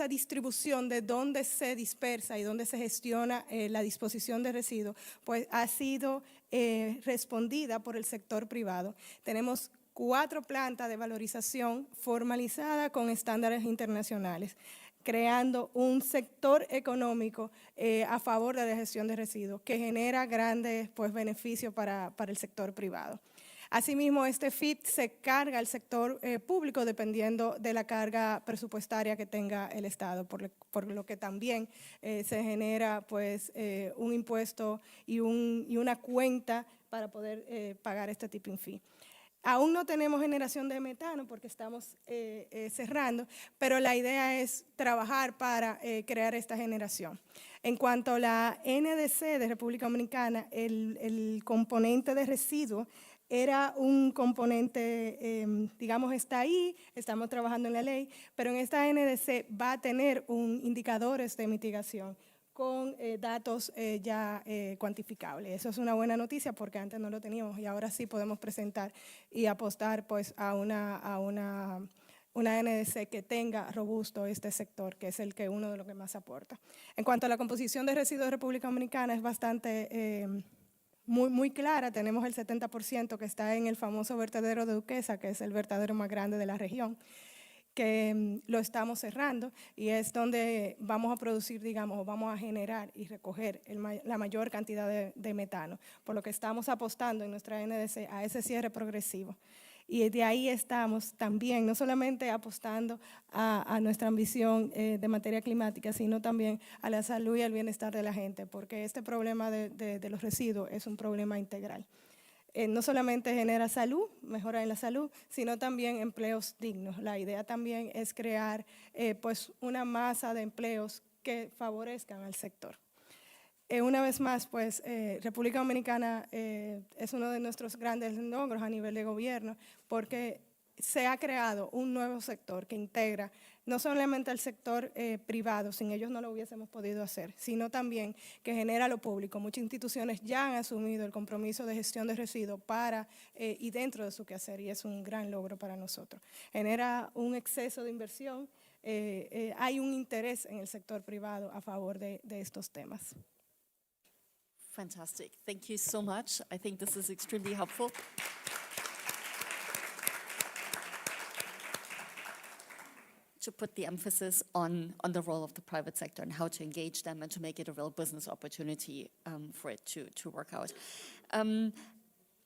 distribución de dónde se dispersa y dónde se gestiona la disposición de residuos, pues ha sido respondida por el sector privado. Tenemos 4 plantas de valorización formalizadas con estándares internacionales, creando un sector económico a favor de la gestión de residuos que genera grandes pues, beneficios para el sector privado. Asimismo, este FID se carga al sector público dependiendo de la carga presupuestaria que tenga el Estado, por lo que también se genera pues, un impuesto y una cuenta para poder pagar este tipping fee. Aún no tenemos generación de metano porque estamos cerrando, pero la idea es trabajar para crear esta generación. En cuanto a la NDC de República Dominicana, el componente de residuos era un componente, digamos, está ahí, estamos trabajando en la ley, pero en esta NDC va a tener indicadores de mitigación con datos ya cuantificables. Eso es una buena noticia porque antes no lo teníamos y ahora sí podemos presentar y apostar pues, a una NDC que tenga robusto este sector, que es uno de los que más aporta. En cuanto a la composición de residuos de República Dominicana, es bastante muy clara. Tenemos el 70% que está en el famoso vertedero de Duquesa, que es el vertedero más grande de la región, que lo estamos cerrando y es donde vamos a producir, digamos, vamos a generar y recoger la mayor cantidad de metano, por lo que estamos apostando en nuestra NDC a ese cierre progresivo. Y de ahí estamos también, no solamente apostando a nuestra ambición de materia climática, sino también a la salud y al bienestar de la gente, porque este problema de los residuos es un problema integral. No solamente genera salud, mejora en la salud, sino también empleos dignos. La idea también es crear pues una masa de empleos que favorezcan al sector. Una vez más, pues, República Dominicana es uno de nuestros grandes logros a nivel de gobierno, porque se ha creado un nuevo sector que integra no solamente al sector privado, sin ellos no lo hubiésemos podido hacer, sino también que genera lo público. Muchas instituciones ya han asumido el compromiso de gestión de residuos para y dentro de su quehacer, y es un gran logro para nosotros. Genera un exceso de inversión, hay un interés en el sector privado a favor de estos temas. Fantastic. Thank you so much. I think this is extremely helpful. To put the emphasis on the role of the private sector and how to engage them and to make it a real business opportunity for it to work out.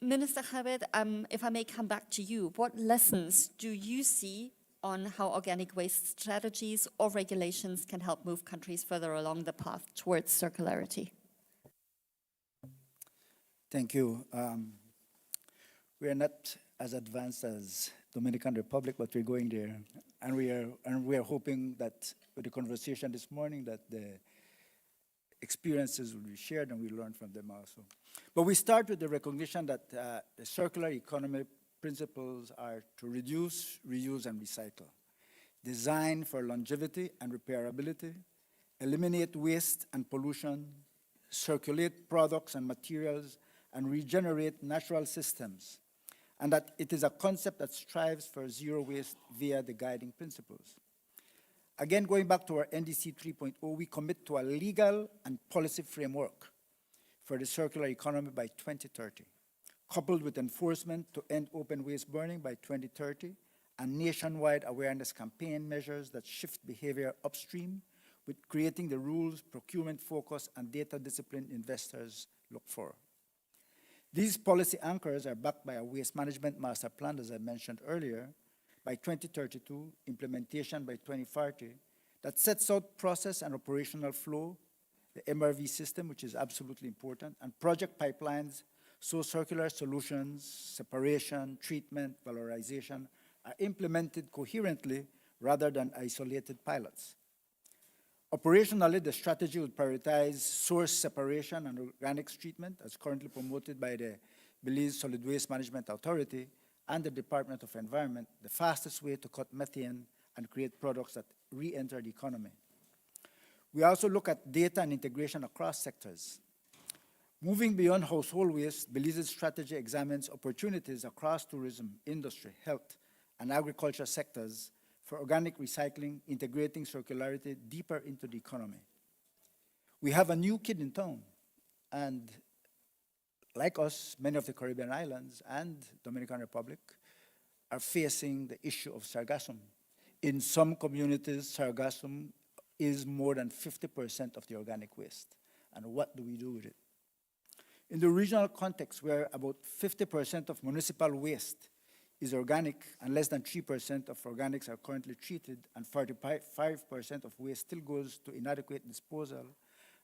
Minister Javid, if I may come back to you, what lessons do you see on how organic waste strategies or regulations can help move countries further along the path towards circularity? Thank you. We are not as advanced as Dominican Republic, but we're going there. And we are hoping that with the conversation this morning that the experiences will be shared and we learn from them also. But we start with the recognition that the circular economy principles are to reduce, reuse, and recycle, design for longevity and repairability, eliminate waste and pollution, circulate products and materials, and regenerate natural systems, and that it is a concept that strives for zero waste via the guiding principles. Again, going back to our NDC 3.0, we commit to a legal and policy framework for the circular economy by 2030, coupled with enforcement to end open waste burning by 2030, and nationwide awareness campaign measures that shift behavior upstream with creating the rules, procurement focus, and data discipline investors look for. These policy anchors are backed by a waste management master plan, as I mentioned earlier, by 2032, implementation by 2040, that sets out process and operational flow, the MRV system, which is absolutely important, and project pipelines so circular solutions, separation, treatment, valorization are implemented coherently rather than isolated pilots. Operationally, the strategy would prioritize source separation and organics treatment as currently promoted by the Belize Solid Waste Management Authority and the Department of Environment, the fastest way to cut methane and create products that re-enter the economy. We also look at data and integration across sectors. Moving beyond household waste, Belize's strategy examines opportunities across tourism, industry, health, and agriculture sectors for organic recycling, integrating circularity deeper into the economy. We have a new kid in town, and like us, many of the Caribbean islands and Dominican Republic are facing the issue of sargassum. In some communities, sargassum is more than 50% of the organic waste. And what do we do with it? In the regional context, where about 50% of municipal waste is organic and less than 3% of organics are currently treated, and 45% of waste still goes to inadequate disposal.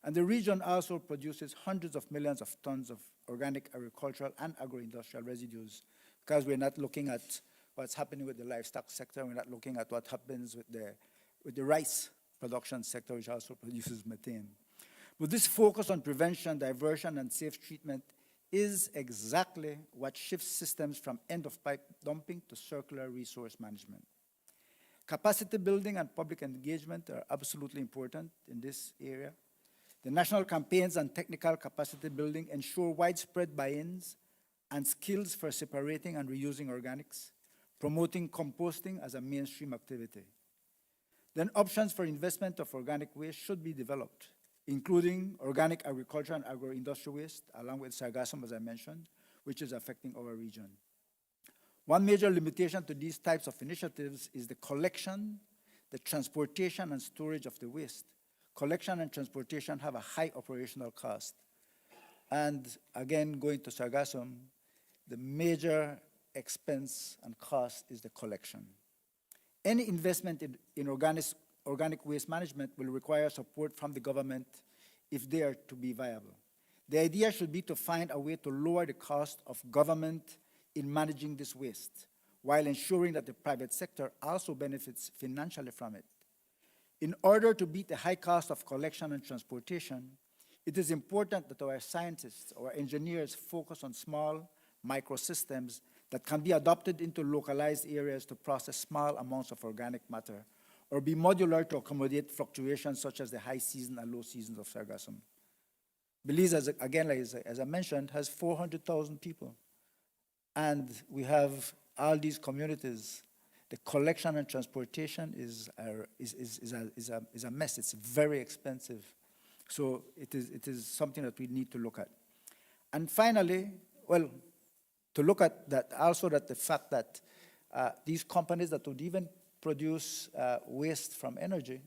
And the region also produces hundreds of millions of tons of organic agricultural and agro-industrial residues, because we're not looking at what's happening with the livestock sector, we're not looking at what happens with the rice production sector, which also produces methane. But this focus on prevention, diversion, and safe treatment is exactly what shifts systems from end-of-pipe dumping to circular resource management. Capacity building and public engagement are absolutely important in this area. The national campaigns and technical capacity building ensure widespread buy-ins and skills for separating and reusing organics, promoting composting as a mainstream activity. Then options for investment of organic waste should be developed, including organic agriculture and agro-industrial waste, along with sargassum, as I mentioned, which is affecting our region. One major limitation to these types of initiatives is the collection, the transportation, and storage of the waste. Collection and transportation have a high operational cost. And again, going to sargassum, the major expense and cost is the collection. Any investment in organic waste management will require support from the government if they are to be viable. The idea should be to find a way to lower the cost of government in managing this waste, while ensuring that the private sector also benefits financially from it. In order to beat the high cost of collection and transportation, it is important that our scientists, our engineers focus on small microsystems that can be adopted into localized areas to process small amounts of organic matter, or be modular to accommodate fluctuations such as the high season and low seasons of sargassum. Belize, again, as I mentioned, has 400,000 people. And we have all these communities. The collection and transportation is a mess. It's very expensive. So it is something that we need to look at. And finally, well, to look at that, also that the fact that these companies that would even produce waste from energy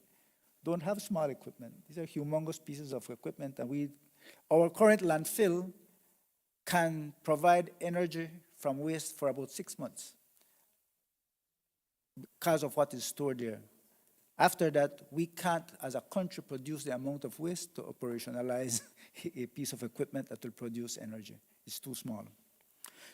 don't have small equipment. These are humongous pieces of equipment, and our current landfill can provide energy from waste for about 6 months because of what is stored there. After that, we can't, as a country, produce the amount of waste to operationalize a piece of equipment that will produce energy. It's too small.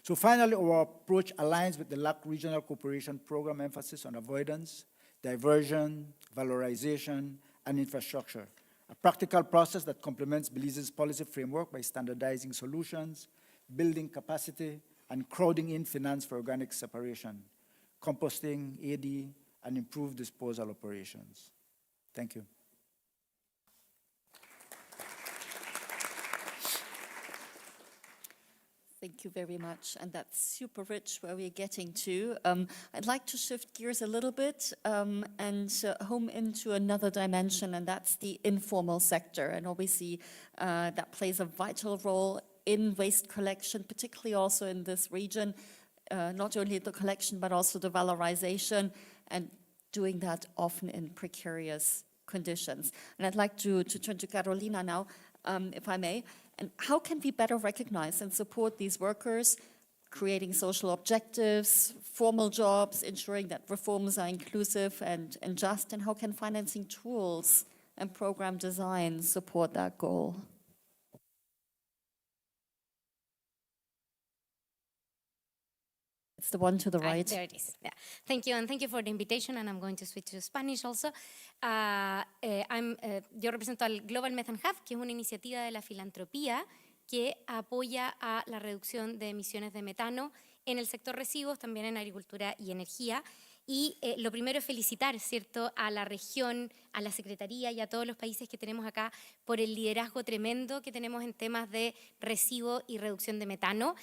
So finally, our approach aligns with the LAC Regional Cooperation Program emphasis on avoidance, diversion, valorization, and infrastructure, a practical process that complements Belize's policy framework by standardizing solutions, building capacity, and crowding in finance for organic separation, composting, AD, and improved disposal operations. Thank you. Thank you very much, and that's super rich where we're getting to. I'd like to shift gears a little bit and home into another dimension, and that's the informal sector. And obviously, that plays a vital role in waste collection, particularly also in this region, not only the collection, but also the valorization, and doing that often in precarious conditions. And I'd like to turn to Carolina now, if I may. And how can we better recognize and support these workers, creating social objectives, formal jobs, ensuring that reforms are inclusive and just, and how can financing tools and program design support that goal? It's the one to the right. There it is. Yeah. Thank you, and thank you for the invitation, and I'm going to switch to Spanish also. Yo represento al Global Methane Hub, que es una iniciativa de la filantropía que apoya a la reducción de emisiones de metano en el sector residuos, también en agricultura y energía. Y lo primero es felicitar, ¿cierto?, a la región, a la Secretaría y a todos los países que tenemos acá por el liderazgo tremendo que tenemos en temas de residuo y reducción de metano.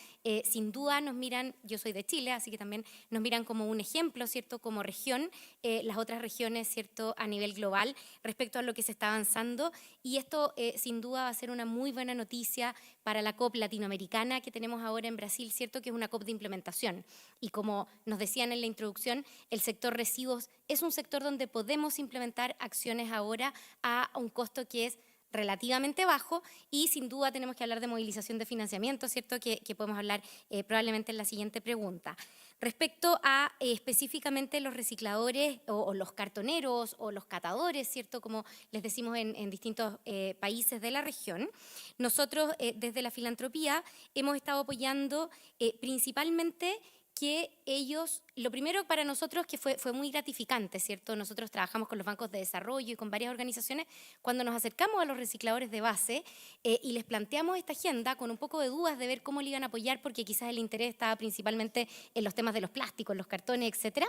Sin duda nos miran, yo soy de Chile, así que también nos miran como un ejemplo, ¿cierto?, como región, las otras regiones, ¿cierto?, a nivel global respecto a lo que se está avanzando. Y esto sin duda va a ser una muy buena noticia para la COP latinoamericana que tenemos ahora en Brasil, ¿cierto?, que es una COP de implementación. Y como nos decían en la introducción, el sector residuos es un sector donde podemos implementar acciones ahora a un costo que es relativamente bajo, y sin duda tenemos que hablar de movilización de financiamiento, ¿cierto?, que podemos hablar probablemente en la siguiente pregunta. Respecto a específicamente los recicladores o los cartoneros o los catadores, ¿cierto?, como les decimos en distintos países de la región, nosotros desde la filantropía hemos estado apoyando principalmente que ellos, lo primero para nosotros que fue muy gratificante, ¿cierto? Nosotros trabajamos con los bancos de desarrollo y con varias organizaciones cuando nos acercamos a los recicladores de base y les planteamos esta agenda con un poco de dudas de ver cómo le iban a apoyar, porque quizás el interés estaba principalmente en los temas de los plásticos, los cartones, etcétera.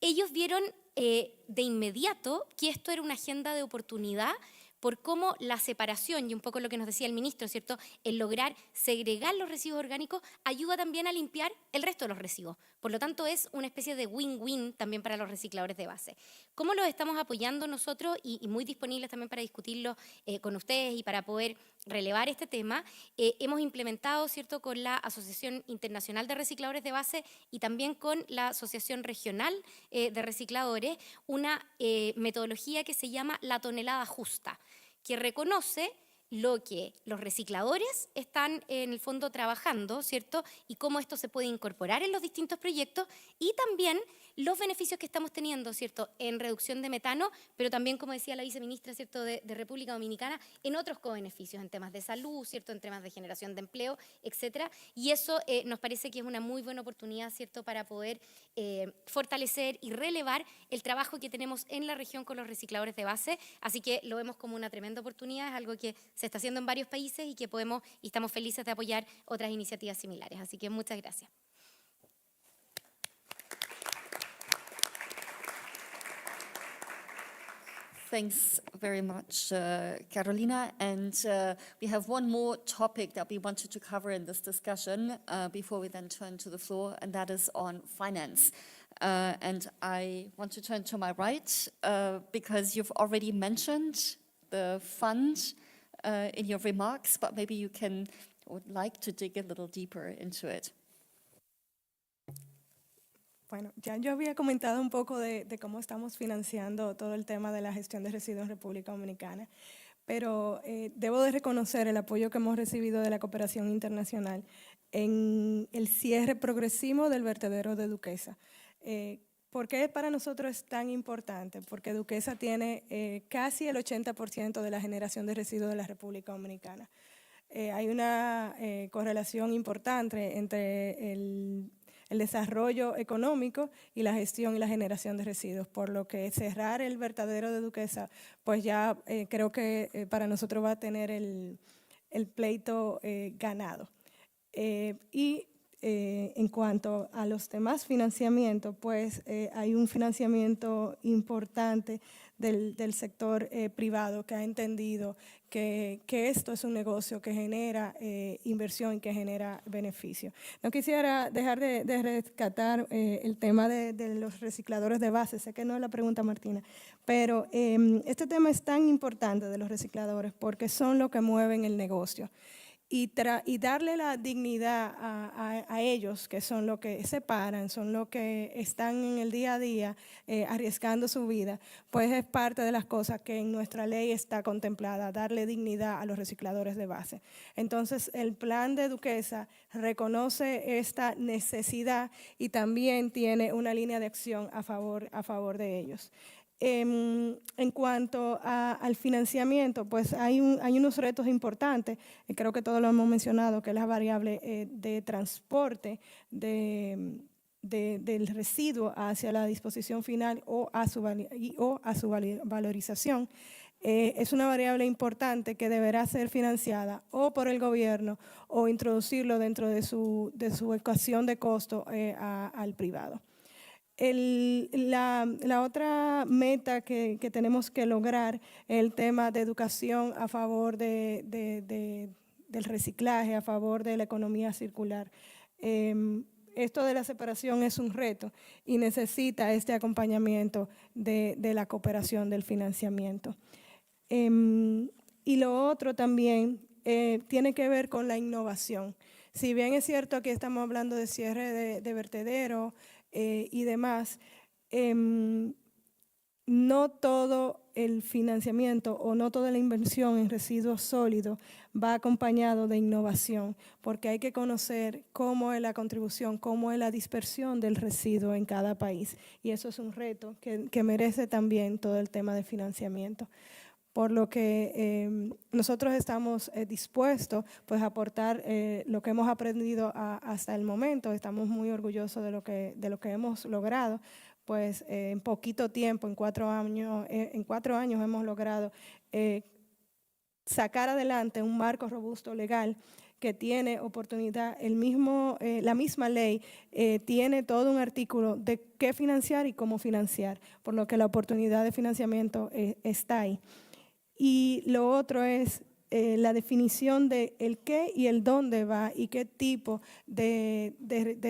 Ellos vieron de inmediato que esto era una agenda de oportunidad por cómo la separación, y un poco lo que nos decía el ministro, ¿cierto?, el lograr segregar los residuos orgánicos ayuda también a limpiar el resto de los residuos. Por lo tanto, es una especie de win-win también para los recicladores de base. ¿Cómo los estamos apoyando nosotros? Y muy disponibles también para discutirlo con ustedes y para poder relevar este tema. Hemos implementado, ¿cierto?, con la Asociación Internacional de Recicladores de Base y también con la Asociación Regional de Recicladores una metodología que se llama la tonelada justa, que reconoce lo que los recicladores están en el fondo trabajando, ¿cierto?, y cómo esto se puede incorporar en los distintos proyectos, y también los beneficios que estamos teniendo, ¿cierto?, en reducción de metano, pero también, como decía la viceministra, ¿cierto?, de República Dominicana, en otros co-beneficios, en temas de salud, ¿cierto?, en temas de generación de empleo, etcétera. Y eso nos parece que es una muy buena oportunidad, ¿cierto?, para poder fortalecer y relevar el trabajo que tenemos en la región con los recicladores de base. Así que lo vemos como una tremenda oportunidad, es algo que se está haciendo en varios países y que podemos y estamos felices de apoyar otras iniciativas similares. Así que muchas gracias. Thanks very much, Carolina. And we have one more topic that we wanted to cover in this discussion before we then turn to the floor, and that is on finance. And I want to turn to my right because you've already mentioned the fund in your remarks, but maybe you would like to dig a little deeper into it. Bueno, ya yo había comentado un poco de cómo estamos financiando todo el tema de la gestión de residuos en República Dominicana, pero debo de reconocer el apoyo que hemos recibido de la cooperación internacional en el cierre progresivo del vertedero de Duquesa. ¿Por qué para nosotros es tan importante? Porque Duquesa tiene casi el 80% de la generación de residuos de la República Dominicana. Hay una correlación importante entre el desarrollo económico y la gestión y la generación de residuos, por lo que cerrar el vertedero de Duquesa, pues ya creo que para nosotros va a tener el pleito ganado. En cuanto a los demás financiamientos, pues hay un financiamiento importante del sector privado que ha entendido que esto es un negocio que genera inversión y que genera beneficio. No quisiera dejar de rescatar el tema de los recicladores de base. Sé que no es la pregunta, Martina, pero este tema es tan importante de los recicladores porque son los que mueven el negocio. Y darle la dignidad a ellos, que son los que se paran, son los que están en el día a día arriesgando su vida, pues es parte de las cosas que en nuestra ley está contemplada, darle dignidad a los recicladores de base. Entonces, el plan de Duquesa reconoce esta necesidad y también tiene una línea de acción a favor de ellos. En cuanto al financiamiento, pues hay unos retos importantes, creo que todos lo hemos mencionado, que es la variable de transporte del residuo hacia la disposición final o a su valorización. Es una variable importante que deberá ser financiada o por el gobierno o introducirlo dentro de su ecuación de costo al privado. La otra meta que tenemos que lograr es el tema de educación a favor del reciclaje, a favor de la economía circular. Esto de la separación es un reto y necesita este acompañamiento de la cooperación del financiamiento. Y lo otro también tiene que ver con la innovación. Si bien es cierto, aquí estamos hablando de cierre de vertedero, y demás, no todo el financiamiento o no toda la inversión en residuos sólidos va acompañado de innovación, porque hay que conocer cómo es la contribución, cómo es la dispersión del residuo en cada país. Y eso es un reto que merece también todo el tema de financiamiento. Por lo que nosotros estamos dispuestos pues, a aportar lo que hemos aprendido hasta el momento. Estamos muy orgullosos de lo que hemos logrado. Pues en poquito tiempo, en 4 años hemos logrado sacar adelante un marco robusto legal que tiene oportunidad, la misma ley tiene todo un artículo de qué financiar y cómo financiar, por lo que la oportunidad de financiamiento está ahí. Y lo otro es la definición de el qué y el dónde va y qué tipo de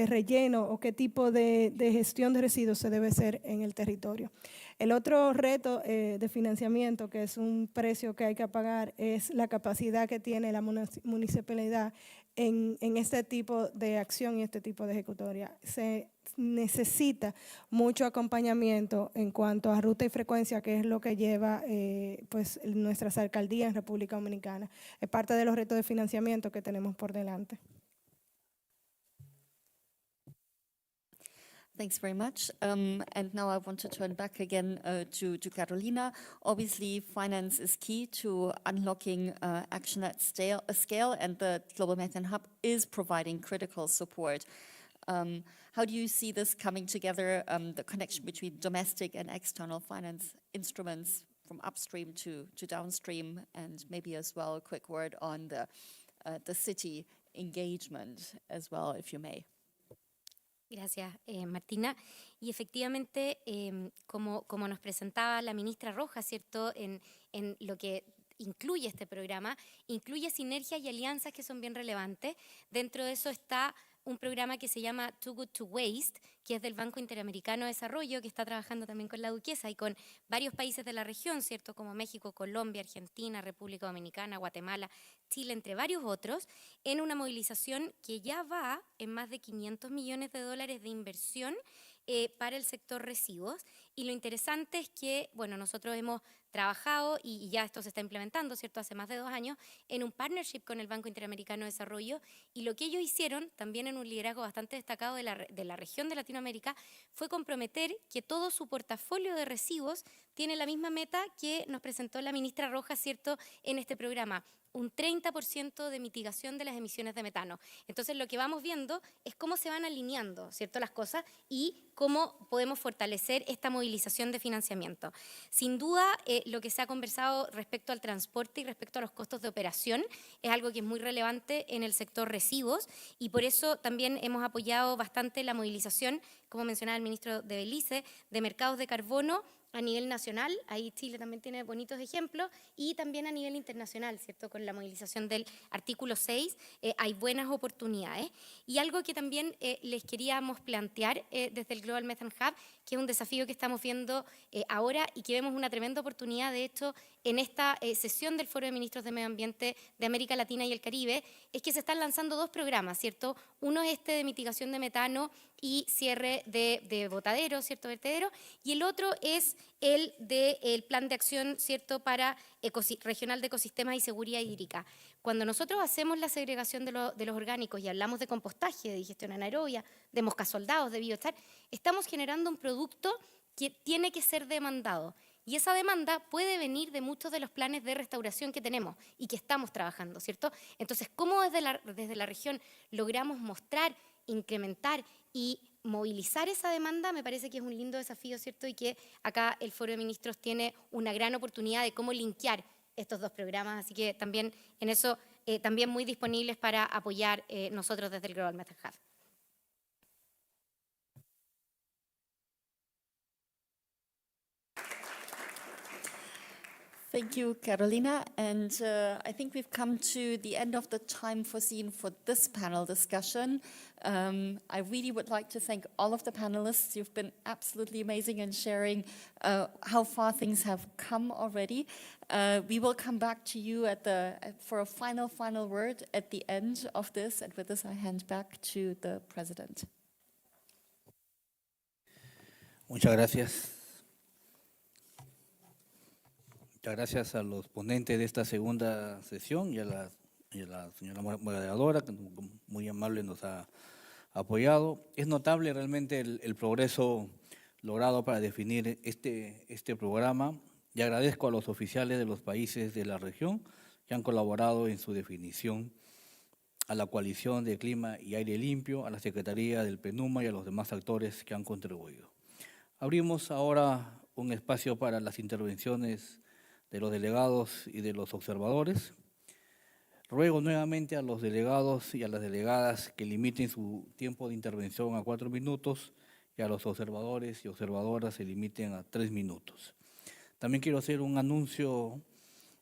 relleno o qué tipo de gestión de residuos se debe hacer en el territorio. El otro reto de financiamiento, que es un precio que hay que pagar, es la capacidad que tiene la municipalidad en este tipo de acción y este tipo de ejecutoria. Se necesita mucho acompañamiento en cuanto a ruta y frecuencia, que es lo que lleva pues, nuestras alcaldías en República Dominicana. Es parte de los retos de financiamiento que tenemos por delante. Thanks very much. And now I want to turn back again to Carolina. Obviously, finance is key to unlocking action at scale, and the Global Methane Hub is providing critical support. How do you see this coming together, the connection between domestic and external finance instruments from upstream to downstream, and maybe as well a quick word on the city engagement as well, if you may? Gracias, Martina. Y efectivamente, como nos presentaba la ministra Rojas, ¿cierto?, en lo que incluye este programa, incluye sinergias y alianzas que son bien relevantes. Dentro de eso está un programa que se llama Too Good to Waste, que es del Banco Interamericano de Desarrollo, que está trabajando también con la duquesa y con varios países de la región, ¿cierto?, como México, Colombia, Argentina, República Dominicana, Guatemala, Chile, entre varios otros, en una movilización que ya va en más de $500 millones de inversión para el sector residuos. Y lo interesante es que, bueno, nosotros hemos trabajado y ya esto se está implementando, ¿cierto?, hace más de 2 años, en un partnership con el Banco Interamericano de Desarrollo, y lo que ellos hicieron, también en un liderazgo bastante destacado de la región de Latinoamérica, fue comprometer que todo su portafolio de residuos tiene la misma meta que nos presentó la ministra Rojas, ¿cierto?, en este programa, un 30% de mitigación de las emisiones de metano. Entonces, lo que vamos viendo es cómo se van alineando, ¿cierto?, las cosas y cómo podemos fortalecer esta movilización de financiamiento. Sin duda, lo que se ha conversado respecto al transporte y respecto a los costos de operación es algo que es muy relevante en el sector residuos, y por eso también hemos apoyado bastante la movilización, como mencionaba el ministro de Belice, de mercados de carbono a nivel nacional. Ahí Chile también tiene bonitos ejemplos, y también a nivel internacional, ¿cierto?, con la movilización del artículo 6 hay buenas oportunidades. Y algo que también les queríamos plantear desde el Global Methane Hub, que es un desafío que estamos viendo ahora y que vemos una tremenda oportunidad, de hecho, en esta sesión del Foro de Ministros de Medio Ambiente de América Latina y el Caribe, es que se están lanzando 2 programas, ¿cierto? Uno es este de mitigación de metano y cierre de botaderos, ¿cierto?, vertederos, y el otro es el del plan de acción, ¿cierto?, para regional de ecosistemas y seguridad hídrica. Cuando nosotros hacemos la segregación de los orgánicos y hablamos de compostaje, de digestión anaerobia, de moscasoldados, de biochar, estamos generando un producto que tiene que ser demandado. Y esa demanda puede venir de muchos de los planes de restauración que tenemos y que estamos trabajando, ¿cierto? Entonces, ¿cómo desde la región logramos mostrar, incrementar y movilizar esa demanda? Me parece que es un lindo desafío, ¿cierto? Y que acá el Foro de Ministros tiene una gran oportunidad de cómo linkear estos 2 programas. Así que también en eso, también muy disponibles para apoyar nosotros desde el Global Methane Hub. Thank you, Carolina. And I think we've come to the end of the time foreseen for this panel discussion. I really would like to thank all of the panelists. You've been absolutely amazing in sharing how far things have come already. We will come back to you for a final word at the end of this. And with this, I hand back to the President. Muchas gracias. Muchas gracias a los ponentes de esta segunda sesión y a la señora moderadora, que muy amable nos ha apoyado. Es notable realmente el progreso logrado para definir este programa, y agradezco a los oficiales de los países de la región que han colaborado en su definición, a la Coalición de Clima y Aire Limpio, a la Secretaría del PNUMA y a los demás actores que han contribuido. Abrimos ahora un espacio para las intervenciones de los delegados y de los observadores. Ruego nuevamente a los delegados y a las delegadas que limiten su tiempo de intervención a 4 minutos y a los observadores y observadoras se limiten a 3 minutos. También quiero hacer un anuncio.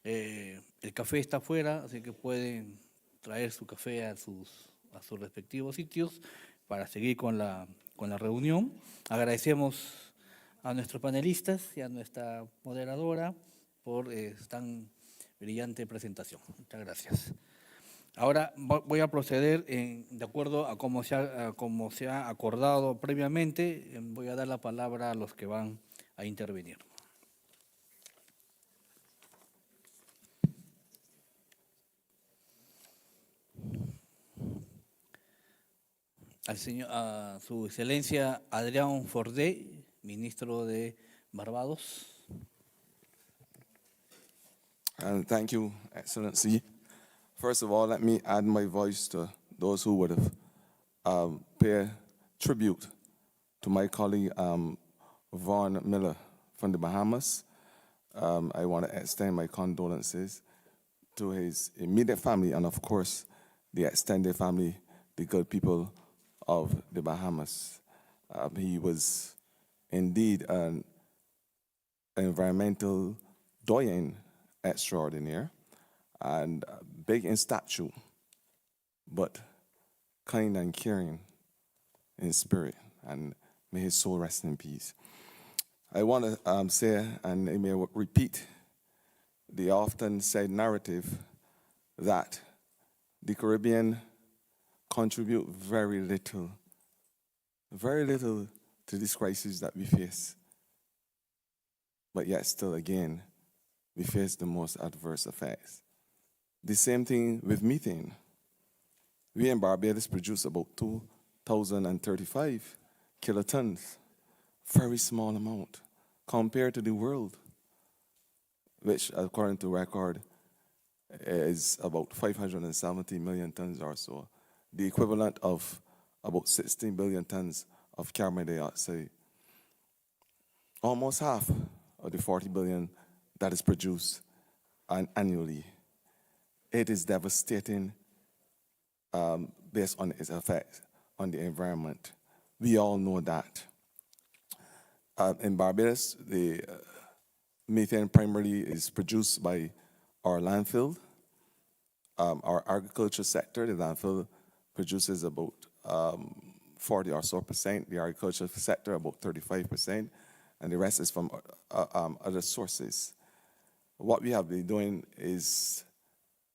El café está afuera, así que pueden traer su café a sus respectivos sitios para seguir con la reunión. Agradecemos a nuestros panelistas y a nuestra moderadora por tan brillante presentación. Muchas gracias. Ahora voy a proceder de acuerdo a cómo se ha acordado previamente. Voy a dar la palabra a los que van a intervenir. A su excelencia Adrián Fordé, ministro de Barbados. And thank you, Excellency. First of all, let me add my voice to those who would have paid tribute to my colleague, Vaughn Miller from the Bahamas. I want to extend my condolences to his immediate family and, of course, the extended family, the good people of the Bahamas. He was indeed an environmental doyen extraordinaire and big in stature, but kind and caring in spirit, and may his soul rest in peace. I want to say, and I may repeat, the often said narrative that the Caribbean contribute very little to this crisis that we face. But yet still again, we face the most adverse effects. The same thing with methane. We in Barbados produce about 2,035 kilotons, very small amount compared to the world, which according to record is about 570 million tons or so, the equivalent of about 16 billion tons of carbon dioxide. Almost half of the 40 billion that is produced annually. It is devastating based on its effect on the environment. We all know that. In Barbados, the methane primarily is produced by our landfill. Our agriculture sector, the landfill produces about 40 or so percent, the agriculture sector about 35%, and the rest is from other sources. What we have been doing is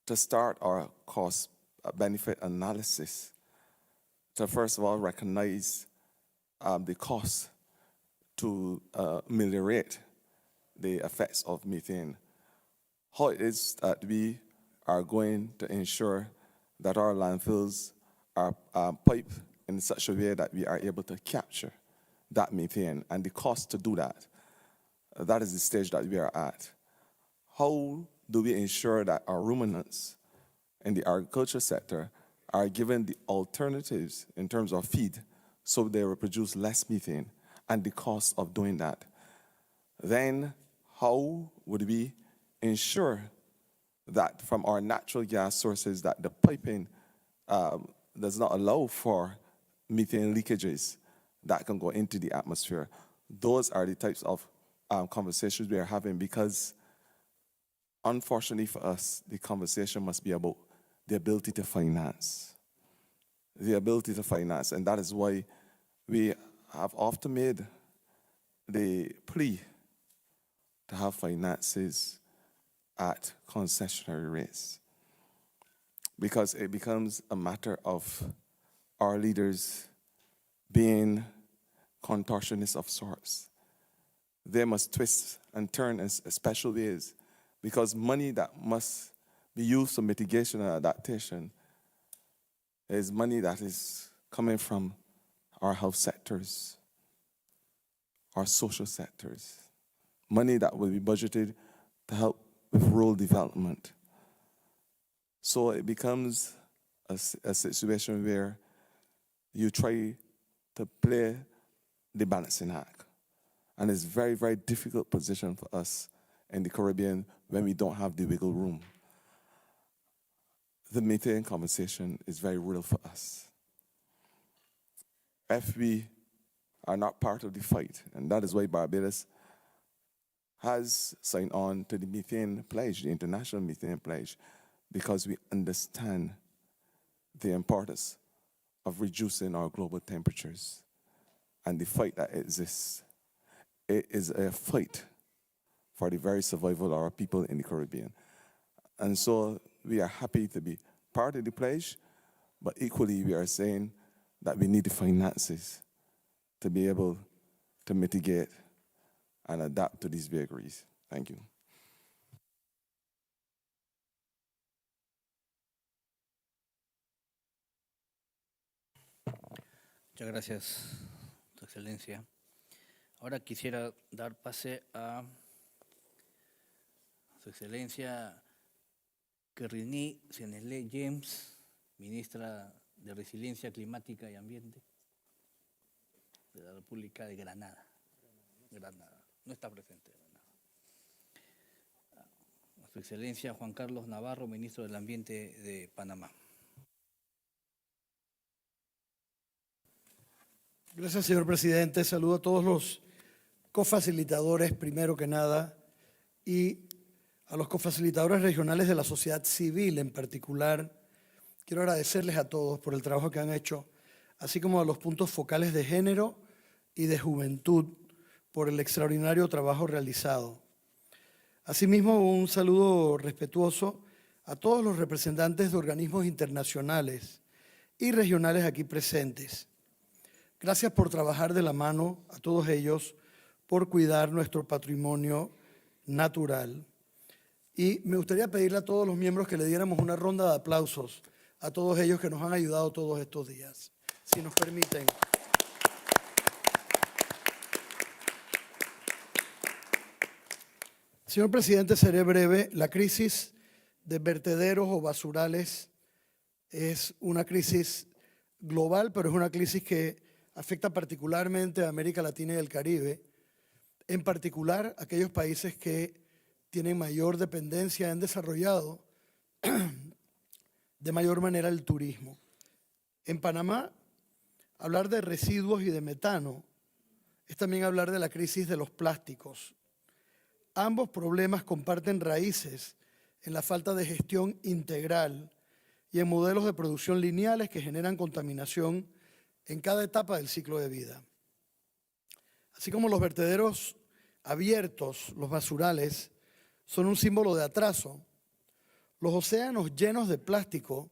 to start our cost-benefit analysis to first of all recognize the cost to ameliorate the effects of methane. How it is that we are going to ensure that our landfills are piped in such a way that we are able to capture that methane and the cost to do that. That is the stage that we are at. How do we ensure that our ruminants in the agriculture sector are given the alternatives in terms of feed so they will produce less methane and the cost of doing that? Then how would we ensure that from our natural gas sources that the piping does not allow for methane leakages that can go into the atmosphere? Those are the types of conversations we are having, because unfortunately for us, the conversation must be about the ability to finance. The ability to finance, and that is why we have often made the plea to have finances at concessionary rates, because it becomes a matter of our leaders being contortionists of sorts. They must twist and turn in special ways, because money that must be used for mitigation and adaptation is money that is coming from our health sectors, our social sectors, money that will be budgeted to help with rural development. So it becomes a situation where you try to play the balancing act. And it's a very, very difficult position for us in the Caribbean when we don't have the wiggle room. The methane conversation is very real for us. If we are not part of the fight, and that is why Barbados has signed on to the methane pledge, the international methane pledge, because we understand the importance of reducing our global temperatures and the fight that exists. It is a fight for the very survival of our people in the Caribbean. And so we are happy to be part of the pledge, but equally we are saying that we need the finances to be able to mitigate and adapt to these vagaries. Thank you. Muchas gracias, Su Excelencia. Ahora quisiera dar pase a Su Excelencia Reunión James, Ministra de Resiliencia Climática y Ambiente de la República de Granada. No está presente Granada. A Su Excelencia Juan Carlos Navarro, Ministro del Ambiente de Panamá. Gracias, señor presidente. Saludo a todos los cofacilitadores, primero que nada, y a los cofacilitadores regionales de la sociedad civil en particular. Quiero agradecerles a todos por el trabajo que han hecho, así como a los puntos focales de género y de juventud por el extraordinario trabajo realizado. Asimismo, un saludo respetuoso a todos los representantes de organismos internacionales y regionales aquí presentes. Gracias por trabajar de la mano a todos ellos, por cuidar nuestro patrimonio natural. Y me gustaría pedirle a todos los miembros que le diéramos una ronda de aplausos a todos ellos que nos han ayudado todos estos días, si nos permiten. Señor presidente, seré breve. La crisis de vertederos o basurales es una crisis global, pero es una crisis que afecta particularmente a América Latina y el Caribe, en particular aquellos países que tienen mayor dependencia, han desarrollado de mayor manera el turismo. En Panamá, hablar de residuos y de metano es también hablar de la crisis de los plásticos. Ambos problemas comparten raíces en la falta de gestión integral y en modelos de producción lineales que generan contaminación en cada etapa del ciclo de vida. Así como los vertederos abiertos, los basurales, son un símbolo de atraso, los océanos llenos de plástico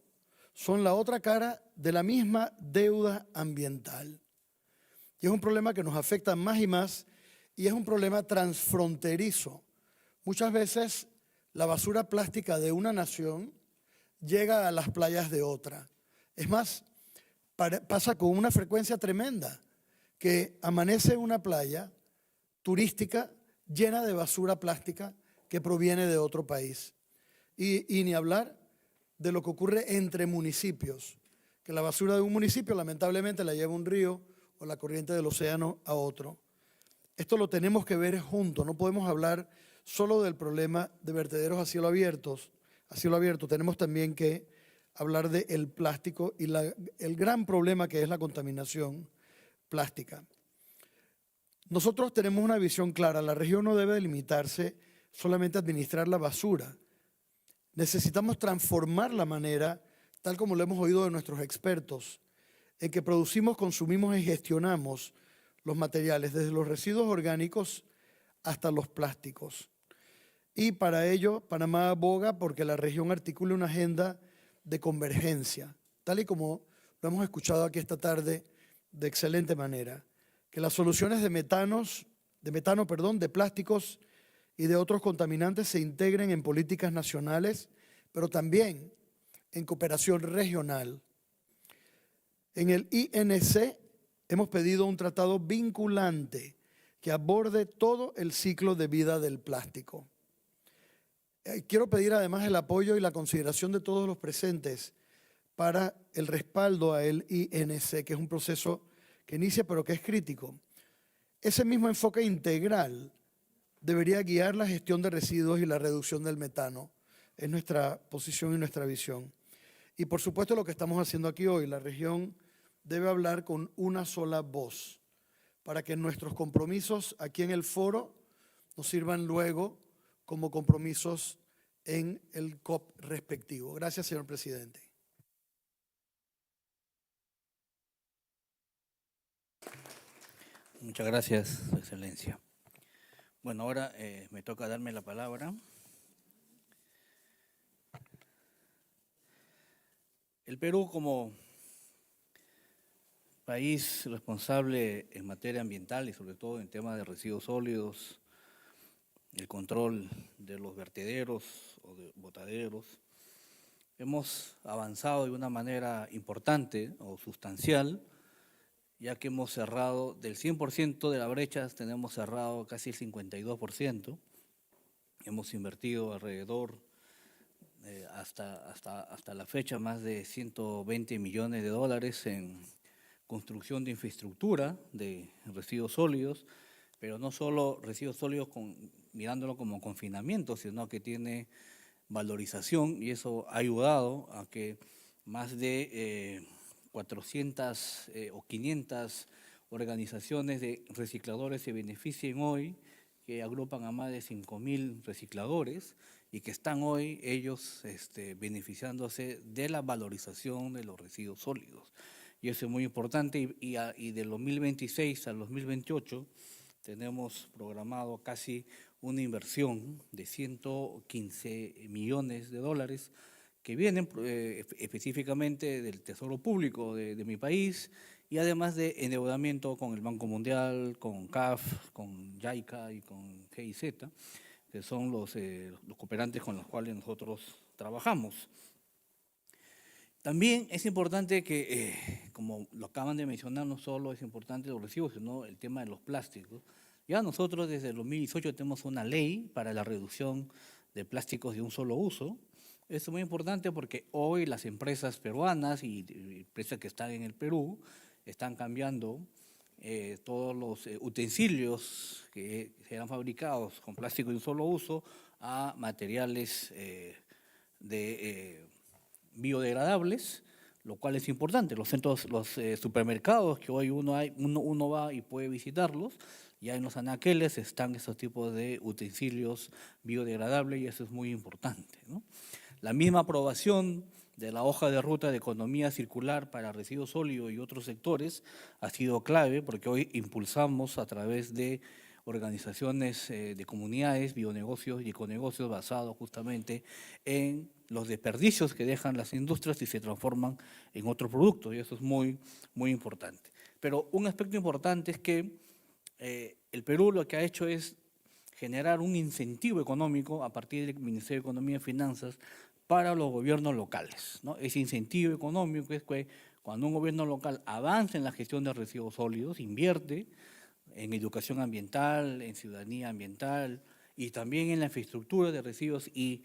son la otra cara de la misma deuda ambiental. Y es un problema que nos afecta más y más, y es un problema transfronterizo. Muchas veces la basura plástica de una nación llega a las playas de otra. Es más, pasa con una frecuencia tremenda, que amanece una playa turística llena de basura plástica que proviene de otro país. Y ni hablar de lo que ocurre entre municipios, que la basura de un municipio lamentablemente la lleva un río o la corriente del océano a otro. Esto lo tenemos que ver juntos, no podemos hablar solo del problema de vertederos a cielo abierto, tenemos también que hablar del plástico y el gran problema que es la contaminación plástica. Nosotros tenemos una visión clara, la región no debe limitarse solamente a administrar la basura. Necesitamos transformar la manera, tal como lo hemos oído de nuestros expertos, en que producimos, consumimos y gestionamos los materiales, desde los residuos orgánicos hasta los plásticos. Y para ello, Panamá aboga porque la región articule una agenda de convergencia, tal y como lo hemos escuchado aquí esta tarde de excelente manera, que las soluciones de plásticos y de otros contaminantes se integren en políticas nacionales, pero también en cooperación regional. En el INC hemos pedido un tratado vinculante que aborde todo el ciclo de vida del plástico. Quiero pedir además el apoyo y la consideración de todos los presentes para el respaldo a el INC, que es un proceso que inicia pero que es crítico. Ese mismo enfoque integral debería guiar la gestión de residuos y la reducción del metano. Es nuestra posición y nuestra visión. Y por supuesto lo que estamos haciendo aquí hoy, la región debe hablar con una sola voz para que nuestros compromisos aquí en el foro nos sirvan luego como compromisos en el COP respectivo. Gracias, señor presidente. Muchas gracias, Su Excelencia. Bueno, ahora me toca darme la palabra. El Perú, como país responsable en materia ambiental y sobre todo en temas de residuos sólidos, el control de los vertederos o de botaderos, hemos avanzado de una manera importante o sustancial, ya que hemos cerrado del 100% de las brechas, tenemos cerrado casi el 52%, hemos invertido alrededor, hasta la fecha, más de 120 millones de dólares en construcción de infraestructura de residuos sólidos, pero no solo residuos sólidos mirándolo como confinamiento, sino que tiene valorización, y eso ha ayudado a que más de 400 o 500 organizaciones de recicladores se beneficien hoy, que agrupan a más de 5.000 recicladores y que están hoy ellos beneficiándose de la valorización de los residuos sólidos. Y eso es muy importante y del 2026 al 2028 tenemos programado casi una inversión de 115 millones de dólares que vienen específicamente del Tesoro Público de mi país y además de endeudamiento con el Banco Mundial, con CAF, con JICA y con GIZ, que son los cooperantes con los cuales nosotros trabajamos. También es importante que, como lo acaban de mencionar, no solo es importante los residuos, sino el tema de los plásticos. Ya nosotros desde el 2018 tenemos una ley para la reducción de plásticos de un solo uso. Esto es muy importante porque hoy las empresas peruanas y empresas que están en el Perú están cambiando todos los utensilios que serán fabricados con plástico de un solo uso a materiales biodegradables, lo cual es importante. Los centros, los supermercados que hoy uno va y puede visitarlos, ya en los anaqueles están esos tipos de utensilios biodegradables y eso es muy importante, ¿no? La misma aprobación de la hoja de ruta de economía circular para residuos sólidos y otros sectores ha sido clave porque hoy impulsamos a través de organizaciones de comunidades, bionegocios y econegocios basados justamente en los desperdicios que dejan las industrias y se transforman en otros productos y eso es muy, muy importante. Pero un aspecto importante es que el Perú lo que ha hecho es generar un incentivo económico a partir del Ministerio de Economía y Finanzas para los gobiernos locales, ¿no? Ese incentivo económico es que cuando un gobierno local avanza en la gestión de residuos sólidos, invierte en educación ambiental, en ciudadanía ambiental y también en la infraestructura de residuos y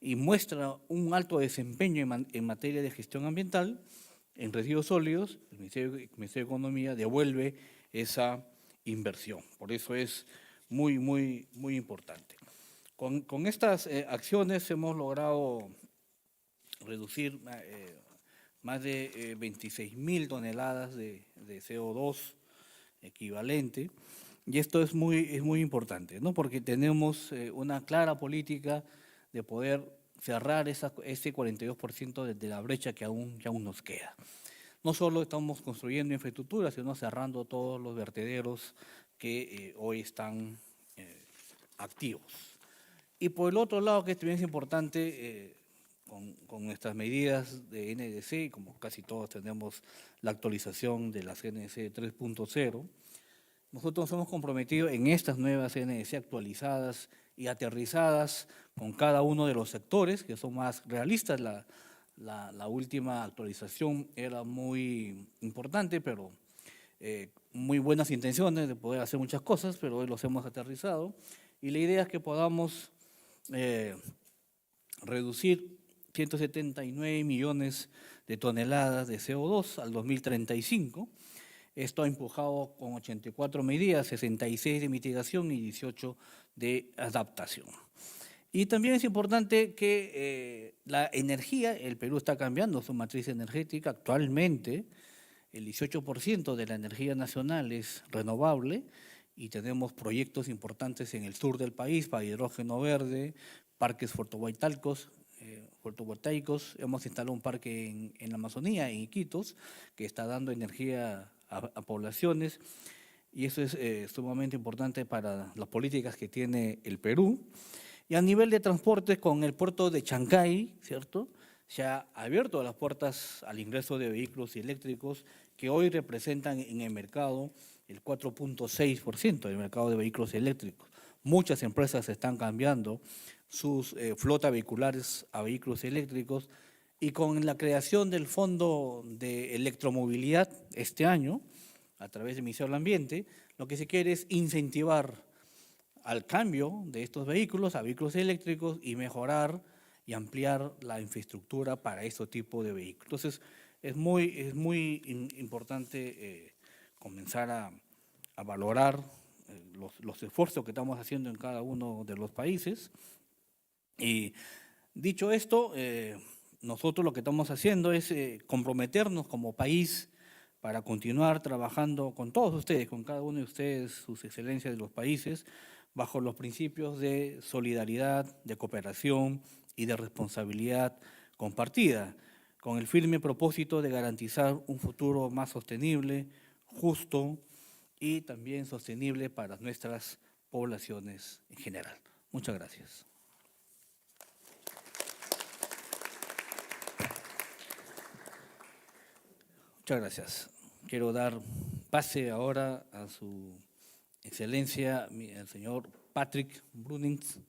muestra un alto desempeño en materia de gestión ambiental, en residuos sólidos, el Ministerio de Economía devuelve esa inversión. Por eso es muy, muy, muy importante. Con estas acciones hemos logrado reducir más de 26.000 toneladas de CO2 equivalente, y esto es muy importante, ¿no? Porque tenemos una clara política de poder cerrar ese 42% de la brecha que aún nos queda. No solo estamos construyendo infraestructura, sino cerrando todos los vertederos que hoy están activos. Y por el otro lado, que también es importante, con nuestras medidas de NDC, como casi todos tenemos la actualización de las NDC 3.0, nosotros nos hemos comprometido en estas nuevas NDC actualizadas y aterrizadas con cada uno de los sectores, que son más realistas. La última actualización era muy importante, pero muy buenas intenciones de poder hacer muchas cosas, pero hoy los hemos aterrizado. Y la idea es que podamos reducir 179 millones de toneladas de CO2 al 2035. Esto ha empujado con 84 medidas, 66 de mitigación y 18 de adaptación. Y también es importante que la energía, el Perú está cambiando su matriz energética. Actualmente el 18% de la energía nacional es renovable y tenemos proyectos importantes en el sur del país para hidrógeno verde, parques fotovoltaicos. Hemos instalado un parque en la Amazonía, en Iquitos, que está dando energía a poblaciones y eso es sumamente importante para las políticas que tiene el Perú. Y a nivel de transportes, con el puerto de Chancay, ¿cierto?, se ha abierto las puertas al ingreso de vehículos eléctricos que hoy representan en el mercado el 4.6% del mercado de vehículos eléctricos. Muchas empresas están cambiando sus flotas vehiculares a vehículos eléctricos y con la creación del Fondo de Electromovilidad este año, a través del Ministerio del Ambiente, lo que se quiere es incentivar al cambio de estos vehículos a vehículos eléctricos y mejorar y ampliar la infraestructura para este tipo de vehículos. Entonces, es muy importante comenzar a valorar los esfuerzos que estamos haciendo en cada uno de los países. Y dicho esto, nosotros lo que estamos haciendo es comprometernos como país para continuar trabajando con todos ustedes, con cada uno de ustedes, sus excelencias de los países, bajo los principios de solidaridad, de cooperación y de responsabilidad compartida, con el firme propósito de garantizar un futuro más sostenible, justo y también sostenible para nuestras poblaciones en general. Muchas gracias. Muchas gracias. Quiero dar pase ahora a su excelencia, el señor Patrick Brunings,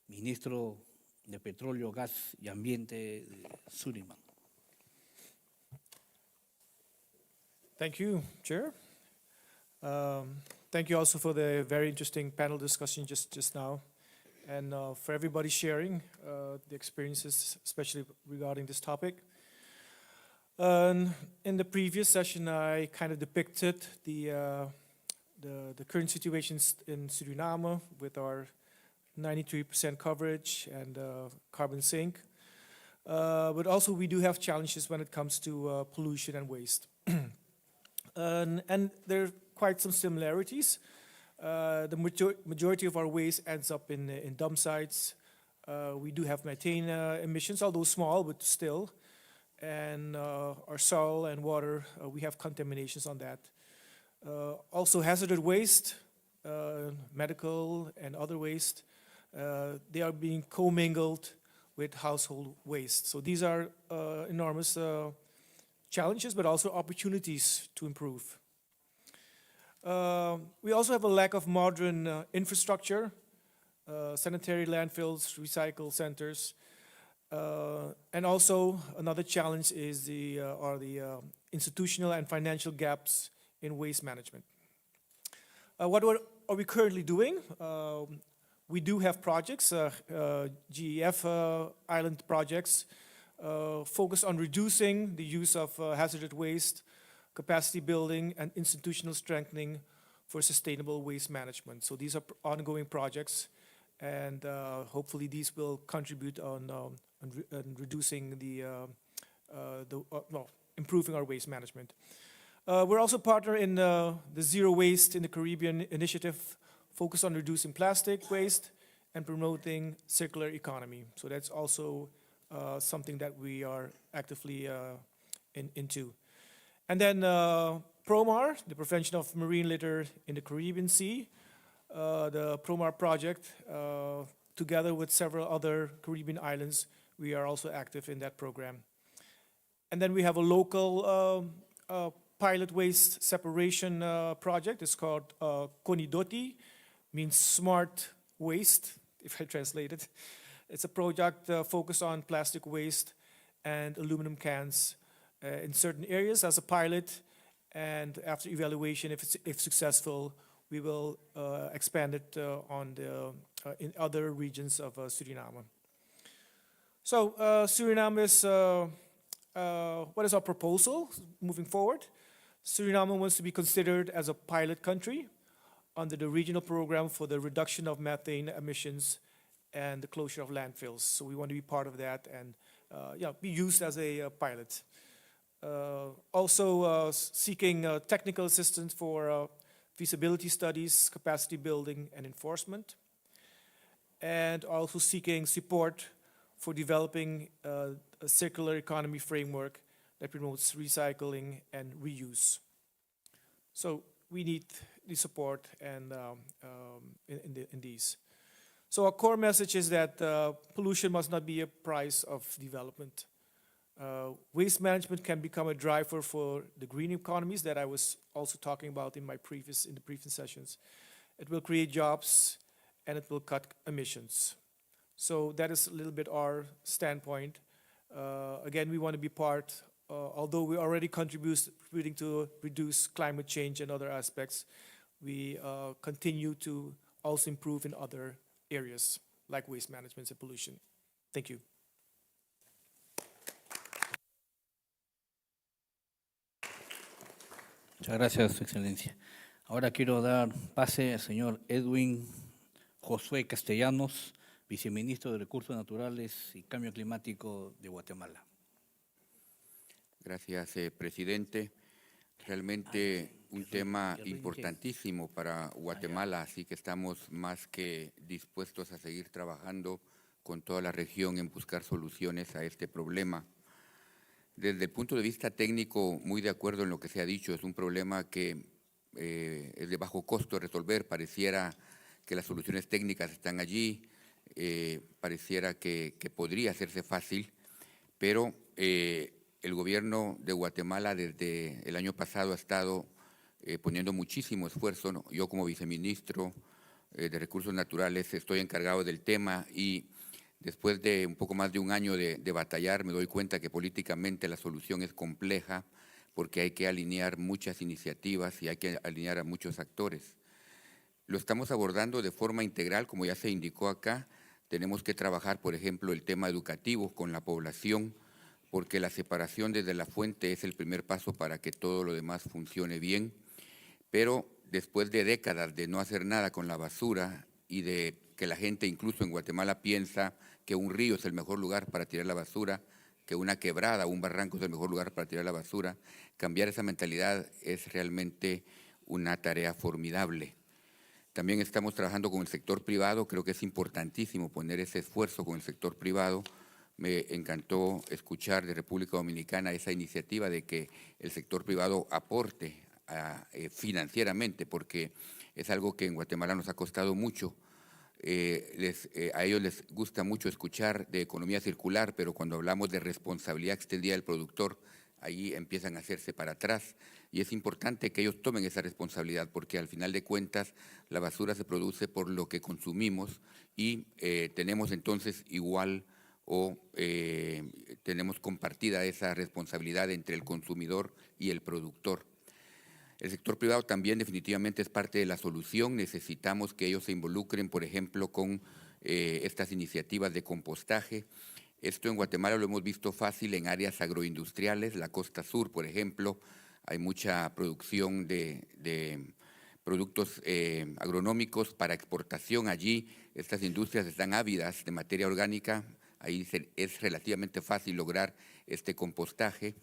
ministro de Petróleo, Gas y Ambiente de Surinam. Thank you, Chair. Thank you also for the very interesting panel discussion just now, and for everybody sharing the experiences, especially regarding this topic. In the previous session, I kind of depicted the current situations in Suriname with our 93% coverage and carbon sink. But also we do have challenges when it comes to pollution and waste. And there are quite some similarities. The majority of our waste ends up in dump sites. We do have methane emissions, although small, but still. And our soil and water, we have contaminations on that. Also hazardous waste, medical and other waste, they are being commingled with household waste. So these are enormous challenges, but also opportunities to improve. We also have a lack of modern infrastructure, sanitary landfills, recycle centers, and also another challenge is the institutional and financial gaps in waste management. What are we currently doing? We do have projects, GEF island projects, focus on reducing the use of hazardous waste, capacity building, and institutional strengthening for sustainable waste management. So these are ongoing projects, and hopefully these will contribute on reducing improving our waste management. We're also partner in the Zero Waste in the Caribbean initiative, focused on reducing plastic waste and promoting circular economy. So that's also something that we are actively into. And then PROMAR, the Prevention of Marine Litter in the Caribbean Sea, the PROMAR project, together with several other Caribbean islands, we are also active in that program. And then we have a local pilot waste separation project. It's called Konidoti, means smart waste, if I translate it. It's a project focused on plastic waste and aluminum cans in certain areas as a pilot, and after evaluation, if successful, we will expand it in other regions of Suriname. So Suriname is, what is our proposal moving forward? Suriname wants to be considered as a pilot country under the regional program for the reduction of methane emissions and the closure of landfills. So we want to be part of that and be used as a pilot. Also seeking technical assistance for feasibility studies, capacity building, and enforcement. And also seeking support for developing a circular economy framework that promotes recycling and reuse. So we need the support and in these. So our core message is that pollution must not be a price of development. Waste management can become a driver for the green economies that I was also talking about in the previous sessions. It will create jobs and it will cut emissions. So that is a little bit our standpoint. Again, we want to be part, although we already contributing to reduce climate change and other aspects, we continue to also improve in other areas like waste management and pollution. Thank you. Muchas gracias, Su Excelencia. Ahora quiero dar pase al señor Edwin Josué Castellanos, viceministro de Recursos Naturales y Cambio Climático de Guatemala. Gracias, presidente. Realmente un tema importantísimo para Guatemala, así que estamos más que dispuestos a seguir trabajando con toda la región en buscar soluciones a este problema. Desde el punto de vista técnico, muy de acuerdo en lo que se ha dicho, es un problema que es de bajo costo resolver. Pareciera que las soluciones técnicas están allí, pareciera que podría hacerse fácil, pero el gobierno de Guatemala desde el año pasado ha estado poniendo muchísimo esfuerzo, ¿no? Yo como viceministro de Recursos Naturales estoy encargado del tema y después de un poco más de un año de batallar me doy cuenta que políticamente la solución es compleja porque hay que alinear muchas iniciativas y hay que alinear a muchos actores. Lo estamos abordando de forma integral, como ya se indicó acá. Tenemos que trabajar, por ejemplo, el tema educativo con la población, porque la separación desde la fuente es el primer paso para que todo lo demás funcione bien. Pero después de décadas de no hacer nada con la basura y de que la gente incluso en Guatemala piensa que un río es el mejor lugar para tirar la basura, que una quebrada o un barranco es el mejor lugar para tirar la basura, cambiar esa mentalidad es realmente una tarea formidable. También estamos trabajando con el sector privado, creo que es importantísimo poner ese esfuerzo con el sector privado. Me encantó escuchar de República Dominicana esa iniciativa de que el sector privado aporte financieramente, porque es algo que en Guatemala nos ha costado mucho. A ellos les gusta mucho escuchar de economía circular, pero cuando hablamos de responsabilidad extendida del productor, ahí empiezan a hacerse para atrás. Y es importante que ellos tomen esa responsabilidad, porque al final de cuentas la basura se produce por lo que consumimos y tenemos entonces igual tenemos compartida esa responsabilidad entre el consumidor y el productor. El sector privado también definitivamente es parte de la solución. Necesitamos que ellos se involucren, por ejemplo, con estas iniciativas de compostaje. Esto en Guatemala lo hemos visto fácil en áreas agroindustriales, la costa sur, por ejemplo. Hay mucha producción de productos agronómicos para exportación allí. Estas industrias están ávidas de materia orgánica. Ahí es relativamente fácil lograr este compostaje.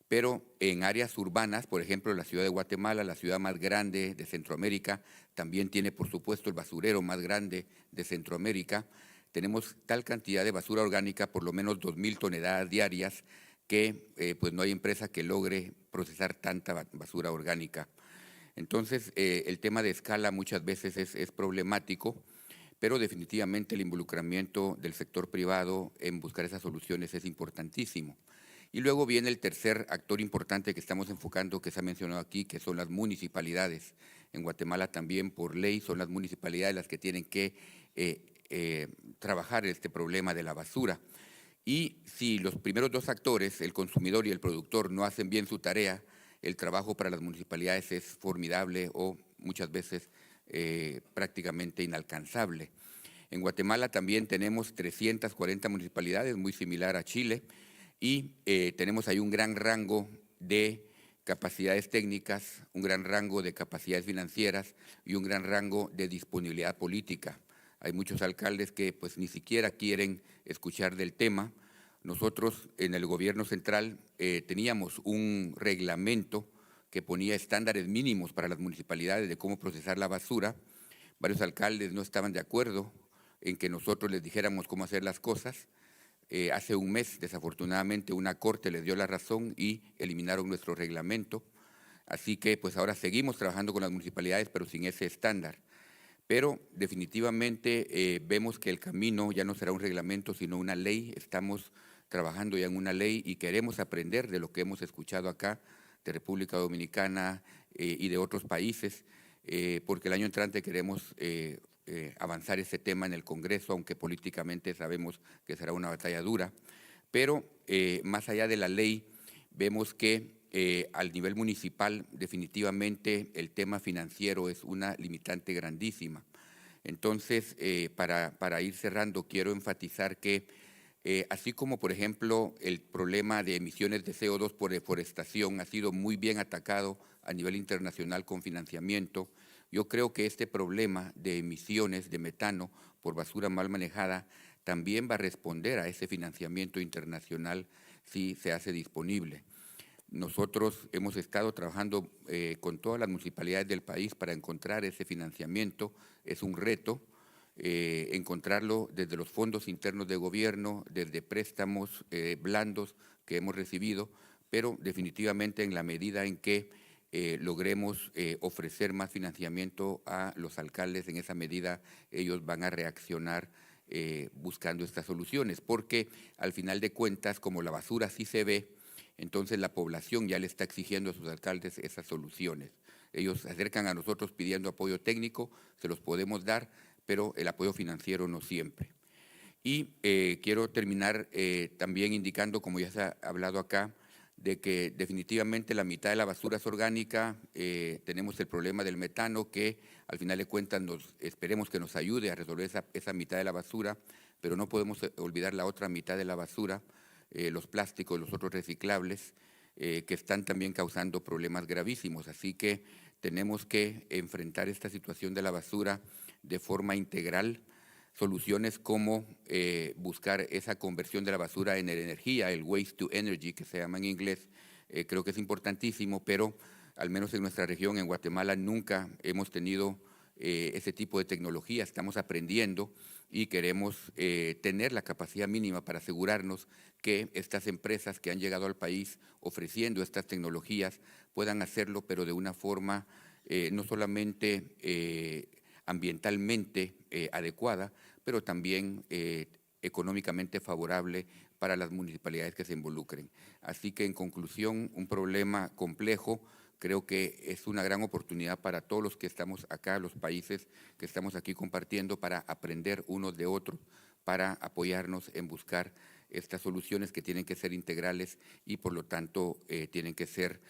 Pero en áreas urbanas, por ejemplo, la ciudad de Guatemala, la ciudad más grande de Centroamérica, también tiene, por supuesto, el basurero más grande de Centroamérica. Tenemos tal cantidad de basura orgánica, por lo menos 2.000 toneladas diarias, que pues no hay empresa que logre procesar tanta basura orgánica. Entonces, el tema de escala muchas veces es problemático, pero definitivamente el involucramiento del sector privado en buscar esas soluciones es importantísimo. Y luego viene el tercer actor importante que estamos enfocando, que se ha mencionado aquí, que son las municipalidades. En Guatemala también, por ley, son las municipalidades las que tienen que trabajar este problema de la basura. Y si los primeros dos actores, el consumidor y el productor, no hacen bien su tarea, el trabajo para las municipalidades es formidable o muchas veces prácticamente inalcanzable. En Guatemala también tenemos 340 municipalidades, muy similar a Chile, y tenemos ahí un gran rango de capacidades técnicas, un gran rango de capacidades financieras y un gran rango de disponibilidad política. Hay muchos alcaldes que pues ni siquiera quieren escuchar del tema. Nosotros en el gobierno central teníamos un reglamento que ponía estándares mínimos para las municipalidades de cómo procesar la basura. Varios alcaldes no estaban de acuerdo en que nosotros les dijéramos cómo hacer las cosas. Hace un mes, desafortunadamente, una corte les dio la razón y eliminaron nuestro reglamento. Así que pues ahora seguimos trabajando con las municipalidades, pero sin ese estándar. Pero definitivamente vemos que el camino ya no será un reglamento, sino una ley. Estamos trabajando ya en una ley y queremos aprender de lo que hemos escuchado acá, de República Dominicana y de otros países, porque el año entrante queremos avanzar ese tema en el Congreso, aunque políticamente sabemos que será una batalla dura. Pero más allá de la ley, vemos que al nivel municipal definitivamente el tema financiero es una limitante grandísima. Entonces, para ir cerrando, quiero enfatizar que así como, por ejemplo, el problema de emisiones de CO2 por deforestación ha sido muy bien atacado a nivel internacional con financiamiento, yo creo que este problema de emisiones de metano por basura mal manejada también va a responder a ese financiamiento internacional si se hace disponible. Nosotros hemos estado trabajando con todas las municipalidades del país para encontrar ese financiamiento. Es un reto encontrarlo desde los fondos internos de gobierno, desde préstamos blandos que hemos recibido, pero definitivamente en la medida en que logremos ofrecer más financiamiento a los alcaldes, en esa medida ellos van a reaccionar buscando estas soluciones, porque al final de cuentas, como la basura sí se ve, entonces la población ya le está exigiendo a sus alcaldes esas soluciones. Ellos se acercan a nosotros pidiendo apoyo técnico, se los podemos dar, pero el apoyo financiero no siempre. Y quiero terminar también indicando, como ya se ha hablado acá, de que definitivamente la mitad de la basura es orgánica. Tenemos el problema del metano que al final de cuentas esperemos que nos ayude a resolver esa mitad de la basura, pero no podemos olvidar la otra mitad de la basura, los plásticos, los otros reciclables, que están también causando problemas gravísimos. Así que tenemos que enfrentar esta situación de la basura de forma integral. Soluciones como buscar esa conversión de la basura en energía, el waste to energy, que se llama en inglés, creo que es importantísimo, pero al menos en nuestra región, en Guatemala, nunca hemos tenido ese tipo de tecnología. Estamos aprendiendo y queremos tener la capacidad mínima para asegurarnos que estas empresas que han llegado al país ofreciendo estas tecnologías puedan hacerlo, pero de una forma no solamente ambientalmente adecuada, pero también económicamente favorable para las municipalidades que se involucren. Así que, en conclusión, un problema complejo. Creo que es una gran oportunidad para todos los que estamos acá, los países que estamos aquí compartiendo, para aprender unos de otros, para apoyarnos en buscar estas soluciones que tienen que ser integrales y, por lo tanto, tienen que ser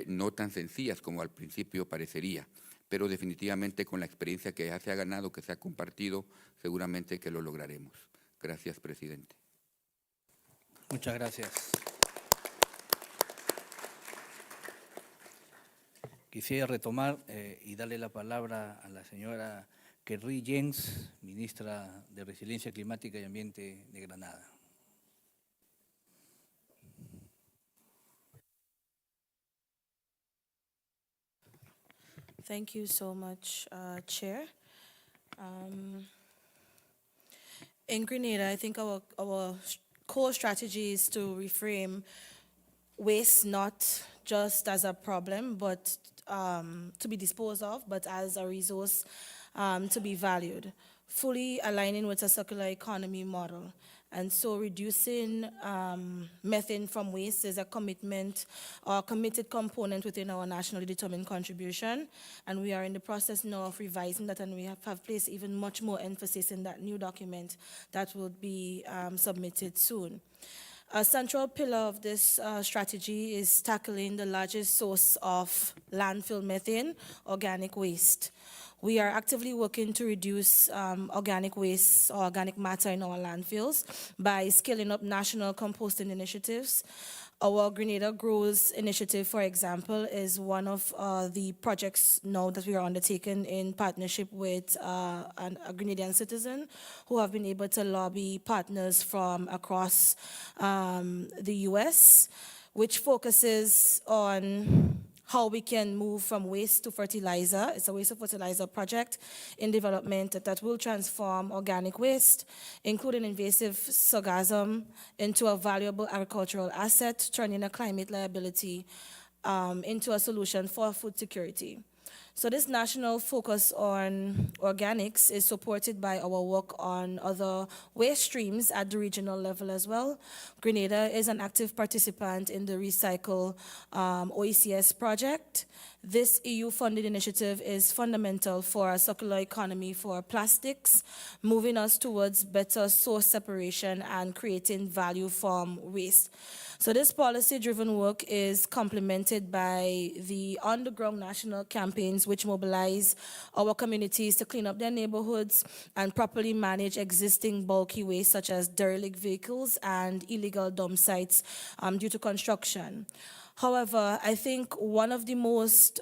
no tan sencillas como al principio parecería, pero definitivamente con la experiencia que ya se ha ganado, que se ha compartido, seguramente que lo lograremos. Gracias, presidente. Muchas gracias. Quisiera retomar y darle la palabra a la señora Kerry Jens, ministra de Resiliencia Climática y Ambiente de Granada. Thank you so much, Chair. In Grenada, I think our core strategy is to reframe waste not just as a problem, but to be disposed of, but as a resource to be valued, fully aligning with a circular economy model. And so reducing methane from waste is a commitment or committed component within our nationally determined contribution. And we are in the process now of revising that, and we have placed even much more emphasis in that new document that will be submitted soon. A central pillar of this strategy is tackling the largest source of landfill methane, organic waste. We are actively working to reduce organic waste or organic matter in our landfills by scaling up national composting initiatives. Our Grenada Grows initiative, for example, is one of the projects now that we are undertaking in partnership with a Grenadian citizen who have been able to lobby partners from across the US, which focuses on how we can move from waste to fertilizer. It's a waste to fertilizer project in development that will transform organic waste, including invasive sargassum, into a valuable agricultural asset, turning a climate liability into a solution for food security. So this national focus on organics is supported by our work on other waste streams at the regional level as well. Grenada is an active participant in the Recycle OECS project. This EU-funded initiative is fundamental for a circular economy for plastics, moving us towards better source separation and creating value from waste. So this policy-driven work is complemented by the on-the-ground national campaigns which mobilize our communities to clean up their neighborhoods and properly manage existing bulky waste such as derelict vehicles and illegal dump sites due to construction. However, I think one of the most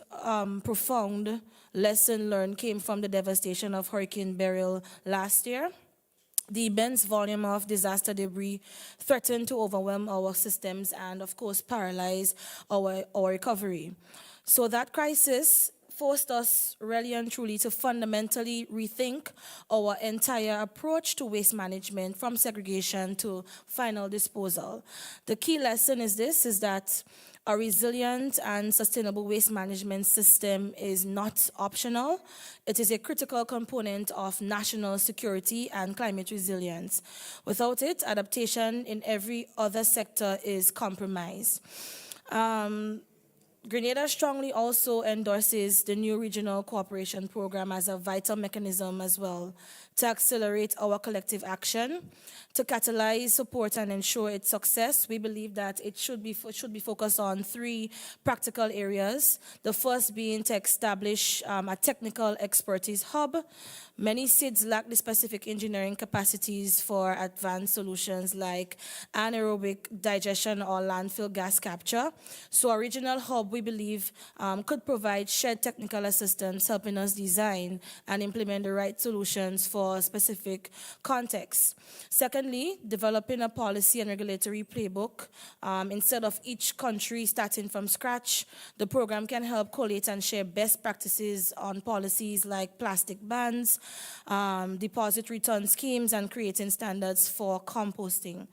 profound lessons learned came from the devastation of Hurricane Beryl last year. the immense volume of disaster debris threatened to overwhelm our systems and, of course, paralyze our recovery. So that crisis forced us really and truly to fundamentally rethink our entire approach to waste management, from segregation to final disposal. The key lesson is that a resilient and sustainable waste management system is not optional. It is a critical component of national security and climate resilience. Without it, adaptation in every other sector is compromised. Grenada strongly also endorses the new regional cooperation program as a vital mechanism as well to accelerate our collective action, to catalyze support and ensure its success. We believe that it should be focused on 3 practical areas. The first being to establish a technical expertise hub. Many SIDS lack the specific engineering capacities for advanced solutions like anaerobic digestion or landfill gas capture. So a regional hub, we believe, could provide shared technical assistance, helping us design and implement the right solutions for specific contexts. Secondly, developing a policy and regulatory playbook. Instead of each country starting from scratch, the program can help collate and share best practices on policies like plastic bans, deposit return schemes, and creating standards for composting.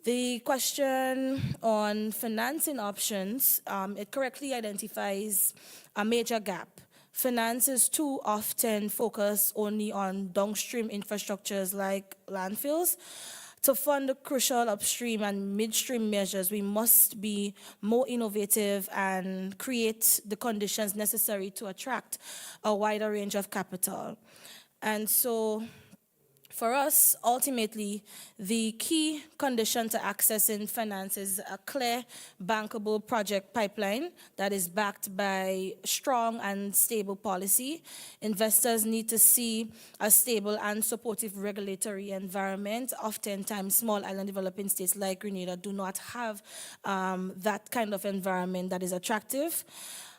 The question on financing options, it correctly identifies a major gap. Finances too often focus only on downstream infrastructures like landfills. To fund the crucial upstream and midstream measures, we must be more innovative and create the conditions necessary to attract a wider range of capital. And so, for us, ultimately, the key condition to accessing finance is a clear, bankable project pipeline that is backed by strong and stable policy. Investors need to see a stable and supportive regulatory environment. Oftentimes, small island developing states like Grenada do not have that kind of environment that is attractive.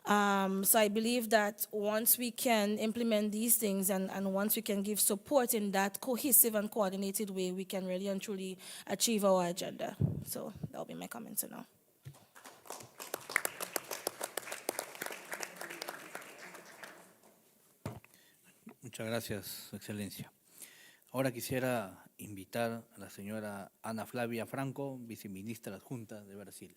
So I believe that once we can implement these things and once we can give support in that cohesive and coordinated way, we can really and truly achieve our agenda. So that will be my comments now. Muchas gracias, Su Excelencia. Ahora quisiera invitar a la señora Ana Flavia Franco, viceministra adjunta de Brasil.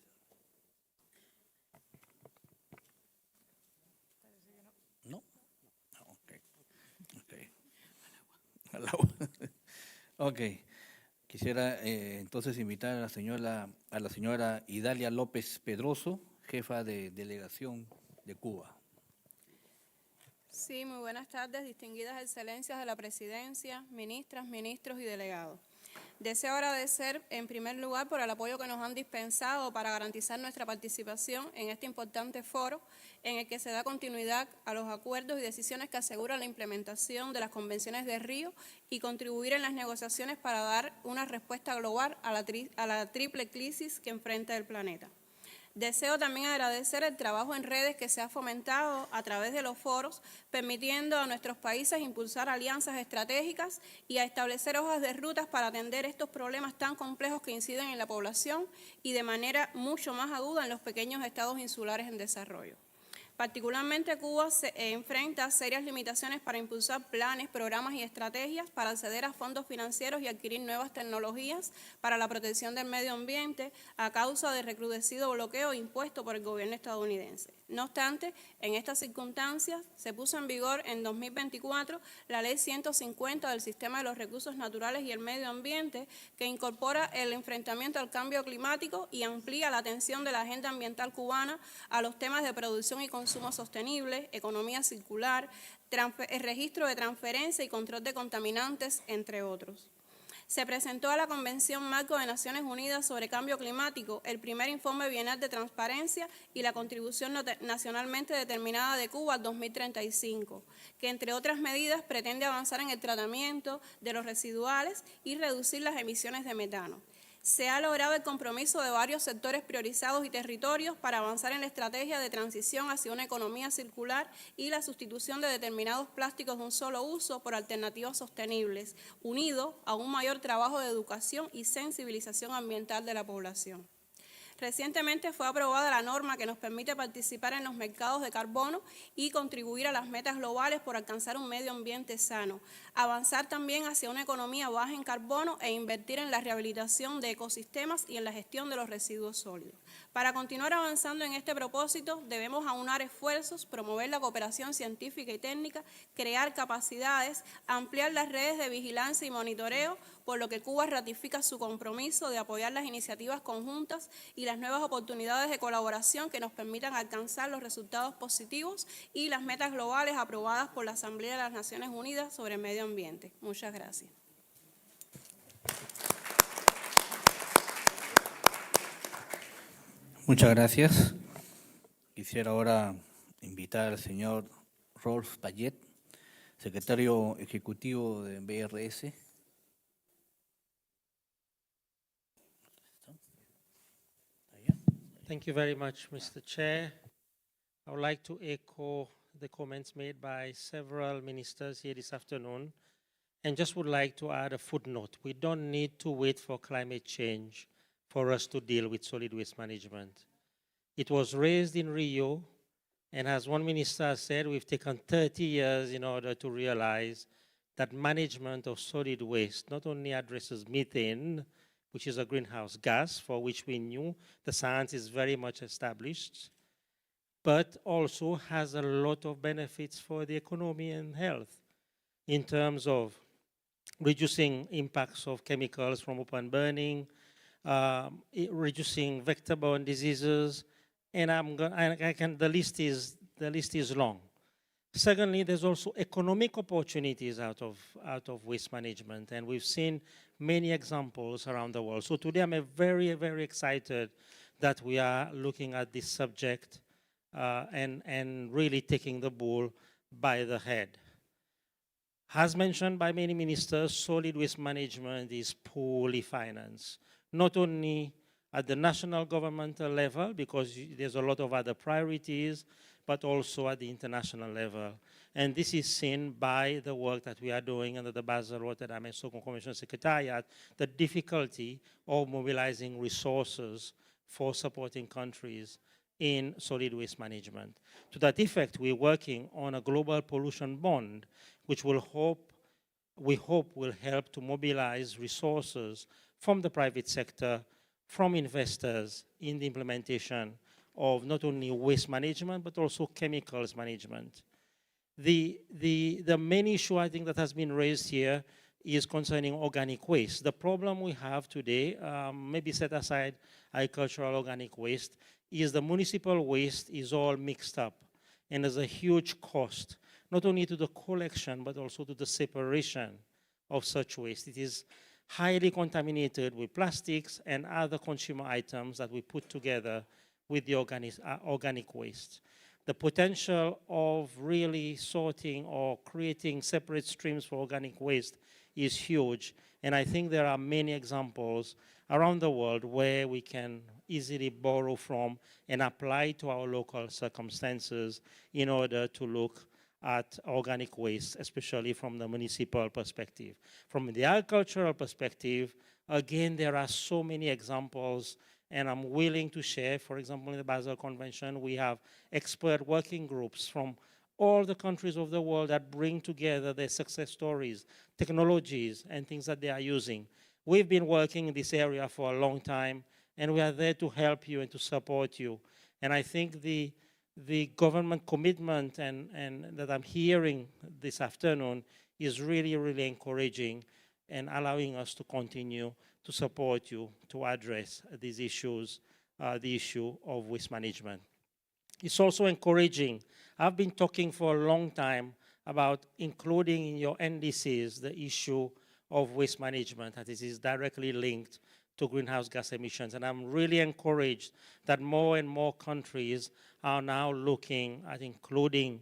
Ok, quisiera entonces invitar a la señora Idalia López Pedroso, jefa de delegación de Cuba. Sí, muy buenas tardes, distinguidas excelencias de la presidencia, ministras, ministros y delegados. Deseo agradecer en primer lugar por el apoyo que nos han dispensado para garantizar nuestra participación en este importante foro en el que se da continuidad a los acuerdos y decisiones que aseguran la implementación de las convenciones de Río y contribuir en las negociaciones para dar una respuesta global a la triple crisis que enfrenta el planeta. Deseo también agradecer el trabajo en redes que se ha fomentado a través de los foros, permitiendo a nuestros países impulsar alianzas estratégicas y a establecer hojas de rutas para atender estos problemas tan complejos que inciden en la población y de manera mucho más aguda en los pequeños estados insulares en desarrollo. Particularmente Cuba se enfrenta a serias limitaciones para impulsar planes, programas y estrategias para acceder a fondos financieros y adquirir nuevas tecnologías para la protección del medio ambiente a causa del recrudecido bloqueo impuesto por el gobierno estadounidense. No obstante, en estas circunstancias se puso en vigor en 2024 la Ley 150 del Sistema de los Recursos Naturales y el Medio Ambiente, que incorpora el enfrentamiento al cambio climático y amplía la atención de la agenda ambiental cubana a los temas de producción y consumo sostenible, economía circular, el registro de transferencia y control de contaminantes, entre otros. Se presentó a la Convención Marco de Naciones Unidas sobre Cambio Climático el primer informe bienal de transparencia y la contribución nacionalmente determinada de Cuba al 2035, que entre otras medidas pretende avanzar en el tratamiento de los residuales y reducir las emisiones de metano. Se ha logrado el compromiso de varios sectores priorizados y territorios para avanzar en la estrategia de transición hacia una economía circular y la sustitución de determinados plásticos de un solo uso por alternativas sostenibles, unido a un mayor trabajo de educación y sensibilización ambiental de la población. Recientemente fue aprobada la norma que nos permite participar en los mercados de carbono y contribuir a las metas globales por alcanzar un medio ambiente sano, avanzar también hacia una economía baja en carbono e invertir en la rehabilitación de ecosistemas y en la gestión de los residuos sólidos. Para continuar avanzando en este propósito, debemos aunar esfuerzos, promover la cooperación científica y técnica, crear capacidades, ampliar las redes de vigilancia y monitoreo, por lo que Cuba ratifica su compromiso de apoyar las iniciativas conjuntas y las nuevas oportunidades de colaboración que nos permitan alcanzar los resultados positivos y las metas globales aprobadas por la Asamblea de las Naciones Unidas sobre el Medio Ambiente. Muchas gracias. Muchas gracias. Quisiera ahora invitar al señor Rolf Payet, secretario ejecutivo de BRS. Thank you very much, Mr. Chair. I would like to echo the comments made by several ministers here this afternoon, and just would like to add a footnote. We don't need to wait for climate change for us to deal with solid waste management. It was raised in Rio, and as one minister said, we've taken 30 years in order to realize that management of solid waste not only addresses methane, which is a greenhouse gas for which we knew the science is very much established, but also has a lot of benefits for the economy and health in terms of reducing impacts of chemicals from open burning, reducing vector-borne diseases, and the list is long. Secondly, there's also economic opportunities out of waste management, and we've seen many examples around the world. So today I'm very, very excited that we are looking at this subject and really taking the bull by the head. As mentioned by many ministers, solid waste management is poorly financed, not only at the national governmental level, because there's a lot of other priorities, but also at the international level. And this is seen by the work that we are doing under the Basel, Rotterdam, and Stockholm Convention Secretariat, the difficulty of mobilizing resources for supporting countries in solid waste management. To that effect, we're working on a global pollution bond, which we hope will help to mobilize resources from the private sector, from investors in the implementation of not only waste management, but also chemicals management. The main issue I think that has been raised here is concerning organic waste. The problem we have today, maybe set aside agricultural organic waste, is the municipal waste is all mixed up. And there's a huge cost, not only to the collection, but also to the separation of such waste. It is highly contaminated with plastics and other consumer items that we put together with the organic waste. The potential of really sorting or creating separate streams for organic waste is huge. And I think there are many examples around the world where we can easily borrow from and apply to our local circumstances in order to look at organic waste, especially from the municipal perspective. From the agricultural perspective, again, there are so many examples, and I'm willing to share. For example, in the Basel Convention, we have expert working groups from all the countries of the world that bring together their success stories, technologies, and things that they are using. We've been working in this area for a long time, and we are there to help you and to support you. And I think the government commitment and that I'm hearing this afternoon is really, really encouraging and allowing us to continue to support you to address these issues, the issue of waste management. It's also encouraging. I've been talking for a long time about including in your NDCs the issue of waste management, that it is directly linked to greenhouse gas emissions. And I'm really encouraged that more and more countries are now looking at including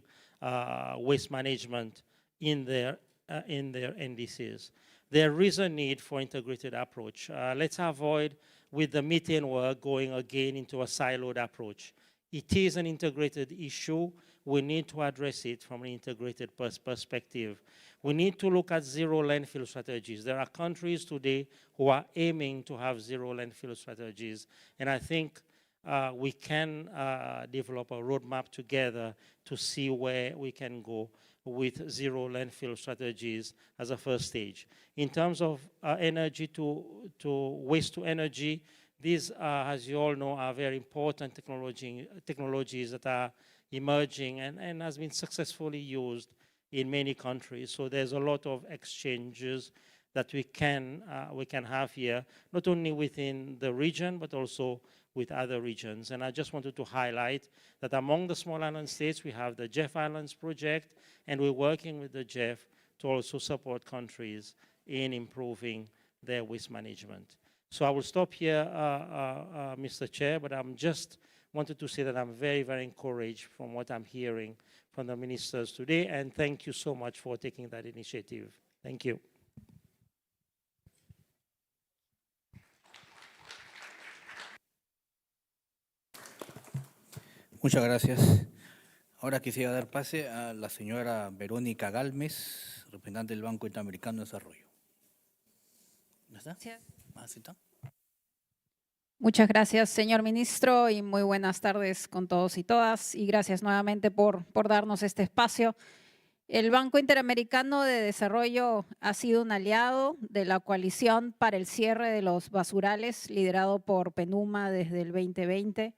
waste management in their NDCs. there is a need for integrated approach. Let's avoid with the methane work going again into a siloed approach. It is an integrated issue. We need to address it from an integrated perspective. We need to look at zero landfill strategies. There are countries today who are aiming to have zero landfill strategies, and I think we can develop a roadmap together to see where we can go with zero landfill strategies as a first stage. In terms of energy to waste to energy, these, as you all know, are very important technologies that are emerging and has been successfully used in many countries. So there's a lot of exchanges that we can have here, not only within the region, but also with other regions. And I just wanted to highlight that among the small island states, we have the Jeff Islands project, and we're working with the Jeff to also support countries in improving their waste management. So I will stop here, Mr. Chair, but I'm just wanted to say that I'm very, very encouraged from what I'm hearing from the ministers today, and thank you so much for taking that initiative. Thank you. Muchas gracias. Ahora quisiera dar pase a la señora Verónica Galmes, representante del Banco Interamericano de Desarrollo. ¿Ya está? ¿Sí está? Muchas gracias, señor ministro, y muy buenas tardes con todos y todas. Y gracias nuevamente por darnos este espacio. El Banco Interamericano de Desarrollo ha sido un aliado de la coalición para el cierre de los basurales, liderado por PNUMA desde el 2020.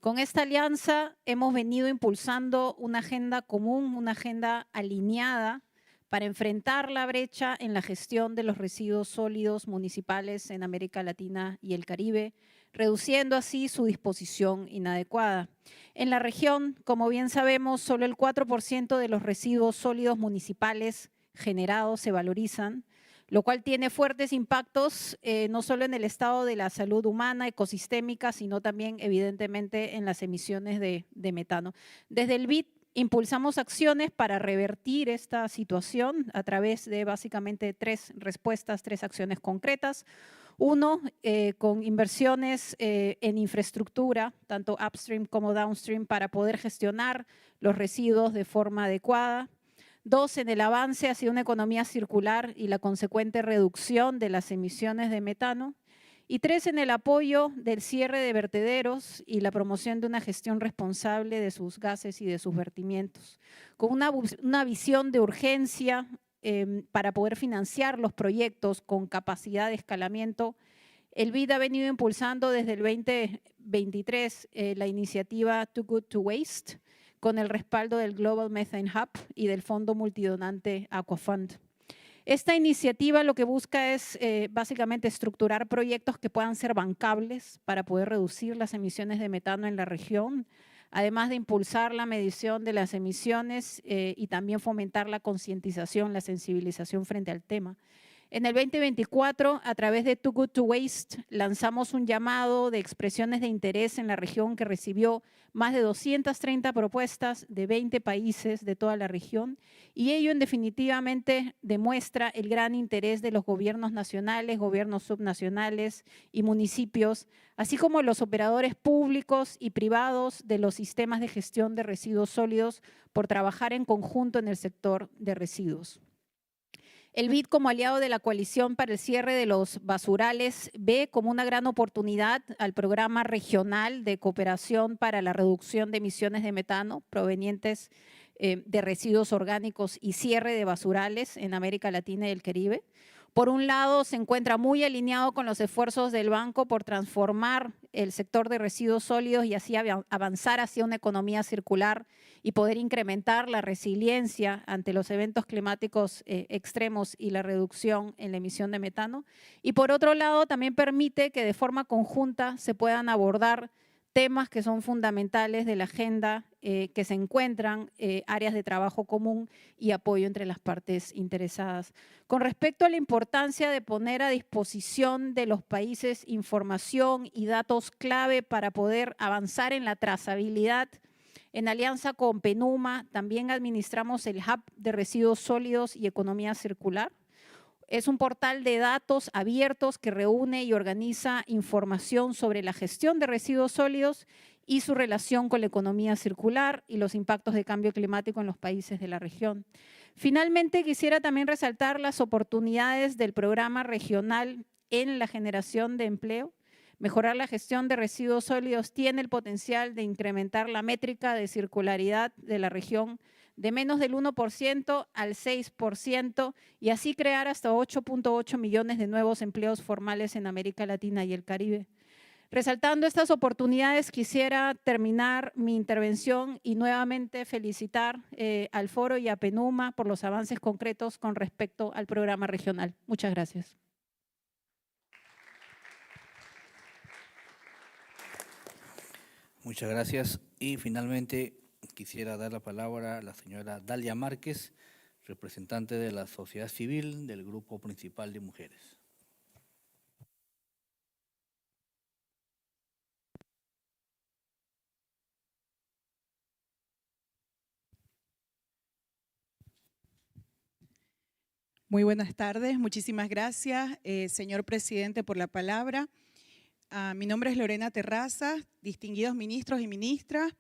Con esta alianza hemos venido impulsando una agenda común, una agenda alineada para enfrentar la brecha en la gestión de los residuos sólidos municipales en América Latina y el Caribe, reduciendo así su disposición inadecuada. En la región, como bien sabemos, solo el 4% de los residuos sólidos municipales generados se valorizan, lo cual tiene fuertes impactos no solo en el estado de la salud humana, ecosistémica, sino también evidentemente en las emisiones de metano. Desde el BID impulsamos acciones para revertir esta situación a través de básicamente tres respuestas, tres acciones concretas. Uno, con inversiones en infraestructura, tanto upstream como downstream, para poder gestionar los residuos de forma adecuada. Dos, en el avance hacia una economía circular y la consecuente reducción de las emisiones de metano. Y tres, en el apoyo del cierre de vertederos y la promoción de una gestión responsable de sus gases y de sus vertimientos. Con una visión de urgencia para poder financiar los proyectos con capacidad de escalamiento, el BID ha venido impulsando desde el 2023 la iniciativa Too Good to Waste, con el respaldo del Global Methane Hub y del fondo multidonante Aquafund. Esta iniciativa lo que busca es básicamente estructurar proyectos que puedan ser bancables para poder reducir las emisiones de metano en la región, además de impulsar la medición de las emisiones y también fomentar la concientización, la sensibilización frente al tema. En el 2024, a través de Too Good to Waste, lanzamos un llamado de expresiones de interés en la región que recibió más de 230 propuestas de 20 países de toda la región, y ello definitivamente demuestra el gran interés de los gobiernos nacionales, gobiernos subnacionales y municipios, así como los operadores públicos y privados de los sistemas de gestión de residuos sólidos por trabajar en conjunto en el sector de residuos. El BID, como aliado de la coalición para el cierre de los basurales, ve como una gran oportunidad al programa regional de cooperación para la reducción de emisiones de metano provenientes de residuos orgánicos y cierre de basurales en América Latina y el Caribe. Por un lado, se encuentra muy alineado con los esfuerzos del banco por transformar el sector de residuos sólidos y así avanzar hacia una economía circular y poder incrementar la resiliencia ante los eventos climáticos extremos y la reducción en la emisión de metano. Y por otro lado, también permite que de forma conjunta se puedan abordar temas que son fundamentales de la agenda, que se encuentran áreas de trabajo común y apoyo entre las partes interesadas. Con respecto a la importancia de poner a disposición de los países información y datos clave para poder avanzar en la trazabilidad, en alianza con PNUMA también administramos el Hub de Residuos Sólidos y Economía Circular. Es un portal de datos abiertos que reúne y organiza información sobre la gestión de residuos sólidos y su relación con la economía circular y los impactos de cambio climático en los países de la región. Finalmente, quisiera también resaltar las oportunidades del programa regional en la generación de empleo. Mejorar la gestión de residuos sólidos tiene el potencial de incrementar la métrica de circularidad de la región de menos del 1% al 6% y así crear hasta 8.8 millones de nuevos empleos formales en América Latina y el Caribe. Resaltando estas oportunidades, quisiera terminar mi intervención y nuevamente felicitar al Foro y a PENUMA por los avances concretos con respecto al programa regional. Muchas gracias. Muchas gracias. Y finalmente quisiera dar la palabra a la señora Dalia Márquez, representante de la sociedad civil del Grupo Principal de Mujeres. Muy buenas tardes, muchísimas gracias, señor presidente, por la palabra. Mi nombre es Lorena Terraza, distinguidos ministros y ministras.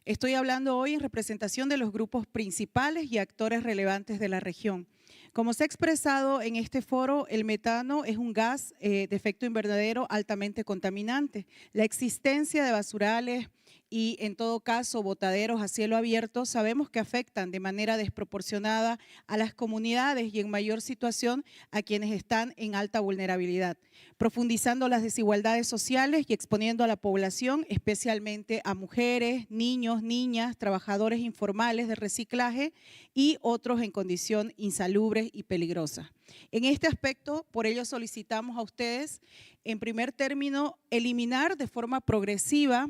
Estoy hablando hoy en representación de los grupos principales y actores relevantes de la región. Como se ha expresado en este foro, el metano es un gas de efecto invernadero altamente contaminante. La existencia de basurales y, en todo caso, botaderos a cielo abierto, sabemos que afectan de manera desproporcionada a las comunidades y en mayor situación a quienes están en alta vulnerabilidad, profundizando las desigualdades sociales y exponiendo a la población, especialmente a mujeres, niños, niñas, trabajadores informales de reciclaje y otros en condición insalubre y peligrosa. En este aspecto, por ello solicitamos a ustedes, en primer término, eliminar de forma progresiva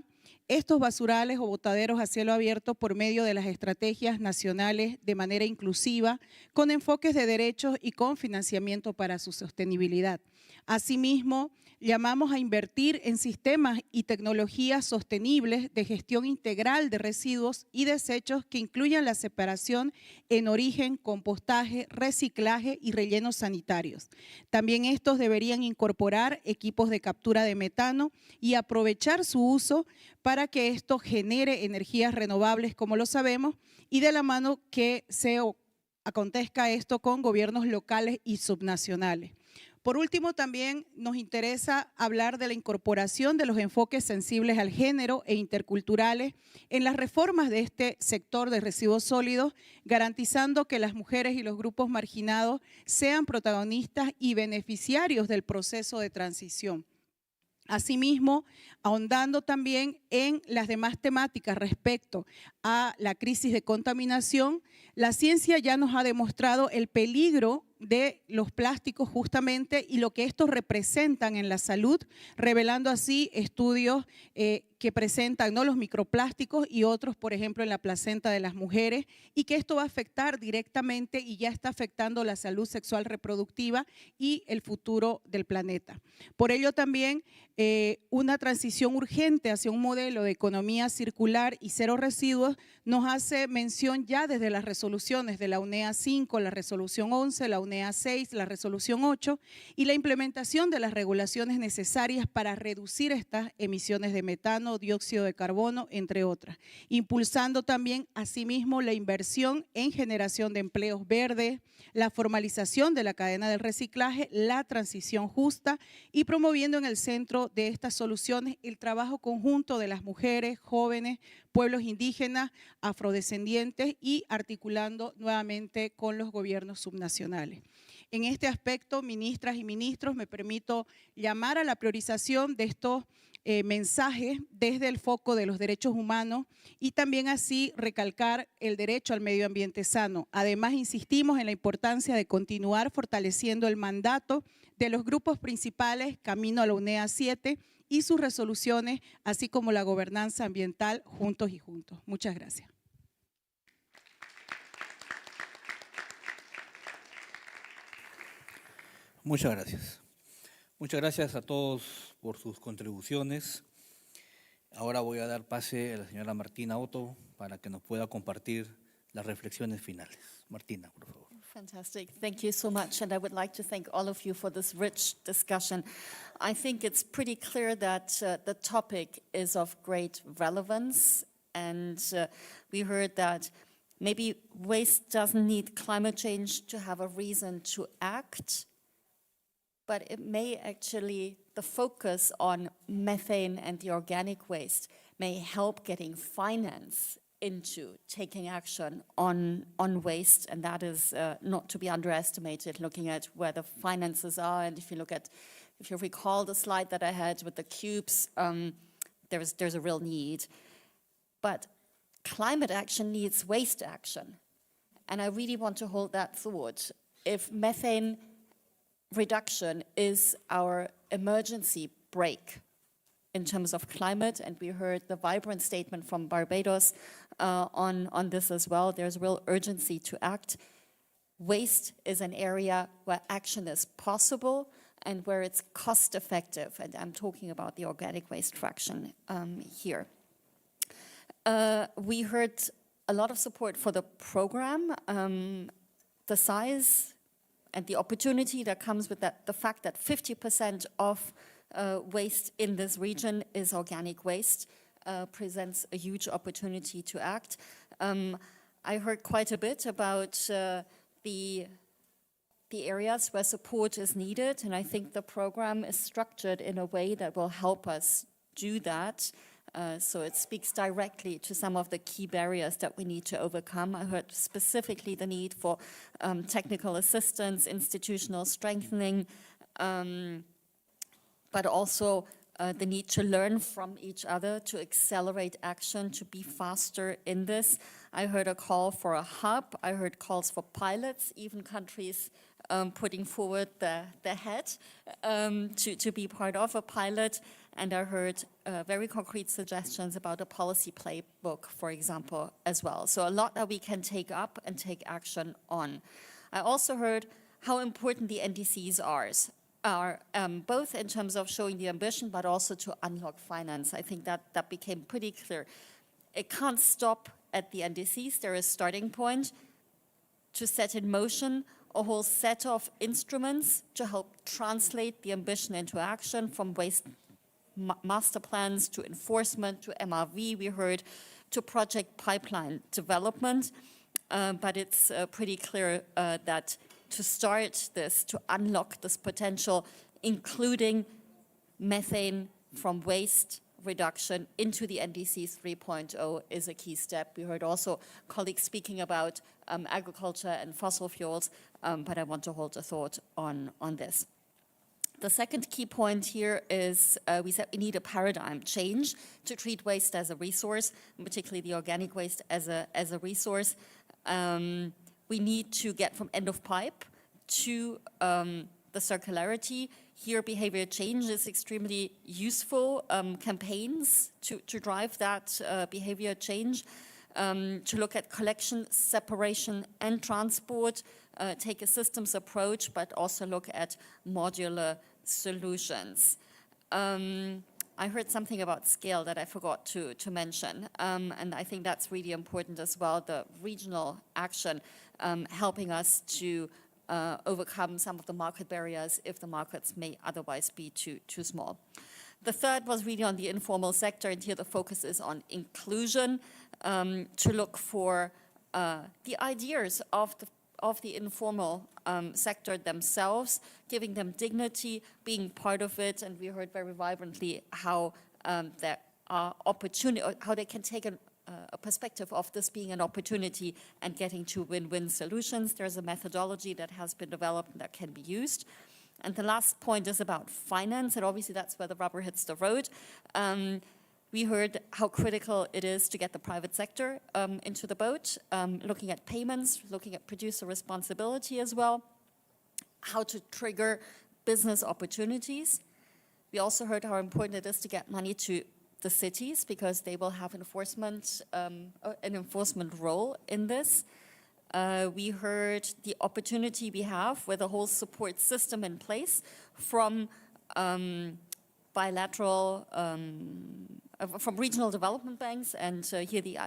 estos basurales o botaderos a cielo abierto por medio de las estrategias nacionales de manera inclusiva, con enfoques de derechos y con financiamiento para su sostenibilidad. Asimismo, llamamos a invertir en sistemas y tecnologías sostenibles de gestión integral de residuos y desechos que incluyan la separación en origen, compostaje, reciclaje y rellenos sanitarios. También estos deberían incorporar equipos de captura de metano y aprovechar su uso para que esto genere energías renovables, como lo sabemos, y de la mano que se acontezca esto con gobiernos locales y subnacionales. Por último, también nos interesa hablar de la incorporación de los enfoques sensibles al género e interculturales en las reformas de este sector de residuos sólidos, garantizando que las mujeres y los grupos marginados sean protagonistas y beneficiarios del proceso de transición. Asimismo, ahondando también en las demás temáticas respecto a la crisis de contaminación, la ciencia ya nos ha demostrado el peligro de los plásticos justamente y lo que estos representan en la salud, revelando así estudios que presentan los microplásticos y otros, por ejemplo, en la placenta de las mujeres, y que esto va a afectar directamente y ya está afectando la salud sexual reproductiva y el futuro del planeta. Por ello también una transición urgente hacia un modelo de economía circular y cero residuos nos hace mención ya desde las resoluciones de la UNEA 5, la resolución 11, la UNEA 6, la resolución 8 y la implementación de las regulaciones necesarias para reducir estas emisiones de metano, dióxido de carbono, entre otras, impulsando también asimismo la inversión en generación de empleos verdes, la formalización de la cadena del reciclaje, la transición justa y promoviendo en el centro de estas soluciones el trabajo conjunto de las mujeres, jóvenes, pueblos indígenas, afrodescendientes y articulando nuevamente con los gobiernos subnacionales. En este aspecto, ministras y ministros, me permito llamar a la priorización de estos mensajes desde el foco de los derechos humanos y también así recalcar el derecho al medio ambiente sano. Además, insistimos en la importancia de continuar fortaleciendo el mandato de los grupos principales Camino a la UNEA 7 y sus resoluciones, así como la gobernanza ambiental juntos y juntos. Muchas gracias. Muchas gracias. Muchas gracias a todos por sus contribuciones. Ahora voy a dar pase a la señora Martina Otto para que nos pueda compartir las reflexiones finales. Martina, por favor. Fantastic. Thank you so much. And I would like to thank all of you for this rich discussion. I think it's pretty clear that the topic is of great relevance. And we heard that maybe waste doesn't need climate change to have a reason to act, but it may actually, the focus on methane and the organic waste may help getting finance into taking action on waste, and that is not to be underestimated, looking at where the finances are. And if you recall the slide that I had with the cubes, there's a real need. But climate action needs waste action. And I really want to hold that thought. If methane reduction is our emergency brake in terms of climate, and we heard the vibrant statement from Barbados on this as well, there's real urgency to act. Waste is an area where action is possible and where it's cost effective, and I'm talking about the organic waste fraction here. We heard a lot of support for the program, the size and the opportunity that comes with that, the fact that 50% of waste in this region is organic waste, presents a huge opportunity to act. I heard quite a bit about the areas where support is needed, and I think the program is structured in a way that will help us do that. So it speaks directly to some of the key barriers that we need to overcome. I heard specifically the need for technical assistance, institutional strengthening, but also the need to learn from each other, to accelerate action, to be faster in this. I heard a call for a hub. I heard calls for pilots, even countries putting forward the head to be part of a pilot. And I heard very concrete suggestions about a policy playbook, for example, as well. So a lot that we can take up and take action on. I also heard how important the NDCs are both in terms of showing the ambition, but also to unlock finance. I think that became pretty clear. It can't stop at the NDCs. There is a starting point to set in motion a whole set of instruments to help translate the ambition into action, from waste master plans to enforcement to MRV, we heard, to project pipeline development. But it's pretty clear that to start this, to unlock this potential, including methane from waste reduction into the NDC 3.0 is a key step. We heard also colleagues speaking about agriculture and fossil fuels, but I want to hold a thought on this. The second key point here is we said we need a paradigm change to treat waste as a resource, and particularly the organic waste as a resource. We need to get from end of pipe to the circularity. Here, behavior change is extremely useful. Campaigns to drive that behavior change, to look at collection, separation, and transport, take a systems approach, but also look at modular solutions. I heard something about scale that I forgot to mention, and I think that's really important as well, the regional action helping us to overcome some of the market barriers if the markets may otherwise be too small. The third was really on the informal sector, and here the focus is on inclusion, to look for the ideas of the informal sector themselves, giving them dignity, being part of it, and we heard very vibrantly how there are opportunity, how they can take a perspective of this being an opportunity and getting to win-win solutions. There's a methodology that has been developed that can be used. And the last point is about finance, and obviously that's where the rubber hits the road. We heard how critical it is to get the private sector into the boat, looking at payments, looking at producer responsibility as well, how to trigger business opportunities. We also heard how important it is to get money to the cities because they will have an enforcement role in this. We heard the opportunity we have with a whole support system in place, from bilateral from regional development banks, and here the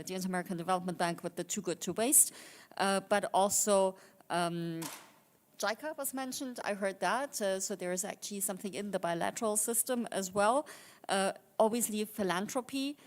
Inter-American Development Bank with the Too Good to Waste, but also JICA was mentioned. I heard that, so there is actually something in the bilateral system as well. Obviously, philanthropy,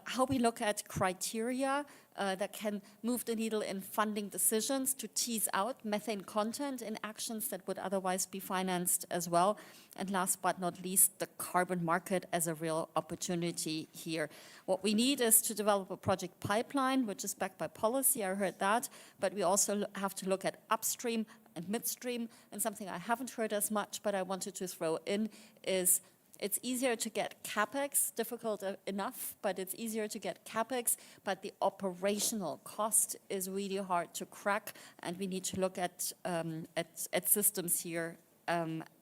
how we look at criteria that can move the needle in funding decisions to tease out methane content in actions that would otherwise be financed as well. And last but not least, the carbon market as a real opportunity here. What we need is to develop a project pipeline, which is backed by policy, I heard that, but we also have to look at upstream and midstream, and something I haven't heard as much, but I wanted to throw in is it's easier to get CapEx, difficult enough, but it's easier to get CapEx, but the operational cost is really hard to crack, and we need to look at systems here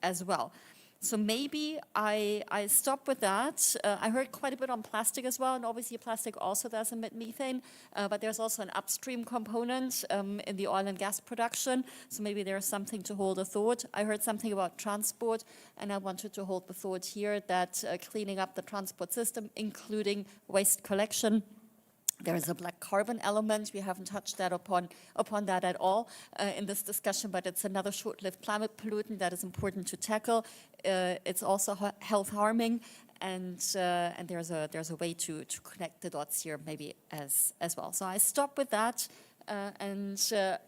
as well. So maybe I stop with that. I heard quite a bit on plastic as well, and obviously plastic also does emit methane, but there's also an upstream component in the oil and gas production, so maybe there's something to hold a thought. I heard something about transport, and I wanted to hold the thought here that cleaning up the transport system, including waste collection. There is a black carbon element. We haven't touched that upon that at all in this discussion, but it's another short-lived climate pollutant that is important to tackle. It's also health harming, and there's a way to connect the dots here maybe as well. So I stop with that and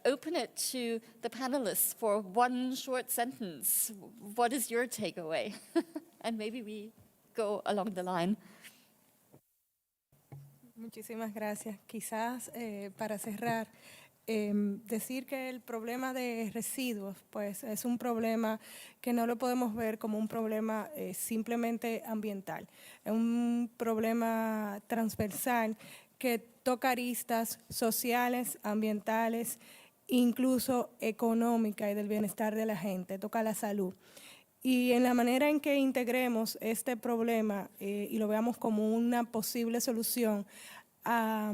open it to the panelists for one short sentence. What is your takeaway? And maybe we go along the line. Muchísimas gracias. Quizás para cerrar, decir que el problema de residuos pues, es un problema que no lo podemos ver como un problema simplemente ambiental. Es un problema transversal que toca aristas sociales, ambientales, incluso económicas y del bienestar de la gente, toca la salud. Y en la manera en que integremos este problema y lo veamos como una posible solución a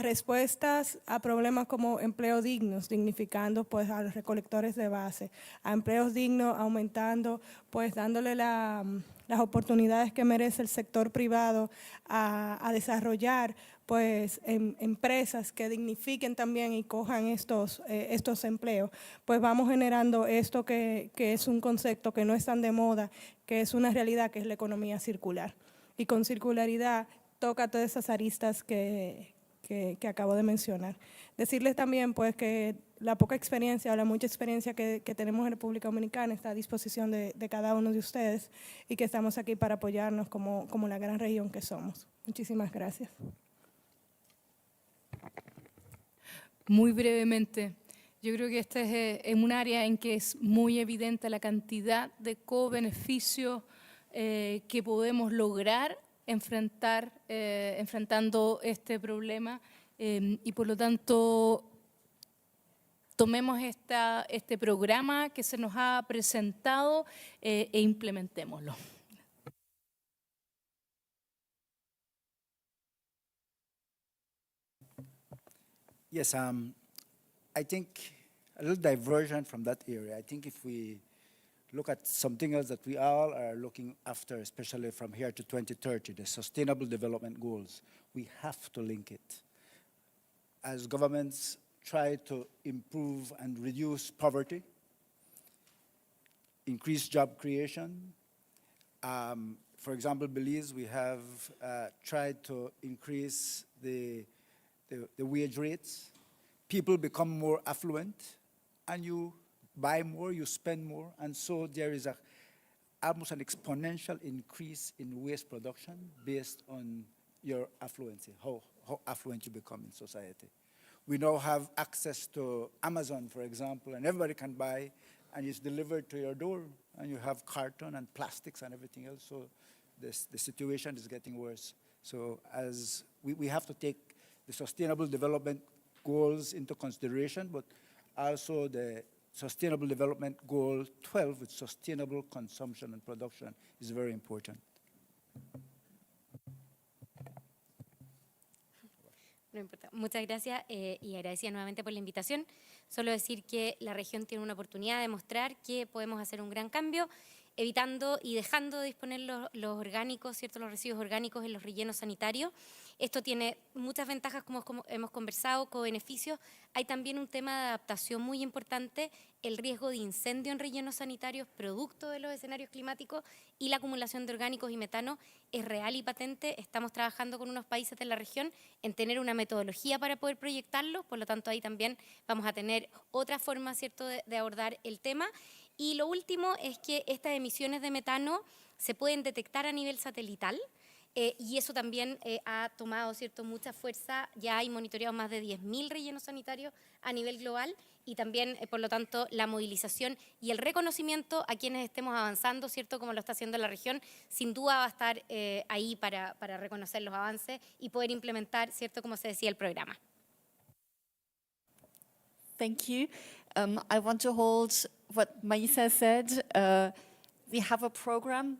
respuestas a problemas como empleo dignos, dignificando pues a los recolectores de base, a empleos dignos aumentando, pues dándole las oportunidades que merece el sector privado a desarrollar pues empresas que dignifiquen también y cojan estos empleos, pues vamos generando esto que es un concepto que no es tan de moda, que es una realidad, que es la economía circular. Y con circularidad toca todas esas aristas que acabo de mencionar. Decirles también pues que la poca experiencia o la mucha experiencia que tenemos en República Dominicana está a disposición de cada uno de ustedes y que estamos aquí para apoyarnos como la gran región que somos. Muchísimas gracias. Muy brevemente, yo creo que este es un área en que es muy evidente la cantidad de co-beneficios que podemos lograr enfrentando este problema y por lo tanto tomemos este programa que se nos ha presentado e implementémoslo. Yes, I think a little diversion from that area. I think if we look at something else that we all are looking after, especially from here to 2030, the Sustainable Development Goals, we have to link it. As governments try to improve and reduce poverty, increase job creation, for example, Belize, we have tried to increase the wage rates. People become more affluent, and you buy more, you spend more, and so there is almost an exponential increase in waste production based on your affluency, how affluent you become in society. We now have access to Amazon, for example, and everybody can buy, and it's delivered to your door, and you have carton and plastics and everything else, so the situation is getting worse. So as we have to take the Sustainable Development Goals into consideration, but also the Sustainable Development Goal 12 with sustainable consumption and production is very important. No importa. Muchas gracias y agradecida nuevamente por la invitación. Solo decir que la región tiene una oportunidad de mostrar que podemos hacer un gran cambio evitando y dejando de disponer los orgánicos, ¿cierto? Los residuos orgánicos en los rellenos sanitarios. Esto tiene muchas ventajas, como hemos conversado, co-beneficios. Hay también un tema de adaptación muy importante, el riesgo de incendio en rellenos sanitarios producto de los escenarios climáticos y la acumulación de orgánicos y metano es real y patente. Estamos trabajando con unos países de la región en tener una metodología para poder proyectarlo, por lo tanto ahí también vamos a tener otra forma, ¿cierto?, de abordar el tema. Y lo último es que estas emisiones de metano se pueden detectar a nivel satelital y eso también ha tomado, ¿cierto?, mucha fuerza. Ya hay monitoreados más de 10.000 rellenos sanitarios a nivel global y también, por lo tanto, la movilización y el reconocimiento a quienes estemos avanzando, ¿cierto?, como lo está haciendo la región, sin duda va a estar ahí para reconocer los avances y poder implementar, ¿cierto?, como se decía, el programa. Thank you. I want to hold what Maisa said. We have a program.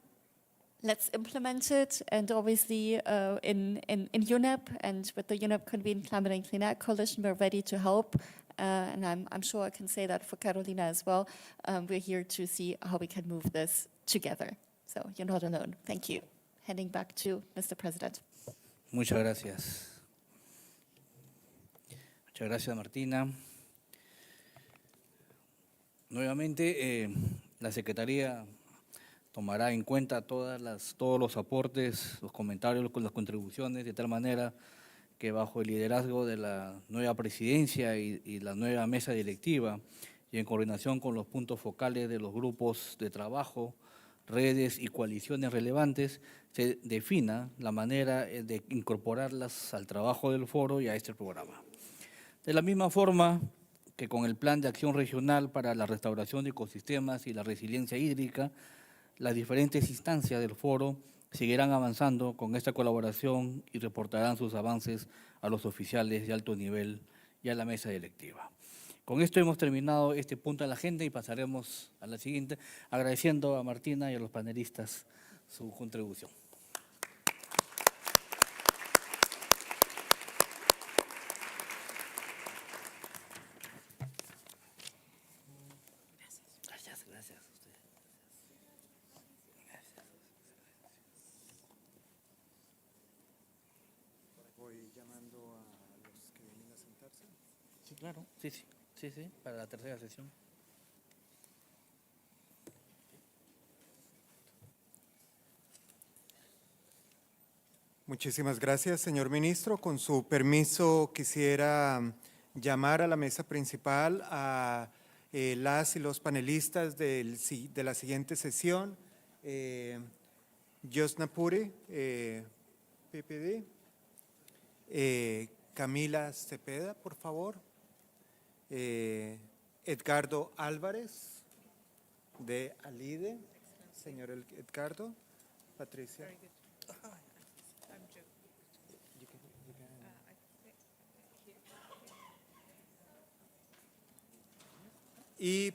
Let's implement it. And obviously in UNEP and with the UNEP-convened Climate and Clean Air Coalition, we're ready to help. And I'm sure I can say that for Carolina as well. We're here to see how we can move this together. So you're not alone. Thank you. Handing back to Mr. President. Muchas gracias. Muchas gracias, Martina. Nuevamente, la Secretaría tomará en cuenta todos los aportes, los comentarios, las contribuciones, de tal manera que bajo el liderazgo de la nueva presidencia y la nueva mesa directiva y en coordinación con los puntos focales de los grupos de trabajo, redes y coaliciones relevantes, se defina la manera de incorporarlas al trabajo del foro y a este programa. De la misma forma que con el Plan de Acción Regional para la Restauración de Ecosistemas y la Resiliencia Hídrica, las diferentes instancias del foro seguirán avanzando con esta colaboración y reportarán sus avances a los oficiales de alto nivel y a la mesa directiva. Con esto hemos terminado este punto de la agenda y pasaremos a la siguiente, agradeciendo a Martina y a los panelistas su contribución. Gracias a ustedes. Voy llamando a los que vienen a sentarse. Sí, claro. Sí, para la tercera sesión. Muchísimas gracias, señor ministro. Con su permiso, quisiera llamar a la mesa principal a las y los panelistas de la siguiente sesión. Josna Puri, PPD. Camila Cepeda, por favor. Edgardo Álvarez, de ALIDE. Señor Edgardo. Patricia. Y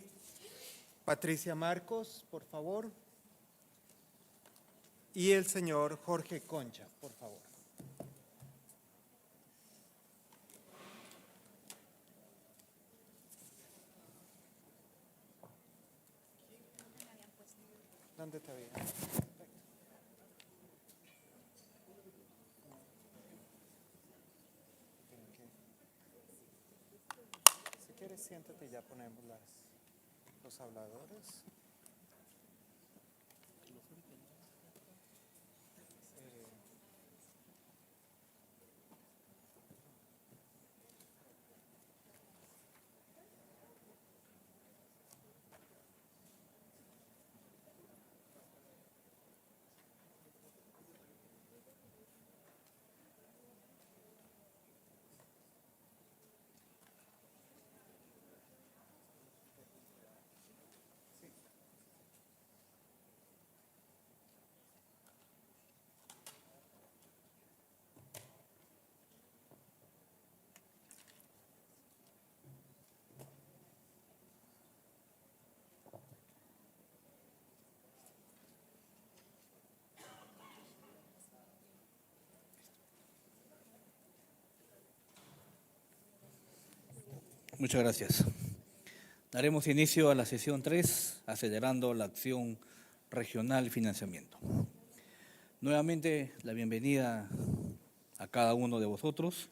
Patricia Marcos, por favor. Y el señor Jorge Concha, por favor. ¿Dónde te había? Si quieres, siéntate y ya ponemos los habladores. Muchas gracias. Daremos inicio a la sesión 3, acelerando la acción regional y financiamiento. Nuevamente, la bienvenida a cada uno de vosotros.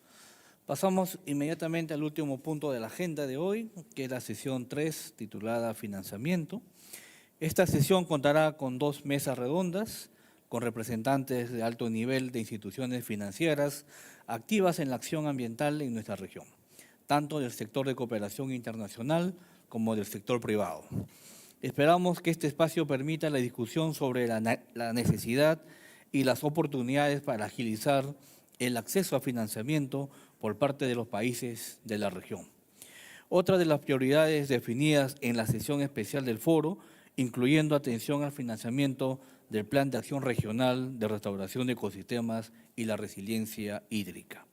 Pasamos inmediatamente al último punto de la agenda de hoy, que es la sesión 3, titulada Financiamiento. Esta sesión contará con 2 mesas redondas, con representantes de alto nivel de instituciones financieras activas en la acción ambiental en nuestra región, tanto del sector de cooperación internacional como del sector privado. Esperamos que este espacio permita la discusión sobre la necesidad y las oportunidades para agilizar el acceso a financiamiento por parte de los países de la región. Otra de las prioridades definidas en la sesión especial del Foro, incluyendo atención al financiamiento del Plan de Acción Regional de Restauración de Ecosistemas y la Resiliencia Hídrica.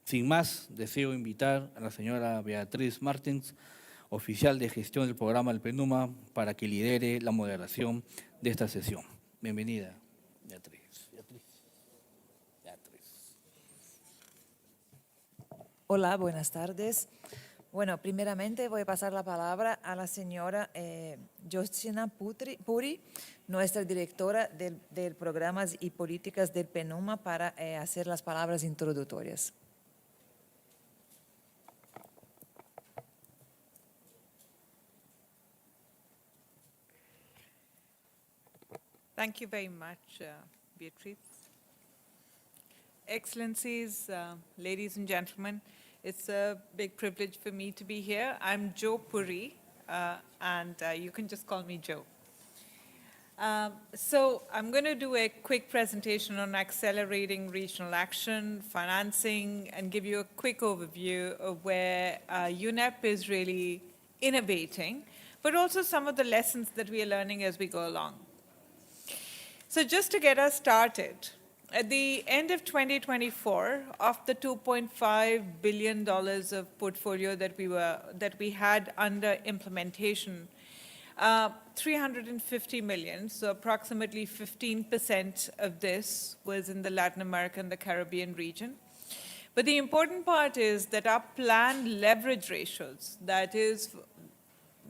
Sin más, deseo invitar a la señora Beatriz Martins, oficial de gestión del programa del PENUMA, para que lidere la moderación de esta sesión. Bienvenida, Beatriz. Hola, buenas tardes. Bueno, primeramente voy a pasar la palabra a la señora Josina Puri, nuestra directora del Programas y Políticas del PENUMA, para hacer las palabras introductorias. Thank you very much, Beatriz. Excellencies, ladies and gentlemen, it's a big privilege for me to be here. I'm Jo Puri, and you can just call me Jo. So I'm going to do a quick presentation on accelerating regional action, financing, and give you a quick overview of where UNEP is really innovating, but also some of the lessons that we are learning as we go along. So just to get us started, at the end of 2024, of the $2.5 billion of portfolio that we had under implementation, 350 million, so approximately 15% of this was in the Latin America and the Caribbean region. But the important part is that our planned leverage ratios, that is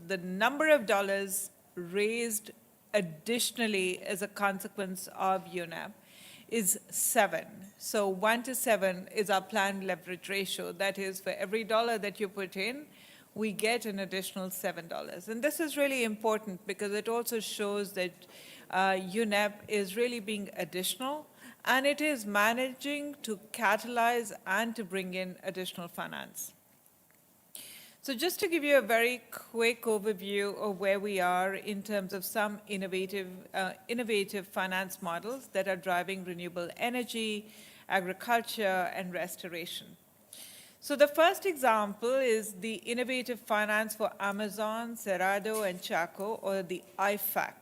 the number of dollars raised additionally as a consequence of UNEP, is 7. So 1 to 7 is our planned leverage ratio. That is, for every dollar that you put in, we get an additional $7. And this is really important because it also shows that UNEP is really being additional, and it is managing to catalyze and to bring in additional finance. So just to give you a very quick overview of where we are in terms of some innovative finance models that are driving renewable energy, agriculture, and restoration. So the first example is the innovative finance for Amazon, Cerrado, and Chaco, or the IFAC.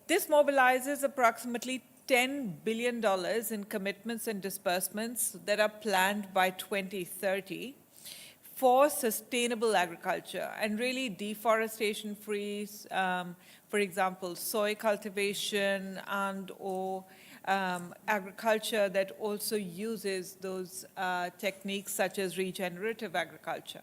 This mobilizes approximately $10 billion in commitments and disbursements that are planned by 2030 for sustainable agriculture and really deforestation-free, for example, soy cultivation and/or agriculture that also uses those techniques such as regenerative agriculture.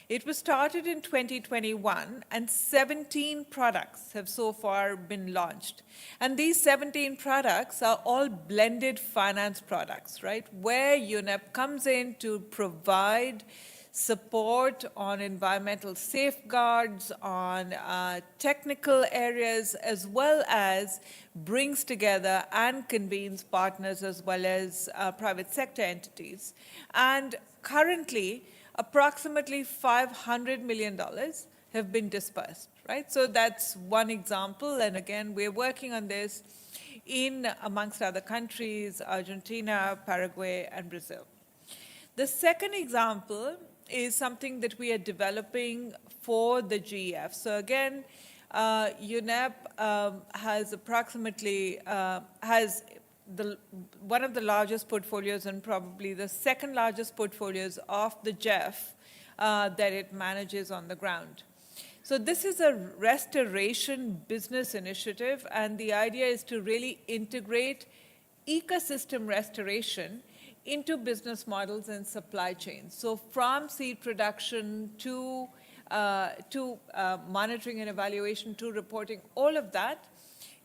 It was started in 2021, and 17 products have so far been launched. And these 17 products are all blended finance products, right, where UNEP comes in to provide support on environmental safeguards, on technical areas, as well as brings together and convenes partners as well as private sector entities. And currently, approximately $500 million have been dispersed, right? So that's one example. And again, we're working on this in, amongst other countries, Argentina, Paraguay, and Brazil. The second example is something that we are developing for the GEF. So again, UNEP has approximately, one of the largest portfolios and probably the second largest portfolios of the GEF that it manages on the ground. So this is a restoration business initiative, and the idea is to really integrate ecosystem restoration into business models and supply chains. So from seed production to monitoring and evaluation to reporting, all of that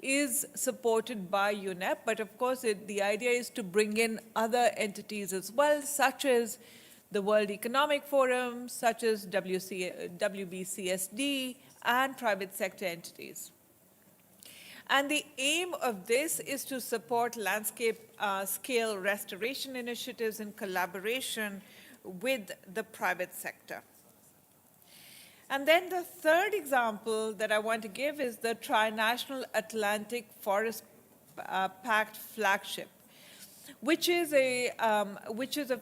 is supported by UNEP, but of course the idea is to bring in other entities as well, such as the World Economic Forum, such as WBCSD, and private sector entities. And the aim of this is to support landscape-scale restoration initiatives in collaboration with the private sector. And then the third example that I want to give is the Trinational Atlantic Forest Pact flagship, which is a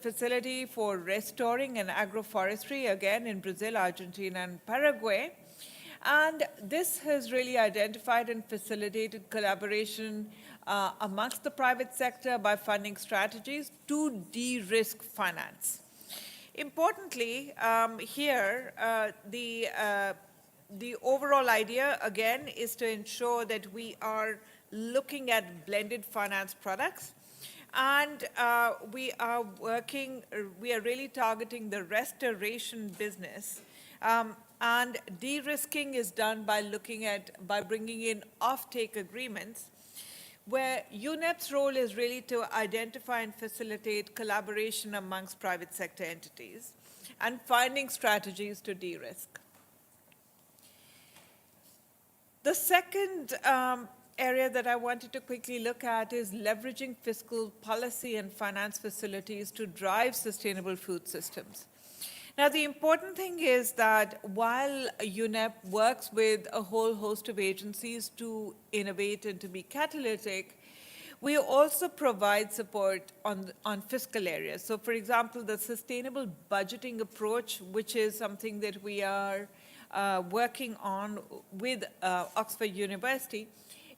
facility for restoring and agroforestry, again in Brazil, Argentina, and Paraguay. And this has really identified and facilitated collaboration amongst the private sector by funding strategies to de-risk finance. Importantly, here, the overall idea, again, is to ensure that we are looking at blended finance products. And we are really targeting the restoration business. And de-risking is done by bringing in off-take agreements, where UNEP's role is really to identify and facilitate collaboration amongst private sector entities and finding strategies to de-risk. The second area that I wanted to quickly look at is leveraging fiscal policy and finance facilities to drive sustainable food systems. Now, the important thing is that while UNEP works with a whole host of agencies to innovate and to be catalytic, we also provide support on fiscal areas. So, for example, the sustainable budgeting approach, which is something that we are working on with Oxford University,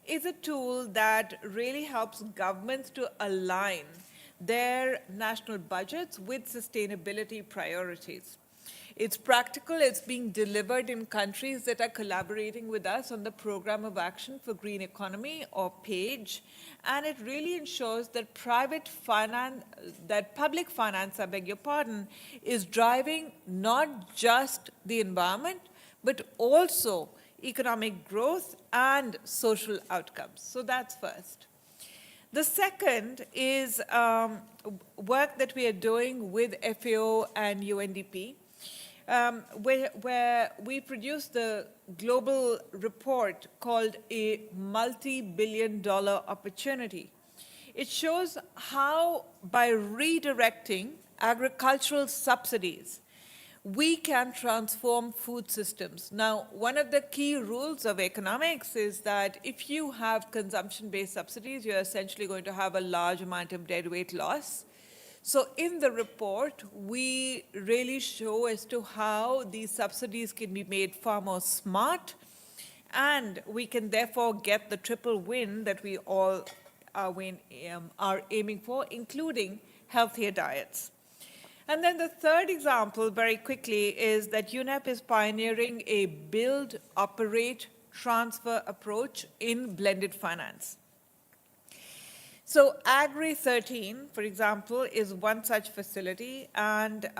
is a tool that really helps governments to align their national budgets with sustainability priorities. It's practical, it's being delivered in countries that are collaborating with us on the Program of Action for Green Economy, or PAGE, and it really ensures that public finance, is driving not just the environment, but also economic growth and social outcomes. So that's first. The second is work that we are doing with FAO and UNDP, where we produced the global report called A Multi-Billion-Dollar Opportunity. It shows how, by redirecting agricultural subsidies, we can transform food systems. Now, one of the key rules of economics is that if you have consumption-based subsidies, you're essentially going to have a large amount of deadweight loss. So in the report, we really show as to how these subsidies can be made far more smart, and we can therefore get the triple win that we all are aiming for, including healthier diets. And then the third example, very quickly, is that UNEP is pioneering a build, operate, transfer approach in blended finance. So Agri-13, for example, is one such facility, and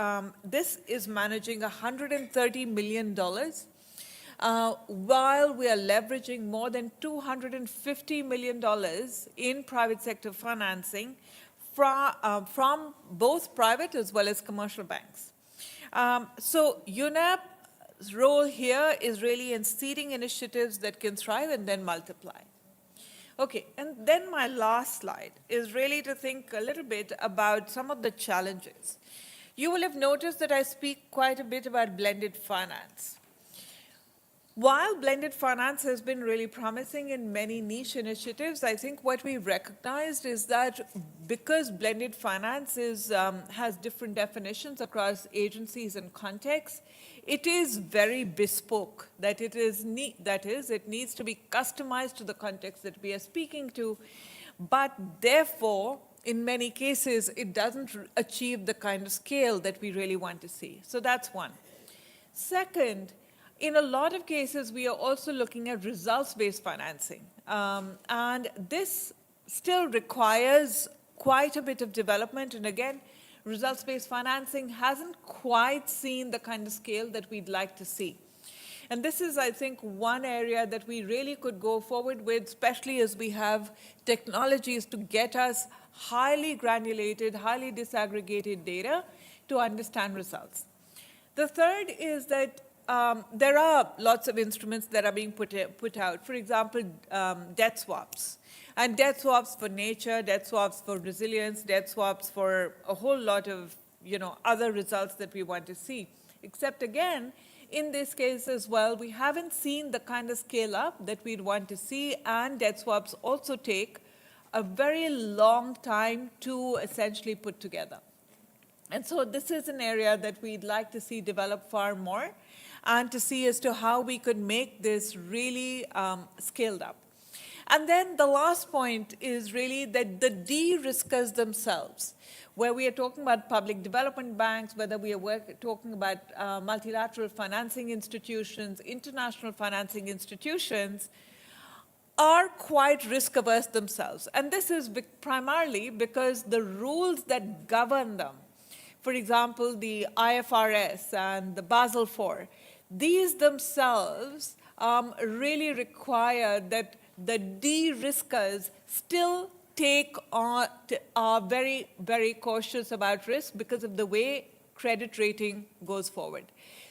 this is managing $130 million, while we are leveraging more than $250 million in private sector financing from both private as well as commercial banks. So UNEP's role here is really in seeding initiatives that can thrive and then multiply. Okay, and then my last slide is really to think a little bit about some of the challenges. You will have noticed that I speak quite a bit about blended finance. While blended finance has been really promising in many niche initiatives, I think what we recognized is that because blended finance has different definitions across agencies and contexts, it is very bespoke, it needs to be customized to the context that we are speaking to, but therefore, in many cases, it doesn't achieve the kind of scale that we really want to see. So that's one. Second, in a lot of cases, we are also looking at results-based financing. And this still requires quite a bit of development. And again, results-based financing hasn't quite seen the kind of scale that we'd like to see. And this is, I think, one area that we really could go forward with, especially as we have technologies to get us highly granulated, highly disaggregated data to understand results. The third is that there are lots of instruments that are being put out. For example, debt swaps. And debt swaps for nature, debt swaps for resilience, debt swaps for a whole lot of other results that we want to see. Except again, in this case as well, we haven't seen the kind of scale up that we'd want to see, and debt swaps also take a very long time to essentially put together. And so this is an area that we'd like to see develop far more, and to see as to how we could make this really scaled up. And then the last point is really that the de-riskers themselves, where we are talking about public development banks, whether we are talking about multilateral financing institutions, international financing institutions, are quite risk-averse themselves. And this is primarily because the rules that govern them, for example, the IFRS and the Basel IV, these themselves really require that the de-riskers still are very, very cautious about risk because of the way credit rating goes forward.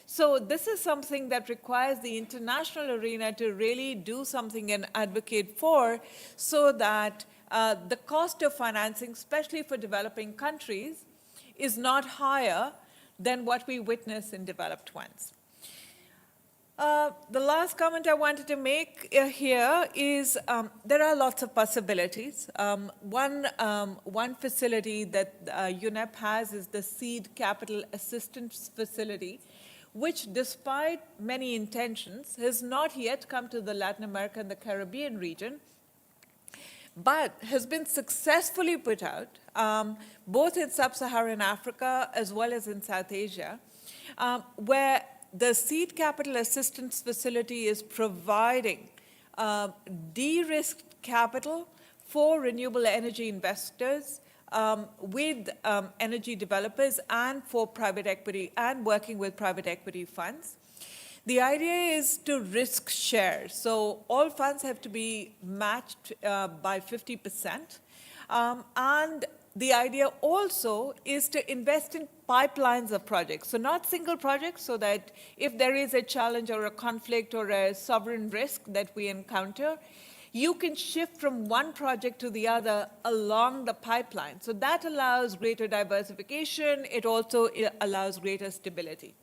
So this is something that requires the international arena to really do something and advocate for, so that the cost of financing, especially for developing countries, is not higher than what we witness in developed ones. The last comment I wanted to make here is there are lots of possibilities. One facility that UNEP has is the Seed Capital Assistance Facility, which, despite many intentions, has not yet come to the Latin America and the Caribbean region, but has been successfully put out, both in sub-Saharan Africa as well as in South Asia, where the Seed Capital Assistance Facility is providing de-risked capital for renewable energy investors with energy developers and for private equity, and working with private equity funds. The idea is to risk share. So all funds have to be matched by 50%. And the idea also is to invest in pipelines of projects. So not single projects, so that if there is a challenge or a conflict or a sovereign risk that we encounter, you can shift from one project to the other along the pipeline. So that allows greater diversification. It also allows greater stability.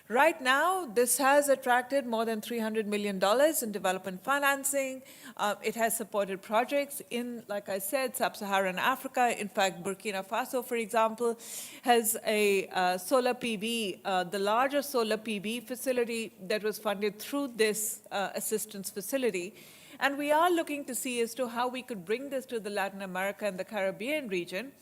Right now, this has attracted more than $300 million in development financing. It has supported projects in, like I said, sub-Saharan Africa. In fact, Burkina Faso, for example, has a solar PV, the largest solar PV facility that was funded through this assistance facility. And we are looking to see as to how we could bring this to the Latin America and the Caribbean region.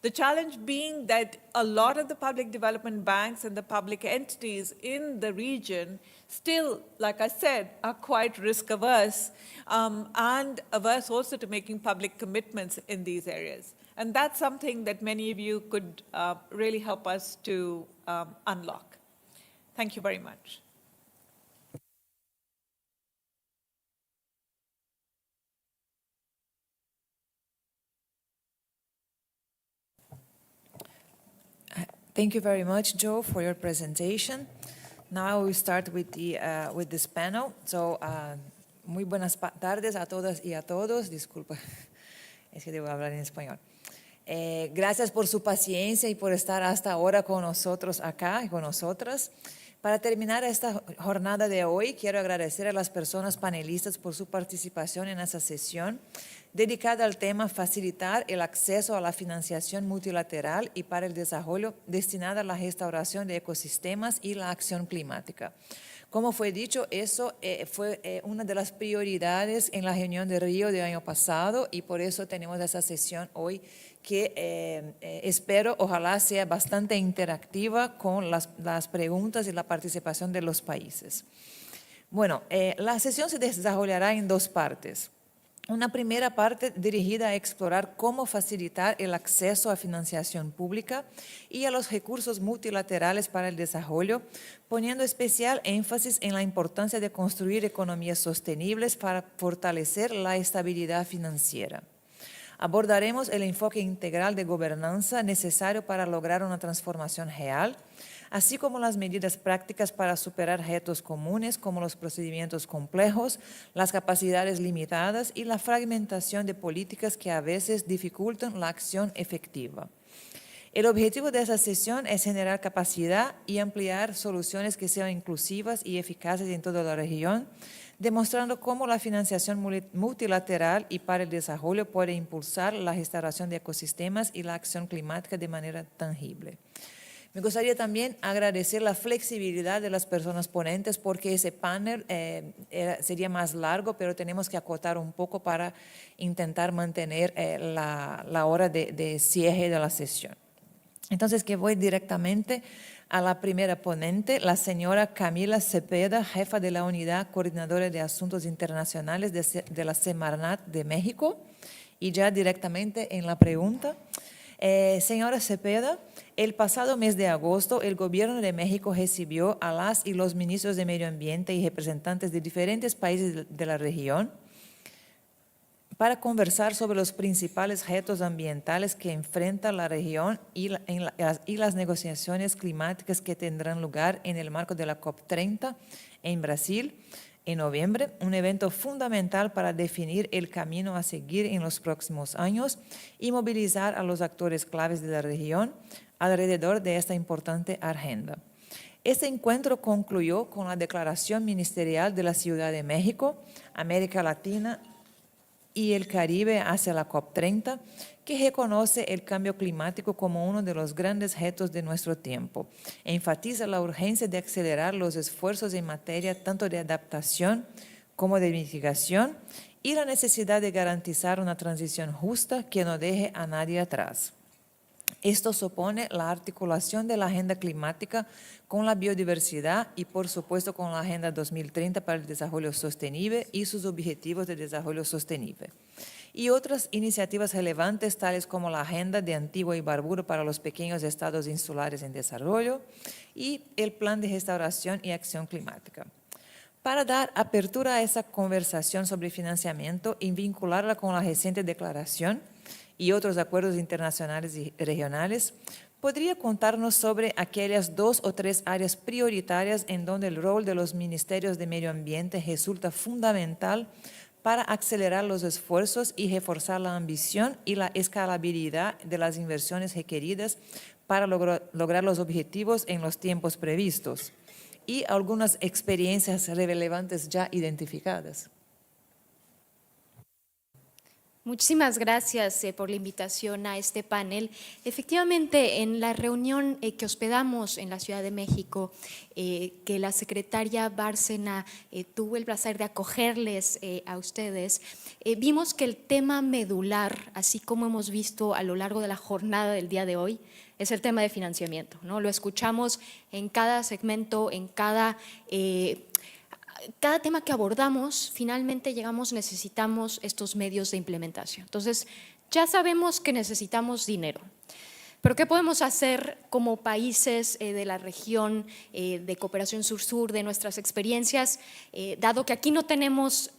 The challenge being that a lot of the public development banks and the public entities in the region still, like I said, are quite risk-averse and averse also to making public commitments in these areas. And that's something that many of you could really help us to unlock. Thank you very much. Thank you very much, Joe, for your presentation. Now we start with this panel. So, muy buenas tardes a todas y a todos. Disculpa, es que debo hablar en español. Gracias por su paciencia y por estar hasta ahora con nosotros acá y con nosotras. Para terminar esta jornada de hoy, quiero agradecer a las personas panelistas por su participación en esta sesión dedicada al tema facilitar el acceso a la financiación multilateral y para el desarrollo destinada a la restauración de ecosistemas y la acción climática. Como fue dicho, eso fue una de las prioridades en la reunión de Río del año pasado y por eso tenemos esa sesión hoy que espero, ojalá sea bastante interactiva con las preguntas y la participación de los países. Bueno, la sesión se desarrollará en dos partes. Una primera parte dirigida a explorar cómo facilitar el acceso a financiación pública y a los recursos multilaterales para el desarrollo, poniendo especial énfasis en la importancia de construir economías sostenibles para fortalecer la estabilidad financiera. Abordaremos el enfoque integral de gobernanza necesario para lograr una transformación real, así como las medidas prácticas para superar retos comunes como los procedimientos complejos, las capacidades limitadas y la fragmentación de políticas que a veces dificultan la acción efectiva. El objetivo de esta sesión es generar capacidad y ampliar soluciones que sean inclusivas y eficaces en toda la región, demostrando cómo la financiación multilateral y para el desarrollo puede impulsar la restauración de ecosistemas y la acción climática de manera tangible. Me gustaría también agradecer la flexibilidad de las personas ponentes porque ese panel sería más largo, pero tenemos que acotar un poco para intentar mantener la hora de cierre de la sesión. Entonces, que voy directamente a la primera ponente, la señora Camila Cepeda, jefa de la Unidad Coordinadora de Asuntos Internacionales de la Semarnat de México. Y ya directamente en la pregunta. Señora Cepeda, el pasado mes de agosto, el Gobierno de México recibió a las y los ministros de Medio Ambiente y representantes de diferentes países de la región para conversar sobre los principales retos ambientales que enfrenta la región y las negociaciones climáticas que tendrán lugar en el marco de la COP30 en Brasil en noviembre, un evento fundamental para definir el camino a seguir en los próximos años y movilizar a los actores claves de la región alrededor de esta importante agenda. Este encuentro concluyó con la declaración ministerial de la Ciudad de México, América Latina y el Caribe hacia la COP30, que reconoce el cambio climático como uno de los grandes retos de nuestro tiempo. Enfatiza la urgencia de acelerar los esfuerzos en materia tanto de adaptación como de mitigación y la necesidad de garantizar una transición justa que no deje a nadie atrás. Esto supone la articulación de la agenda climática con la biodiversidad y, por supuesto, con la Agenda 2030 para el Desarrollo Sostenible y sus Objetivos de Desarrollo Sostenible. Y otras iniciativas relevantes, tales como la Agenda de Antigua y Barbuda para los pequeños estados insulares en desarrollo y el Plan de Restauración y Acción Climática. Para dar apertura a esa conversación sobre financiamiento y vincularla con la reciente declaración y otros acuerdos internacionales y regionales, ¿podría contarnos sobre aquellas 2 o 3 áreas prioritarias en donde el rol de los ministerios de Medio Ambiente resulta fundamental para acelerar los esfuerzos y reforzar la ambición y la escalabilidad de las inversiones requeridas para lograr los objetivos en los tiempos previstos? Y algunas experiencias relevantes ya identificadas. Muchísimas gracias por la invitación a este panel. Efectivamente, en la reunión que hospedamos en la Ciudad de México, que la secretaria Bárcena tuvo el placer de acogerles a ustedes, vimos que el tema medular, así como hemos visto a lo largo de la jornada del día de hoy, es el tema de financiamiento, ¿no? Lo escuchamos en cada segmento, en cada tema que abordamos, finalmente necesitamos estos medios de implementación. Entonces, ya sabemos que necesitamos dinero. Pero ¿qué podemos hacer como países de la región de cooperación sur-sur, de nuestras experiencias, dado que aquí no tenemos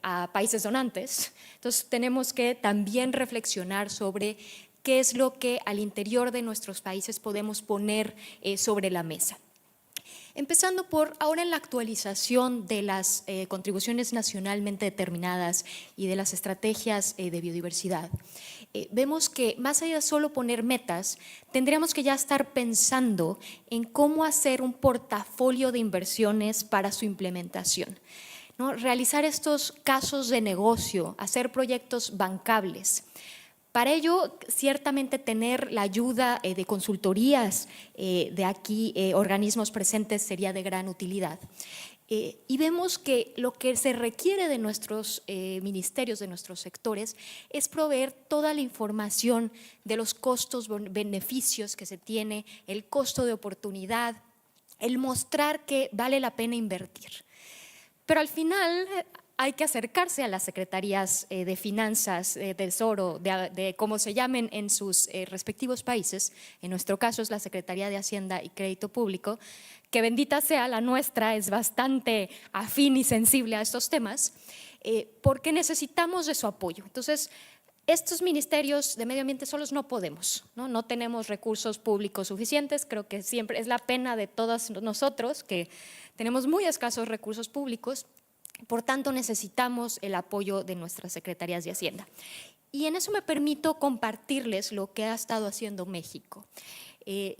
a países donantes? Entonces, tenemos que también reflexionar sobre qué es lo que al interior de nuestros países podemos poner sobre la mesa. Empezando por ahora en la actualización de las contribuciones nacionalmente determinadas y de las estrategias de biodiversidad. Vemos que más allá de solo poner metas, tendríamos que ya estar pensando en cómo hacer un portafolio de inversiones para su implementación, ¿no? Realizar estos casos de negocio, hacer proyectos bancables. Para ello, ciertamente tener la ayuda de consultorías de aquí, organismos presentes, sería de gran utilidad. Y vemos que lo que se requiere de nuestros ministerios, de nuestros sectores, es proveer toda la información de los costos, beneficios que se tiene, el costo de oportunidad, el mostrar que vale la pena invertir. Pero al final hay que acercarse a las secretarías de finanzas, del Tesoro, de como se llamen en sus respectivos países. En nuestro caso es la Secretaría de Hacienda y Crédito Público, que bendita sea la nuestra, es bastante afín y sensible a estos temas, porque necesitamos de su apoyo. Entonces, estos ministerios de medio ambiente solos no podemos, no tenemos recursos públicos suficientes. Creo que siempre es la pena de todos nosotros que tenemos muy escasos recursos públicos. Por tanto, necesitamos el apoyo de nuestras secretarías de Hacienda. Y en eso me permito compartirles lo que ha estado haciendo México.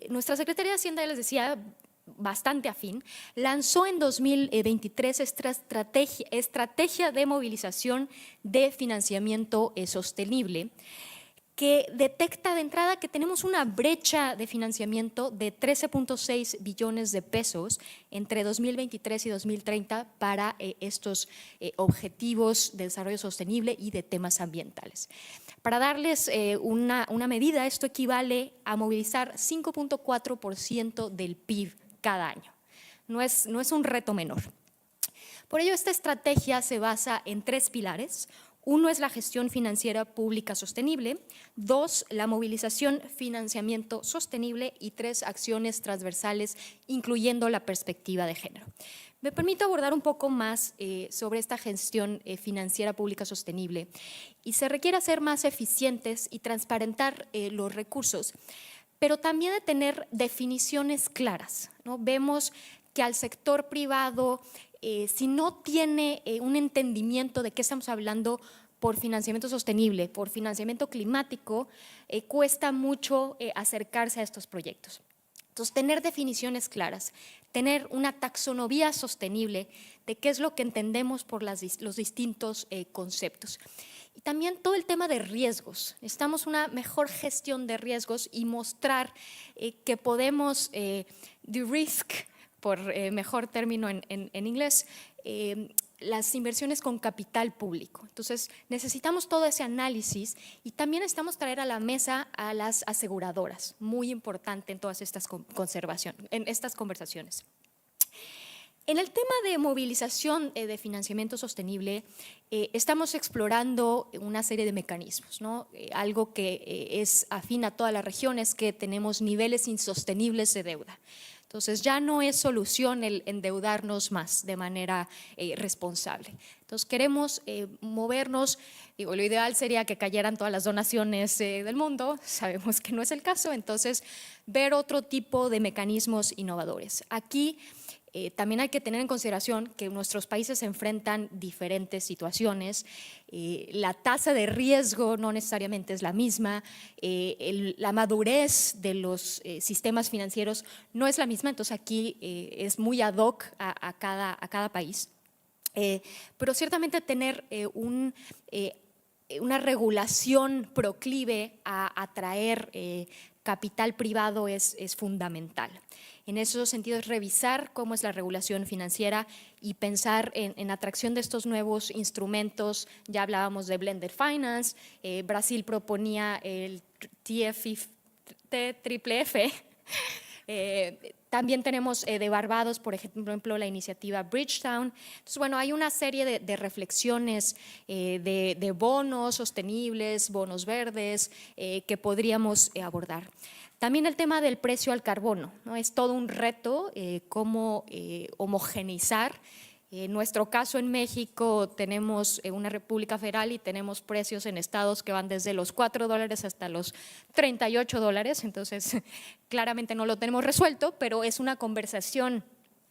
Nuestra Secretaría de Hacienda, ya les decía, bastante afín, lanzó en 2023 esta estrategia de movilización de financiamiento sostenible, que detecta de entrada que tenemos una brecha de financiamiento de 13.6 billones de pesos entre 2023 y 2030 para estos objetivos de desarrollo sostenible y de temas ambientales. Para darles una medida, esto equivale a movilizar 5.4% del PIB cada año. No es un reto menor. Por ello, esta estrategia se basa en 3 pilares. Uno es la gestión financiera pública sostenible, 2, la movilización financiamiento sostenible y 3, acciones transversales, incluyendo la perspectiva de género. Me permito abordar un poco más sobre esta gestión financiera pública sostenible, y se requiere ser más eficientes y transparentar los recursos, pero también de tener definiciones claras, ¿no? Vemos que al sector privado, si no tiene un entendimiento de qué estamos hablando por financiamiento sostenible, por financiamiento climático, cuesta mucho acercarse a estos proyectos. Entonces, tener definiciones claras, tener una taxonomía sostenible de qué es lo que entendemos por los distintos conceptos. Y también todo el tema de riesgos. Necesitamos una mejor gestión de riesgos y mostrar que podemos de-risk, por mejor término en inglés, las inversiones con capital público. Entonces, necesitamos todo ese análisis y también necesitamos traer a la mesa a las aseguradoras, muy importante en todas estas conversaciones. En el tema de movilización de financiamiento sostenible, estamos explorando una serie de mecanismos, ¿no? Algo que es afín a toda la región es que tenemos niveles insostenibles de deuda. Entonces, ya no es solución el endeudarnos más de manera responsable. Entonces, queremos movernos, digo, lo ideal sería que cayeran todas las donaciones del mundo, sabemos que no es el caso, entonces, ver otro tipo de mecanismos innovadores. Aquí también hay que tener en consideración que nuestros países enfrentan diferentes situaciones, la tasa de riesgo no necesariamente es la misma, la madurez de los sistemas financieros no es la misma, entonces aquí es muy ad hoc a cada país. Pero ciertamente tener una regulación proclive a atraer capital privado es fundamental. En esos sentidos, revisar cómo es la regulación financiera y pensar en atracción de estos nuevos instrumentos. Ya hablábamos de Blended Finance, Brasil proponía el TFF, también tenemos de Barbados, por ejemplo, la iniciativa Bridgetown. Entonces, bueno, hay una serie de reflexiones de bonos sostenibles, bonos verdes, que podríamos abordar. También el tema del precio al carbono, ¿no? Es todo un reto cómo homogeneizar. En nuestro caso en México tenemos una república federal y tenemos precios en estados que van desde los $4 hasta los $38, entonces claramente no lo tenemos resuelto, pero es una conversación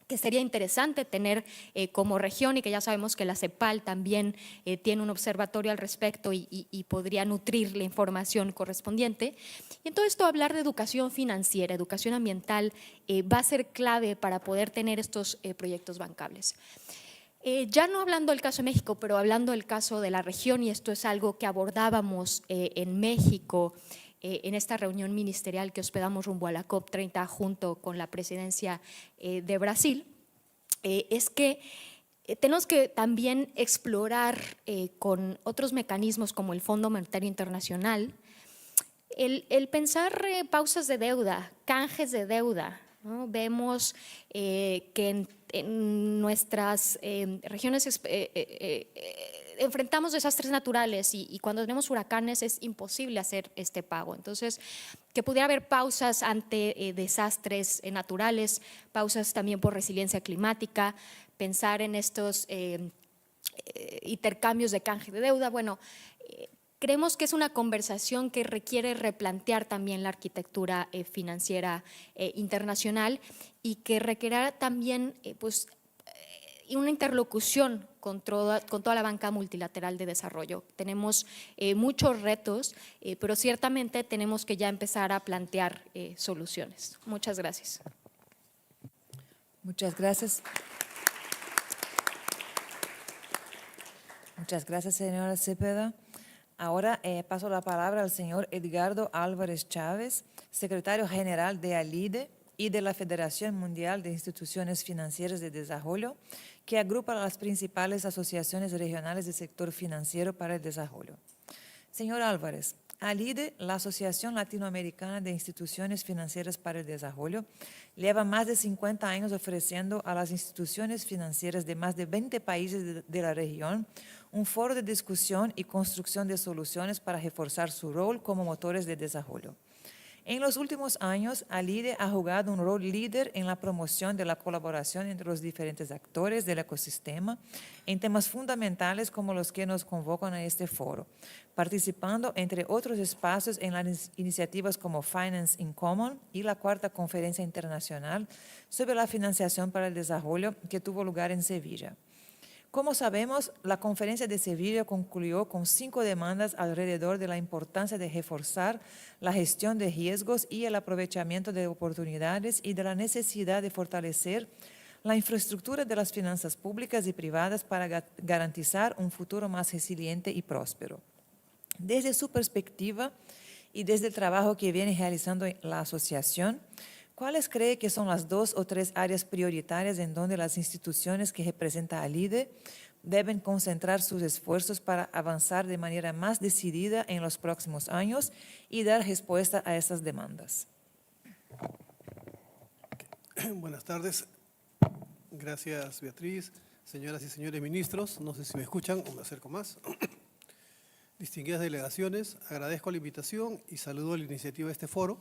que sería interesante tener como región y que ya sabemos que la CEPAL también tiene un observatorio al respecto y podría nutrir la información correspondiente. Y en todo esto hablar de educación financiera, educación ambiental va a ser clave para poder tener estos proyectos bancables. Ya no hablando del caso de México, pero hablando del caso de la región, y esto es algo que abordábamos en México, en esta reunión ministerial que hospedamos rumbo a la COP30 junto con la presidencia de Brasil, es que tenemos que también explorar con otros mecanismos como el Fondo Monetario Internacional el pensar pausas de deuda, canjes de deuda, ¿no? Vemos que en nuestras regiones enfrentamos desastres naturales y cuando tenemos huracanes es imposible hacer este pago. Entonces, que pudiera haber pausas ante desastres naturales, pausas también por resiliencia climática, pensar en estos intercambios de canje de deuda. Bueno, creemos que es una conversación que requiere replantear también la arquitectura financiera internacional y que requerirá también una interlocución con toda la banca multilateral de desarrollo. Tenemos muchos retos, pero ciertamente tenemos que ya empezar a plantear soluciones. Muchas gracias. Muchas gracias. Muchas gracias, señora Cepeda. Ahora paso la palabra al señor Edgardo Álvarez Chávez, secretario general de ALIDE y de la Federación Mundial de Instituciones Financieras de Desarrollo, que agrupa las principales asociaciones regionales del sector financiero para el desarrollo. Señor Álvarez, ALIDE, la Asociación Latinoamericana de Instituciones Financieras para el Desarrollo, lleva más de 50 años ofreciendo a las instituciones financieras de más de 20 países de la región un foro de discusión y construcción de soluciones para reforzar su rol como motores de desarrollo. En los últimos años, ALIDE ha jugado un rol líder en la promoción de la colaboración entre los diferentes actores del ecosistema en temas fundamentales como los que nos convocan a este foro, participando entre otros espacios en las iniciativas como Finance in Common y la cuarta Conferencia Internacional sobre la Financiación para el Desarrollo que tuvo lugar en Sevilla. Como sabemos, la conferencia de Sevilla concluyó con 5 demandas alrededor de la importancia de reforzar la gestión de riesgos y el aprovechamiento de oportunidades y de la necesidad de fortalecer la infraestructura de las finanzas públicas y privadas para garantizar un futuro más resiliente y próspero. Desde su perspectiva y desde el trabajo que viene realizando la asociación, ¿cuáles cree que son las 2 o 3 áreas prioritarias en donde las instituciones que representa ALIDE deben concentrar sus esfuerzos para avanzar de manera más decidida en los próximos años y dar respuesta a esas demandas? Buenas tardes. Gracias, Beatriz. Señoras y señores ministros, no sé si me escuchan o me acerco más. Distinguidas delegaciones, agradezco la invitación y saludo la iniciativa de este foro,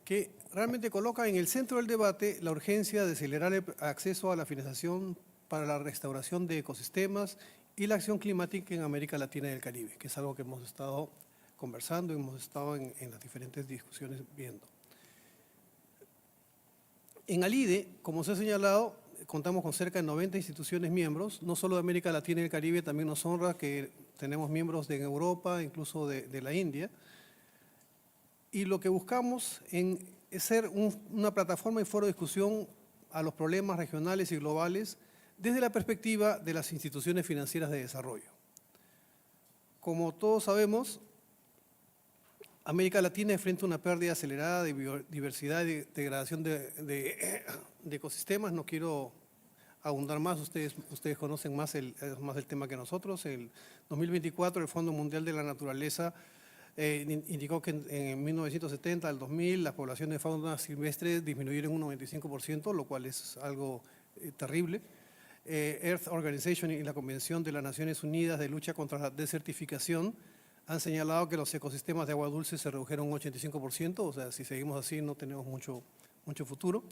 que realmente coloca en el centro del debate la urgencia de acelerar el acceso a la financiación para la restauración de ecosistemas y la acción climática en América Latina y el Caribe, que es algo que hemos estado conversando y hemos estado en las diferentes discusiones viendo. En ALIDE, como se ha señalado, contamos con cerca de 90 instituciones miembros, no solo de América Latina y el Caribe, también nos honra que tenemos miembros de Europa, incluso de la India. Y lo que buscamos es ser una plataforma y foro de discusión a los problemas regionales y globales desde la perspectiva de las instituciones financieras de desarrollo. Como todos sabemos, América Latina enfrenta una pérdida acelerada de biodiversidad y degradación de ecosistemas. No quiero abundar más, ustedes conocen más el tema que nosotros. En 2024 el Fondo Mundial de la Naturaleza indicó que en 1970 al 2000 las poblaciones de fauna silvestre disminuyeron un 95%, lo cual es algo terrible. Earth Organization y la Convención de las Naciones Unidas de Lucha contra la Desertificación han señalado que los ecosistemas de agua dulce se redujeron un 85%, o sea, si seguimos así no tenemos mucho futuro.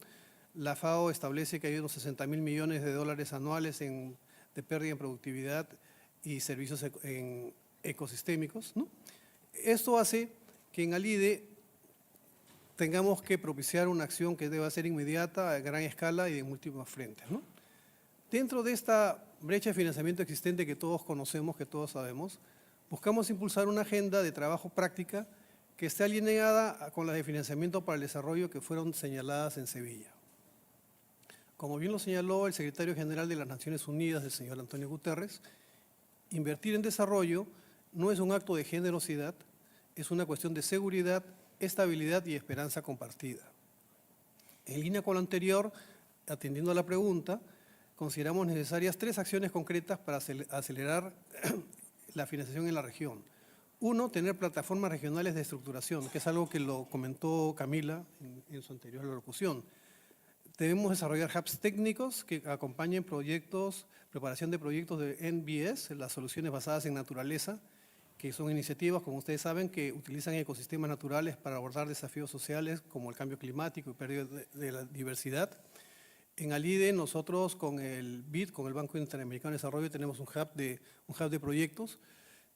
La FAO establece que hay unos 60.000 millones de dólares anuales de pérdida en productividad y servicios ecosistémicos, ¿no? Esto hace que en ALIDE tengamos que propiciar una acción que deba ser inmediata, a gran escala y de múltiples frentes, ¿no? Dentro de esta brecha de financiamiento existente que todos conocemos, que todos sabemos, buscamos impulsar una agenda de trabajo práctica que esté alineada con las de financiamiento para el desarrollo que fueron señaladas en Sevilla. Como bien lo señaló el secretario general de las Naciones Unidas, el señor Antonio Guterres, invertir en desarrollo no es un acto de generosidad, es una cuestión de seguridad, estabilidad y esperanza compartida. En línea con lo anterior, atendiendo a la pregunta, consideramos necesarias 3 acciones concretas para acelerar la financiación en la región. 1, tener plataformas regionales de estructuración, que es algo que lo comentó Camila en su anterior locución. Debemos desarrollar hubs técnicos que acompañen proyectos, preparación de proyectos de NBS, las soluciones basadas en naturaleza, que son iniciativas, como ustedes saben, que utilizan ecosistemas naturales para abordar desafíos sociales como el cambio climático y pérdida de la diversidad. En ALIDE nosotros con el BID, con el Banco Interamericano de Desarrollo, tenemos un hub de proyectos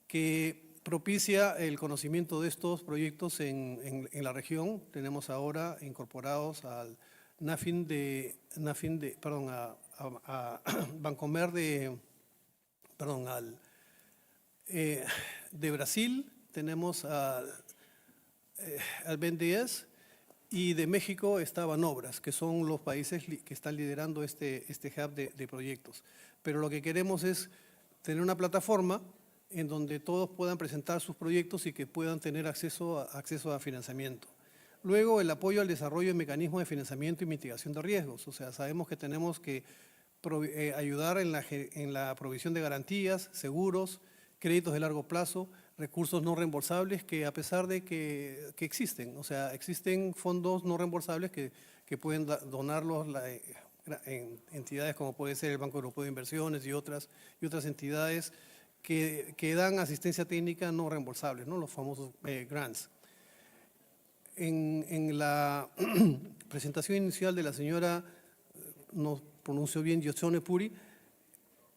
que propicia el conocimiento de estos proyectos en la región. Tenemos ahora incorporados al a Bancomer de Brasil, tenemos al BNDES, y de México está Banobras, que son los países que están liderando este hub de proyectos. Pero lo que queremos es tener una plataforma en donde todos puedan presentar sus proyectos y que puedan tener acceso a financiamiento. Luego, el apoyo al desarrollo de mecanismos de financiamiento y mitigación de riesgos. O sea, sabemos que tenemos que ayudar en la provisión de garantías, seguros, créditos de largo plazo, recursos no reembolsables que a pesar de que existen, o sea, existen fondos no reembolsables que pueden donarlos en entidades como puede ser el Banco Europeo de Inversiones y otras entidades que dan asistencia técnica no reembolsable, ¿no? Los famosos grants. En la presentación inicial de la señora, no pronunció bien, Yoshone Puri,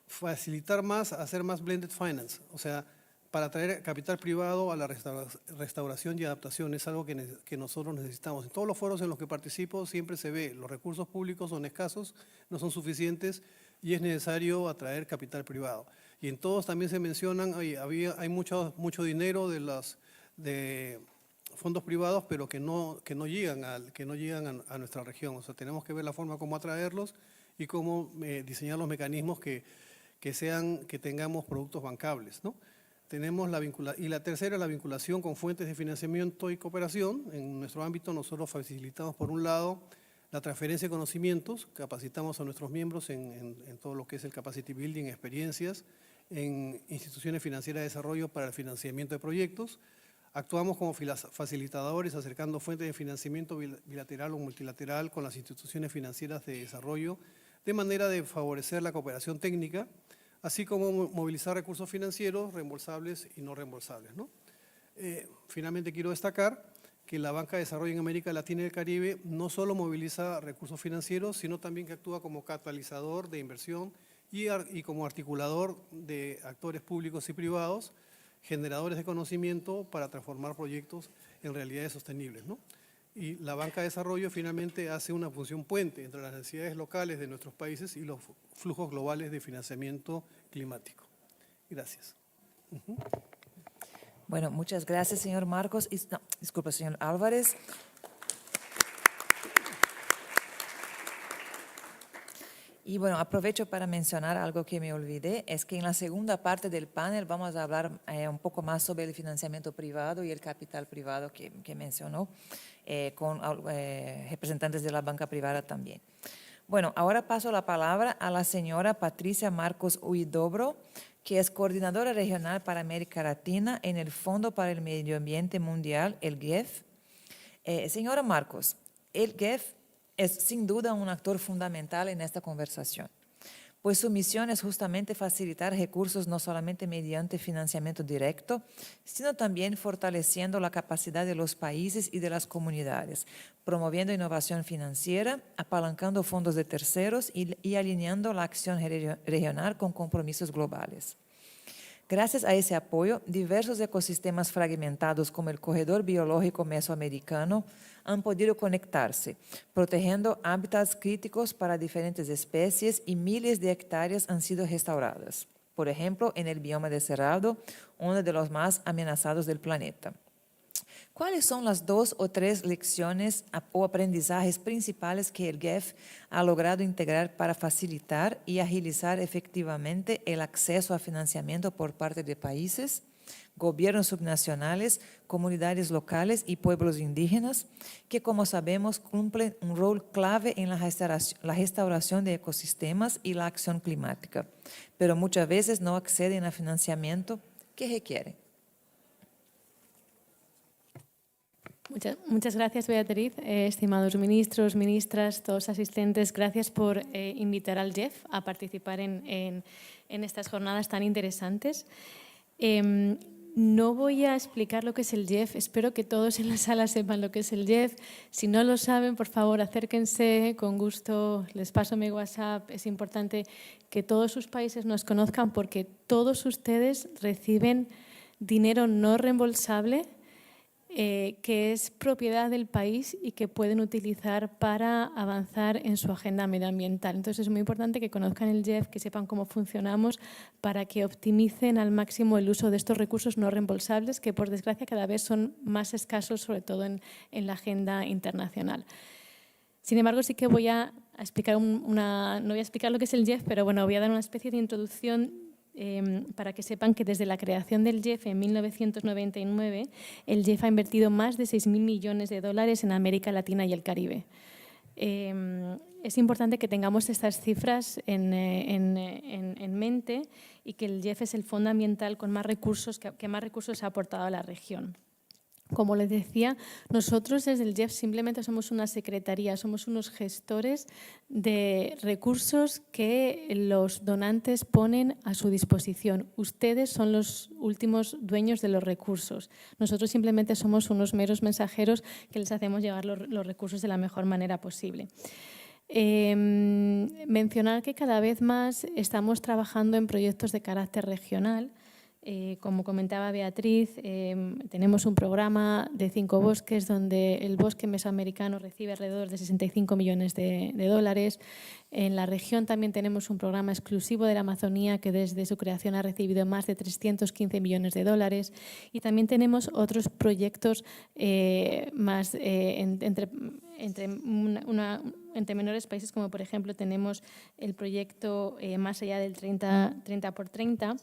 facilitar más, hacer más blended finance, o sea, para atraer capital privado a la restauración y adaptación, es algo que nosotros necesitamos. En todos los foros en los que participo siempre se ve, los recursos públicos son escasos, no son suficientes y es necesario atraer capital privado. Y en todos también se mencionan, hay mucho dinero de fondos privados, pero que no llegan a nuestra región. O sea, tenemos que ver la forma como atraerlos y cómo diseñar los mecanismos que tengamos productos bancables, ¿no? Tenemos la tercera, la vinculación con fuentes de financiamiento y cooperación. En nuestro ámbito nosotros facilitamos, por un lado, la transferencia de conocimientos, capacitamos a nuestros miembros en todo lo que es el capacity building, experiencias, en instituciones financieras de desarrollo para el financiamiento de proyectos. Actuamos como facilitadores acercando fuentes de financiamiento bilateral o multilateral con las instituciones financieras de desarrollo, de manera de favorecer la cooperación técnica, así como movilizar recursos financieros reembolsables y no reembolsables, ¿no? Finalmente quiero destacar que la Banca de Desarrollo en América Latina y el Caribe no solo moviliza recursos financieros, sino también que actúa como catalizador de inversión y como articulador de actores públicos y privados, generadores de conocimiento para transformar proyectos en realidades sostenibles, ¿no? Y la Banca de Desarrollo finalmente hace una función puente entre las necesidades locales de nuestros países y los flujos globales de financiamiento climático. Gracias. Bueno, muchas gracias, señor Marcos. Disculpe, señor Álvarez. Y bueno, aprovecho para mencionar algo que me olvidé, es que en la segunda parte del panel vamos a hablar un poco más sobre el financiamiento privado y el capital privado que mencionó, con representantes de la banca privada también. Bueno, ahora paso la palabra a la señora Patricia Marcos Huidobro, que es coordinadora regional para América Latina en el Fondo para el Medio Ambiente Mundial, el GEF. Señora Marcos, el GEF es sin duda un actor fundamental en esta conversación, pues su misión es justamente facilitar recursos no solamente mediante financiamiento directo, sino también fortaleciendo la capacidad de los países y de las comunidades, promoviendo innovación financiera, apalancando fondos de terceros y alineando la acción regional con compromisos globales. Gracias a ese apoyo, diversos ecosistemas fragmentados como el corredor biológico mesoamericano han podido conectarse, protegiendo hábitats críticos para diferentes especies y miles de hectáreas han sido restauradas. Por ejemplo, en el bioma de Cerrado, uno de los más amenazados del planeta. ¿Cuáles son las 2 o 3 lecciones o aprendizajes principales que el GEF ha logrado integrar para facilitar y agilizar efectivamente el acceso a financiamiento por parte de países, gobiernos subnacionales, comunidades locales y pueblos indígenas, que como sabemos cumplen un rol clave en la restauración de ecosistemas y la acción climática, pero muchas veces no acceden a financiamiento que requieren? Muchas gracias, Beatriz. Estimados ministros, ministras, todos asistentes, gracias por invitar al Jeff a participar en estas jornadas tan interesantes. No voy a explicar lo que es el Jeff, espero que todos en la sala sepan lo que es el Jeff. Si no lo saben, por favor, acérquense, con gusto les paso mi WhatsApp. Es importante que todos sus países nos conozcan porque todos ustedes reciben dinero no reembolsable que es propiedad del país y que pueden utilizar para avanzar en su agenda medioambiental. Entonces es muy importante que conozcan el Jeff, que sepan cómo funcionamos para que optimicen al máximo el uso de estos recursos no reembolsables que por desgracia cada vez son más escasos, sobre todo en la agenda internacional. Sin embargo, sí que voy a explicar no voy a explicar lo que es el Jeff, pero bueno, voy a dar una especie de introducción para que sepan que desde la creación del Jeff en 1999, el Jeff ha invertido más de 6.000 millones de dólares en América Latina y el Caribe. Es importante que tengamos estas cifras en mente y que el Jeff es el fondo ambiental con más recursos, que más recursos ha aportado a la región. Como les decía, nosotros desde el Jeff simplemente somos una secretaría, somos unos gestores de recursos que los donantes ponen a su disposición. Ustedes son los últimos dueños de los recursos. Nosotros simplemente somos unos meros mensajeros que les hacemos llegar los recursos de la mejor manera posible. Mencionar que cada vez más estamos trabajando en proyectos de carácter regional. Como comentaba Beatriz, tenemos un programa de 5 bosques donde el bosque mesoamericano recibe alrededor de 65 millones de dólares. En la región también tenemos un programa exclusivo de la Amazonía que desde su creación ha recibido más de 315 millones de dólares. Y también tenemos otros proyectos más entre menores países, como por ejemplo tenemos el proyecto más allá del 30x30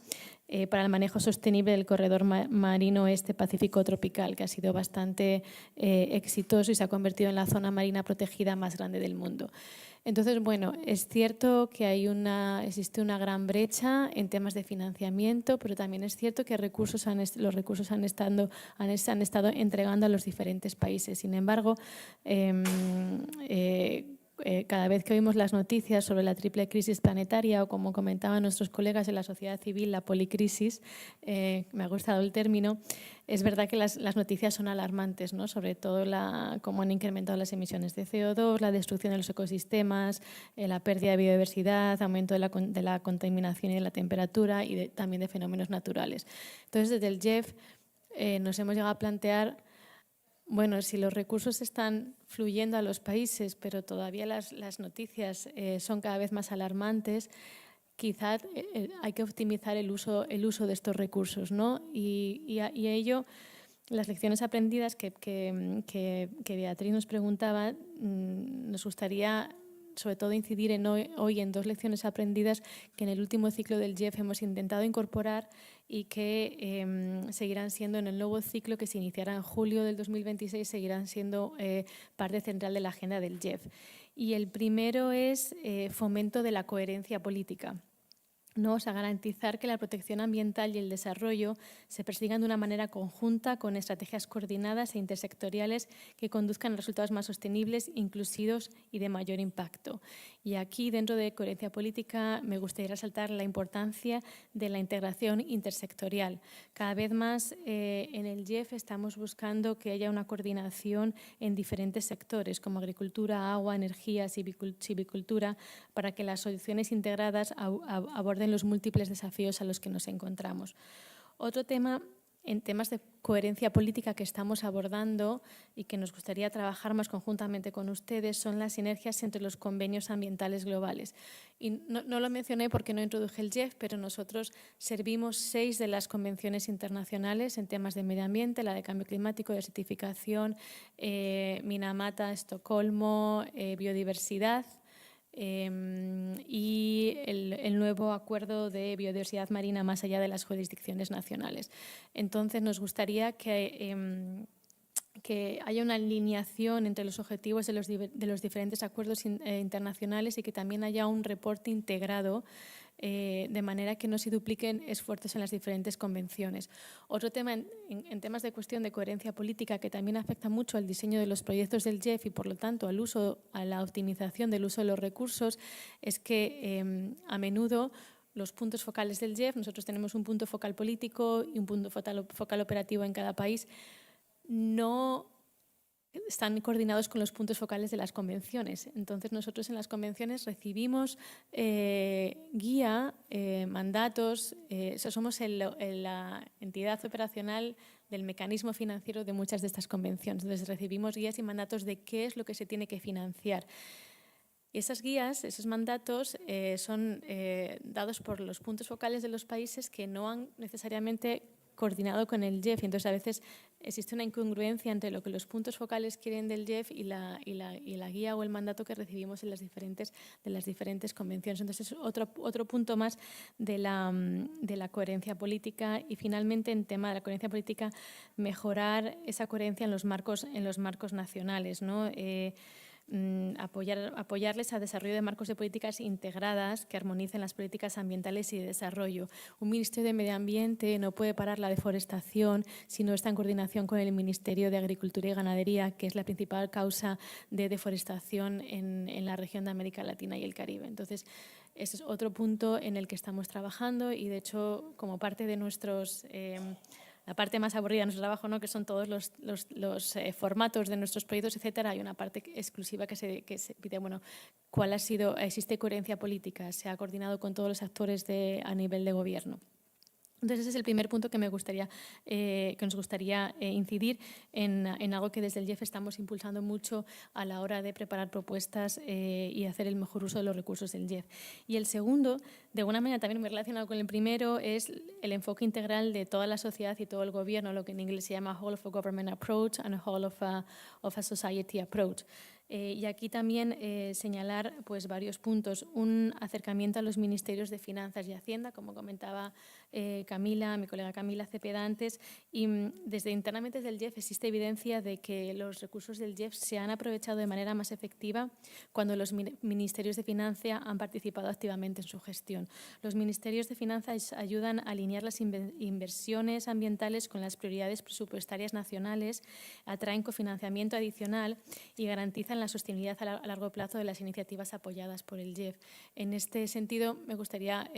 para el manejo sostenible del corredor marino oeste Pacífico tropical, que ha sido bastante exitoso y se ha convertido en la zona marina protegida más grande del mundo. Entonces, bueno, es cierto que existe una gran brecha en temas de financiamiento, pero también es cierto que los recursos han estado entregando a los diferentes países. Sin embargo, cada vez que oímos las noticias sobre la triple crisis planetaria o, como comentaban nuestros colegas de la sociedad civil, la policrisis, me ha gustado el término, es verdad que las noticias son alarmantes, ¿no? Sobre todo cómo han incrementado las emisiones de CO2, la destrucción de los ecosistemas, la pérdida de biodiversidad, aumento de la contaminación y de la temperatura y también de fenómenos naturales. Entonces, desde el Jeff nos hemos llegado a plantear, bueno, si los recursos están fluyendo a los países, pero todavía las noticias son cada vez más alarmantes, quizás hay que optimizar el uso de estos recursos, ¿no? Y a ello, las lecciones aprendidas que Beatriz nos preguntaba, nos gustaría sobre todo incidir hoy en 2 lecciones aprendidas que en el último ciclo del Jeff hemos intentado incorporar y que seguirán siendo en el nuevo ciclo que se iniciará en julio del 2026, seguirán siendo parte central de la agenda del Jeff. Y el primero es fomento de la coherencia política. ¿No? O sea, garantizar que la protección ambiental y el desarrollo se persigan de una manera conjunta con estrategias coordinadas e intersectoriales que conduzcan a resultados más sostenibles, inclusivos y de mayor impacto. Y aquí, dentro de coherencia política, me gustaría resaltar la importancia de la integración intersectorial. Cada vez más en el Jeff estamos buscando que haya una coordinación en diferentes sectores, como agricultura, agua, energía, silvicultura, para que las soluciones integradas aborden los múltiples desafíos a los que nos encontramos. Otro tema, en temas de coherencia política que estamos abordando y que nos gustaría trabajar más conjuntamente con ustedes, son las sinergias entre los convenios ambientales globales. Y no lo mencioné porque no introduje el Jeff, pero nosotros servimos 6 de las convenciones internacionales en temas de medio ambiente, la de cambio climático, desertificación, Minamata, Estocolmo, biodiversidad, y el nuevo acuerdo de biodiversidad marina más allá de las jurisdicciones nacionales. Entonces, nos gustaría que haya una alineación entre los objetivos de los diferentes acuerdos internacionales y que también haya un reporte integrado de manera que no se dupliquen esfuerzos en las diferentes convenciones. Otro tema en temas de cuestión de coherencia política que también afecta mucho al diseño de los proyectos del JEF y por lo tanto a la optimización del uso de los recursos es que a menudo los puntos focales del JEF, nosotros tenemos un punto focal político y un punto focal operativo en cada país, no están coordinados con los puntos focales de las convenciones. Entonces, nosotros en las convenciones recibimos guía, mandatos, somos la entidad operacional del mecanismo financiero de muchas de estas convenciones. Entonces, recibimos guías y mandatos de qué es lo que se tiene que financiar. Esas guías, esos mandatos son dados por los puntos focales de los países que no han necesariamente coordinado con el JEF. Entonces, a veces existe una incongruencia entre lo que los puntos focales quieren del JEF y la guía o el mandato que recibimos en las diferentes convenciones. Entonces, es otro punto más de la coherencia política. Y finalmente, en tema de la coherencia política, mejorar esa coherencia en los marcos nacionales, ¿no? Apoyarles a desarrollo de marcos de políticas integradas que armonicen las políticas ambientales y de desarrollo. Un Ministerio de Medio Ambiente no puede parar la deforestación si no está en coordinación con el Ministerio de Agricultura y Ganadería, que es la principal causa de deforestación en la región de América Latina y el Caribe. Entonces, ese es otro punto en el que estamos trabajando y, de hecho, como parte de nuestros... la parte más aburrida de nuestro trabajo, ¿no? Que son todos los formatos de nuestros proyectos, etcétera. Hay una parte exclusiva que se pide, bueno, ¿cuál ha sido? ¿Existe coherencia política? ¿Se ha coordinado con todos los actores a nivel de gobierno? Entonces, ese es el primer punto que nos gustaría incidir en algo que desde el JEF estamos impulsando mucho a la hora de preparar propuestas y hacer el mejor uso de los recursos del JEF. Y el segundo, de alguna manera también muy relacionado con el primero, es el enfoque integral de toda la sociedad y todo el gobierno, lo que en inglés se llama Whole of a Government Approach and a Whole of a Society Approach. Y aquí también señalar pues, varios puntos. Un acercamiento a los ministerios de Finanzas y Hacienda, como comentaba mi colega Camila Cepeda antes, y desde internamente desde el JEF existe evidencia de que los recursos del JEF se han aprovechado de manera más efectiva cuando los ministerios de Finanzas han participado activamente en su gestión. Los ministerios de Finanzas ayudan a alinear las inversiones ambientales con las prioridades presupuestarias nacionales, atraen cofinanciamiento adicional y garantizan la sostenibilidad a largo plazo de las iniciativas apoyadas por el JEF. En este sentido, me gustaría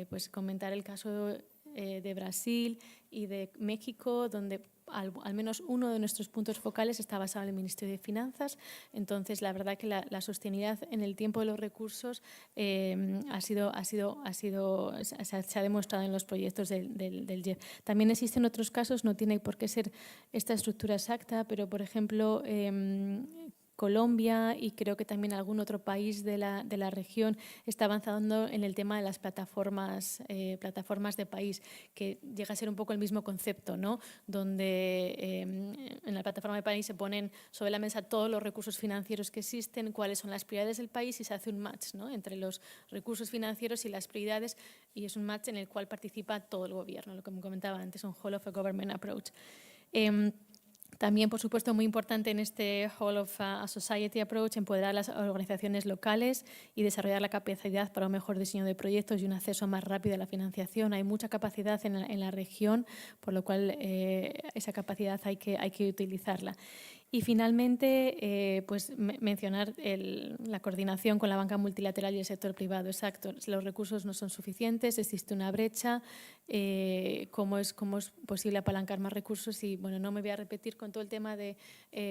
pues comentar el caso de Brasil y de México, donde al menos uno de nuestros puntos focales está basado en el Ministerio de Finanzas. Entonces, la verdad que la sostenibilidad en el tiempo de los recursos se ha demostrado en los proyectos del JEF. También existen otros casos, no tiene por qué ser esta estructura exacta, pero, por ejemplo, Colombia y creo que también algún otro país de la región está avanzando en el tema de las plataformas de país, que llega a ser un poco el mismo concepto, ¿no? Donde en la plataforma de país se ponen sobre la mesa todos los recursos financieros que existen, cuáles son las prioridades del país y se hace un match, ¿no? Entre los recursos financieros y las prioridades, y es un match en el cual participa todo el gobierno, lo que me comentaba antes, un Whole of a Government Approach. También, por supuesto, muy importante en este Whole of a Society Approach, empoderar a las organizaciones locales y desarrollar la capacidad para un mejor diseño de proyectos y un acceso más rápido a la financiación. Hay mucha capacidad en la región, por lo cual esa capacidad hay que utilizarla. Y finalmente, pues mencionar la coordinación con la banca multilateral y el sector privado. Exacto, los recursos no son suficientes, existe una brecha. ¿Cómo es posible apalancar más recursos? Y bueno, no me voy a repetir con todo el tema de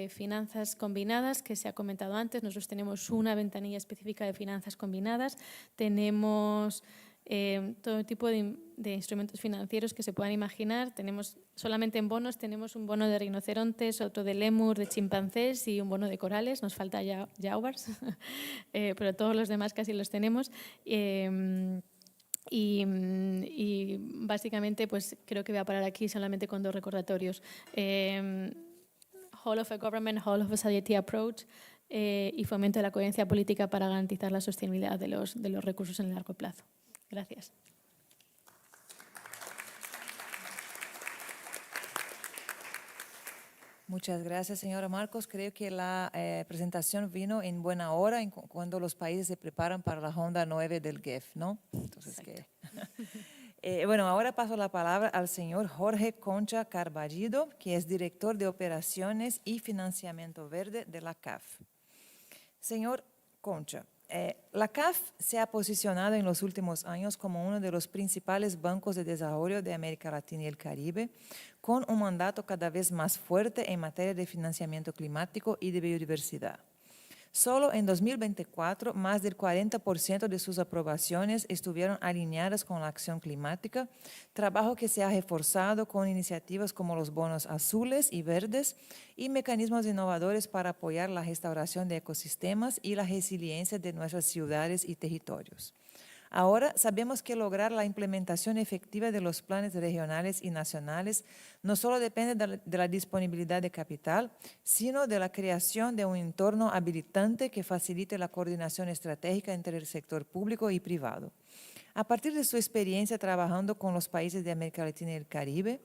finanzas combinadas que se ha comentado antes. Nosotros tenemos una ventanilla específica de finanzas combinadas. Tenemos todo tipo de instrumentos financieros que se puedan imaginar. Tenemos solamente en bonos, tenemos un bono de rinocerontes, otro de lémur, de chimpancés y un bono de corales. Nos falta jaguars, pero todos los demás casi los tenemos. Y básicamente pues creo que voy a parar aquí solamente con dos recordatorios. Whole of a Government, Whole of a Society Approach y fomento de la coherencia política para garantizar la sostenibilidad de los recursos en el largo plazo. Gracias. Muchas gracias, señora Marcos. Creo que la presentación vino en buena hora cuando los países se preparan para la Ronda 9 del GEF, ¿no? Entonces, bueno, ahora paso la palabra al señor Jorge Concha Carballido, que es director de Operaciones y Financiamiento Verde de la CAF. Señor Concha, la CAF se ha posicionado en los últimos años como uno de los principales bancos de desarrollo de América Latina y el Caribe, con un mandato cada vez más fuerte en materia de financiamiento climático y de biodiversidad. Solo en 2024, más del 40% de sus aprobaciones estuvieron alineadas con la acción climática, trabajo que se ha reforzado con iniciativas como los bonos azules y verdes y mecanismos innovadores para apoyar la restauración de ecosistemas y la resiliencia de nuestras ciudades y territorios. Ahora sabemos que lograr la implementación efectiva de los planes regionales y nacionales no solo depende de la disponibilidad de capital, sino de la creación de un entorno habilitante que facilite la coordinación estratégica entre el sector público y privado. A partir de su experiencia trabajando con los países de América Latina y el Caribe,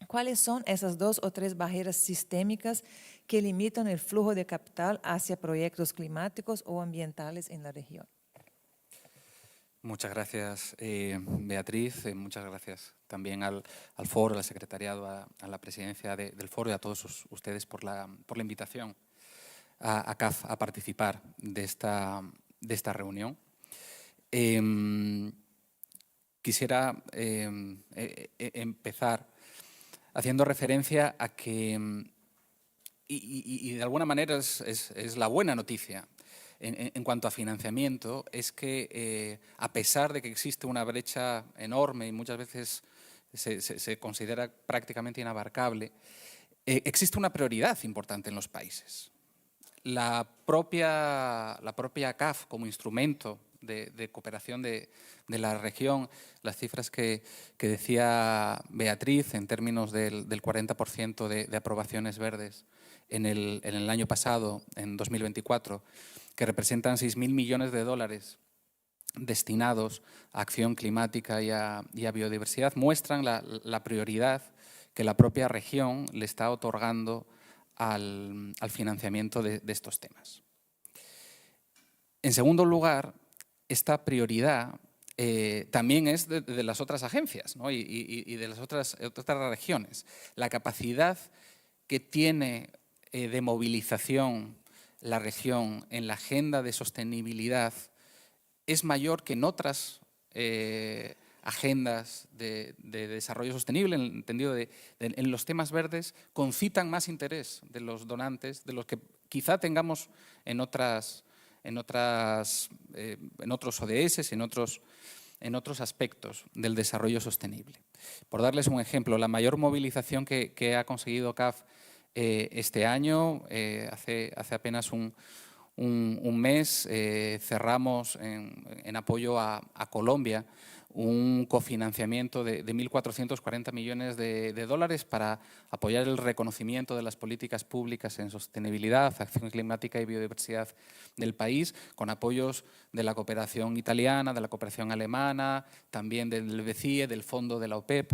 ¿cuáles son esas 2 o 3 barreras sistémicas que limitan el flujo de capital hacia proyectos climáticos o ambientales en la región? Muchas gracias, Beatriz. Muchas gracias también al Foro, al secretariado, a la presidencia del Foro y a todos ustedes por la invitación a CAF a participar de esta reunión. Quisiera empezar haciendo referencia a que, y de alguna manera es la buena noticia, en cuanto a financiamiento, es que a pesar de que existe una brecha enorme y muchas veces se considera prácticamente inabarcable, existe una prioridad importante en los países. La propia CAF como instrumento de cooperación de la región, las cifras que decía Beatriz en términos del 40% de aprobaciones verdes en el año pasado, en 2024, que representan 6.000 millones de dólares destinados a acción climática y a biodiversidad, muestran la prioridad que la propia región le está otorgando al financiamiento de estos temas. En segundo lugar, esta prioridad también es de las otras agencias, ¿no? y de las otras regiones. La capacidad que tiene de movilización la región en la agenda de sostenibilidad es mayor que en otras agendas de desarrollo sostenible, en el entendido en los temas verdes, concitan más interés de los donantes, de los que quizá tengamos en otros ODS, en otros aspectos del desarrollo sostenible. Por darles un ejemplo, la mayor movilización que ha conseguido CAF este año, hace apenas un mes, cerramos en apoyo a Colombia un cofinanciamiento de 1.440 millones de dólares para apoyar el reconocimiento de las políticas públicas en sostenibilidad, acción climática y biodiversidad del país, con apoyos de la cooperación italiana, de la cooperación alemana, también del BCIE, del fondo de la OPEP.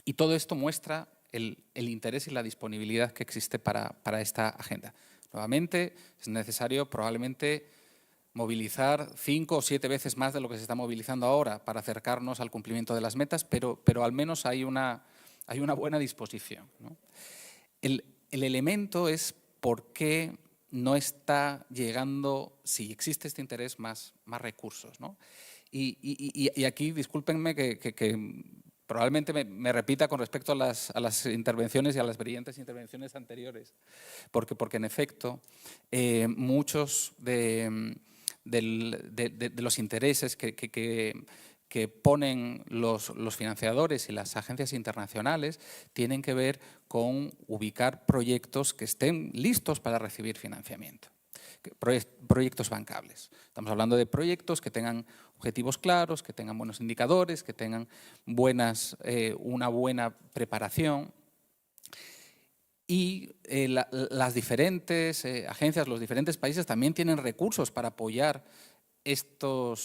Y todo esto muestra el interés y la disponibilidad que existe para esta agenda. Nuevamente, es necesario probablemente movilizar 5 o 7 veces más de lo que se está movilizando ahora para acercarnos al cumplimiento de las metas, pero al menos hay una buena disposición, ¿no? El elemento es por qué no está llegando, si existe este interés, más recursos, ¿no? Y aquí, discúlpenme que probablemente me repita con respecto a las intervenciones y a las brillantes intervenciones anteriores, porque en efecto muchos de los intereses que ponen los financiadores y las agencias internacionales tienen que ver con ubicar proyectos que estén listos para recibir financiamiento. Proyectos bancables. Estamos hablando de proyectos que tengan objetivos claros, que tengan buenos indicadores, que tengan una buena preparación. Y las diferentes agencias, los diferentes países también tienen recursos para apoyar esta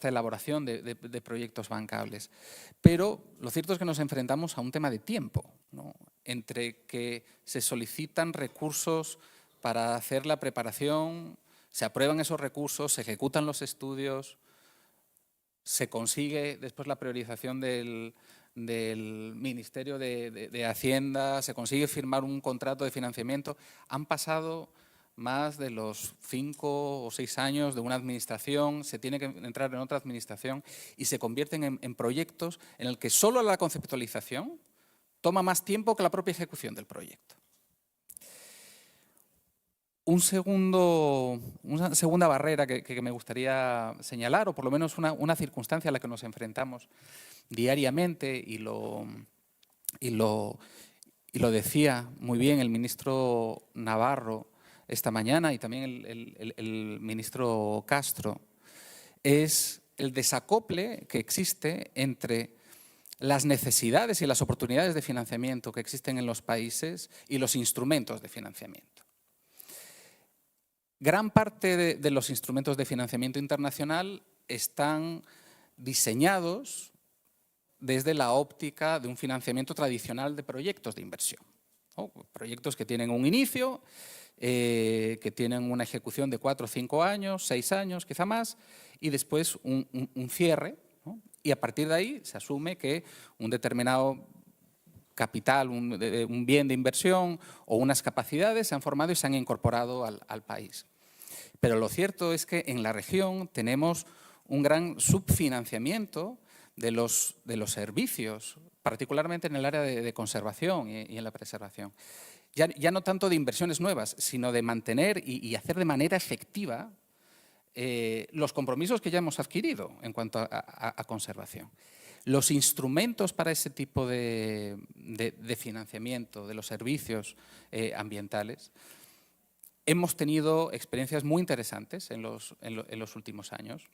elaboración de proyectos bancables. Pero lo cierto es que nos enfrentamos a un tema de tiempo, ¿no? entre que se solicitan recursos para hacer la preparación, se aprueban esos recursos, se ejecutan los estudios, se consigue después la priorización del Ministerio de Hacienda, se consigue firmar un contrato de financiamiento. Han pasado más de los 5 o 6 años de una administración, se tiene que entrar en otra administración y se convierten en proyectos en el que solo la conceptualización toma más tiempo que la propia ejecución del proyecto. Una segunda barrera que me gustaría señalar, o por lo menos una circunstancia a la que nos enfrentamos diariamente, y lo decía muy bien el ministro Navarro esta mañana y también el ministro Castro, es el desacople que existe entre las necesidades y las oportunidades de financiamiento que existen en los países y los instrumentos de financiamiento. Gran parte de los instrumentos de financiamiento internacional están diseñados desde la óptica de un financiamiento tradicional de proyectos de inversión, ¿no? Proyectos que tienen un inicio, que tienen una ejecución de 4 o 5 años, 6 años, quizá más, y después un cierre, ¿no? Y a partir de ahí se asume que un determinado capital, un bien de inversión o unas capacidades se han formado y se han incorporado al país. Pero lo cierto es que en la región tenemos un gran subfinanciamiento de los servicios, particularmente en el área de conservación y en la preservación. Ya no tanto de inversiones nuevas, sino de mantener y hacer de manera efectiva los compromisos que ya hemos adquirido en cuanto a conservación. Los instrumentos para ese tipo de financiamiento de los servicios ambientales, hemos tenido experiencias muy interesantes en los últimos años.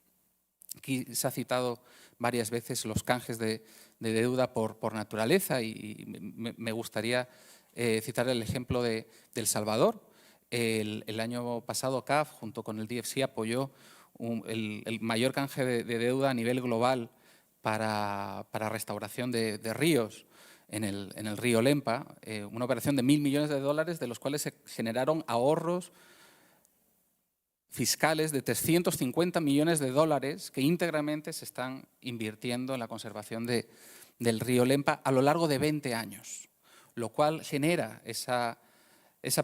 Aquí se ha citado varias veces los canjes de deuda por naturaleza y me gustaría citar el ejemplo de El Salvador. El año pasado CAF, junto con el DFC, apoyó el mayor canje de deuda a nivel global para restauración de ríos en el río Lempa, una operación de $1.000 millones, de los cuales se generaron ahorros fiscales de $350 millones que íntegramente se están invirtiendo en la conservación del río Lempa a lo largo de 20 años, lo cual genera esa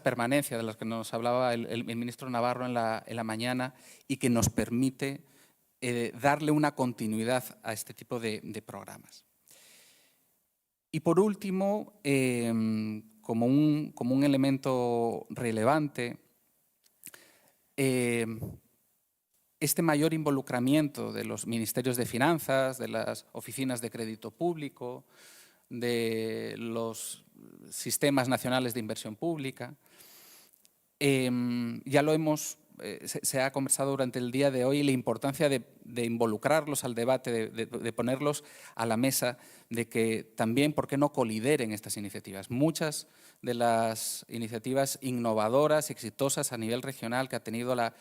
permanencia de la que nos hablaba el ministro Navarro en la mañana y que nos permite darle una continuidad a este tipo de programas. Y por último, como un elemento relevante, este mayor involucramiento de los ministerios de finanzas, de las oficinas de crédito público, de los sistemas nacionales de inversión pública, ya lo se ha conversado durante el día de hoy, la importancia de involucrarlos al debate, de ponerlos a la mesa, de que también, ¿por qué no colideren estas iniciativas? Muchas de las iniciativas innovadoras y exitosas a nivel regional que ha tenido la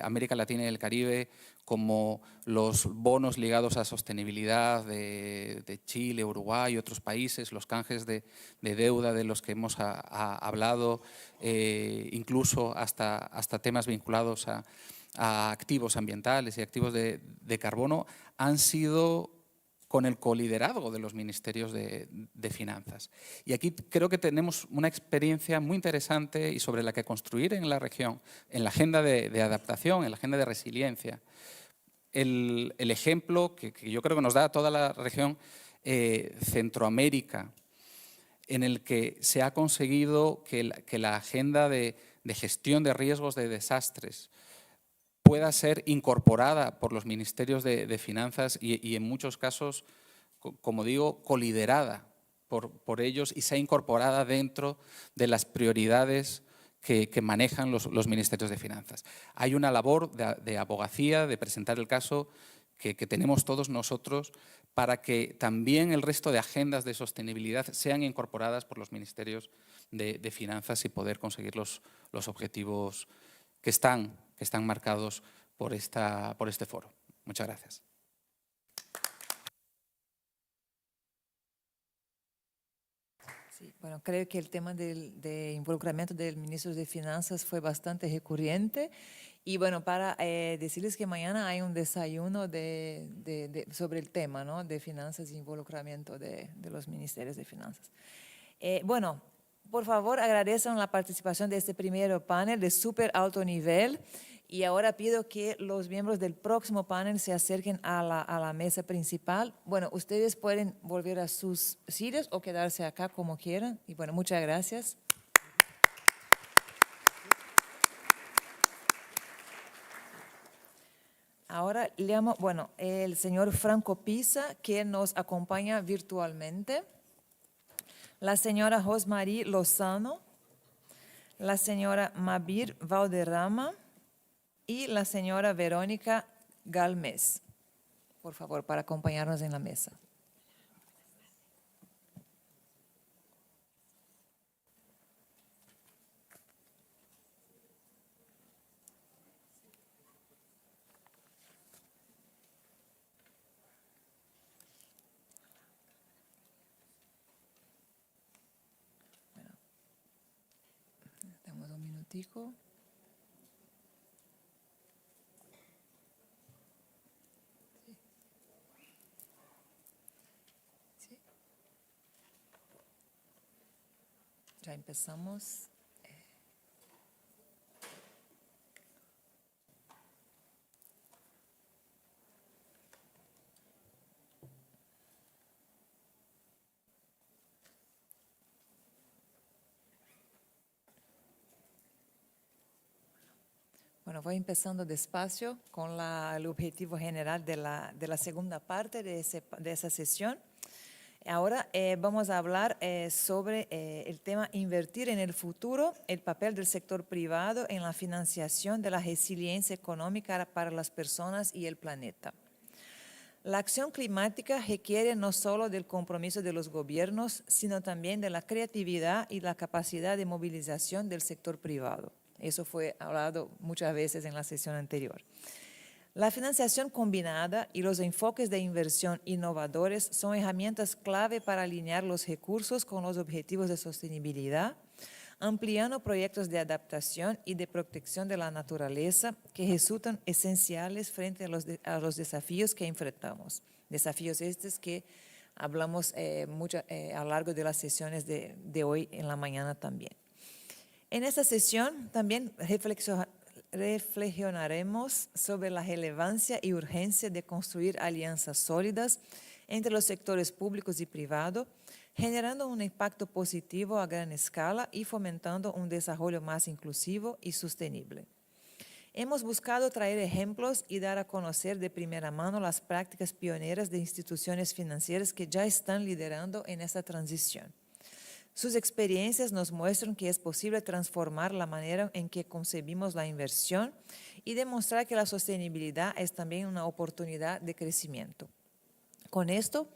América Latina y el Caribe, como los bonos ligados a sostenibilidad de Chile, Uruguay y otros países, los canjes de deuda de los que hemos hablado, incluso hasta temas vinculados a activos ambientales y activos de carbono, han sido con el coliderazgo de los ministerios de finanzas. Y aquí creo que tenemos una experiencia muy interesante y sobre la que construir en la región, en la agenda de adaptación, en la agenda de resiliencia. El ejemplo que yo creo que nos da toda la región Centroamérica, en el que se ha conseguido que la agenda de gestión de riesgos de desastres pueda ser incorporada por los ministerios de finanzas y en muchos casos, como digo, coliderada por ellos y sea incorporada dentro de las prioridades que manejan los ministerios de finanzas. Hay una labor de abogacía, de presentar el caso que tenemos todos nosotros para que también el resto de agendas de sostenibilidad sean incorporadas por los ministerios de finanzas y poder conseguir los objetivos que están marcados por este foro. Muchas gracias. Sí, bueno, creo que el tema de involucramiento del ministro de Finanzas fue bastante recurrente. Y bueno, para decirles que mañana hay un desayuno sobre el tema, ¿no?, de finanzas e involucramiento de los ministerios de finanzas. Bueno, por favor, agradezcan la participación de este primer panel de súper alto nivel. Y ahora pido que los miembros del próximo panel se acerquen a la mesa principal. Bueno, ustedes pueden volver a sus sillas o quedarse acá como quieran. Y bueno, muchas gracias. Ahora llamo, bueno, el señor Franco Pisa, que nos acompaña virtualmente. La señora Rosmarie Lozano. La señora Mabir Valderrama. Y la señora Verónica Galmez, por favor, para acompañarnos en la mesa. Bueno, damos un minutico. Ya empezamos. Bueno, voy empezando despacio con el objetivo general de la segunda parte de esa sesión. Ahora vamos a hablar sobre el tema invertir en el futuro, el papel del sector privado en la financiación de la resiliencia económica para las personas y el planeta. La acción climática requiere no solo del compromiso de los gobiernos, sino también de la creatividad y la capacidad de movilización del sector privado. Eso fue hablado muchas veces en la sesión anterior. La financiación combinada y los enfoques de inversión innovadores son herramientas clave para alinear los recursos con los objetivos de sostenibilidad, ampliando proyectos de adaptación y de protección de la naturaleza que resultan esenciales frente a los desafíos que enfrentamos. Desafíos estos que hablamos mucho a lo largo de las sesiones de hoy en la mañana también. En esta sesión también reflexionaremos sobre la relevancia y urgencia de construir alianzas sólidas entre los sectores públicos y privados, generando un impacto positivo a gran escala y fomentando un desarrollo más inclusivo y sostenible. Hemos buscado traer ejemplos y dar a conocer de primera mano las prácticas pioneras de instituciones financieras que ya están liderando en esta transición. Sus experiencias nos muestran que es posible transformar la manera en que concebimos la inversión y demostrar que la sostenibilidad es también una oportunidad de crecimiento. Con esto,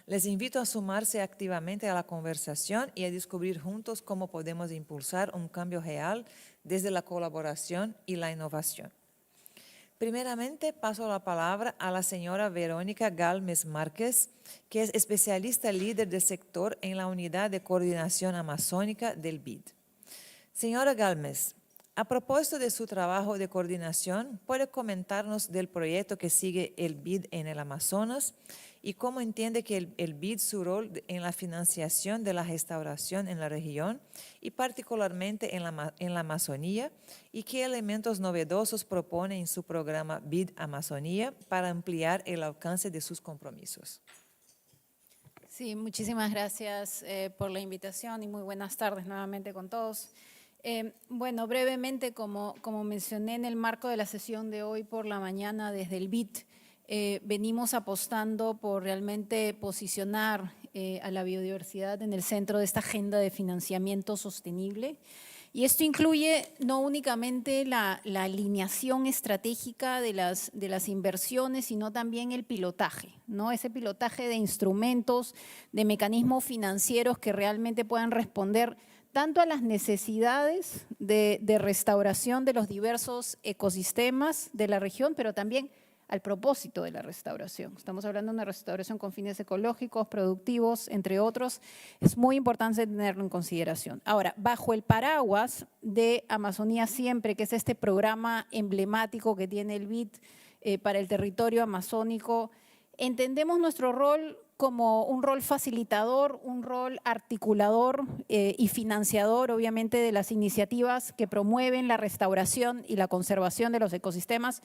les invito a sumarse activamente a la conversación y a descubrir juntos cómo podemos impulsar un cambio real desde la colaboración y la innovación. Primeramente, paso la palabra a la señora Verónica Galmez Márquez, que es especialista líder del sector en la Unidad de Coordinación Amazónica del BID. Señora Galmez, a propósito de su trabajo de coordinación, ¿puede comentarnos del proyecto que sigue el BID en el Amazonas y cómo entiende que el BID su rol en la financiación de la restauración en la región y particularmente en la Amazonía, y qué elementos novedosos propone en su programa BID Amazonía para ampliar el alcance de sus compromisos? Sí, muchísimas gracias por la invitación y muy buenas tardes nuevamente con todos. Bueno, brevemente, como mencioné en el marco de la sesión de hoy por la mañana desde el BID, venimos apostando por realmente posicionar a la biodiversidad en el centro de esta agenda de financiamiento sostenible. Y esto incluye no únicamente la alineación estratégica de las inversiones, sino también el pilotaje, ¿no? Ese pilotaje de instrumentos, de mecanismos financieros que realmente puedan responder tanto a las necesidades de restauración de los diversos ecosistemas de la región, pero también al propósito de la restauración. Estamos hablando de una restauración con fines ecológicos, productivos, entre otros. Es muy importante tenerlo en consideración. Ahora, bajo el paraguas de Amazonía Siempre, que es este programa emblemático que tiene el BID para el territorio amazónico, entendemos nuestro rol como un rol facilitador, un rol articulador y financiador, obviamente, de las iniciativas que promueven la restauración y la conservación de los ecosistemas,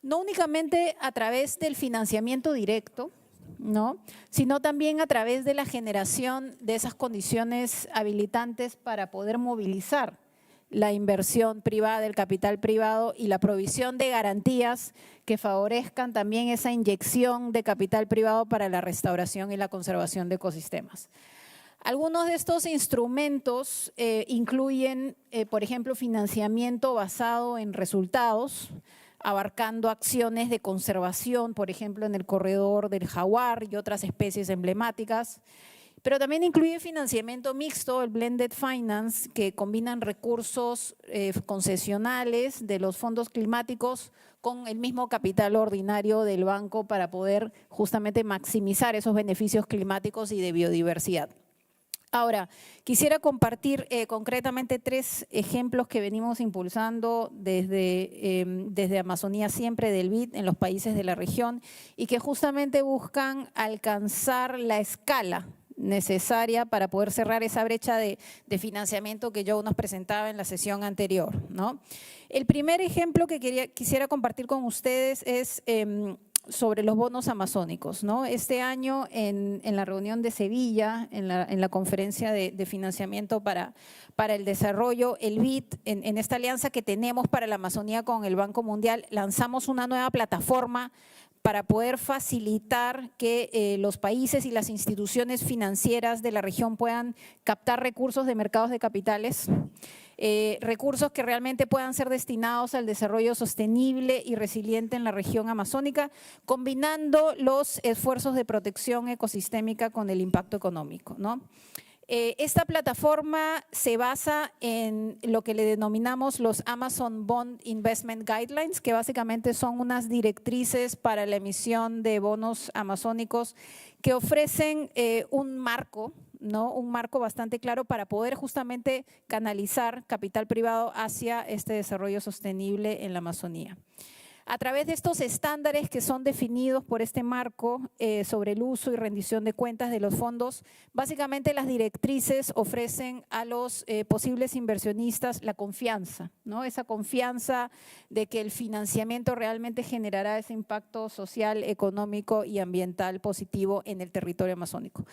no únicamente a través del financiamiento directo, ¿no?, sino también a través de la generación de esas condiciones habilitantes para poder movilizar la inversión privada, el capital privado y la provisión de garantías que favorezcan también esa inyección de capital privado para la restauración y la conservación de ecosistemas. Algunos de estos instrumentos incluyen, por ejemplo, financiamiento basado en resultados, abarcando acciones de conservación, por ejemplo, en el corredor del jaguar y otras especies emblemáticas. Pero también incluye financiamiento mixto, el blended finance, que combinan recursos concesionales de los fondos climáticos con el mismo capital ordinario del banco para poder justamente maximizar esos beneficios climáticos y de biodiversidad. Ahora, quisiera compartir concretamente 3 ejemplos que venimos impulsando desde Amazonía Siempre del BID en los países de la región y que justamente buscan alcanzar la escala necesaria para poder cerrar esa brecha de financiamiento que yo nos presentaba en la sesión anterior, ¿no? El primer ejemplo que quisiera compartir con ustedes es sobre los bonos amazónicos, ¿no? Este año en la reunión de Sevilla, en la conferencia de financiamiento para el desarrollo, el BID, en esta alianza que tenemos para la Amazonía con el Banco Mundial, lanzamos una nueva plataforma para poder facilitar que los países y las instituciones financieras de la región puedan captar recursos de mercados de capitales, recursos que realmente puedan ser destinados al desarrollo sostenible y resiliente en la región amazónica, combinando los esfuerzos de protección ecosistémica con el impacto económico, ¿no? Esta plataforma se basa en lo que le denominamos los Amazon Bond Investment Guidelines, que básicamente son unas directrices para la emisión de bonos amazónicos que ofrecen un marco, ¿no?, un marco bastante claro para poder justamente canalizar capital privado hacia este desarrollo sostenible en la Amazonía. A través de estos estándares que son definidos por este marco sobre el uso y rendición de cuentas de los fondos, básicamente las directrices ofrecen a los posibles inversionistas la confianza, ¿no? Esa confianza de que el financiamiento realmente generará ese impacto social, económico y ambiental positivo en el territorio amazónico.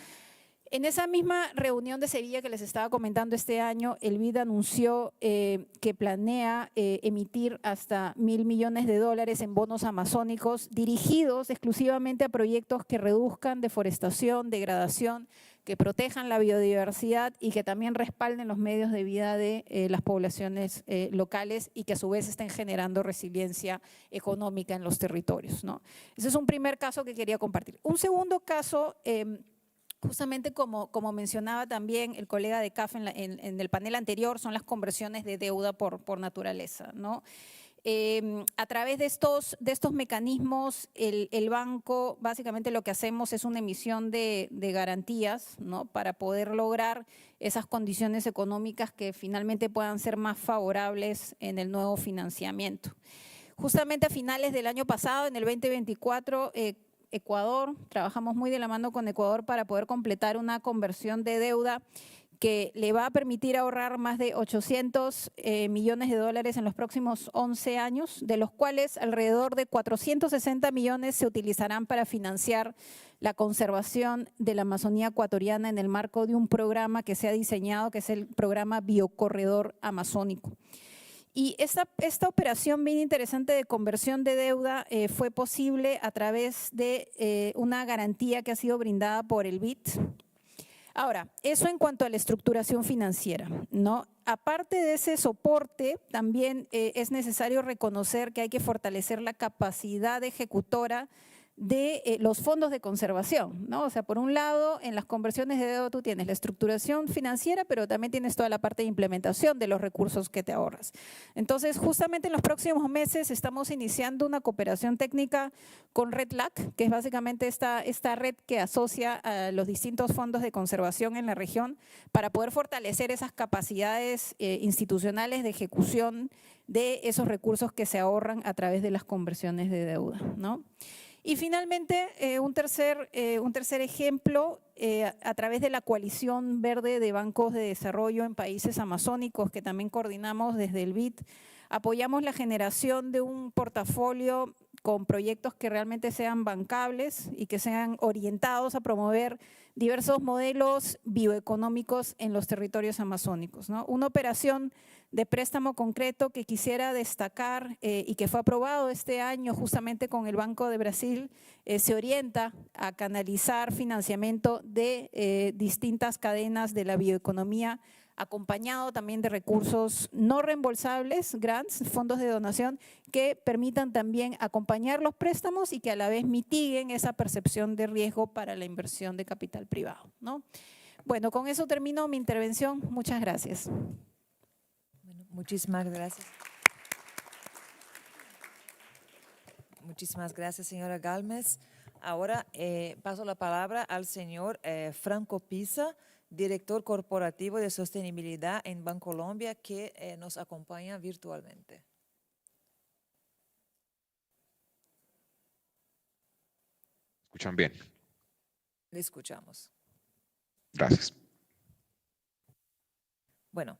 En esa misma reunión de Sevilla que les estaba comentando este año, el BID anunció que planea emitir hasta $1.000 millones en bonos amazónicos dirigidos exclusivamente a proyectos que reduzcan deforestación, degradación, que protejan la biodiversidad y que también respalden los medios de vida de las poblaciones locales y que a su vez estén generando resiliencia económica en los territorios, ¿no? Ese es un primer caso que quería compartir. Un segundo caso, justamente como mencionaba también el colega de CAF en el panel anterior, son las conversiones de deuda por naturaleza, ¿no? A través de estos mecanismos, el banco, básicamente lo que hacemos es una emisión de garantías, ¿no?, para poder lograr esas condiciones económicas que finalmente puedan ser más favorables en el nuevo financiamiento. Justamente a finales del año pasado, en el 2024, Ecuador, trabajamos muy de la mano con Ecuador para poder completar una conversión de deuda que le va a permitir ahorrar más de $800 millones en los próximos 11 años, de los cuales alrededor de 460 millones se utilizarán para financiar la conservación de la Amazonía ecuatoriana en el marco de un programa que se ha diseñado, que es el programa Biocorredor Amazónico. Y esta operación bien interesante de conversión de deuda fue posible a través de una garantía que ha sido brindada por el BID. Ahora, eso en cuanto a la estructuración financiera, ¿no? Aparte de ese soporte, también es necesario reconocer que hay que fortalecer la capacidad ejecutora de los fondos de conservación, ¿no? O sea, por un lado, en las conversiones de deuda tú tienes la estructuración financiera, pero también tienes toda la parte de implementación de los recursos que te ahorras. Entonces, justamente en los próximos meses estamos iniciando una cooperación técnica con Red LAC, que es básicamente esta red que asocia a los distintos fondos de conservación en la región para poder fortalecer esas capacidades institucionales de ejecución de esos recursos que se ahorran a través de las conversiones de deuda, ¿no? Y finalmente, un tercer ejemplo, a través de la coalición verde de bancos de desarrollo en países amazónicos que también coordinamos desde el BID, apoyamos la generación de un portafolio con proyectos que realmente sean bancables y que sean orientados a promover diversos modelos bioeconómicos en los territorios amazónicos, ¿no? Una operación de préstamo concreto que quisiera destacar y que fue aprobado este año justamente con el Banco de Brasil, se orienta a canalizar financiamiento de distintas cadenas de la bioeconomía, acompañado también de recursos no reembolsables, grants, fondos de donación, que permitan también acompañar los préstamos y que a la vez mitiguen esa percepción de riesgo para la inversión de capital privado, ¿no? Bueno, con eso termino mi intervención. Muchas gracias. Bueno, muchísimas gracias. Muchísimas gracias, señora Galmes. Ahora paso la palabra al señor Franco Pisa, director corporativo de sostenibilidad en Bancolombia, que nos acompaña virtualmente. ¿Escuchan bien? Le escuchamos. Gracias. Bueno,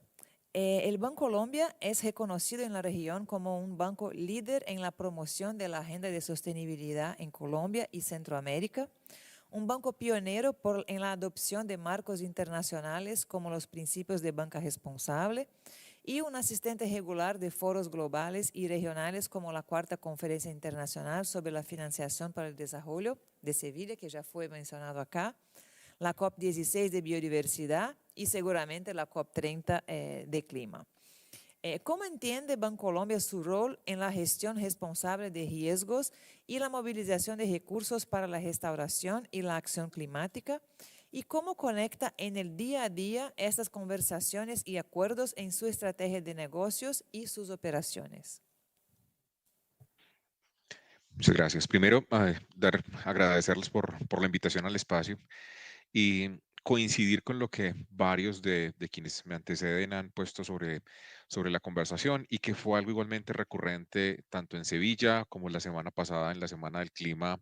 el Bancolombia es reconocido en la región como un banco líder en la promoción de la agenda de sostenibilidad en Colombia y Centroamérica, un banco pionero en la adopción de marcos internacionales como los principios de banca responsable y un asistente regular de foros globales y regionales como la Cuarta Conferencia Internacional sobre la Financiación para el Desarrollo de Sevilla, que ya fue mencionado acá, la COP16 de Biodiversidad y seguramente la COP30 de Clima. ¿Cómo entiende Bancolombia su rol en la gestión responsable de riesgos y la movilización de recursos para la restauración y la acción climática? ¿Y cómo conecta en el día a día estas conversaciones y acuerdos en su estrategia de negocios y sus operaciones? Muchas gracias. Primero, agradecerles por la invitación al espacio y coincidir con lo que varios de quienes me anteceden han puesto sobre la conversación y que fue algo igualmente recurrente tanto en Sevilla como la semana pasada en la Semana del Clima.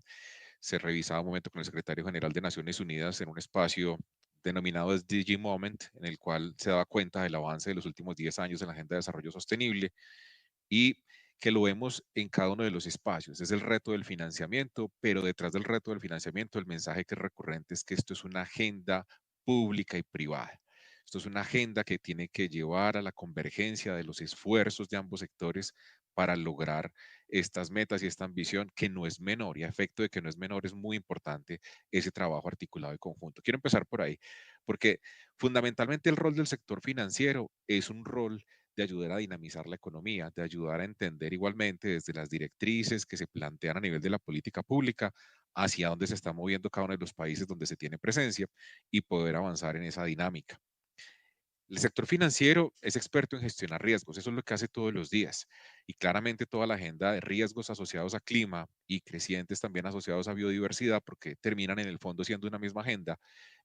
Se revisaba un momento con el secretario general de Naciones Unidas en un espacio denominado SDG Moment, en el cual se daba cuenta del avance de los últimos 10 años en la Agenda de Desarrollo Sostenible y que lo vemos en cada uno de los espacios. Es el reto del financiamiento, pero detrás del reto del financiamiento, el mensaje que es recurrente es que esto es una agenda pública y privada. Esto es una agenda que tiene que llevar a la convergencia de los esfuerzos de ambos sectores para lograr estas metas y esta ambición que no es menor, y a efecto de que no es menor es muy importante ese trabajo articulado y conjunto. Quiero empezar por ahí, porque fundamentalmente el rol del sector financiero es un rol de ayudar a dinamizar la economía, de ayudar a entender igualmente desde las directrices que se plantean a nivel de la política pública hacia dónde se está moviendo cada uno de los países donde se tiene presencia y poder avanzar en esa dinámica. El sector financiero es experto en gestionar riesgos, eso es lo que hace todos los días. Y claramente toda la agenda de riesgos asociados a clima y crecientes también asociados a biodiversidad, porque terminan en el fondo siendo una misma agenda,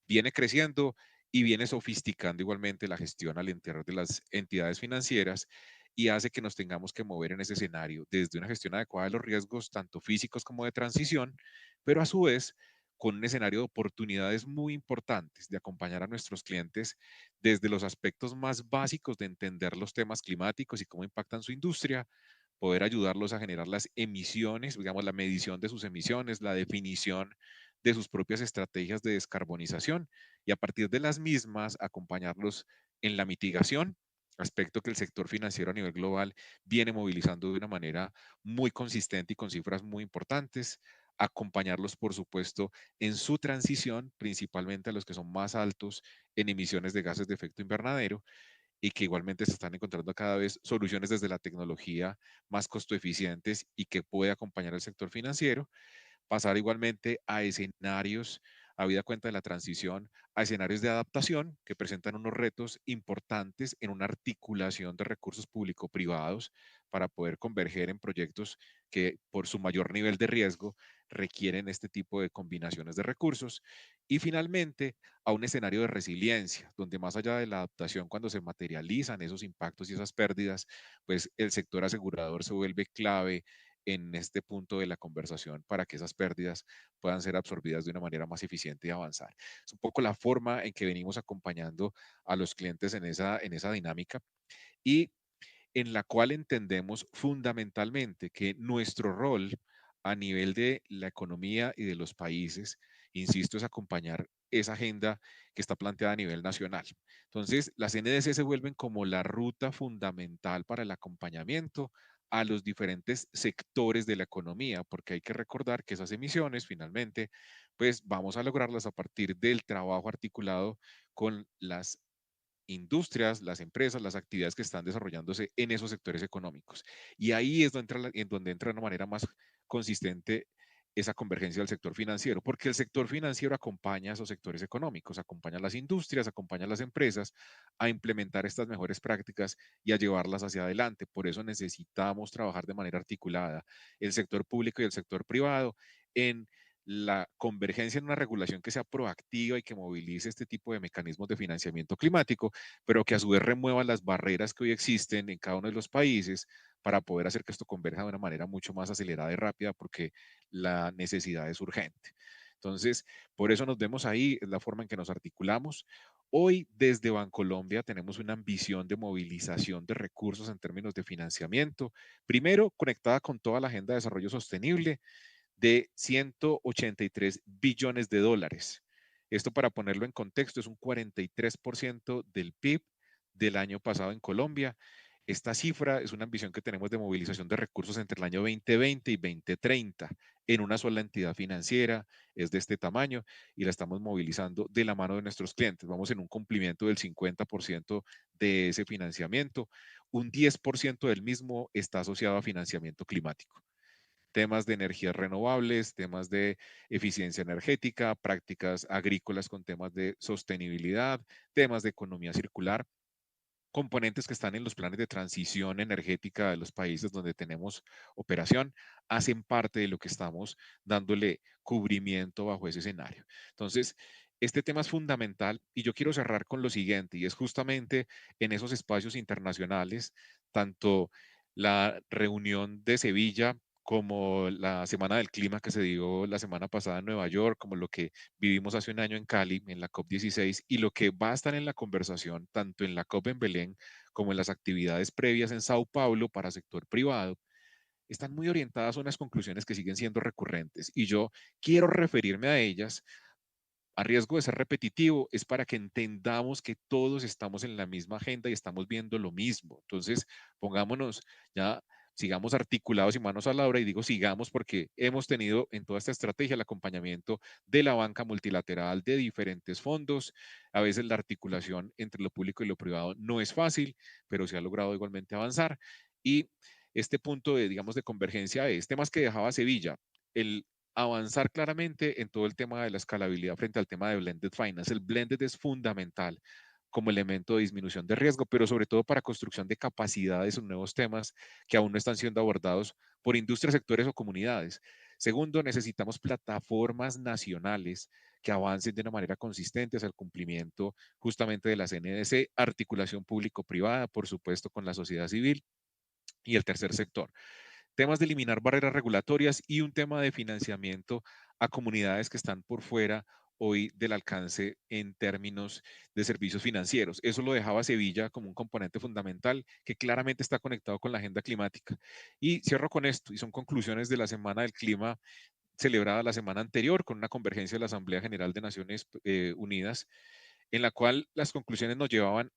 viene creciendo y viene sofisticando igualmente la gestión al interior de las entidades financieras y hace que nos tengamos que mover en ese escenario desde una gestión adecuada de los riesgos, tanto físicos como de transición, pero a su vez con un escenario de oportunidades muy importantes de acompañar a nuestros clientes desde los aspectos más básicos de entender los temas climáticos y cómo impactan su industria, poder ayudarlos a generar las emisiones, digamos, la medición de sus emisiones, la definición de sus propias estrategias de descarbonización y a partir de las mismas acompañarlos en la mitigación, aspecto que el sector financiero a nivel global viene movilizando de una manera muy consistente y con cifras muy importantes, acompañarlos, por supuesto, en su transición, principalmente a los que son más altos en emisiones de gases de efecto invernadero y que igualmente se están encontrando cada vez soluciones desde la tecnología más costo eficientes y que puede acompañar al sector financiero pasar igualmente a escenarios, habida cuenta de la transición, a escenarios de adaptación que presentan unos retos importantes en una articulación de recursos público-privados para poder converger en proyectos que por su mayor nivel de riesgo requieren este tipo de combinaciones de recursos. Y finalmente, a un escenario de resiliencia, donde más allá de la adaptación, cuando se materializan esos impactos y esas pérdidas, pues el sector asegurador se vuelve clave en este punto de la conversación para que esas pérdidas puedan ser absorbidas de una manera más eficiente y avanzar. Es un poco la forma en que venimos acompañando a los clientes en esa dinámica y en la cual entendemos fundamentalmente que nuestro rol a nivel de la economía y de los países, insisto, es acompañar esa agenda que está planteada a nivel nacional. Entonces, las NDC se vuelven como la ruta fundamental para el acompañamiento a los diferentes sectores de la economía, porque hay que recordar que esas emisiones finalmente, pues vamos a lograrlas a partir del trabajo articulado con las industrias, las empresas, las actividades que están desarrollándose en esos sectores económicos. Y ahí es donde entra de una manera más consistente esa convergencia del sector financiero, porque el sector financiero acompaña a esos sectores económicos, acompaña a las industrias, acompaña a las empresas a implementar estas mejores prácticas y a llevarlas hacia adelante. Por eso necesitamos trabajar de manera articulada el sector público y el sector privado en la convergencia en una regulación que sea proactiva y que movilice este tipo de mecanismos de financiamiento climático, pero que a su vez remueva las barreras que hoy existen en cada uno de los países para poder hacer que esto converja de una manera mucho más acelerada y rápida, porque la necesidad es urgente. Entonces, por eso nos vemos ahí, es la forma en que nos articulamos. Hoy, desde Bancolombia, tenemos una ambición de movilización de recursos en términos de financiamiento, primero conectada con toda la agenda de desarrollo sostenible, de 183 billones de dólares. Esto, para ponerlo en contexto, es un 43% del PIB del año pasado en Colombia. Esta cifra es una ambición que tenemos de movilización de recursos entre el año 2020 y 2030 en una sola entidad financiera, es de este tamaño y la estamos movilizando de la mano de nuestros clientes. Vamos en un cumplimiento del 50% de ese financiamiento. Un 10% del mismo está asociado a financiamiento climático, temas de energías renovables, temas de eficiencia energética, prácticas agrícolas con temas de sostenibilidad, temas de economía circular, componentes que están en los planes de transición energética de los países donde tenemos operación, hacen parte de lo que estamos dándole cubrimiento bajo ese escenario. Entonces, este tema es fundamental y yo quiero cerrar con lo siguiente, y es justamente en esos espacios internacionales, tanto la reunión de Sevilla como la Semana del Clima que se dio la semana pasada en Nueva York, como lo que vivimos hace un año en Cali, en la COP16, y lo que va a estar en la conversación, tanto en la COP en Belén como en las actividades previas en Sao Paulo para sector privado, están muy orientadas a unas conclusiones que siguen siendo recurrentes. Y yo quiero referirme a ellas a riesgo de ser repetitivo, es para que entendamos que todos estamos en la misma agenda y estamos viendo lo mismo. Entonces, pongámonos ya, sigamos articulados y manos a la obra, y digo sigamos porque hemos tenido en toda esta estrategia el acompañamiento de la banca multilateral, de diferentes fondos. A veces la articulación entre lo público y lo privado no es fácil, pero se ha logrado igualmente avanzar. Y este punto de, digamos, de convergencia es temas que dejaba Sevilla, el avanzar claramente en todo el tema de la escalabilidad frente al tema de blended finance. El blended es fundamental como elemento de disminución de riesgo, pero sobre todo para construcción de capacidades en nuevos temas que aún no están siendo abordados por industrias, sectores o comunidades. Segundo, necesitamos plataformas nacionales que avancen de una manera consistente hacia el cumplimiento justamente de las NDC, articulación público-privada, por supuesto, con la sociedad civil y el tercer sector. Temas de eliminar barreras regulatorias y un tema de financiamiento a comunidades que están por fuera hoy del alcance en términos de servicios financieros. Eso lo dejaba Sevilla como un componente fundamental que claramente está conectado con la agenda climática. Y cierro con esto, y son conclusiones de la Semana del Clima celebrada la semana anterior con una convergencia de la Asamblea General de Naciones Unidas, en la cual las conclusiones nos llevaban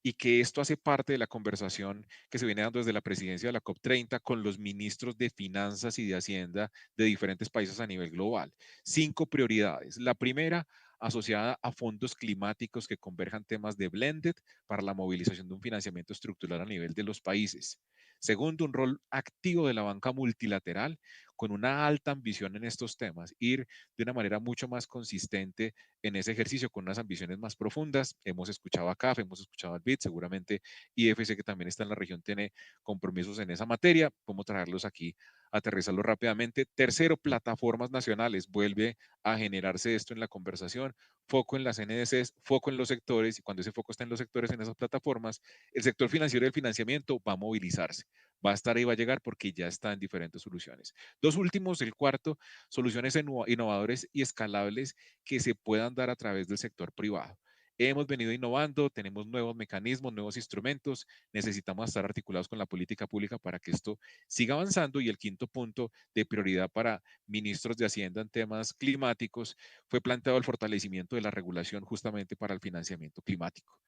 y que esto hace parte de la conversación que se viene dando desde la presidencia de la COP30 con los ministros de finanzas y de Hacienda de diferentes países a nivel global. 5 prioridades. La primera, asociada a fondos climáticos que converjan temas de blended para la movilización de un financiamiento estructural a nivel de los países. Segundo, un rol activo de la banca multilateral con una alta ambición en estos temas, ir de una manera mucho más consistente en ese ejercicio con unas ambiciones más profundas. Hemos escuchado a CAF, hemos escuchado al BID, seguramente IFC, que también está en la región, tiene compromisos en esa materia. Podemos traerlos aquí, aterrizarlos rápidamente. Tercero, plataformas nacionales. Vuelve a generarse esto en la conversación. Foco en las NDCs, foco en los sectores, y cuando ese foco está en los sectores, en esas plataformas, el sector financiero y el financiamiento va a movilizarse. Va a estar ahí, va a llegar porque ya está en diferentes soluciones. Dos últimos, el cuarto, soluciones innovadoras y escalables que se puedan dar a través del sector privado. Hemos venido innovando, tenemos nuevos mecanismos, nuevos instrumentos, necesitamos estar articulados con la política pública para que esto siga avanzando. Y el quinto punto de prioridad para ministros de Hacienda en temas climáticos fue planteado el fortalecimiento de la regulación justamente para el financiamiento climático.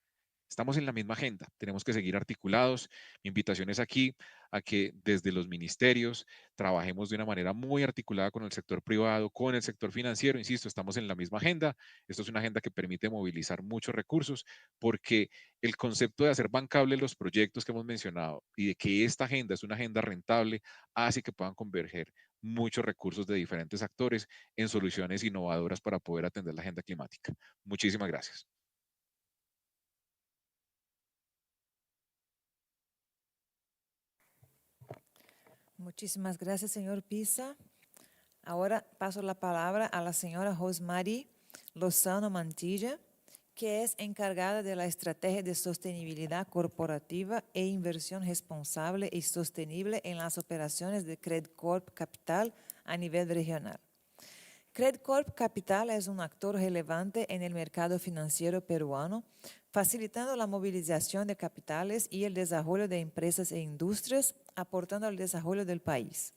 Estamos en la misma agenda, tenemos que seguir articulados. Mi invitación es aquí a que desde los ministerios trabajemos de una manera muy articulada con el sector privado, con el sector financiero. Insisto, estamos en la misma agenda. Esto es una agenda que permite movilizar muchos recursos, porque el concepto de hacer bancables los proyectos que hemos mencionado y de que esta agenda es una agenda rentable hace que puedan converger muchos recursos de diferentes actores en soluciones innovadoras para poder atender la agenda climática. Muchísimas gracias. Muchísimas gracias, señor Pisa. Ahora paso la palabra a la señora Rosemary Lozano Mantilla, que es encargada de la Estrategia de Sostenibilidad Corporativa e Inversión Responsable y Sostenible en las operaciones de Credcorp Capital a nivel regional. Credcorp Capital es un actor relevante en el mercado financiero peruano, facilitando la movilización de capitales y el desarrollo de empresas e industrias, aportando al desarrollo del país.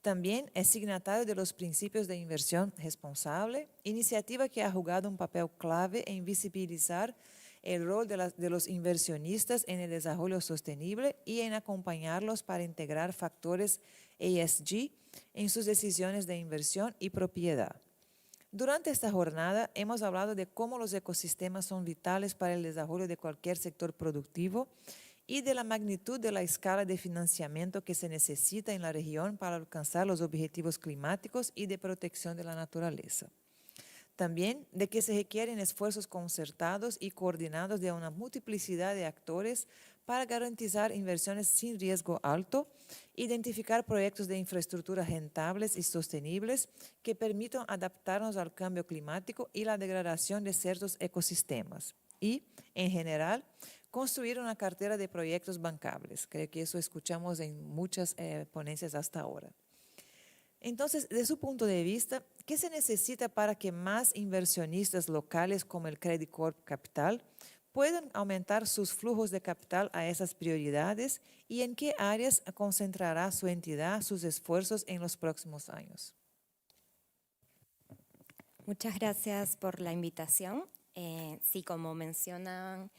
También es signatario de los principios de inversión responsable, iniciativa que ha jugado un papel clave en visibilizar el rol de los inversionistas en el desarrollo sostenible y en acompañarlos para integrar factores ESG en sus decisiones de inversión y propiedad. Durante esta jornada hemos hablado de cómo los ecosistemas son vitales para el desarrollo de cualquier sector productivo y de la magnitud de la escala de financiamiento que se necesita en la región para alcanzar los objetivos climáticos y de protección de la naturaleza. También de que se requieren esfuerzos concertados y coordinados de una multiplicidad de actores para garantizar inversiones sin riesgo alto, identificar proyectos de infraestructura rentables y sostenibles que permitan adaptarnos al cambio climático y la degradación de ciertos ecosistemas y, en general, construir una cartera de proyectos bancables. Creo que eso escuchamos en muchas ponencias hasta ahora. Entonces, de su punto de vista, ¿qué se necesita para que más inversionistas locales como el Credcorp Capital puedan aumentar sus flujos de capital a esas prioridades y en qué áreas concentrará su entidad sus esfuerzos en los próximos años? Muchas gracias por la invitación. Sí, como mencionan,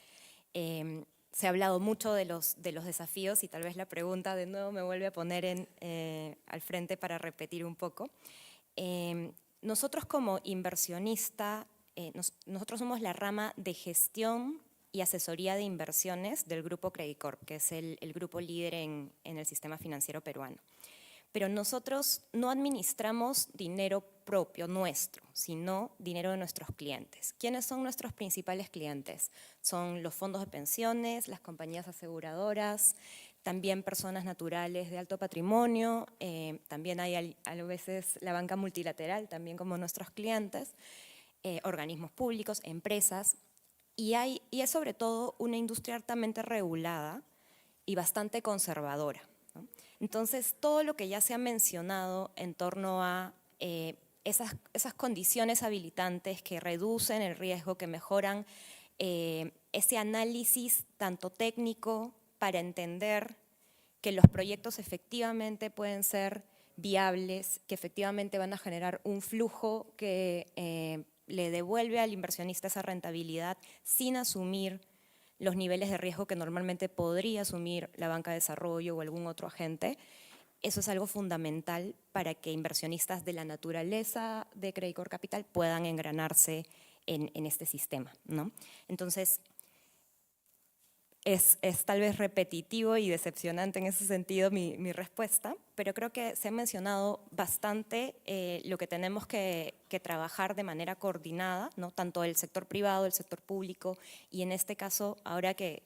se ha hablado mucho de los desafíos y tal vez la pregunta de nuevo me vuelve a poner al frente para repetir un poco. Nosotros como inversionista, nosotros somos la rama de gestión y asesoría de inversiones del grupo Credcorp, que es el grupo líder en el sistema financiero peruano. Pero nosotros no administramos dinero propio nuestro, sino dinero de nuestros clientes. ¿Quiénes son nuestros principales clientes? Son los fondos de pensiones, las compañías aseguradoras, también personas naturales de alto patrimonio, también hay a veces la banca multilateral también como nuestros clientes, organismos públicos, empresas, y es sobre todo una industria altamente regulada y bastante conservadora, ¿no? Entonces, todo lo que ya se ha mencionado en torno a esas condiciones habilitantes que reducen el riesgo, que mejoran ese análisis tanto técnico para entender que los proyectos efectivamente pueden ser viables, que efectivamente van a generar un flujo que le devuelve al inversionista esa rentabilidad sin asumir los niveles de riesgo que normalmente podría asumir la banca de desarrollo o algún otro agente. Eso es algo fundamental para que inversionistas de la naturaleza de Credit Corp Capital puedan engranarse en este sistema, ¿no? Entonces, es tal vez repetitivo y decepcionante en ese sentido mi respuesta, pero creo que se ha mencionado bastante lo que tenemos que trabajar de manera coordinada, ¿no? Tanto el sector privado, el sector público, y en este caso, ahora que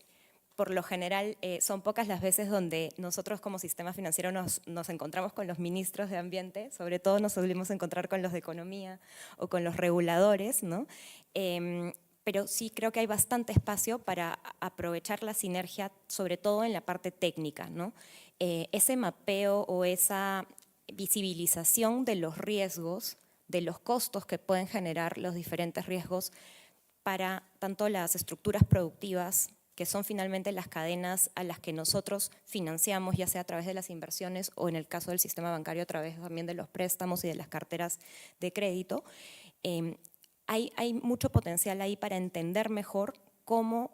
por lo general son pocas las veces donde nosotros como sistema financiero nos encontramos con los ministros de Ambiente, sobre todo nos solemos encontrar con los de Economía o con los reguladores, ¿no? Pero sí creo que hay bastante espacio para aprovechar la sinergia, sobre todo en la parte técnica, ¿no? Ese mapeo o esa visibilización de los riesgos, de los costos que pueden generar los diferentes riesgos para tanto las estructuras productivas, que son finalmente las cadenas a las que nosotros financiamos, ya sea a través de las inversiones o en el caso del sistema bancario a través también de los préstamos y de las carteras de crédito. Hay mucho potencial ahí para entender mejor cómo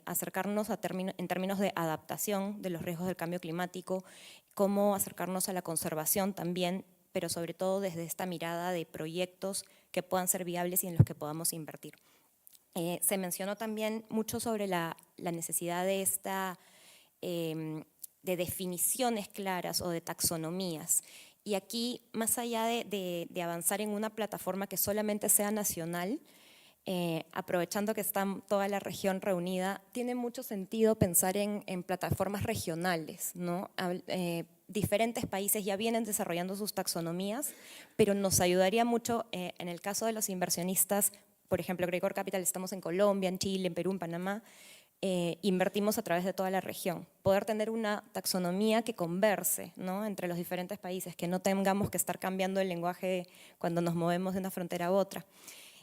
acercarnos en términos de adaptación de los riesgos del cambio climático, cómo acercarnos a la conservación también, pero sobre todo desde esta mirada de proyectos que puedan ser viables y en los que podamos invertir. Se mencionó también mucho sobre la necesidad de de definiciones claras o de taxonomías. Y aquí, más allá de avanzar en una plataforma que solamente sea nacional, aprovechando que está toda la región reunida, tiene mucho sentido pensar en plataformas regionales, ¿no? Diferentes países ya vienen desarrollando sus taxonomías, pero nos ayudaría mucho en el caso de los inversionistas. Por ejemplo, Credit Corp Capital estamos en Colombia, en Chile, en Perú, en Panamá, invertimos a través de toda la región. Poder tener una taxonomía que converse, ¿no? Entre los diferentes países, que no tengamos que estar cambiando el lenguaje cuando nos movemos de una frontera a otra.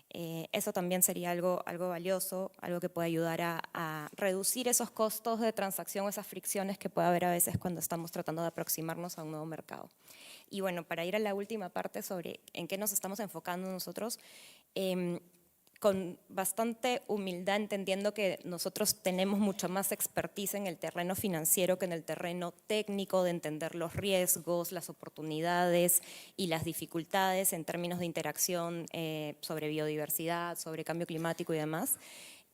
Eso también sería algo valioso, algo que puede ayudar a reducir esos costos de transacción, esas fricciones que puede haber a veces cuando estamos tratando de aproximarnos a un nuevo mercado. Y bueno, para ir a la última parte sobre en qué nos estamos enfocando nosotros, con bastante humildad, entendiendo que nosotros tenemos mucho más expertise en el terreno financiero que en el terreno técnico de entender los riesgos, las oportunidades y las dificultades en términos de interacción sobre biodiversidad, sobre cambio climático y demás.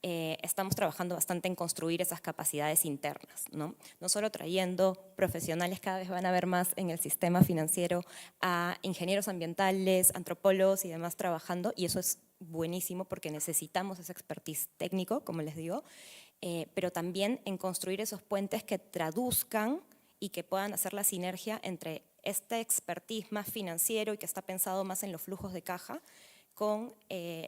Estamos trabajando bastante en construir esas capacidades internas, ¿no? No solo trayendo profesionales, cada vez van a haber más en el sistema financiero, a ingenieros ambientales, antropólogos y demás trabajando, y eso es buenísimo porque necesitamos ese expertise técnico, como les digo, pero también en construir esos puentes que traduzcan y que puedan hacer la sinergia entre este expertise más financiero y que está pensado más en los flujos de caja, con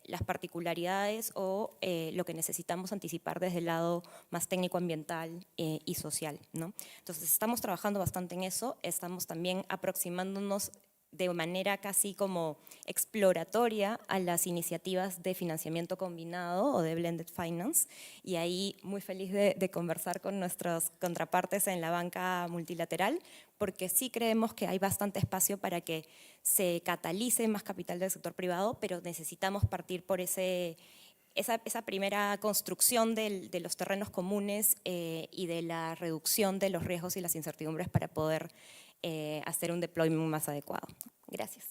las particularidades o lo que necesitamos anticipar desde el lado más técnico-ambiental y social, ¿no? Entonces estamos trabajando bastante en eso, estamos también aproximándonos de manera casi como exploratoria a las iniciativas de financiamiento combinado o de blended finance, y ahí muy feliz de conversar con nuestras contrapartes en la banca multilateral, porque sí creemos que hay bastante espacio para que se catalice más capital del sector privado, pero necesitamos partir por esa primera construcción de los terrenos comunes y de la reducción de los riesgos y las incertidumbres para poder hacer un deployment más adecuado. Gracias.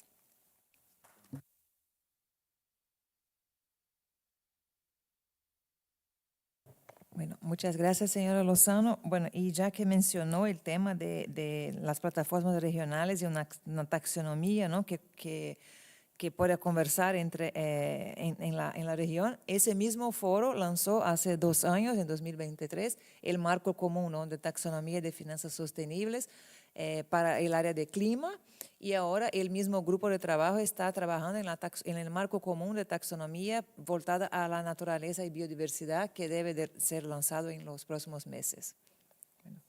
Bueno, muchas gracias, señora Lozano. Bueno, y ya que mencionó el tema de las plataformas regionales y una taxonomía, ¿no? que pueda conversar en la región, ese mismo foro lanzó hace 2 años, en 2023, el marco común, ¿no? de taxonomía de finanzas sostenibles para el área de clima, y ahora el mismo grupo de trabajo está trabajando en el marco común de taxonomía voltada a la naturaleza y biodiversidad, que debe de ser lanzado en los próximos meses. Bueno.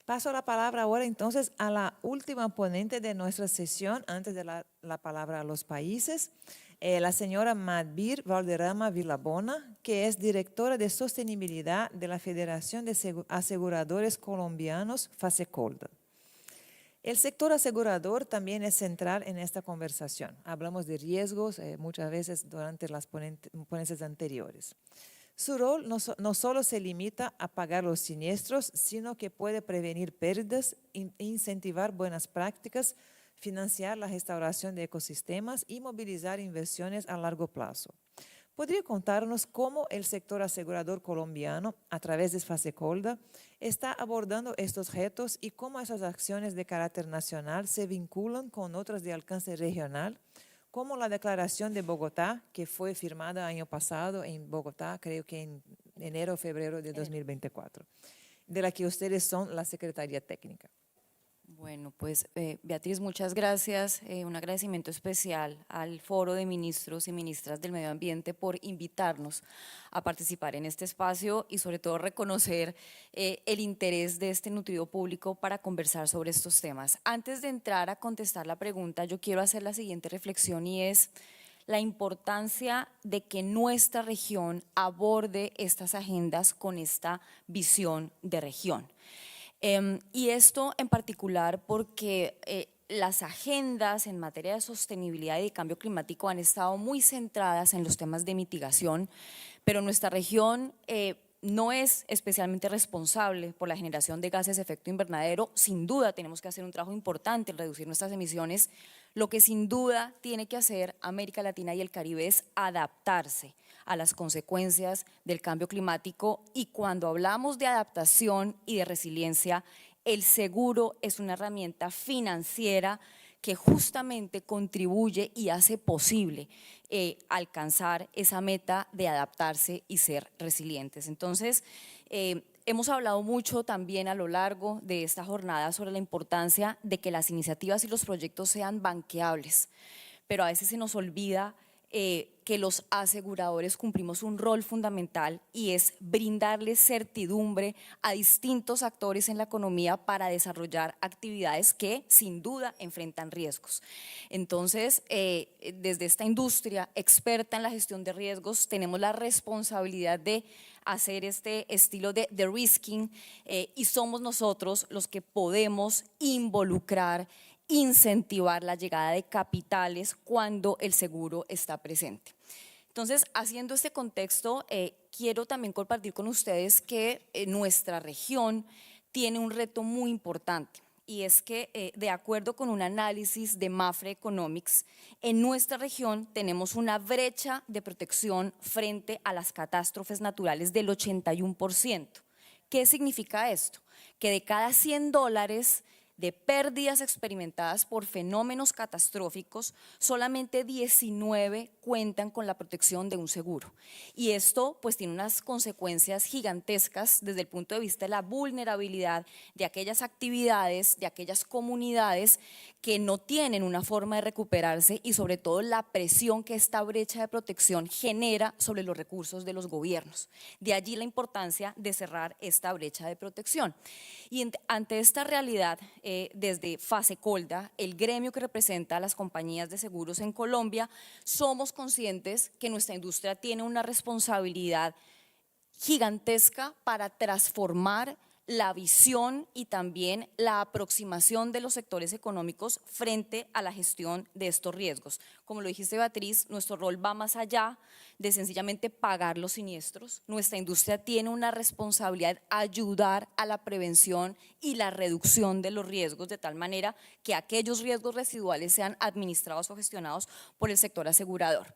Paso la palabra ahora entonces a la última ponente de nuestra sesión, antes de la palabra a los países, la señora Madbir Valderrama Villabona, que es directora de sostenibilidad de la Federación de Aseguradores Colombianos, FASECOLDA. El sector asegurador también es central en esta conversación. Hablamos de riesgos muchas veces durante las ponencias anteriores. Su rol no solo se limita a pagar los siniestros, sino que puede prevenir pérdidas, incentivar buenas prácticas, financiar la restauración de ecosistemas y movilizar inversiones a largo plazo. ¿Podría contarnos cómo el sector asegurador colombiano, a través de FASECOLDA, está abordando estos retos y cómo esas acciones de carácter nacional se vinculan con otras de alcance regional, como la Declaración de Bogotá, que fue firmada el año pasado en Bogotá, creo que en enero o febrero de 2024, de la que ustedes son la Secretaría Técnica? Bueno, pues Beatriz, muchas gracias. Un agradecimiento especial al Foro de Ministros y Ministras del Medio Ambiente por invitarnos a participar en este espacio y sobre todo reconocer el interés de este nutrido público para conversar sobre estos temas. Antes de entrar a contestar la pregunta, yo quiero hacer la siguiente reflexión y es la importancia de que nuestra región aborde estas agendas con esta visión de región. Y esto en particular porque las agendas en materia de sostenibilidad y de cambio climático han estado muy centradas en los temas de mitigación, pero nuestra región no es especialmente responsable por la generación de gases de efecto invernadero. Sin duda tenemos que hacer un trabajo importante en reducir nuestras emisiones. Lo que sin duda tiene que hacer América Latina y el Caribe es adaptarse a las consecuencias del cambio climático, y cuando hablamos de adaptación y de resiliencia, el seguro es una herramienta financiera que justamente contribuye y hace posible alcanzar esa meta de adaptarse y ser resilientes. Entonces, hemos hablado mucho también a lo largo de esta jornada sobre la importancia de que las iniciativas y los proyectos sean banqueables, pero a veces se nos olvida que los aseguradores cumplimos un rol fundamental y es brindarles certidumbre a distintos actores en la economía para desarrollar actividades que sin duda enfrentan riesgos. Entonces, desde esta industria experta en la gestión de riesgos, tenemos la responsabilidad de hacer este estilo de risking y somos nosotros los que podemos involucrar, incentivar la llegada de capitales cuando el seguro está presente. Entonces, haciendo este contexto, quiero también compartir con ustedes que nuestra región tiene un reto muy importante, y es que de acuerdo con un análisis de Mafre Economics, en nuestra región tenemos una brecha de protección frente a las catástrofes naturales del 81%. ¿Qué significa esto? Que de cada $100 de pérdidas experimentadas por fenómenos catastróficos, solamente 19 cuentan con la protección de un seguro. Y esto pues tiene unas consecuencias gigantescas desde el punto de vista de la vulnerabilidad de aquellas actividades, de aquellas comunidades que no tienen una forma de recuperarse, y sobre todo la presión que esta brecha de protección genera sobre los recursos de los gobiernos. De allí la importancia de cerrar esta brecha de protección. Y ante esta realidad, desde FASECOLDA, el gremio que representa a las compañías de seguros en Colombia, somos conscientes que nuestra industria tiene una responsabilidad gigantesca para transformar la visión y también la aproximación de los sectores económicos frente a la gestión de estos riesgos. Como lo dijiste, Beatriz, nuestro rol va más allá de sencillamente pagar los siniestros. Nuestra industria tiene una responsabilidad de ayudar a la prevención y la reducción de los riesgos, de tal manera que aquellos riesgos residuales sean administrados o gestionados por el sector asegurador.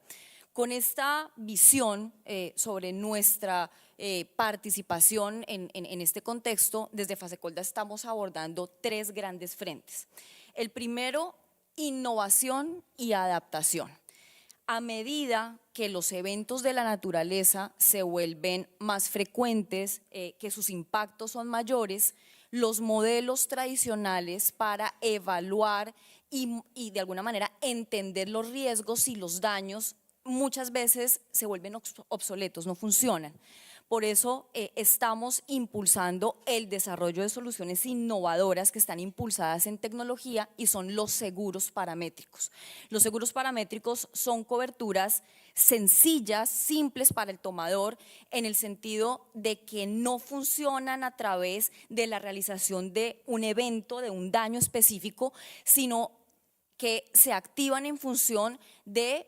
Con esta visión sobre nuestra participación en este contexto, desde FASECOLDA estamos abordando 3 grandes frentes. El primero, innovación y adaptación. A medida que los eventos de la naturaleza se vuelven más frecuentes, que sus impactos son mayores, los modelos tradicionales para evaluar y de alguna manera entender los riesgos y los daños muchas veces se vuelven obsoletos, no funcionan. Por eso estamos impulsando el desarrollo de soluciones innovadoras que están impulsadas en tecnología, y son los seguros paramétricos. Los seguros paramétricos son coberturas sencillas, simples para el tomador, en el sentido de que no funcionan a través de la realización de un evento, de un daño específico, sino que se activan en función de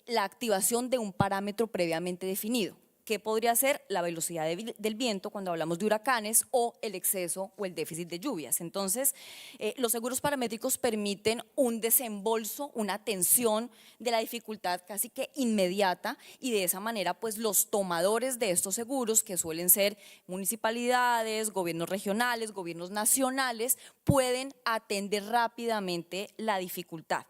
la activación de un parámetro previamente definido. ¿Qué podría ser la velocidad del viento cuando hablamos de huracanes o el exceso o el déficit de lluvias? Entonces, los seguros paramétricos permiten un desembolso, una atención de la dificultad casi que inmediata, y de esa manera pues los tomadores de estos seguros, que suelen ser municipalidades, gobiernos regionales, gobiernos nacionales, pueden atender rápidamente la dificultad.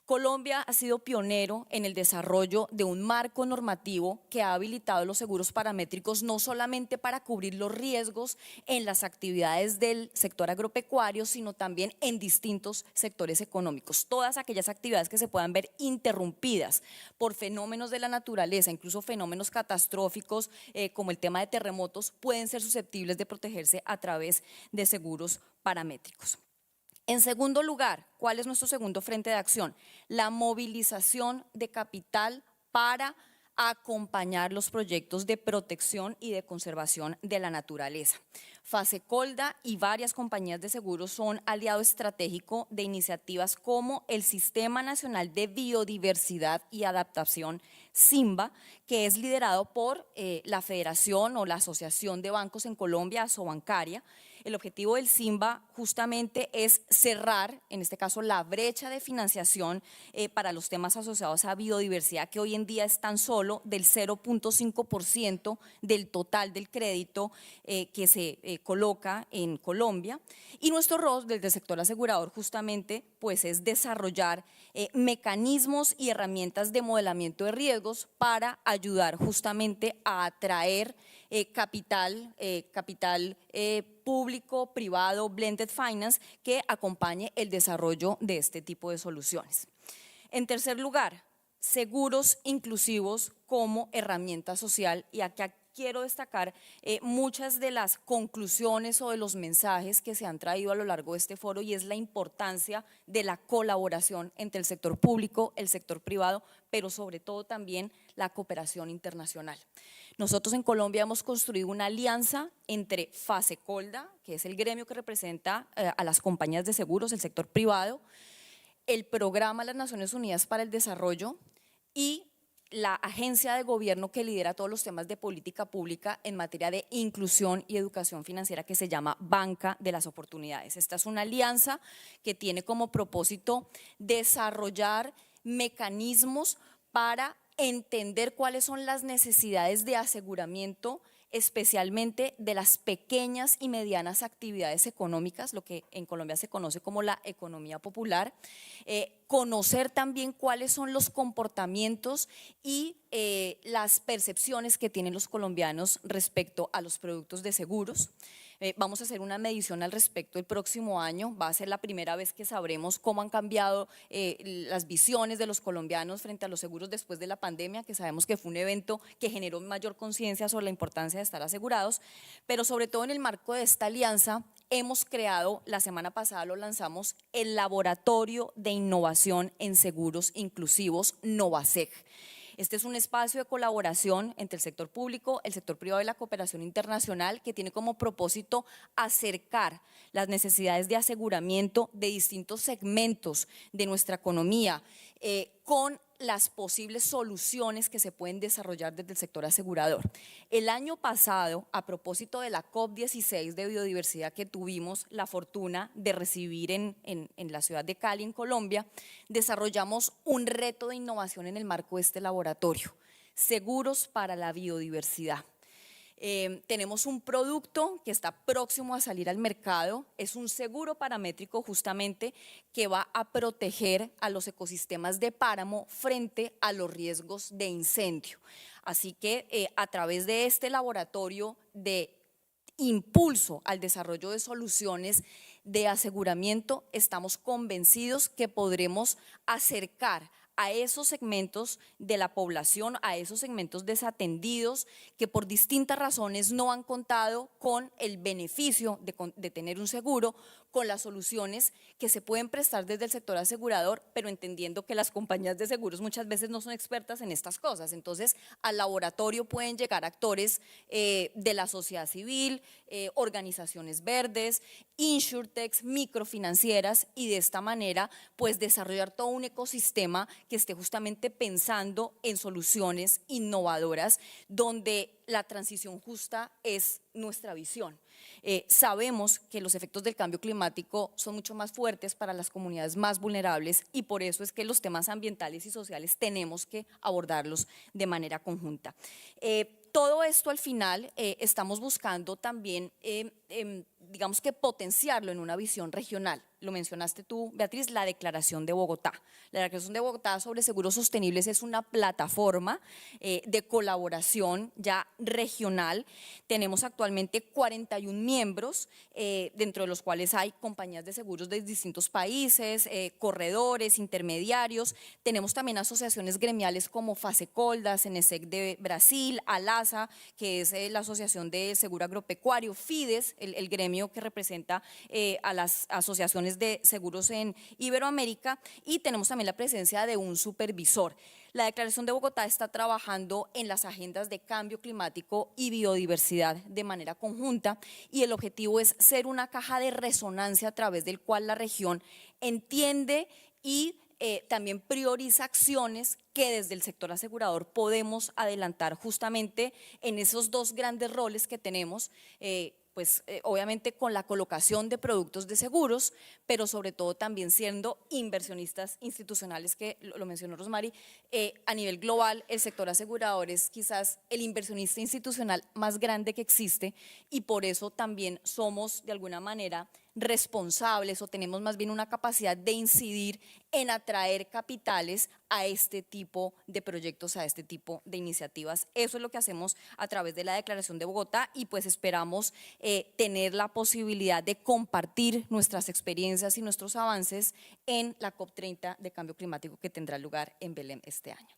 Colombia ha sido pionero en el desarrollo de un marco normativo que ha habilitado los seguros paramétricos no solamente para cubrir los riesgos en las actividades del sector agropecuario, sino también en distintos sectores económicos. Todas aquellas actividades que se puedan ver interrumpidas por fenómenos de la naturaleza, incluso fenómenos catastróficos como el tema de terremotos, pueden ser susceptibles de protegerse a través de seguros paramétricos. En segundo lugar, ¿cuál es nuestro segundo frente de acción? La movilización de capital para acompañar los proyectos de protección y de conservación de la naturaleza. Fasecolda y varias compañías de seguros son aliado estratégico de iniciativas como el Sistema Nacional de Biodiversidad y Adaptación, SIMBA, que es liderado por la Federación o la Asociación de Bancos en Colombia, Asobancaria. El objetivo del SIMBA justamente es cerrar, en este caso, la brecha de financiación para los temas asociados a biodiversidad, que hoy en día es tan solo del 0.5% del total del crédito que se coloca en Colombia. Y nuestro rol desde el sector asegurador justamente pues es desarrollar mecanismos y herramientas de modelamiento de riesgos para ayudar justamente a atraer capital público, privado, blended finance, que acompañe el desarrollo de este tipo de soluciones. En tercer lugar, seguros inclusivos como herramienta social, y aquí quiero destacar muchas de las conclusiones o de los mensajes que se han traído a lo largo de este foro, y es la importancia de la colaboración entre el sector público, el sector privado, pero sobre todo también la cooperación internacional. Nosotros en Colombia hemos construido una alianza entre Fasecolda, que es el gremio que representa a las compañías de seguros, el sector privado, el Programa de las Naciones Unidas para el Desarrollo y la agencia de gobierno que lidera todos los temas de política pública en materia de inclusión y educación financiera, que se llama Banca de las Oportunidades. Esta es una alianza que tiene como propósito desarrollar mecanismos para entender cuáles son las necesidades de aseguramiento, especialmente de las pequeñas y medianas actividades económicas, lo que en Colombia se conoce como la economía popular, conocer también cuáles son los comportamientos y las percepciones que tienen los colombianos respecto a los productos de seguros. Vamos a hacer una medición al respecto el próximo año. Va a ser la primera vez que sabremos cómo han cambiado las visiones de los colombianos frente a los seguros después de la pandemia, que sabemos que fue un evento que generó mayor conciencia sobre la importancia de estar asegurados, pero sobre todo en el marco de esta alianza hemos creado, la semana pasada lo lanzamos, el Laboratorio de Innovación en Seguros Inclusivos, Novaseg. Este es un espacio de colaboración entre el sector público, el sector privado y la cooperación internacional, que tiene como propósito acercar las necesidades de aseguramiento de distintos segmentos de nuestra economía con las posibles soluciones que se pueden desarrollar desde el sector asegurador. El año pasado, a propósito de la COP16 de biodiversidad que tuvimos la fortuna de recibir en la ciudad de Cali, en Colombia, desarrollamos un reto de innovación en el marco de este laboratorio, seguros para la biodiversidad. Tenemos un producto que está próximo a salir al mercado, es un seguro paramétrico justamente que va a proteger a los ecosistemas de páramo frente a los riesgos de incendio. Así que a través de este laboratorio de impulso al desarrollo de soluciones de aseguramiento, estamos convencidos que podremos acercar a esos segmentos de la población, a esos segmentos desatendidos que por distintas razones no han contado con el beneficio de tener un seguro, con las soluciones que se pueden prestar desde el sector asegurador, pero entendiendo que las compañías de seguros muchas veces no son expertas en estas cosas. Entonces, al laboratorio pueden llegar actores de la sociedad civil, organizaciones verdes, insurtechs, microfinancieras, y de esta manera pues desarrollar todo un ecosistema que esté justamente pensando en soluciones innovadoras donde la transición justa es nuestra visión. Sabemos que los efectos del cambio climático son mucho más fuertes para las comunidades más vulnerables y por eso es que los temas ambientales y sociales tenemos que abordarlos de manera conjunta. Todo esto al final estamos buscando también, digamos que potenciarlo en una visión regional. Lo mencionaste tú, Beatriz, la Declaración de Bogotá. La Declaración de Bogotá sobre Seguros Sostenibles es una plataforma de colaboración ya regional. Tenemos actualmente 41 miembros, dentro de los cuales hay compañías de seguros de distintos países, corredores, intermediarios. Tenemos también asociaciones gremiales como Fasecolda, Cenesec de Brasil, ALASA, que es la Asociación de Seguro Agropecuario, FIDES, el gremio que representa a las asociaciones de seguros en Iberoamérica, y tenemos también la presencia de un supervisor. La Declaración de Bogotá está trabajando en las agendas de cambio climático y biodiversidad de manera conjunta, y el objetivo es ser una caja de resonancia a través del cual la región entiende y también prioriza acciones que desde el sector asegurador podemos adelantar justamente en esos dos grandes roles que tenemos, obviamente con la colocación de productos de seguros, pero sobre todo también siendo inversionistas institucionales, que lo mencionó Rosmary. A nivel global, el sector asegurador es quizás el inversionista institucional más grande que existe, y por eso también somos de alguna manera responsables, o tenemos más bien una capacidad de incidir en atraer capitales a este tipo de proyectos, a este tipo de iniciativas. Eso es lo que hacemos a través de la Declaración de Bogotá, y pues esperamos tener la posibilidad de compartir nuestras experiencias y nuestros avances en la COP30 de cambio climático que tendrá lugar en Belém este año.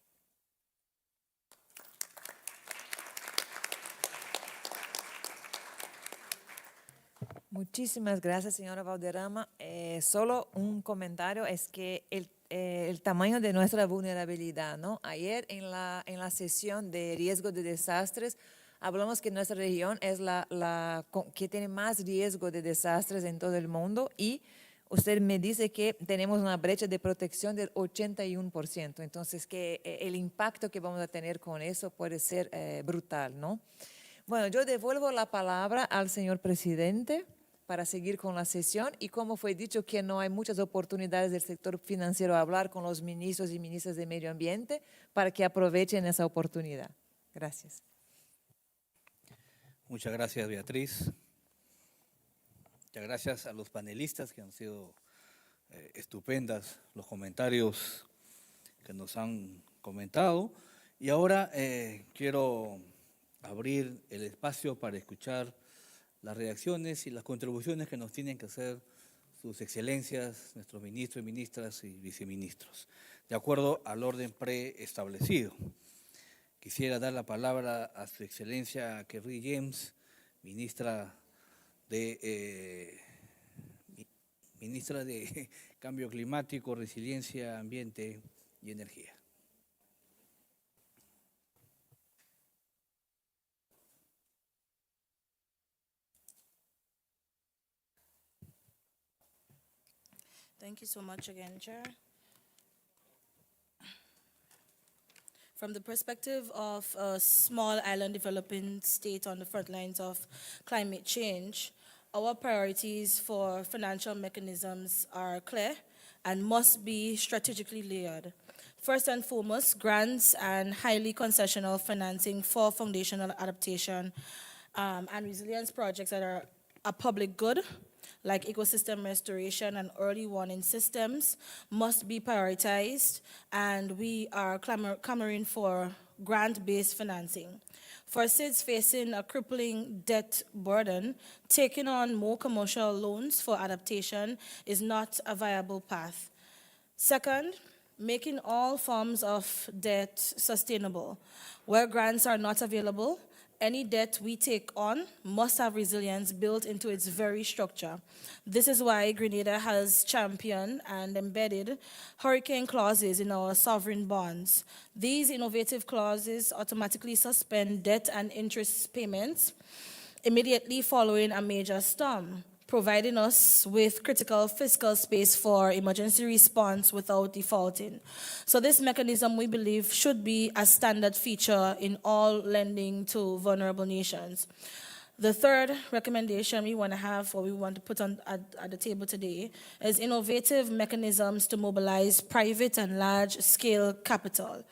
Muchísimas gracias, señora Valderrama. Solo un comentario, es que el tamaño de nuestra vulnerabilidad, ¿no? Ayer en la sesión de riesgo de desastres, hablamos que nuestra región es la que tiene más riesgo de desastres en todo el mundo, y usted me dice que tenemos una brecha de protección del 81%, entonces que el impacto que vamos a tener con eso puede ser brutal, ¿no? Bueno, yo devuelvo la palabra al señor presidente para seguir con la sesión, y como fue dicho que no hay muchas oportunidades del sector financiero a hablar con los ministros y ministras de Medio Ambiente, para que aprovechen esa oportunidad. Gracias. Muchas gracias, Beatriz. Muchas gracias a los panelistas que han sido estupendas los comentarios que nos han comentado. Y ahora quiero abrir el espacio para escuchar las reacciones y las contribuciones que nos tienen que hacer sus excelencias, nuestros ministros y ministras y viceministros, de acuerdo al orden preestablecido. Quisiera dar la palabra a su excelencia Kerry James, ministra de Cambio Climático, Resiliencia, Ambiente y Energía. Thank you so much again, Chair. From the perspective of a small island developing state on the front lines of climate change, our priorities for financial mechanisms are clear and must be strategically layered. First and foremost, grants and highly concessional financing for foundational adaptation and resilience projects that are a public good, like ecosystem restoration and early warning systems, must be prioritized, and we are clamoring for grant-based financing. For states facing a crippling debt burden, taking on more commercial loans for adaptation is not a viable path. Second, making all forms of debt sustainable. Where grants are not available, any debt we take on must have resilience built into its very structure. This is why Grenada has championed and embedded hurricane clauses in our sovereign bonds. These innovative clauses automatically suspend debt and interest payments immediately following a major storm, providing us with critical fiscal space for emergency response without defaulting. So this mechanism, we believe, should be a standard feature in all lending to vulnerable nations. The third recommendation we want to have, or we want to put on at the table today, is innovative mechanisms to mobilize private and large-scale capital.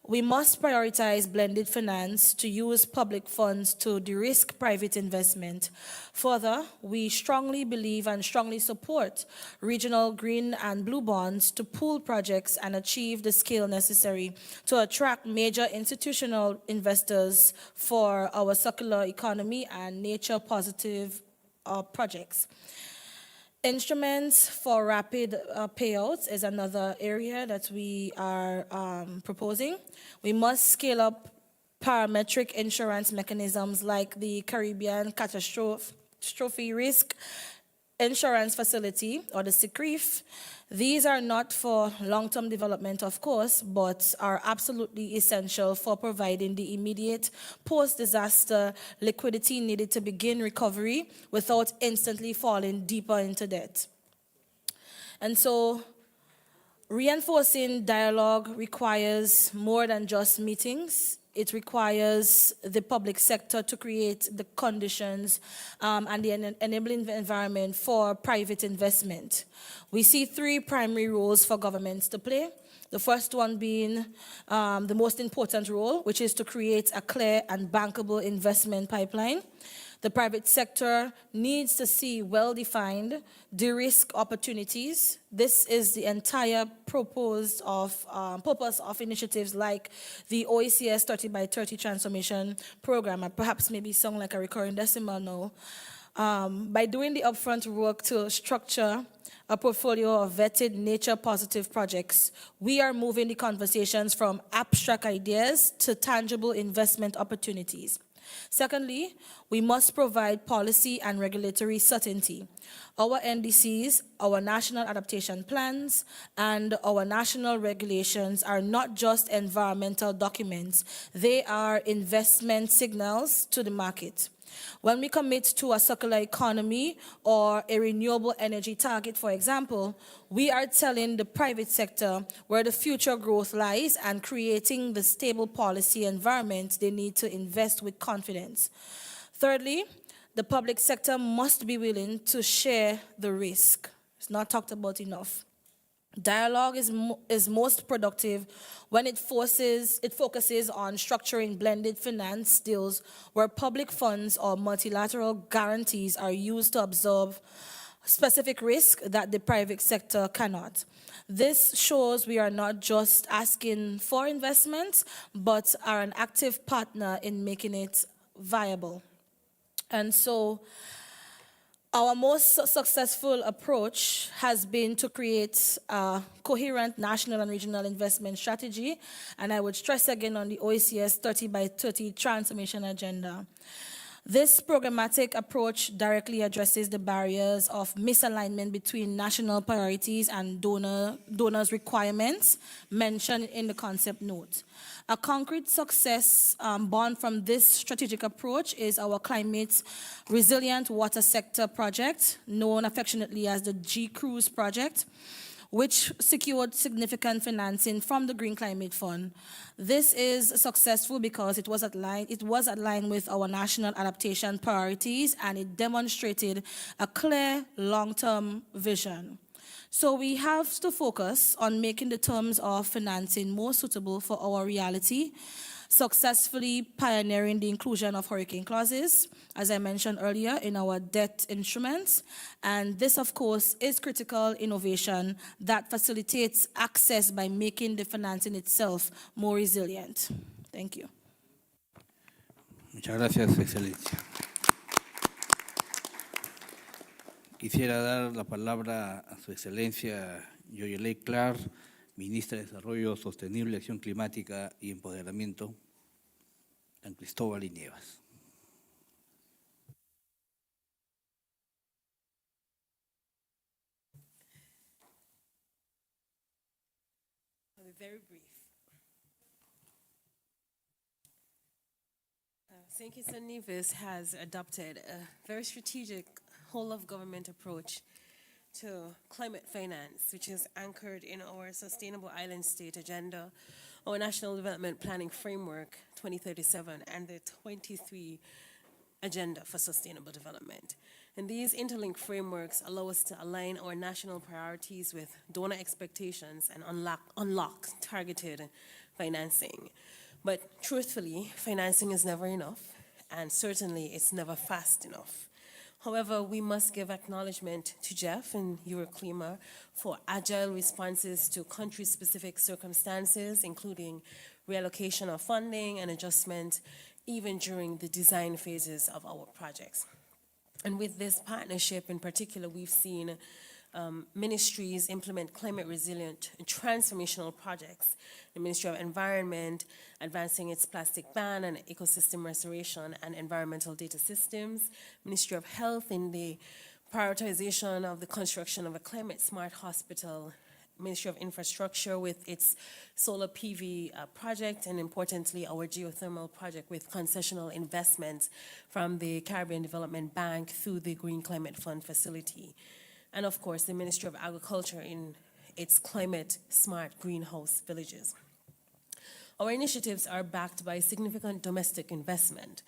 We must prioritize blended finance to use public funds to de-risk private investment. Further, we strongly believe and strongly support regional green and blue bonds to pool projects and achieve the scale necessary to attract major institutional investors for our circular economy and nature-positive projects. Instruments for rapid payouts is another area that we are proposing. We must scale up parametric insurance mechanisms like the Caribbean Catastrophe Risk Insurance Facility, or the CCRIF. These are not for long-term development, of course, but are absolutely essential for providing the immediate post-disaster liquidity needed to begin recovery without instantly falling deeper into debt. And so, reinforcing dialogue requires more than just meetings. It requires the public sector to create the conditions and the enabling environment for private investment. We see three primary roles for governments to play. The first one being the most important role, which is to create a clear and bankable investment pipeline. The private sector needs to see well-defined de-risk opportunities. This is the entire purpose of initiatives like the OECS 30 by 30 transformation program, and perhaps maybe sound like a recurring decimal now. By doing the upfront work to structure a portfolio of vetted nature-positive projects, we are moving the conversations from abstract ideas to tangible investment opportunities. Secondly, we must provide policy and regulatory certainty. Our NDCs, our national adaptation plans, and our national regulations are not just environmental documents. They are investment signals to the market. When we commit to a circular economy or a renewable energy target, for example, we are telling the private sector where the future growth lies and creating the stable policy environment they need to invest with confidence. Thirdly, the public sector must be willing to share the risk. It's not talked about enough. Dialogue is most productive when it focuses on structuring blended finance deals where public funds or multilateral guarantees are used to absorb specific risk that the private sector cannot. This shows we are not just asking for investments, but are an active partner in making it viable. And so, our most successful approach has been to create a coherent national and regional investment strategy, and I would stress again on the OECS 30 by 30 transformation agenda. This programmatic approach directly addresses the barriers of misalignment between national priorities and donors' requirements mentioned in the concept note. A concrete success born from this strategic approach is our Climate Resilient Water Sector Project, known affectionately as the G-Cruise Project, which secured significant financing from the Green Climate Fund. This is successful because it was aligned with our national adaptation priorities, and it demonstrated a clear long-term vision. So we have to focus on making the terms of financing more suitable for our reality, successfully pioneering the inclusion of hurricane clauses, as I mentioned earlier, in our debt instruments. And this, of course, is critical innovation that facilitates access by making the financing itself more resilient. Thank you. Muchas gracias, Excelencia. Quisiera dar la palabra a Su Excelencia Yoyelei Clark, Ministra de Desarrollo Sostenible, Acción Climática y Empoderamiento, San Cristóbal y Nievas. I'll be very brief. St. Kitts and Nevis has adopted a very strategic whole-of-government approach to climate finance, which is anchored in our Sustainable Island State Agenda, our National Development Planning Framework 2037, and the 23 Agenda for Sustainable Development. And these interlinked frameworks allow us to align our national priorities with donor expectations and unlock targeted financing. But truthfully, financing is never enough, and certainly it's never fast enough. However, we must give acknowledgement to Jeff and Euroclima for agile responses to country-specific circumstances, including reallocation of funding and adjustment, even during the design phases of our projects. And with this partnership in particular, we've seen ministries implement climate-resilient and transformational projects. The Ministry of Environment advancing its plastic ban and ecosystem restoration and environmental data systems. Ministry of Health in the prioritization of the construction of a climate-smart hospital. Ministry of Infrastructure with its solar PV project, and importantly, our geothermal project with concessional investments from the Caribbean Development Bank through the Green Climate Fund facility. And of course, the Ministry of Agriculture in its climate-smart greenhouse villages. Our initiatives are backed by significant domestic investment,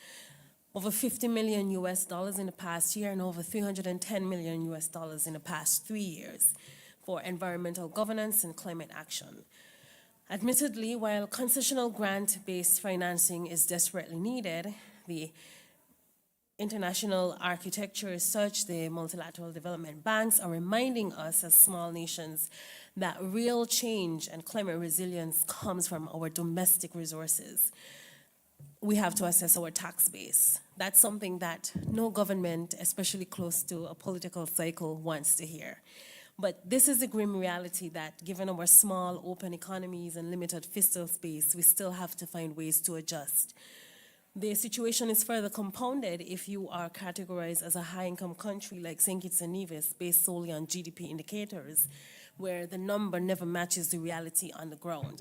over $50 million in the past year and over $310 million in the past 3 years for environmental governance and climate action. Admittedly, while concessional grant-based financing is desperately needed, the international architecture is such, the multilateral development banks are reminding us as small nations that real change and climate resilience comes from our domestic resources. We have to assess our tax base. That's something that no government, especially close to a political cycle, wants to hear. But this is the grim reality that given our small, open economies and limited fiscal space, we still have to find ways to adjust. The situation is further compounded if you are categorized as a high-income country like St. Kitts and Nevis based solely on GDP indicators, where the number never matches the reality on the ground.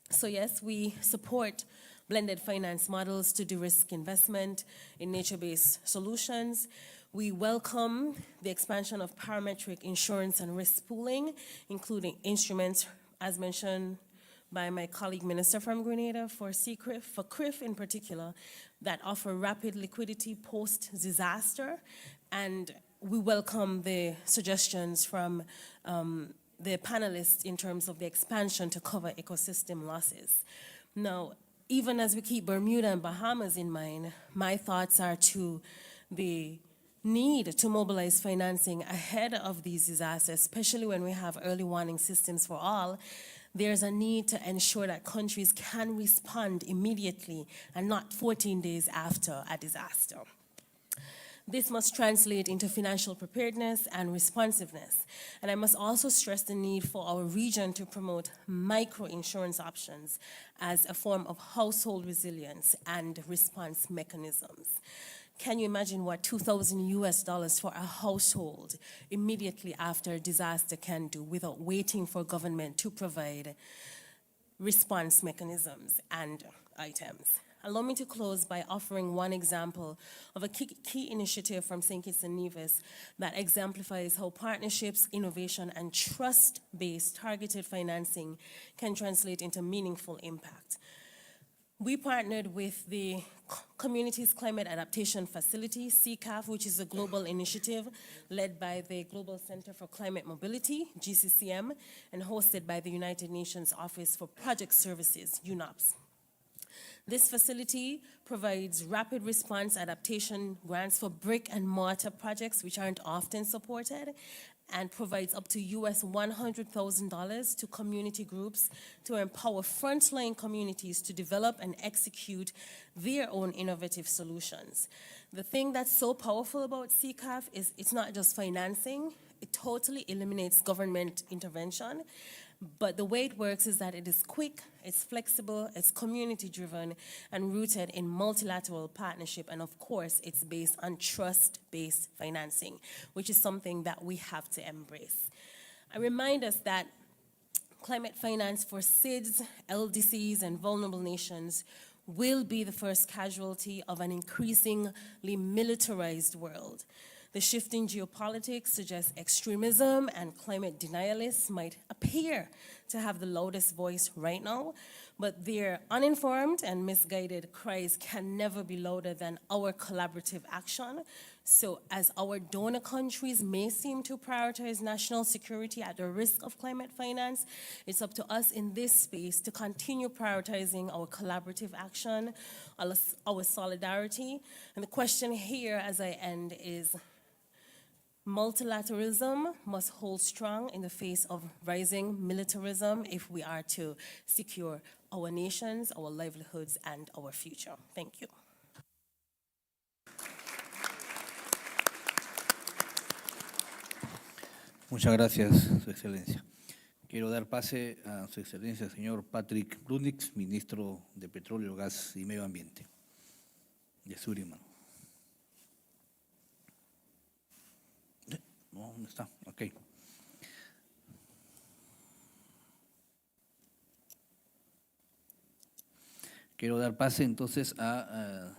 So yes, we support blended finance models to de-risk investment in nature-based solutions. We welcome the expansion of parametric insurance and risk pooling, including instruments, as mentioned by my colleague minister from Grenada, for CCRIF, for CRIF in particular, that offer rapid liquidity post-disaster. And we welcome the suggestions from the panelists in terms of the expansion to cover ecosystem losses. Now, even as we keep Bermuda and Bahamas in mind, my thoughts are to the need to mobilize financing ahead of these disasters, especially when we have early warning systems for all. There's a need to ensure that countries can respond immediately and not 14 days after a disaster. This must translate into financial preparedness and responsiveness. And I must also stress the need for our region to promote micro-insurance options as a form of household resilience and response mechanisms. Can you imagine what $2,000 for a household immediately after a disaster can do without waiting for government to provide response mechanisms and items? Allow me to close by offering one example of a key initiative from St. Kitts and Nevis that exemplifies how partnerships, innovation, and trust-based targeted financing can translate into meaningful impact. We partnered with the Communities Climate Adaptation Facility, CCAF, which is a global initiative led by the Global Center for Climate Mobility, GCCM, and hosted by the United Nations Office for Project Services, UNOPS. This facility provides rapid response adaptation grants for brick and mortar projects, which aren't often supported, and provides up to $100,000 to community groups to empower frontline communities to develop and execute their own innovative solutions. The thing that's so powerful about CCAF is it's not just financing, it totally eliminates government intervention. But the way it works is that it is quick, it's flexible, it's community-driven, and rooted in multilateral partnership. And of course, it's based on trust-based financing, which is something that we have to embrace. I remind us that climate finance for SIDS, LDCs, and vulnerable nations will be the first casualty of an increasingly militarized world. The shifting geopolitics suggests extremism and climate denialists might appear to have the loudest voice right now, but their uninformed and misguided cries can never be louder than our collaborative action. So as our donor countries may seem to prioritize national security at the risk of climate finance, it's up to us in this space to continue prioritizing our collaborative action, our solidarity. And the question here as I end is, multilateralism must hold strong in the face of rising militarism if we are to secure our nations, our livelihoods, and our future. Thank you. Muchas gracias, Su Excelencia. Quiero dar pase a Su Excelencia, señor Patrick Brunix, Ministro de Petróleo, Gas y Medio Ambiente, de Surinam. ¿Dónde está? Ok. Quiero dar pase entonces al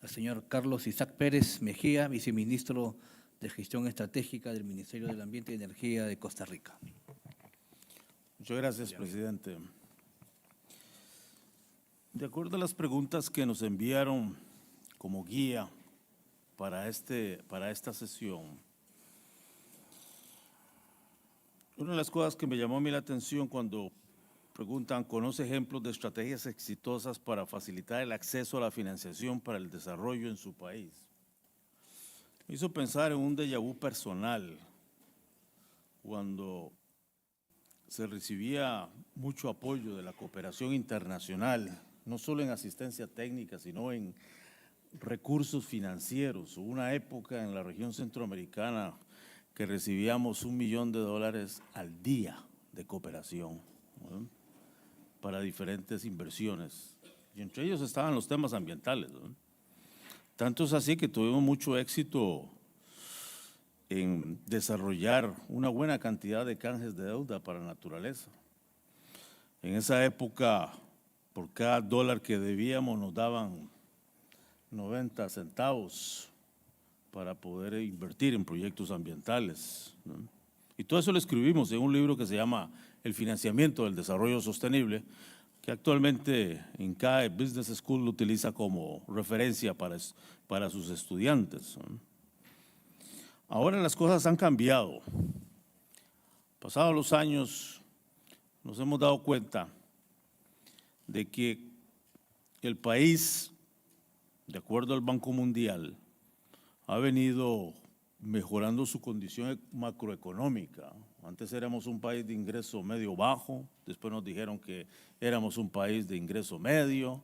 señor Carlos Isaac Pérez Mejía, Viceministro de Gestión Estratégica del Ministerio del Ambiente y Energía de Costa Rica. Muchas gracias, presidente. De acuerdo a las preguntas que nos enviaron como guía para esta sesión, una de las cosas que me llamó a mí la atención cuando preguntan, ¿conoce ejemplos de estrategias exitosas para facilitar el acceso a la financiación para el desarrollo en su país? Me hizo pensar en un déjà vu personal, cuando se recibía mucho apoyo de la cooperación internacional, no solo en asistencia técnica, sino en recursos financieros. Hubo una época en la región centroamericana que recibíamos $1 millón al día de cooperación, ¿no?, para diferentes inversiones. Y entre ellos estaban los temas ambientales, ¿no? Tanto es así que tuvimos mucho éxito en desarrollar una buena cantidad de canjes de deuda para la naturaleza. En esa época, por cada $1 que debíamos nos daban 90 centavos para poder invertir en proyectos ambientales, ¿no? Y todo eso lo escribimos en un libro que se llama El financiamiento del desarrollo sostenible, que actualmente en cada business school lo utiliza como referencia para sus estudiantes, ¿no? Ahora las cosas han cambiado. Pasados los años nos hemos dado cuenta de que el país, de acuerdo al Banco Mundial, ha venido mejorando su condición macroeconómica. Antes éramos un país de ingreso medio bajo, después nos dijeron que éramos un país de ingreso medio,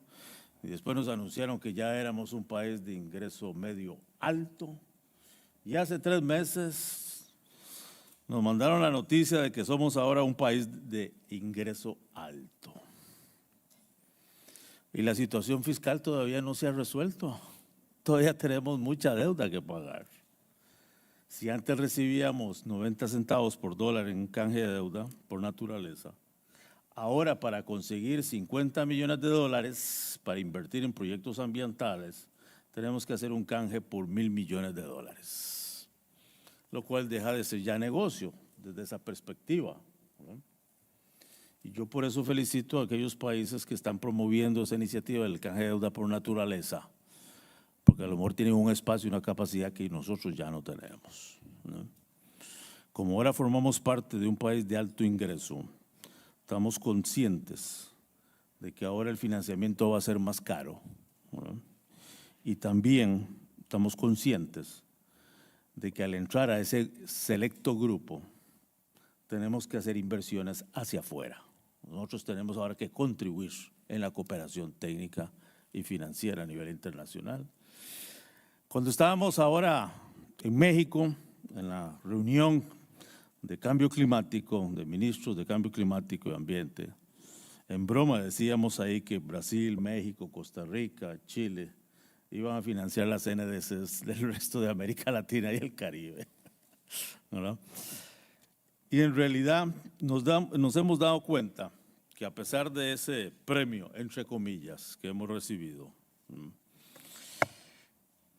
y después nos anunciaron que ya éramos un país de ingreso medio alto. Y hace 3 meses nos mandaron la noticia de que somos ahora un país de ingreso alto. Y la situación fiscal todavía no se ha resuelto. Todavía tenemos mucha deuda que pagar. Si antes recibíamos 90 centavos por $1 en canje de deuda por naturaleza, ahora para conseguir $50 millones para invertir en proyectos ambientales, tenemos que hacer un canje por $1.000 millones, lo cual deja de ser ya negocio desde esa perspectiva, ¿no? Y yo por eso felicito a aquellos países que están promoviendo esa iniciativa del canje de deuda por naturaleza, porque a lo mejor tienen un espacio y una capacidad que nosotros ya no tenemos, ¿no? Como ahora formamos parte de un país de alto ingreso, estamos conscientes de que ahora el financiamiento va a ser más caro, ¿no? Y también estamos conscientes de que al entrar a ese selecto grupo tenemos que hacer inversiones hacia afuera. Nosotros tenemos ahora que contribuir en la cooperación técnica y financiera a nivel internacional. Cuando estábamos ahora en México, en la reunión de cambio climático, de ministros de cambio climático y ambiente, en broma decíamos ahí que Brasil, México, Costa Rica, Chile iban a financiar las NDCs del resto de América Latina y el Caribe, ¿no? Y en realidad nos hemos dado cuenta que a pesar de ese premio, entre comillas, que hemos recibido,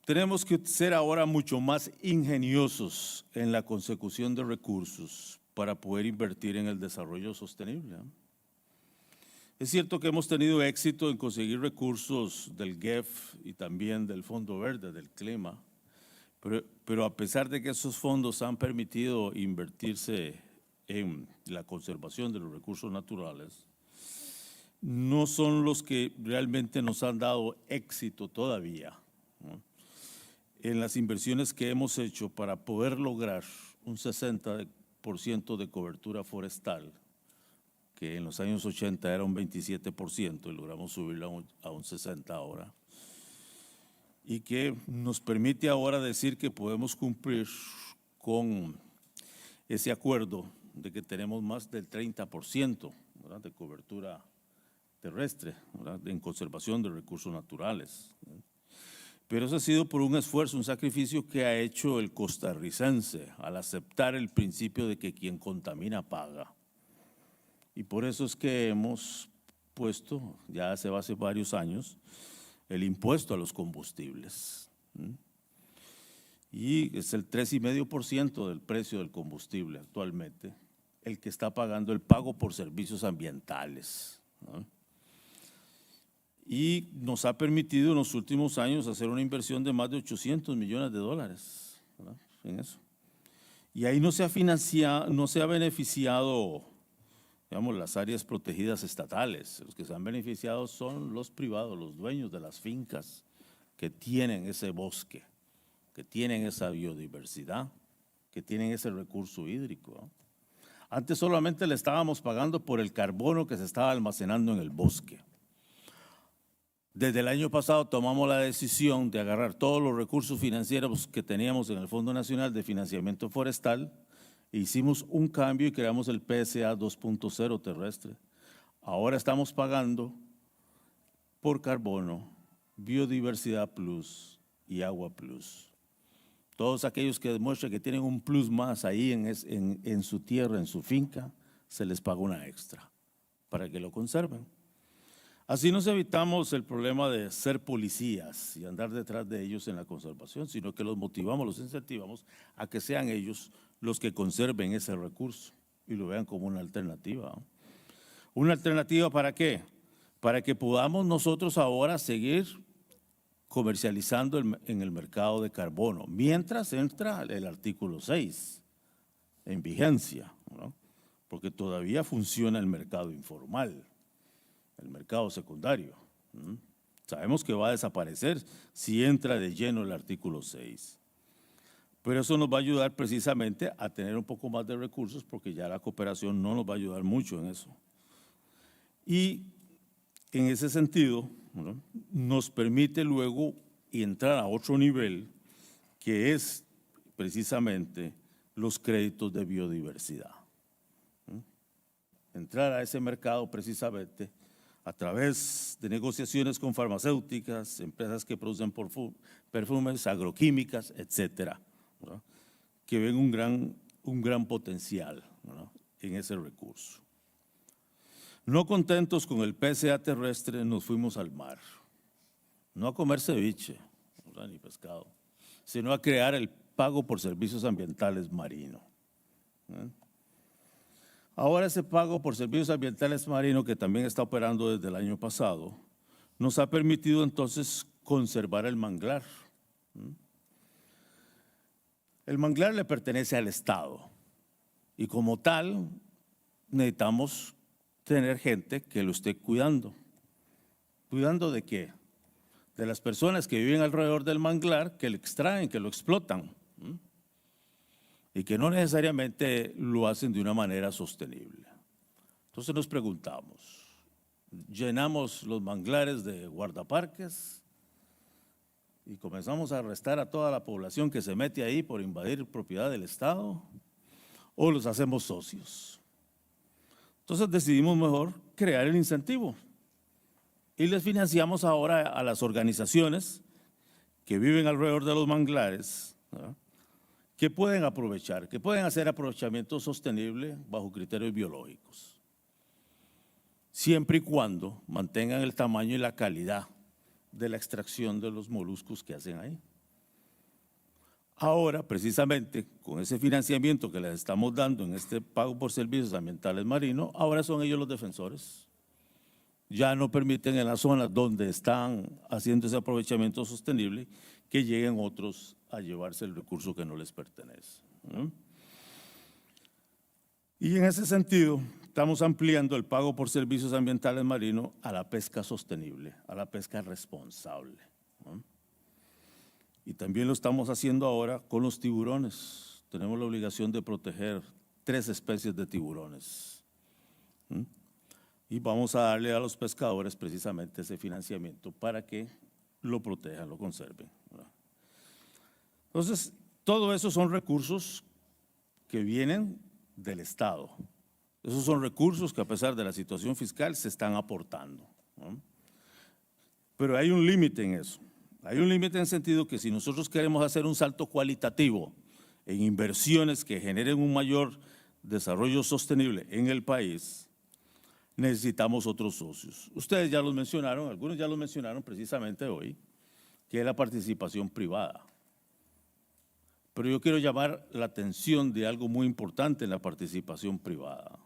tenemos que ser ahora mucho más ingeniosos en la consecución de recursos para poder invertir en el desarrollo sostenible. Es cierto que hemos tenido éxito en conseguir recursos del GEF y también del Fondo Verde, del Clima, pero a pesar de que esos fondos han permitido invertirse en la conservación de los recursos naturales, no son los que realmente nos han dado éxito todavía, ¿no?, en las inversiones que hemos hecho para poder lograr un 60% de cobertura forestal, que en los años 80 era un 27% y logramos subirlo a un 60% ahora, y que nos permite ahora decir que podemos cumplir con ese acuerdo de que tenemos más del 30%, ¿verdad?, de cobertura terrestre, ¿verdad?, en conservación de recursos naturales. Pero eso ha sido por un esfuerzo, un sacrificio que ha hecho el costarricense al aceptar el principio de que quien contamina paga. Y por eso es que hemos puesto, ya hace varios años, el impuesto a los combustibles. Y es el 3,5% del precio del combustible actualmente, el que está pagando el pago por servicios ambientales, ¿no? Y nos ha permitido en los últimos años hacer una inversión de más de $800 millones, ¿verdad?, en eso. Y ahí no se ha beneficiado, digamos, las áreas protegidas estatales. Los que se han beneficiado son los privados, los dueños de las fincas que tienen ese bosque, que tienen esa biodiversidad, que tienen ese recurso hídrico, ¿no? Antes solamente le estábamos pagando por el carbono que se estaba almacenando en el bosque. Desde el año pasado tomamos la decisión de agarrar todos los recursos financieros que teníamos en el Fondo Nacional de Financiamiento Forestal e hicimos un cambio y creamos el PSA 2.0 terrestre. Ahora estamos pagando por carbono, biodiversidad plus y agua plus. Todos aquellos que demuestran que tienen un plus más ahí en su tierra, en su finca, se les paga una extra para que lo conserven. Así nos evitamos el problema de ser policías y andar detrás de ellos en la conservación, sino que los motivamos, los incentivamos a que sean ellos los que conserven ese recurso y lo vean como una alternativa, ¿no? ¿Una alternativa para qué? Para que podamos nosotros ahora seguir comercializando en el mercado de carbono, mientras entra el artículo 6 en vigencia, ¿no?, porque todavía funciona el mercado informal, el mercado secundario. Sabemos que va a desaparecer si entra de lleno el artículo 6. Pero eso nos va a ayudar precisamente a tener un poco más de recursos porque ya la cooperación no nos va a ayudar mucho en eso. Y en ese sentido, ¿no?, nos permite luego entrar a otro nivel que es precisamente los créditos de biodiversidad. Entrar a ese mercado precisamente a través de negociaciones con farmacéuticas, empresas que producen perfumes, agroquímicas, etcétera, ¿verdad?, que ven un gran potencial, ¿verdad?, en ese recurso. No contentos con el PSA terrestre, nos fuimos al mar, no a comer ceviche, ¿verdad?, ni pescado, sino a crear el pago por servicios ambientales marino, ¿verdad? Ahora ese pago por servicios ambientales marinos, que también está operando desde el año pasado, nos ha permitido entonces conservar el manglar. El manglar le pertenece al Estado y como tal necesitamos tener gente que lo esté cuidando. ¿Cuidando de qué? De las personas que viven alrededor del manglar, que lo extraen, que lo explotan, y que no necesariamente lo hacen de una manera sostenible. Entonces nos preguntamos, llenamos los manglares de guardaparques y comenzamos a arrestar a toda la población que se mete ahí por invadir propiedad del Estado, o los hacemos socios. Entonces decidimos mejor crear el incentivo y les financiamos ahora a las organizaciones que viven alrededor de los manglares, ¿verdad?, que pueden aprovechar, que pueden hacer aprovechamiento sostenible bajo criterios biológicos, siempre y cuando mantengan el tamaño y la calidad de la extracción de los moluscos que hacen ahí. Ahora, precisamente, con ese financiamiento que les estamos dando en este pago por servicios ambientales marinos, ahora son ellos los defensores. Ya no permiten en las zonas donde están haciendo ese aprovechamiento sostenible que lleguen otros a llevarse el recurso que no les pertenece. Y en ese sentido, estamos ampliando el pago por servicios ambientales marinos a la pesca sostenible, a la pesca responsable. Y también lo estamos haciendo ahora con los tiburones. Tenemos la obligación de proteger 3 especies de tiburones. Y vamos a darle a los pescadores precisamente ese financiamiento para que lo protejan, lo conserven. Entonces, todo eso son recursos que vienen del Estado. Esos son recursos que a pesar de la situación fiscal se están aportando. Pero hay un límite en eso. Hay un límite en el sentido que si nosotros queremos hacer un salto cualitativo en inversiones que generen un mayor desarrollo sostenible en el país, necesitamos otros socios. Ustedes ya los mencionaron, algunos ya los mencionaron precisamente hoy, que es la participación privada. Pero yo quiero llamar la atención de algo muy importante en la participación privada.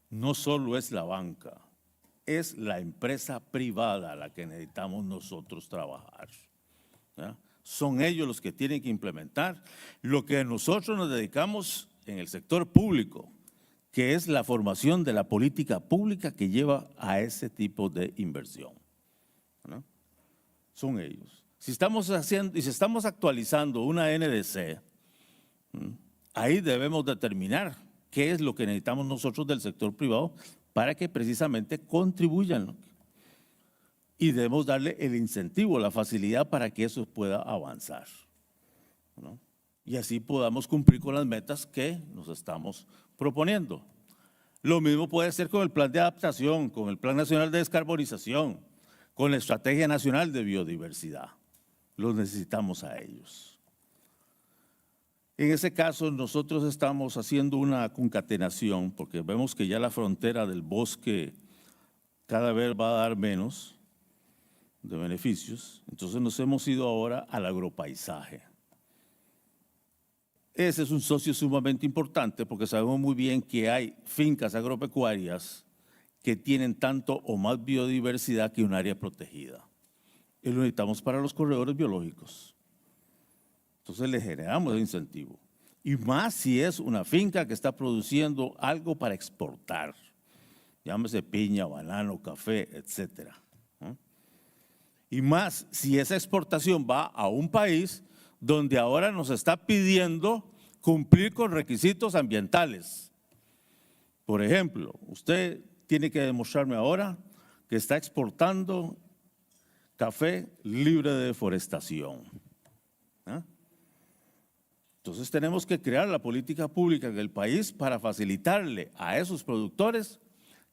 No solo es la banca, es la empresa privada a la que necesitamos nosotros trabajar. ¿Ya? Son ellos los que tienen que implementar lo que nosotros nos dedicamos en el sector público, que es la formación de la política pública que lleva a ese tipo de inversión. ¿No? Son ellos. Si estamos haciendo y si estamos actualizando una NDC, ahí debemos determinar qué es lo que necesitamos nosotros del sector privado para que precisamente contribuyan. Y debemos darle el incentivo, la facilidad para que eso pueda avanzar, ¿no? Y así podamos cumplir con las metas que nos estamos proponiendo. Lo mismo puede ser con el plan de adaptación, con el Plan Nacional de Descarbonización, con la Estrategia Nacional de Biodiversidad. Los necesitamos a ellos. En ese caso, nosotros estamos haciendo una concatenación, porque vemos que ya la frontera del bosque cada vez va a dar menos de beneficios. Entonces nos hemos ido ahora al agropaisaje. Ese es un socio sumamente importante porque sabemos muy bien que hay fincas agropecuarias que tienen tanto o más biodiversidad que un área protegida. Y lo necesitamos para los corredores biológicos. Entonces le generamos el incentivo. Y más si es una finca que está produciendo algo para exportar. Llámese piña, banano, café, etcétera. Y más si esa exportación va a un país donde ahora nos está pidiendo cumplir con requisitos ambientales. Por ejemplo, usted tiene que demostrarme ahora que está exportando café libre de deforestación. Entonces tenemos que crear la política pública en el país para facilitarle a esos productores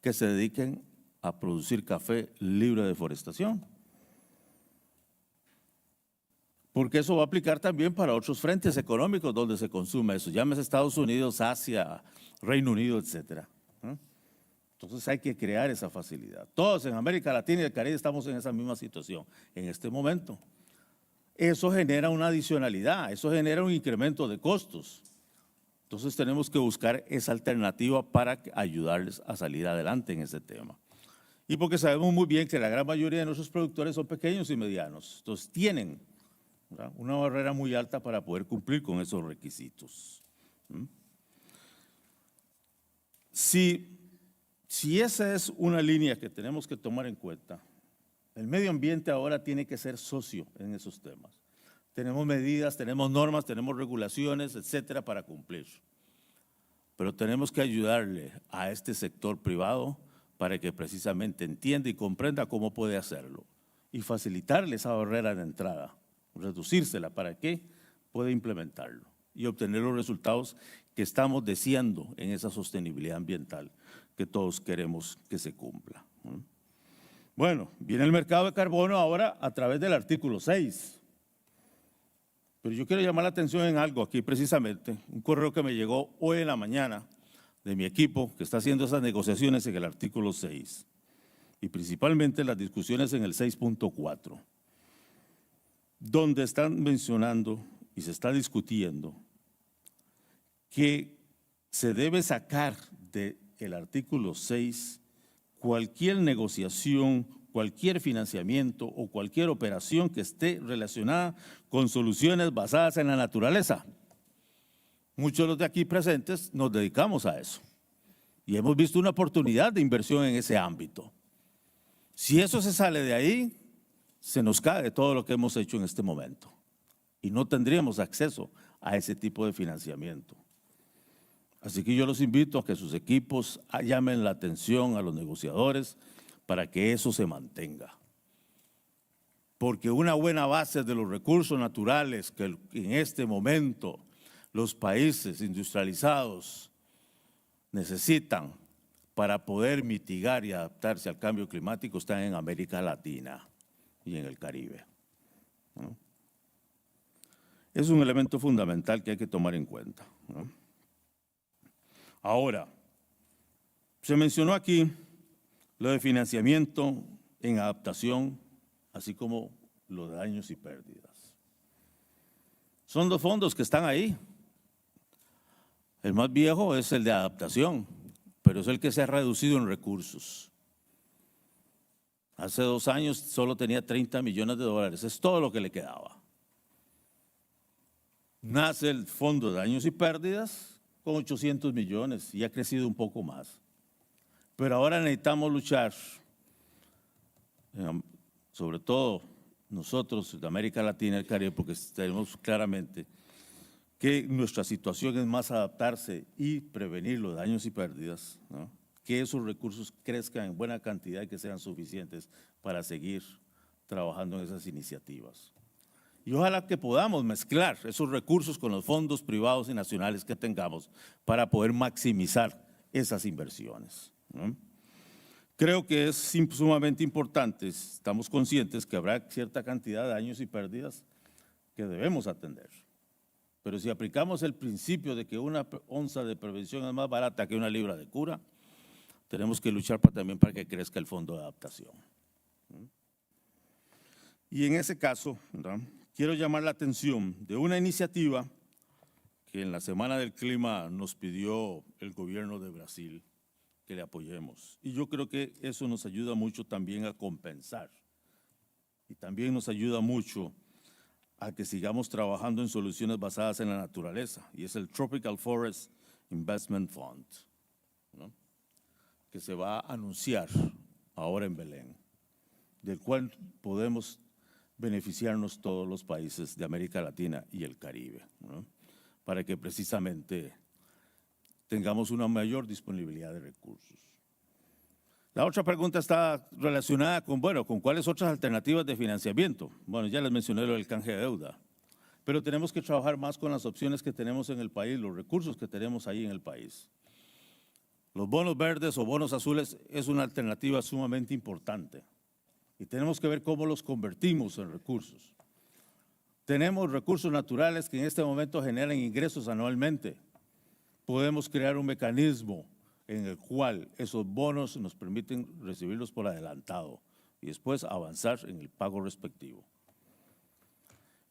que se dediquen a producir café libre de deforestación. Porque eso va a aplicar también para otros frentes económicos donde se consume eso, llámese Estados Unidos, Asia, Reino Unido, etcétera. Entonces hay que crear esa facilidad. Todos en América Latina y el Caribe estamos en esa misma situación en este momento. Eso genera una adicionalidad, eso genera un incremento de costos. Entonces tenemos que buscar esa alternativa para ayudarles a salir adelante en ese tema. Y porque sabemos muy bien que la gran mayoría de nuestros productores son pequeños y medianos, entonces tienen una barrera muy alta para poder cumplir con esos requisitos. Si esa es una línea que tenemos que tomar en cuenta, el medio ambiente ahora tiene que ser socio en esos temas. Tenemos medidas, tenemos normas, tenemos regulaciones, etcétera, para cumplir. Pero tenemos que ayudarle a este sector privado para que precisamente entienda y comprenda cómo puede hacerlo y facilitarle esa barrera de entrada, reducírsela para que pueda implementarlo y obtener los resultados que estamos deseando en esa sostenibilidad ambiental que todos queremos que se cumpla. Bueno, viene el mercado de carbono ahora a través del artículo 6. Pero yo quiero llamar la atención en algo aquí precisamente, un correo que me llegó hoy en la mañana de mi equipo que está haciendo esas negociaciones en el artículo 6 y principalmente las discusiones en el 6.4, donde están mencionando y se está discutiendo que se debe sacar del artículo 6 cualquier negociación, cualquier financiamiento o cualquier operación que esté relacionada con soluciones basadas en la naturaleza. Muchos de los de aquí presentes nos dedicamos a eso y hemos visto una oportunidad de inversión en ese ámbito. Si eso se sale de ahí, se nos cae todo lo que hemos hecho en este momento y no tendríamos acceso a ese tipo de financiamiento. Así que yo los invito a que sus equipos llamen la atención a los negociadores para que eso se mantenga. Porque una buena base de los recursos naturales que en este momento los países industrializados necesitan para poder mitigar y adaptarse al cambio climático están en América Latina y en el Caribe, ¿no? Es un elemento fundamental que hay que tomar en cuenta, ¿no? Ahora, se mencionó aquí lo de financiamiento en adaptación, así como lo de daños y pérdidas. Son dos fondos que están ahí. El más viejo es el de adaptación, pero es el que se ha reducido en recursos. Hace 2 años solo tenía 30 millones de dólares, es todo lo que le quedaba. Nace el fondo de daños y pérdidas con 800 millones y ha crecido un poco más. Pero ahora necesitamos luchar, sobre todo nosotros de América Latina y el Caribe, porque tenemos claramente que nuestra situación es más adaptarse y prevenir los daños y pérdidas, ¿no? Que esos recursos crezcan en buena cantidad y que sean suficientes para seguir trabajando en esas iniciativas. Y ojalá que podamos mezclar esos recursos con los fondos privados y nacionales que tengamos para poder maximizar esas inversiones, ¿no? Creo que es sumamente importante, estamos conscientes que habrá cierta cantidad de daños y pérdidas que debemos atender. Pero si aplicamos el principio de que una onza de prevención es más barata que una libra de cura, tenemos que luchar también para que crezca el fondo de adaptación. Y en ese caso, ¿verdad?, quiero llamar la atención de una iniciativa que en la Semana del Clima nos pidió el gobierno de Brasil que le apoyemos. Y yo creo que eso nos ayuda mucho también a compensar y también nos ayuda mucho a que sigamos trabajando en soluciones basadas en la naturaleza, y es el Tropical Forest Investment Fund, ¿no?, que se va a anunciar ahora en Belén, del cual podemos beneficiarnos todos los países de América Latina y el Caribe, ¿no?, para que precisamente tengamos una mayor disponibilidad de recursos. La otra pregunta está relacionada con, bueno, con cuáles otras alternativas de financiamiento. Bueno, ya les mencioné lo del canje de deuda, pero tenemos que trabajar más con las opciones que tenemos en el país, los recursos que tenemos ahí en el país. Los bonos verdes o bonos azules es una alternativa sumamente importante y tenemos que ver cómo los convertimos en recursos. Tenemos recursos naturales que en este momento generan ingresos anualmente. Podemos crear un mecanismo en el cual esos bonos nos permiten recibirlos por adelantado y después avanzar en el pago respectivo.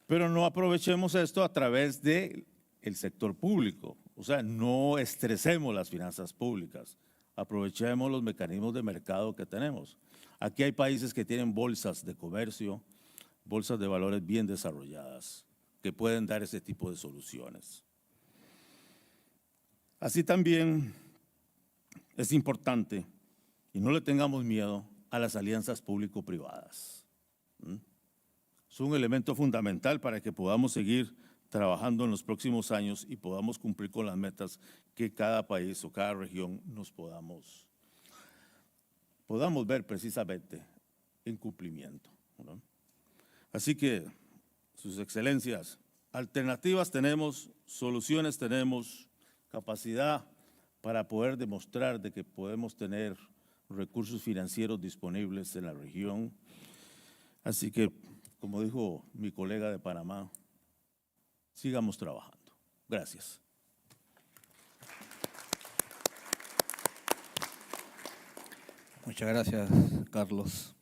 Pero no aprovechemos esto a través del sector público, o sea, no estresemos las finanzas públicas, aprovechemos los mecanismos de mercado que tenemos. Aquí hay países que tienen bolsas de comercio, bolsas de valores bien desarrolladas, que pueden dar ese tipo de soluciones. Así también es importante, y no le tengamos miedo a las alianzas público-privadas. Es un elemento fundamental para que podamos seguir trabajando en los próximos años y podamos cumplir con las metas que cada país o cada región nos podamos ver precisamente en cumplimiento, ¿no? Así que, sus excelencias, alternativas tenemos, soluciones tenemos, capacidad para poder demostrar de que podemos tener recursos financieros disponibles en la región. Así que, como dijo mi colega de Panamá, sigamos trabajando. Gracias. Muchas gracias, Carlos.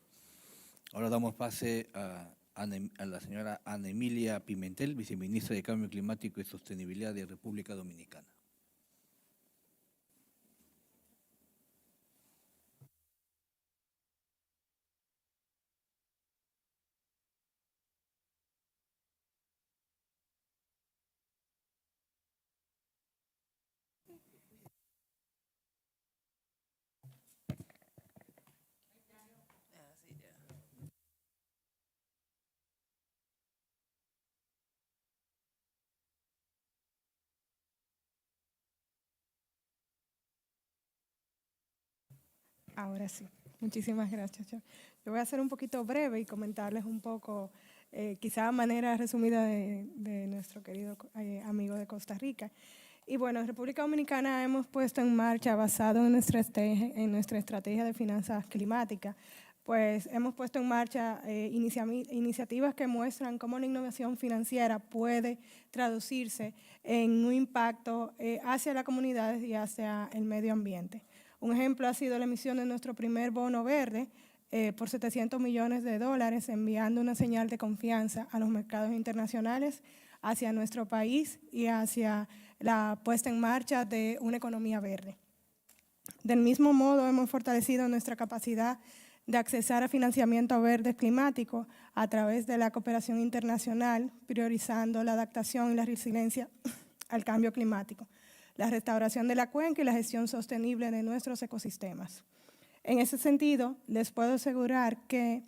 Ahora damos pase a a la señora Ana Emilia Pimentel, viceministra de Cambio Climático y Sostenibilidad de República Dominicana. Ahora sí, muchísimas gracias. Yo voy a ser un poquito breve y comentarles un poco, quizá a manera resumida de nuestro querido amigo de Costa Rica. Y bueno, en República Dominicana hemos puesto en marcha, basado en nuestra estrategia de finanzas climáticas, pues hemos puesto en marcha iniciativas que muestran cómo la innovación financiera puede traducirse en un impacto hacia las comunidades y hacia el medio ambiente. Un ejemplo ha sido la emisión de nuestro primer bono verde por $700 millones, enviando una señal de confianza a los mercados internacionales, hacia nuestro país y hacia la puesta en marcha de una economía verde. Del mismo modo, hemos fortalecido nuestra capacidad de accesar a financiamiento verde climático a través de la cooperación internacional, priorizando la adaptación y la resiliencia al cambio climático, la restauración de la cuenca y la gestión sostenible de nuestros ecosistemas. En ese sentido, les puedo asegurar que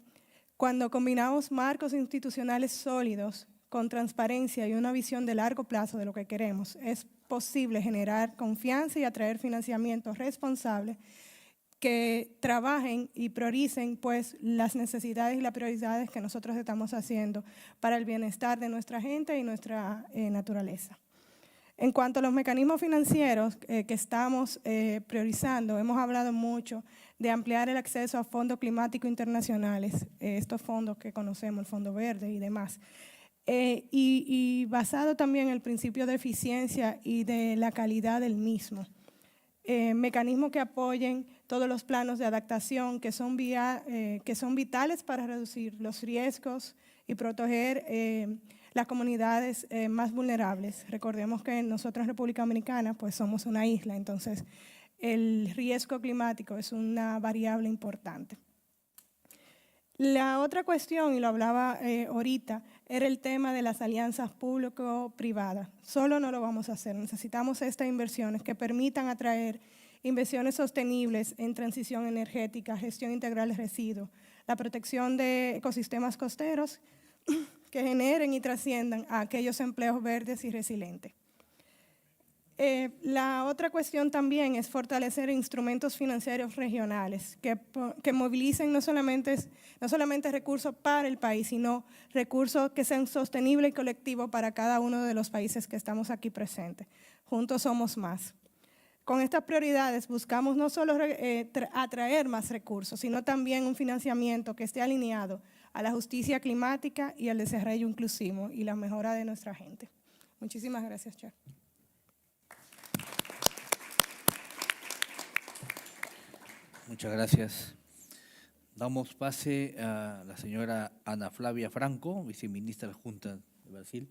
cuando combinamos marcos institucionales sólidos con transparencia y una visión de largo plazo de lo que queremos, es posible generar confianza y atraer financiamiento responsable que trabajen y prioricen pues, las necesidades y las prioridades que nosotros estamos haciendo para el bienestar de nuestra gente y nuestra naturaleza. En cuanto a los mecanismos financieros que estamos priorizando, hemos hablado mucho de ampliar el acceso a fondos climáticos internacionales, estos fondos que conocemos, el Fondo Verde y demás, y basado también en el principio de eficiencia y de la calidad del mismo. Mecanismos que apoyen todos los planos de adaptación que son vitales para reducir los riesgos y proteger las comunidades más vulnerables. Recordemos que nosotros en República Dominicana pues somos una isla, entonces el riesgo climático es una variable importante. La otra cuestión, y lo hablaba ahorita, era el tema de las alianzas público-privadas. Solo no lo vamos a hacer, necesitamos estas inversiones que permitan atraer inversiones sostenibles en transición energética, gestión integral de residuos, la protección de ecosistemas costeros que generen y trasciendan a aquellos empleos verdes y resilientes. La otra cuestión también es fortalecer instrumentos financieros regionales que movilicen no solamente recursos para el país, sino recursos que sean sostenibles y colectivos para cada uno de los países que estamos aquí presentes. Juntos somos más. Con estas prioridades buscamos no solo atraer más recursos, sino también un financiamiento que esté alineado a la justicia climática y al desarrollo inclusivo y la mejora de nuestra gente. Muchísimas gracias, Chair. Muchas gracias. Damos pase a la señora Ana Flavia Franco, viceministra adjunta de Brasil.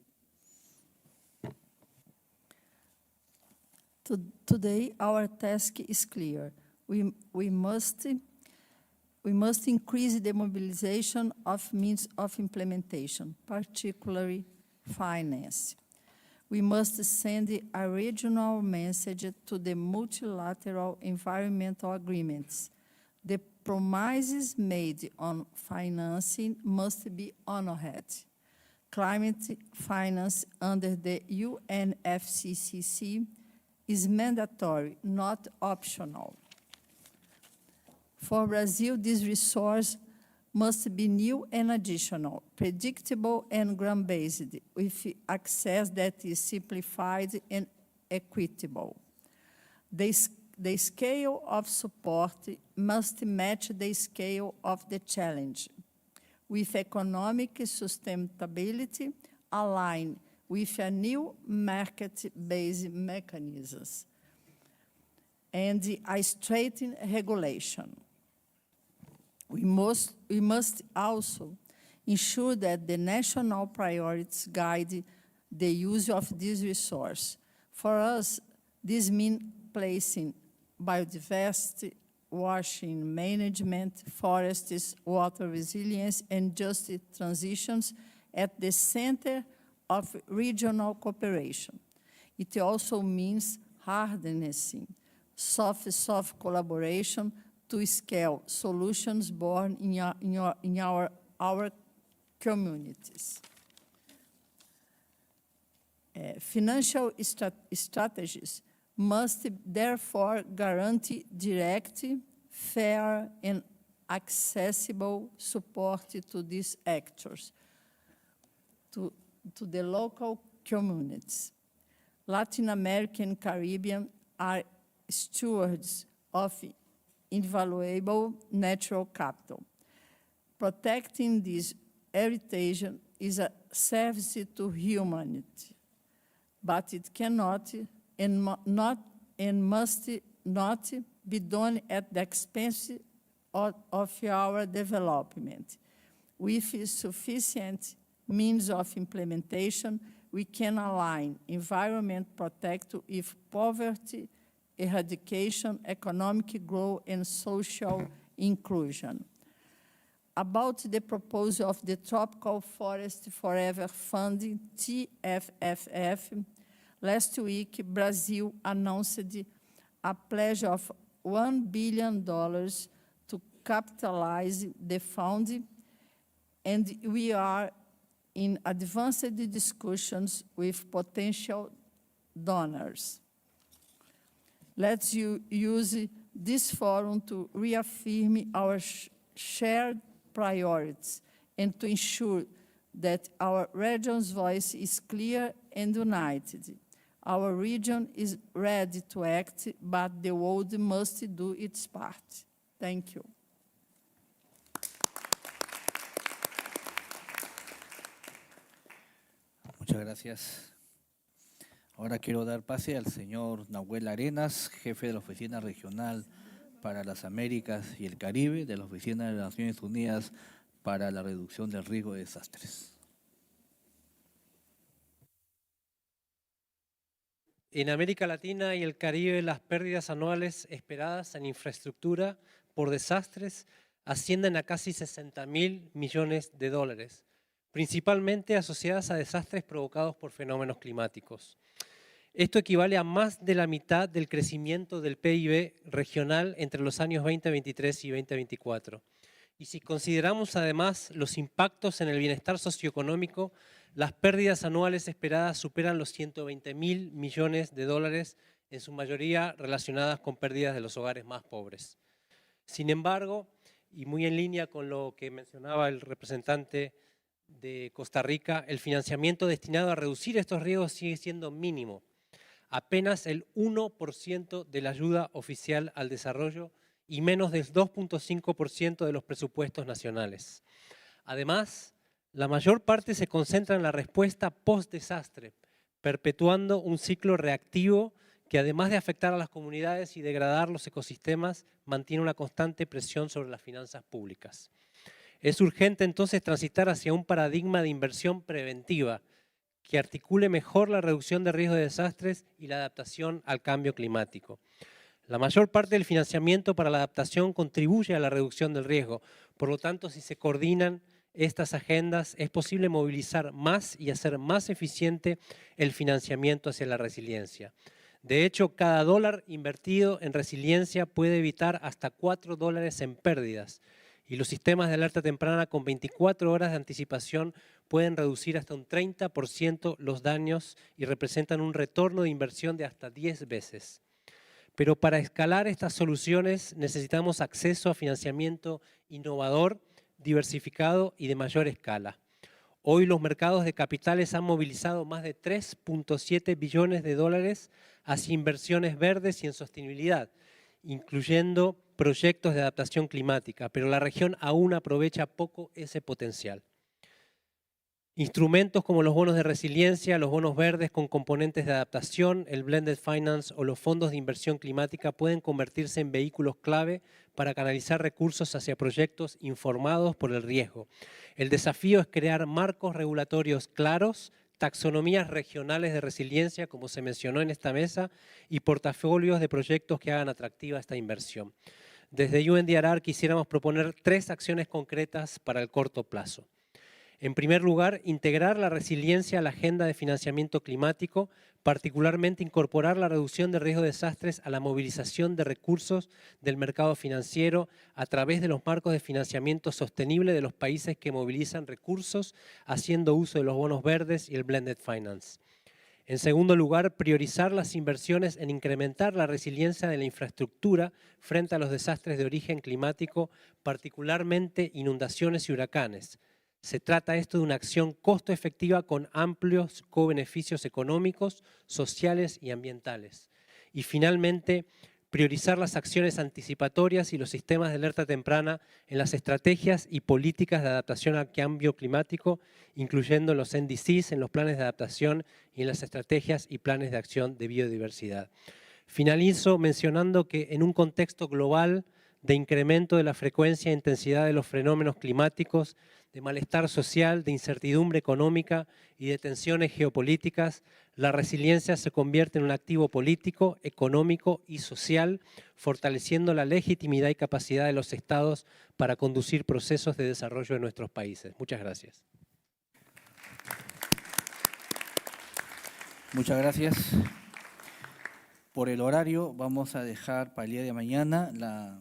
Today, our task is clear. We must increase the mobilization of means of implementation, particularly finance. We must send a regional message to the multilateral environmental agreements. The promises made on financing must be honored. Climate finance under the UNFCCC is mandatory, not optional. For Brazil, this resource must be new and additional, predictable and ground-based, with access that is simplified and equitable. The scale of support must match the scale of the challenge, with economic sustainability aligned with a new market-based mechanisms and a straightened regulation. We must also ensure that the national priorities guide the use of this resource. For us, this means placing biodiversity, washing management, forests, water resilience, and just transitions at the center of regional cooperation. It also means harnessing soft collaboration to scale solutions born in our communities. Financial strategies must therefore guarantee direct, fair, and accessible support to these actors, to the local communities. Latin America and Caribbean are stewards of invaluable natural capital. Protecting this heritage is a service to humanity, but it cannot and must not be done at the expense of our development. With sufficient means of implementation, we can align environment protection with poverty eradication, economic growth, and social inclusion. About the proposal of the Tropical Forest Forever Fund, TFFF, last week, Brazil announced a pledge of $1 billion to capitalize the fund, and we are in advanced discussions with potential donors. Let's use this forum to reaffirm our shared priorities and to ensure that our region's voice is clear and united. Our region is ready to act, but the world must do its part. Thank you. Muchas gracias. Ahora quiero dar pase al señor Nahuel Arenas, jefe de la Oficina Regional para las Américas y el Caribe de la Oficina de las Naciones Unidas para la Reducción del Riesgo de Desastres. En América Latina y el Caribe, las pérdidas anuales esperadas en infraestructura por desastres ascienden a casi 60.000 millones de dólares, principalmente asociadas a desastres provocados por fenómenos climáticos. Esto equivale a más de la mitad del crecimiento del PIB regional entre los años 2023 y 2024. Y si consideramos además los impactos en el bienestar socioeconómico, las pérdidas anuales esperadas superan los 120.000 millones de dólares, en su mayoría relacionadas con pérdidas de los hogares más pobres. Sin embargo, y muy en línea con lo que mencionaba el representante de Costa Rica, el financiamiento destinado a reducir estos riesgos sigue siendo mínimo. Apenas el 1% de la ayuda oficial al desarrollo y menos del 2.5% de los presupuestos nacionales. Además, la mayor parte se concentra en la respuesta post-desastre, perpetuando un ciclo reactivo que, además de afectar a las comunidades y degradar los ecosistemas, mantiene una constante presión sobre las finanzas públicas. Es urgente entonces transitar hacia un paradigma de inversión preventiva que articule mejor la reducción de riesgos de desastres y la adaptación al cambio climático. La mayor parte del financiamiento para la adaptación contribuye a la reducción del riesgo. Por lo tanto, si se coordinan estas agendas, es posible movilizar más y hacer más eficiente el financiamiento hacia la resiliencia. De hecho, cada dólar invertido en resiliencia puede evitar hasta $4 en pérdidas. Y los sistemas de alerta temprana con 24 horas de anticipación pueden reducir hasta un 30% los daños y representan un retorno de inversión de hasta 10 veces. Pero para escalar estas soluciones necesitamos acceso a financiamiento innovador, diversificado y de mayor escala. Hoy los mercados de capitales han movilizado más de 3.7 billones de dólares hacia inversiones verdes y en sostenibilidad, incluyendo proyectos de adaptación climática, pero la región aún aprovecha poco ese potencial. Instrumentos como los bonos de resiliencia, los bonos verdes con componentes de adaptación, el blended finance o los fondos de inversión climática pueden convertirse en vehículos clave para canalizar recursos hacia proyectos informados por el riesgo. El desafío es crear marcos regulatorios claros, taxonomías regionales de resiliencia, como se mencionó en esta mesa, y portafolios de proyectos que hagan atractiva esta inversión. Desde UNDRR quisiéramos proponer 3 acciones concretas para el corto plazo. En primer lugar, integrar la resiliencia a la agenda de financiamiento climático, particularmente incorporar la reducción de riesgo de desastres a la movilización de recursos del mercado financiero a través de los marcos de financiamiento sostenible de los países que movilizan recursos, haciendo uso de los bonos verdes y el blended finance. En segundo lugar, priorizar las inversiones en incrementar la resiliencia de la infraestructura frente a los desastres de origen climático, particularmente inundaciones y huracanes. Se trata esto de una acción costo efectiva con amplios co-beneficios económicos, sociales y ambientales. Y finalmente, priorizar las acciones anticipatorias y los sistemas de alerta temprana en las estrategias y políticas de adaptación al cambio climático, incluyendo los NDCs en los planes de adaptación y en las estrategias y planes de acción de biodiversidad. Finalizo mencionando que en un contexto global de incremento de la frecuencia e intensidad de los fenómenos climáticos, de malestar social, de incertidumbre económica y de tensiones geopolíticas, la resiliencia se convierte en un activo político, económico y social, fortaleciendo la legitimidad y capacidad de los estados para conducir procesos de desarrollo de nuestros países. Muchas gracias. Muchas gracias. Por el horario vamos a dejar para el día de mañana la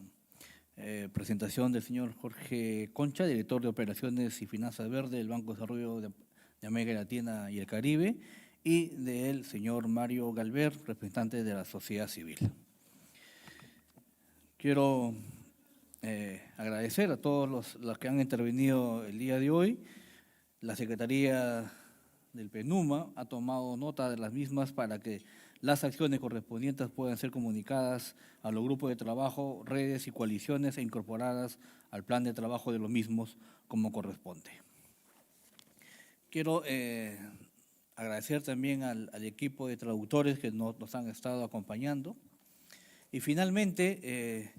presentación del señor Jorge Concha, director de Operaciones y Finanzas Verdes del Banco de Desarrollo de América Latina y el Caribe, y del señor Mario Galver, representante de la sociedad civil. Quiero agradecer a todos los que han intervenido el día de hoy. La Secretaría del PENUMA ha tomado nota de las mismas para que las acciones correspondientes puedan ser comunicadas a los grupos de trabajo, redes y coaliciones e incorporadas al plan de trabajo de los mismos como corresponde. Quiero agradecer también al equipo de traductores que nos han estado acompañando. Y finalmente,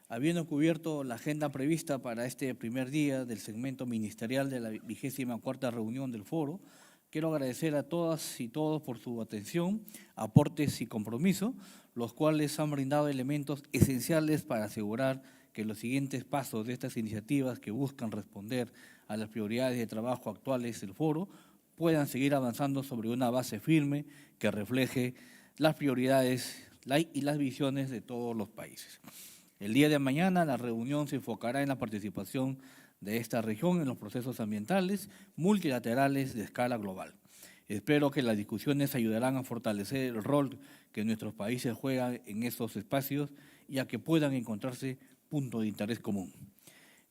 habiendo cubierto la agenda prevista para este primer día del segmento ministerial de la 24ª reunión del Foro, quiero agradecer a todas y todos por su atención, aportes y compromiso, los cuales han brindado elementos esenciales para asegurar que los siguientes pasos de estas iniciativas que buscan responder a las prioridades de trabajo actuales del Foro puedan seguir avanzando sobre una base firme que refleje las prioridades y las visiones de todos los países. El día de mañana la reunión se enfocará en la participación de esta región en los procesos ambientales multilaterales de escala global. Espero que las discusiones ayudarán a fortalecer el rol que nuestros países juegan en estos espacios y a que puedan encontrarse puntos de interés común.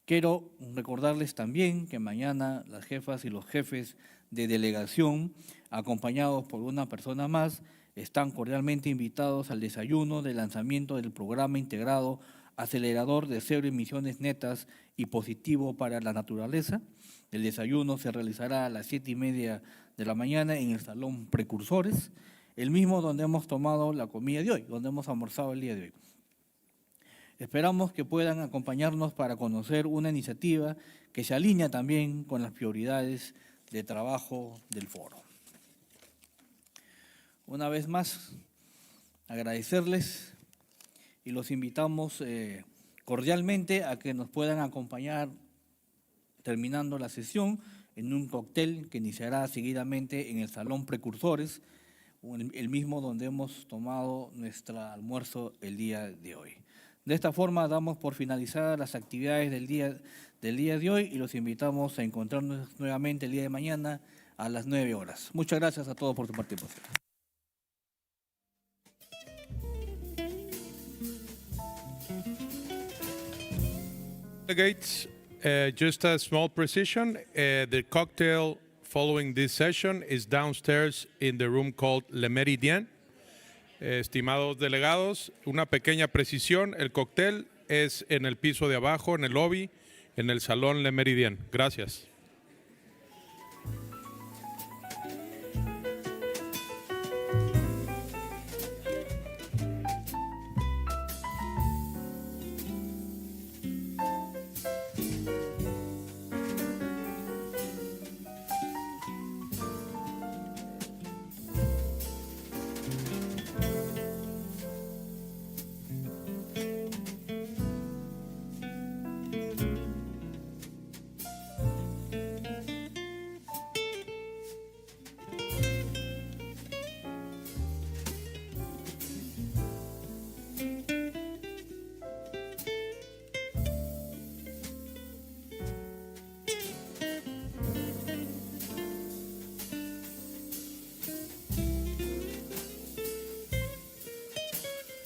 Quiero recordarles también que mañana las jefas y los jefes de delegación, acompañados por una persona más, están cordialmente invitados al desayuno de lanzamiento del programa integrado acelerador de cero emisiones netas y positivo para la naturaleza. El desayuno se realizará a las 7:30 de la mañana en el Salón Precursores, el mismo donde hemos tomado la comida de hoy, donde hemos almorzado el día de hoy. Esperamos que puedan acompañarnos para conocer una iniciativa que se alinea también con las prioridades de trabajo del Foro. Una vez más, agradecerles y los invitamos cordialmente a que nos puedan acompañar terminando la sesión en un cóctel que iniciará seguidamente en el Salón Precursores, el mismo donde hemos tomado nuestro almuerzo el día de hoy. De esta forma damos por finalizadas las actividades del día de hoy y los invitamos a encontrarnos nuevamente el día de mañana a las 9 horas. Muchas gracias a todos por su participación. Delegates, just a small precision, the cocktail following this session is downstairs in the room called Le Méridien. Estimados delegados, una pequeña precisión, el cóctel es en el piso de abajo, en el lobby, en el Salón Le Méridien. Gracias.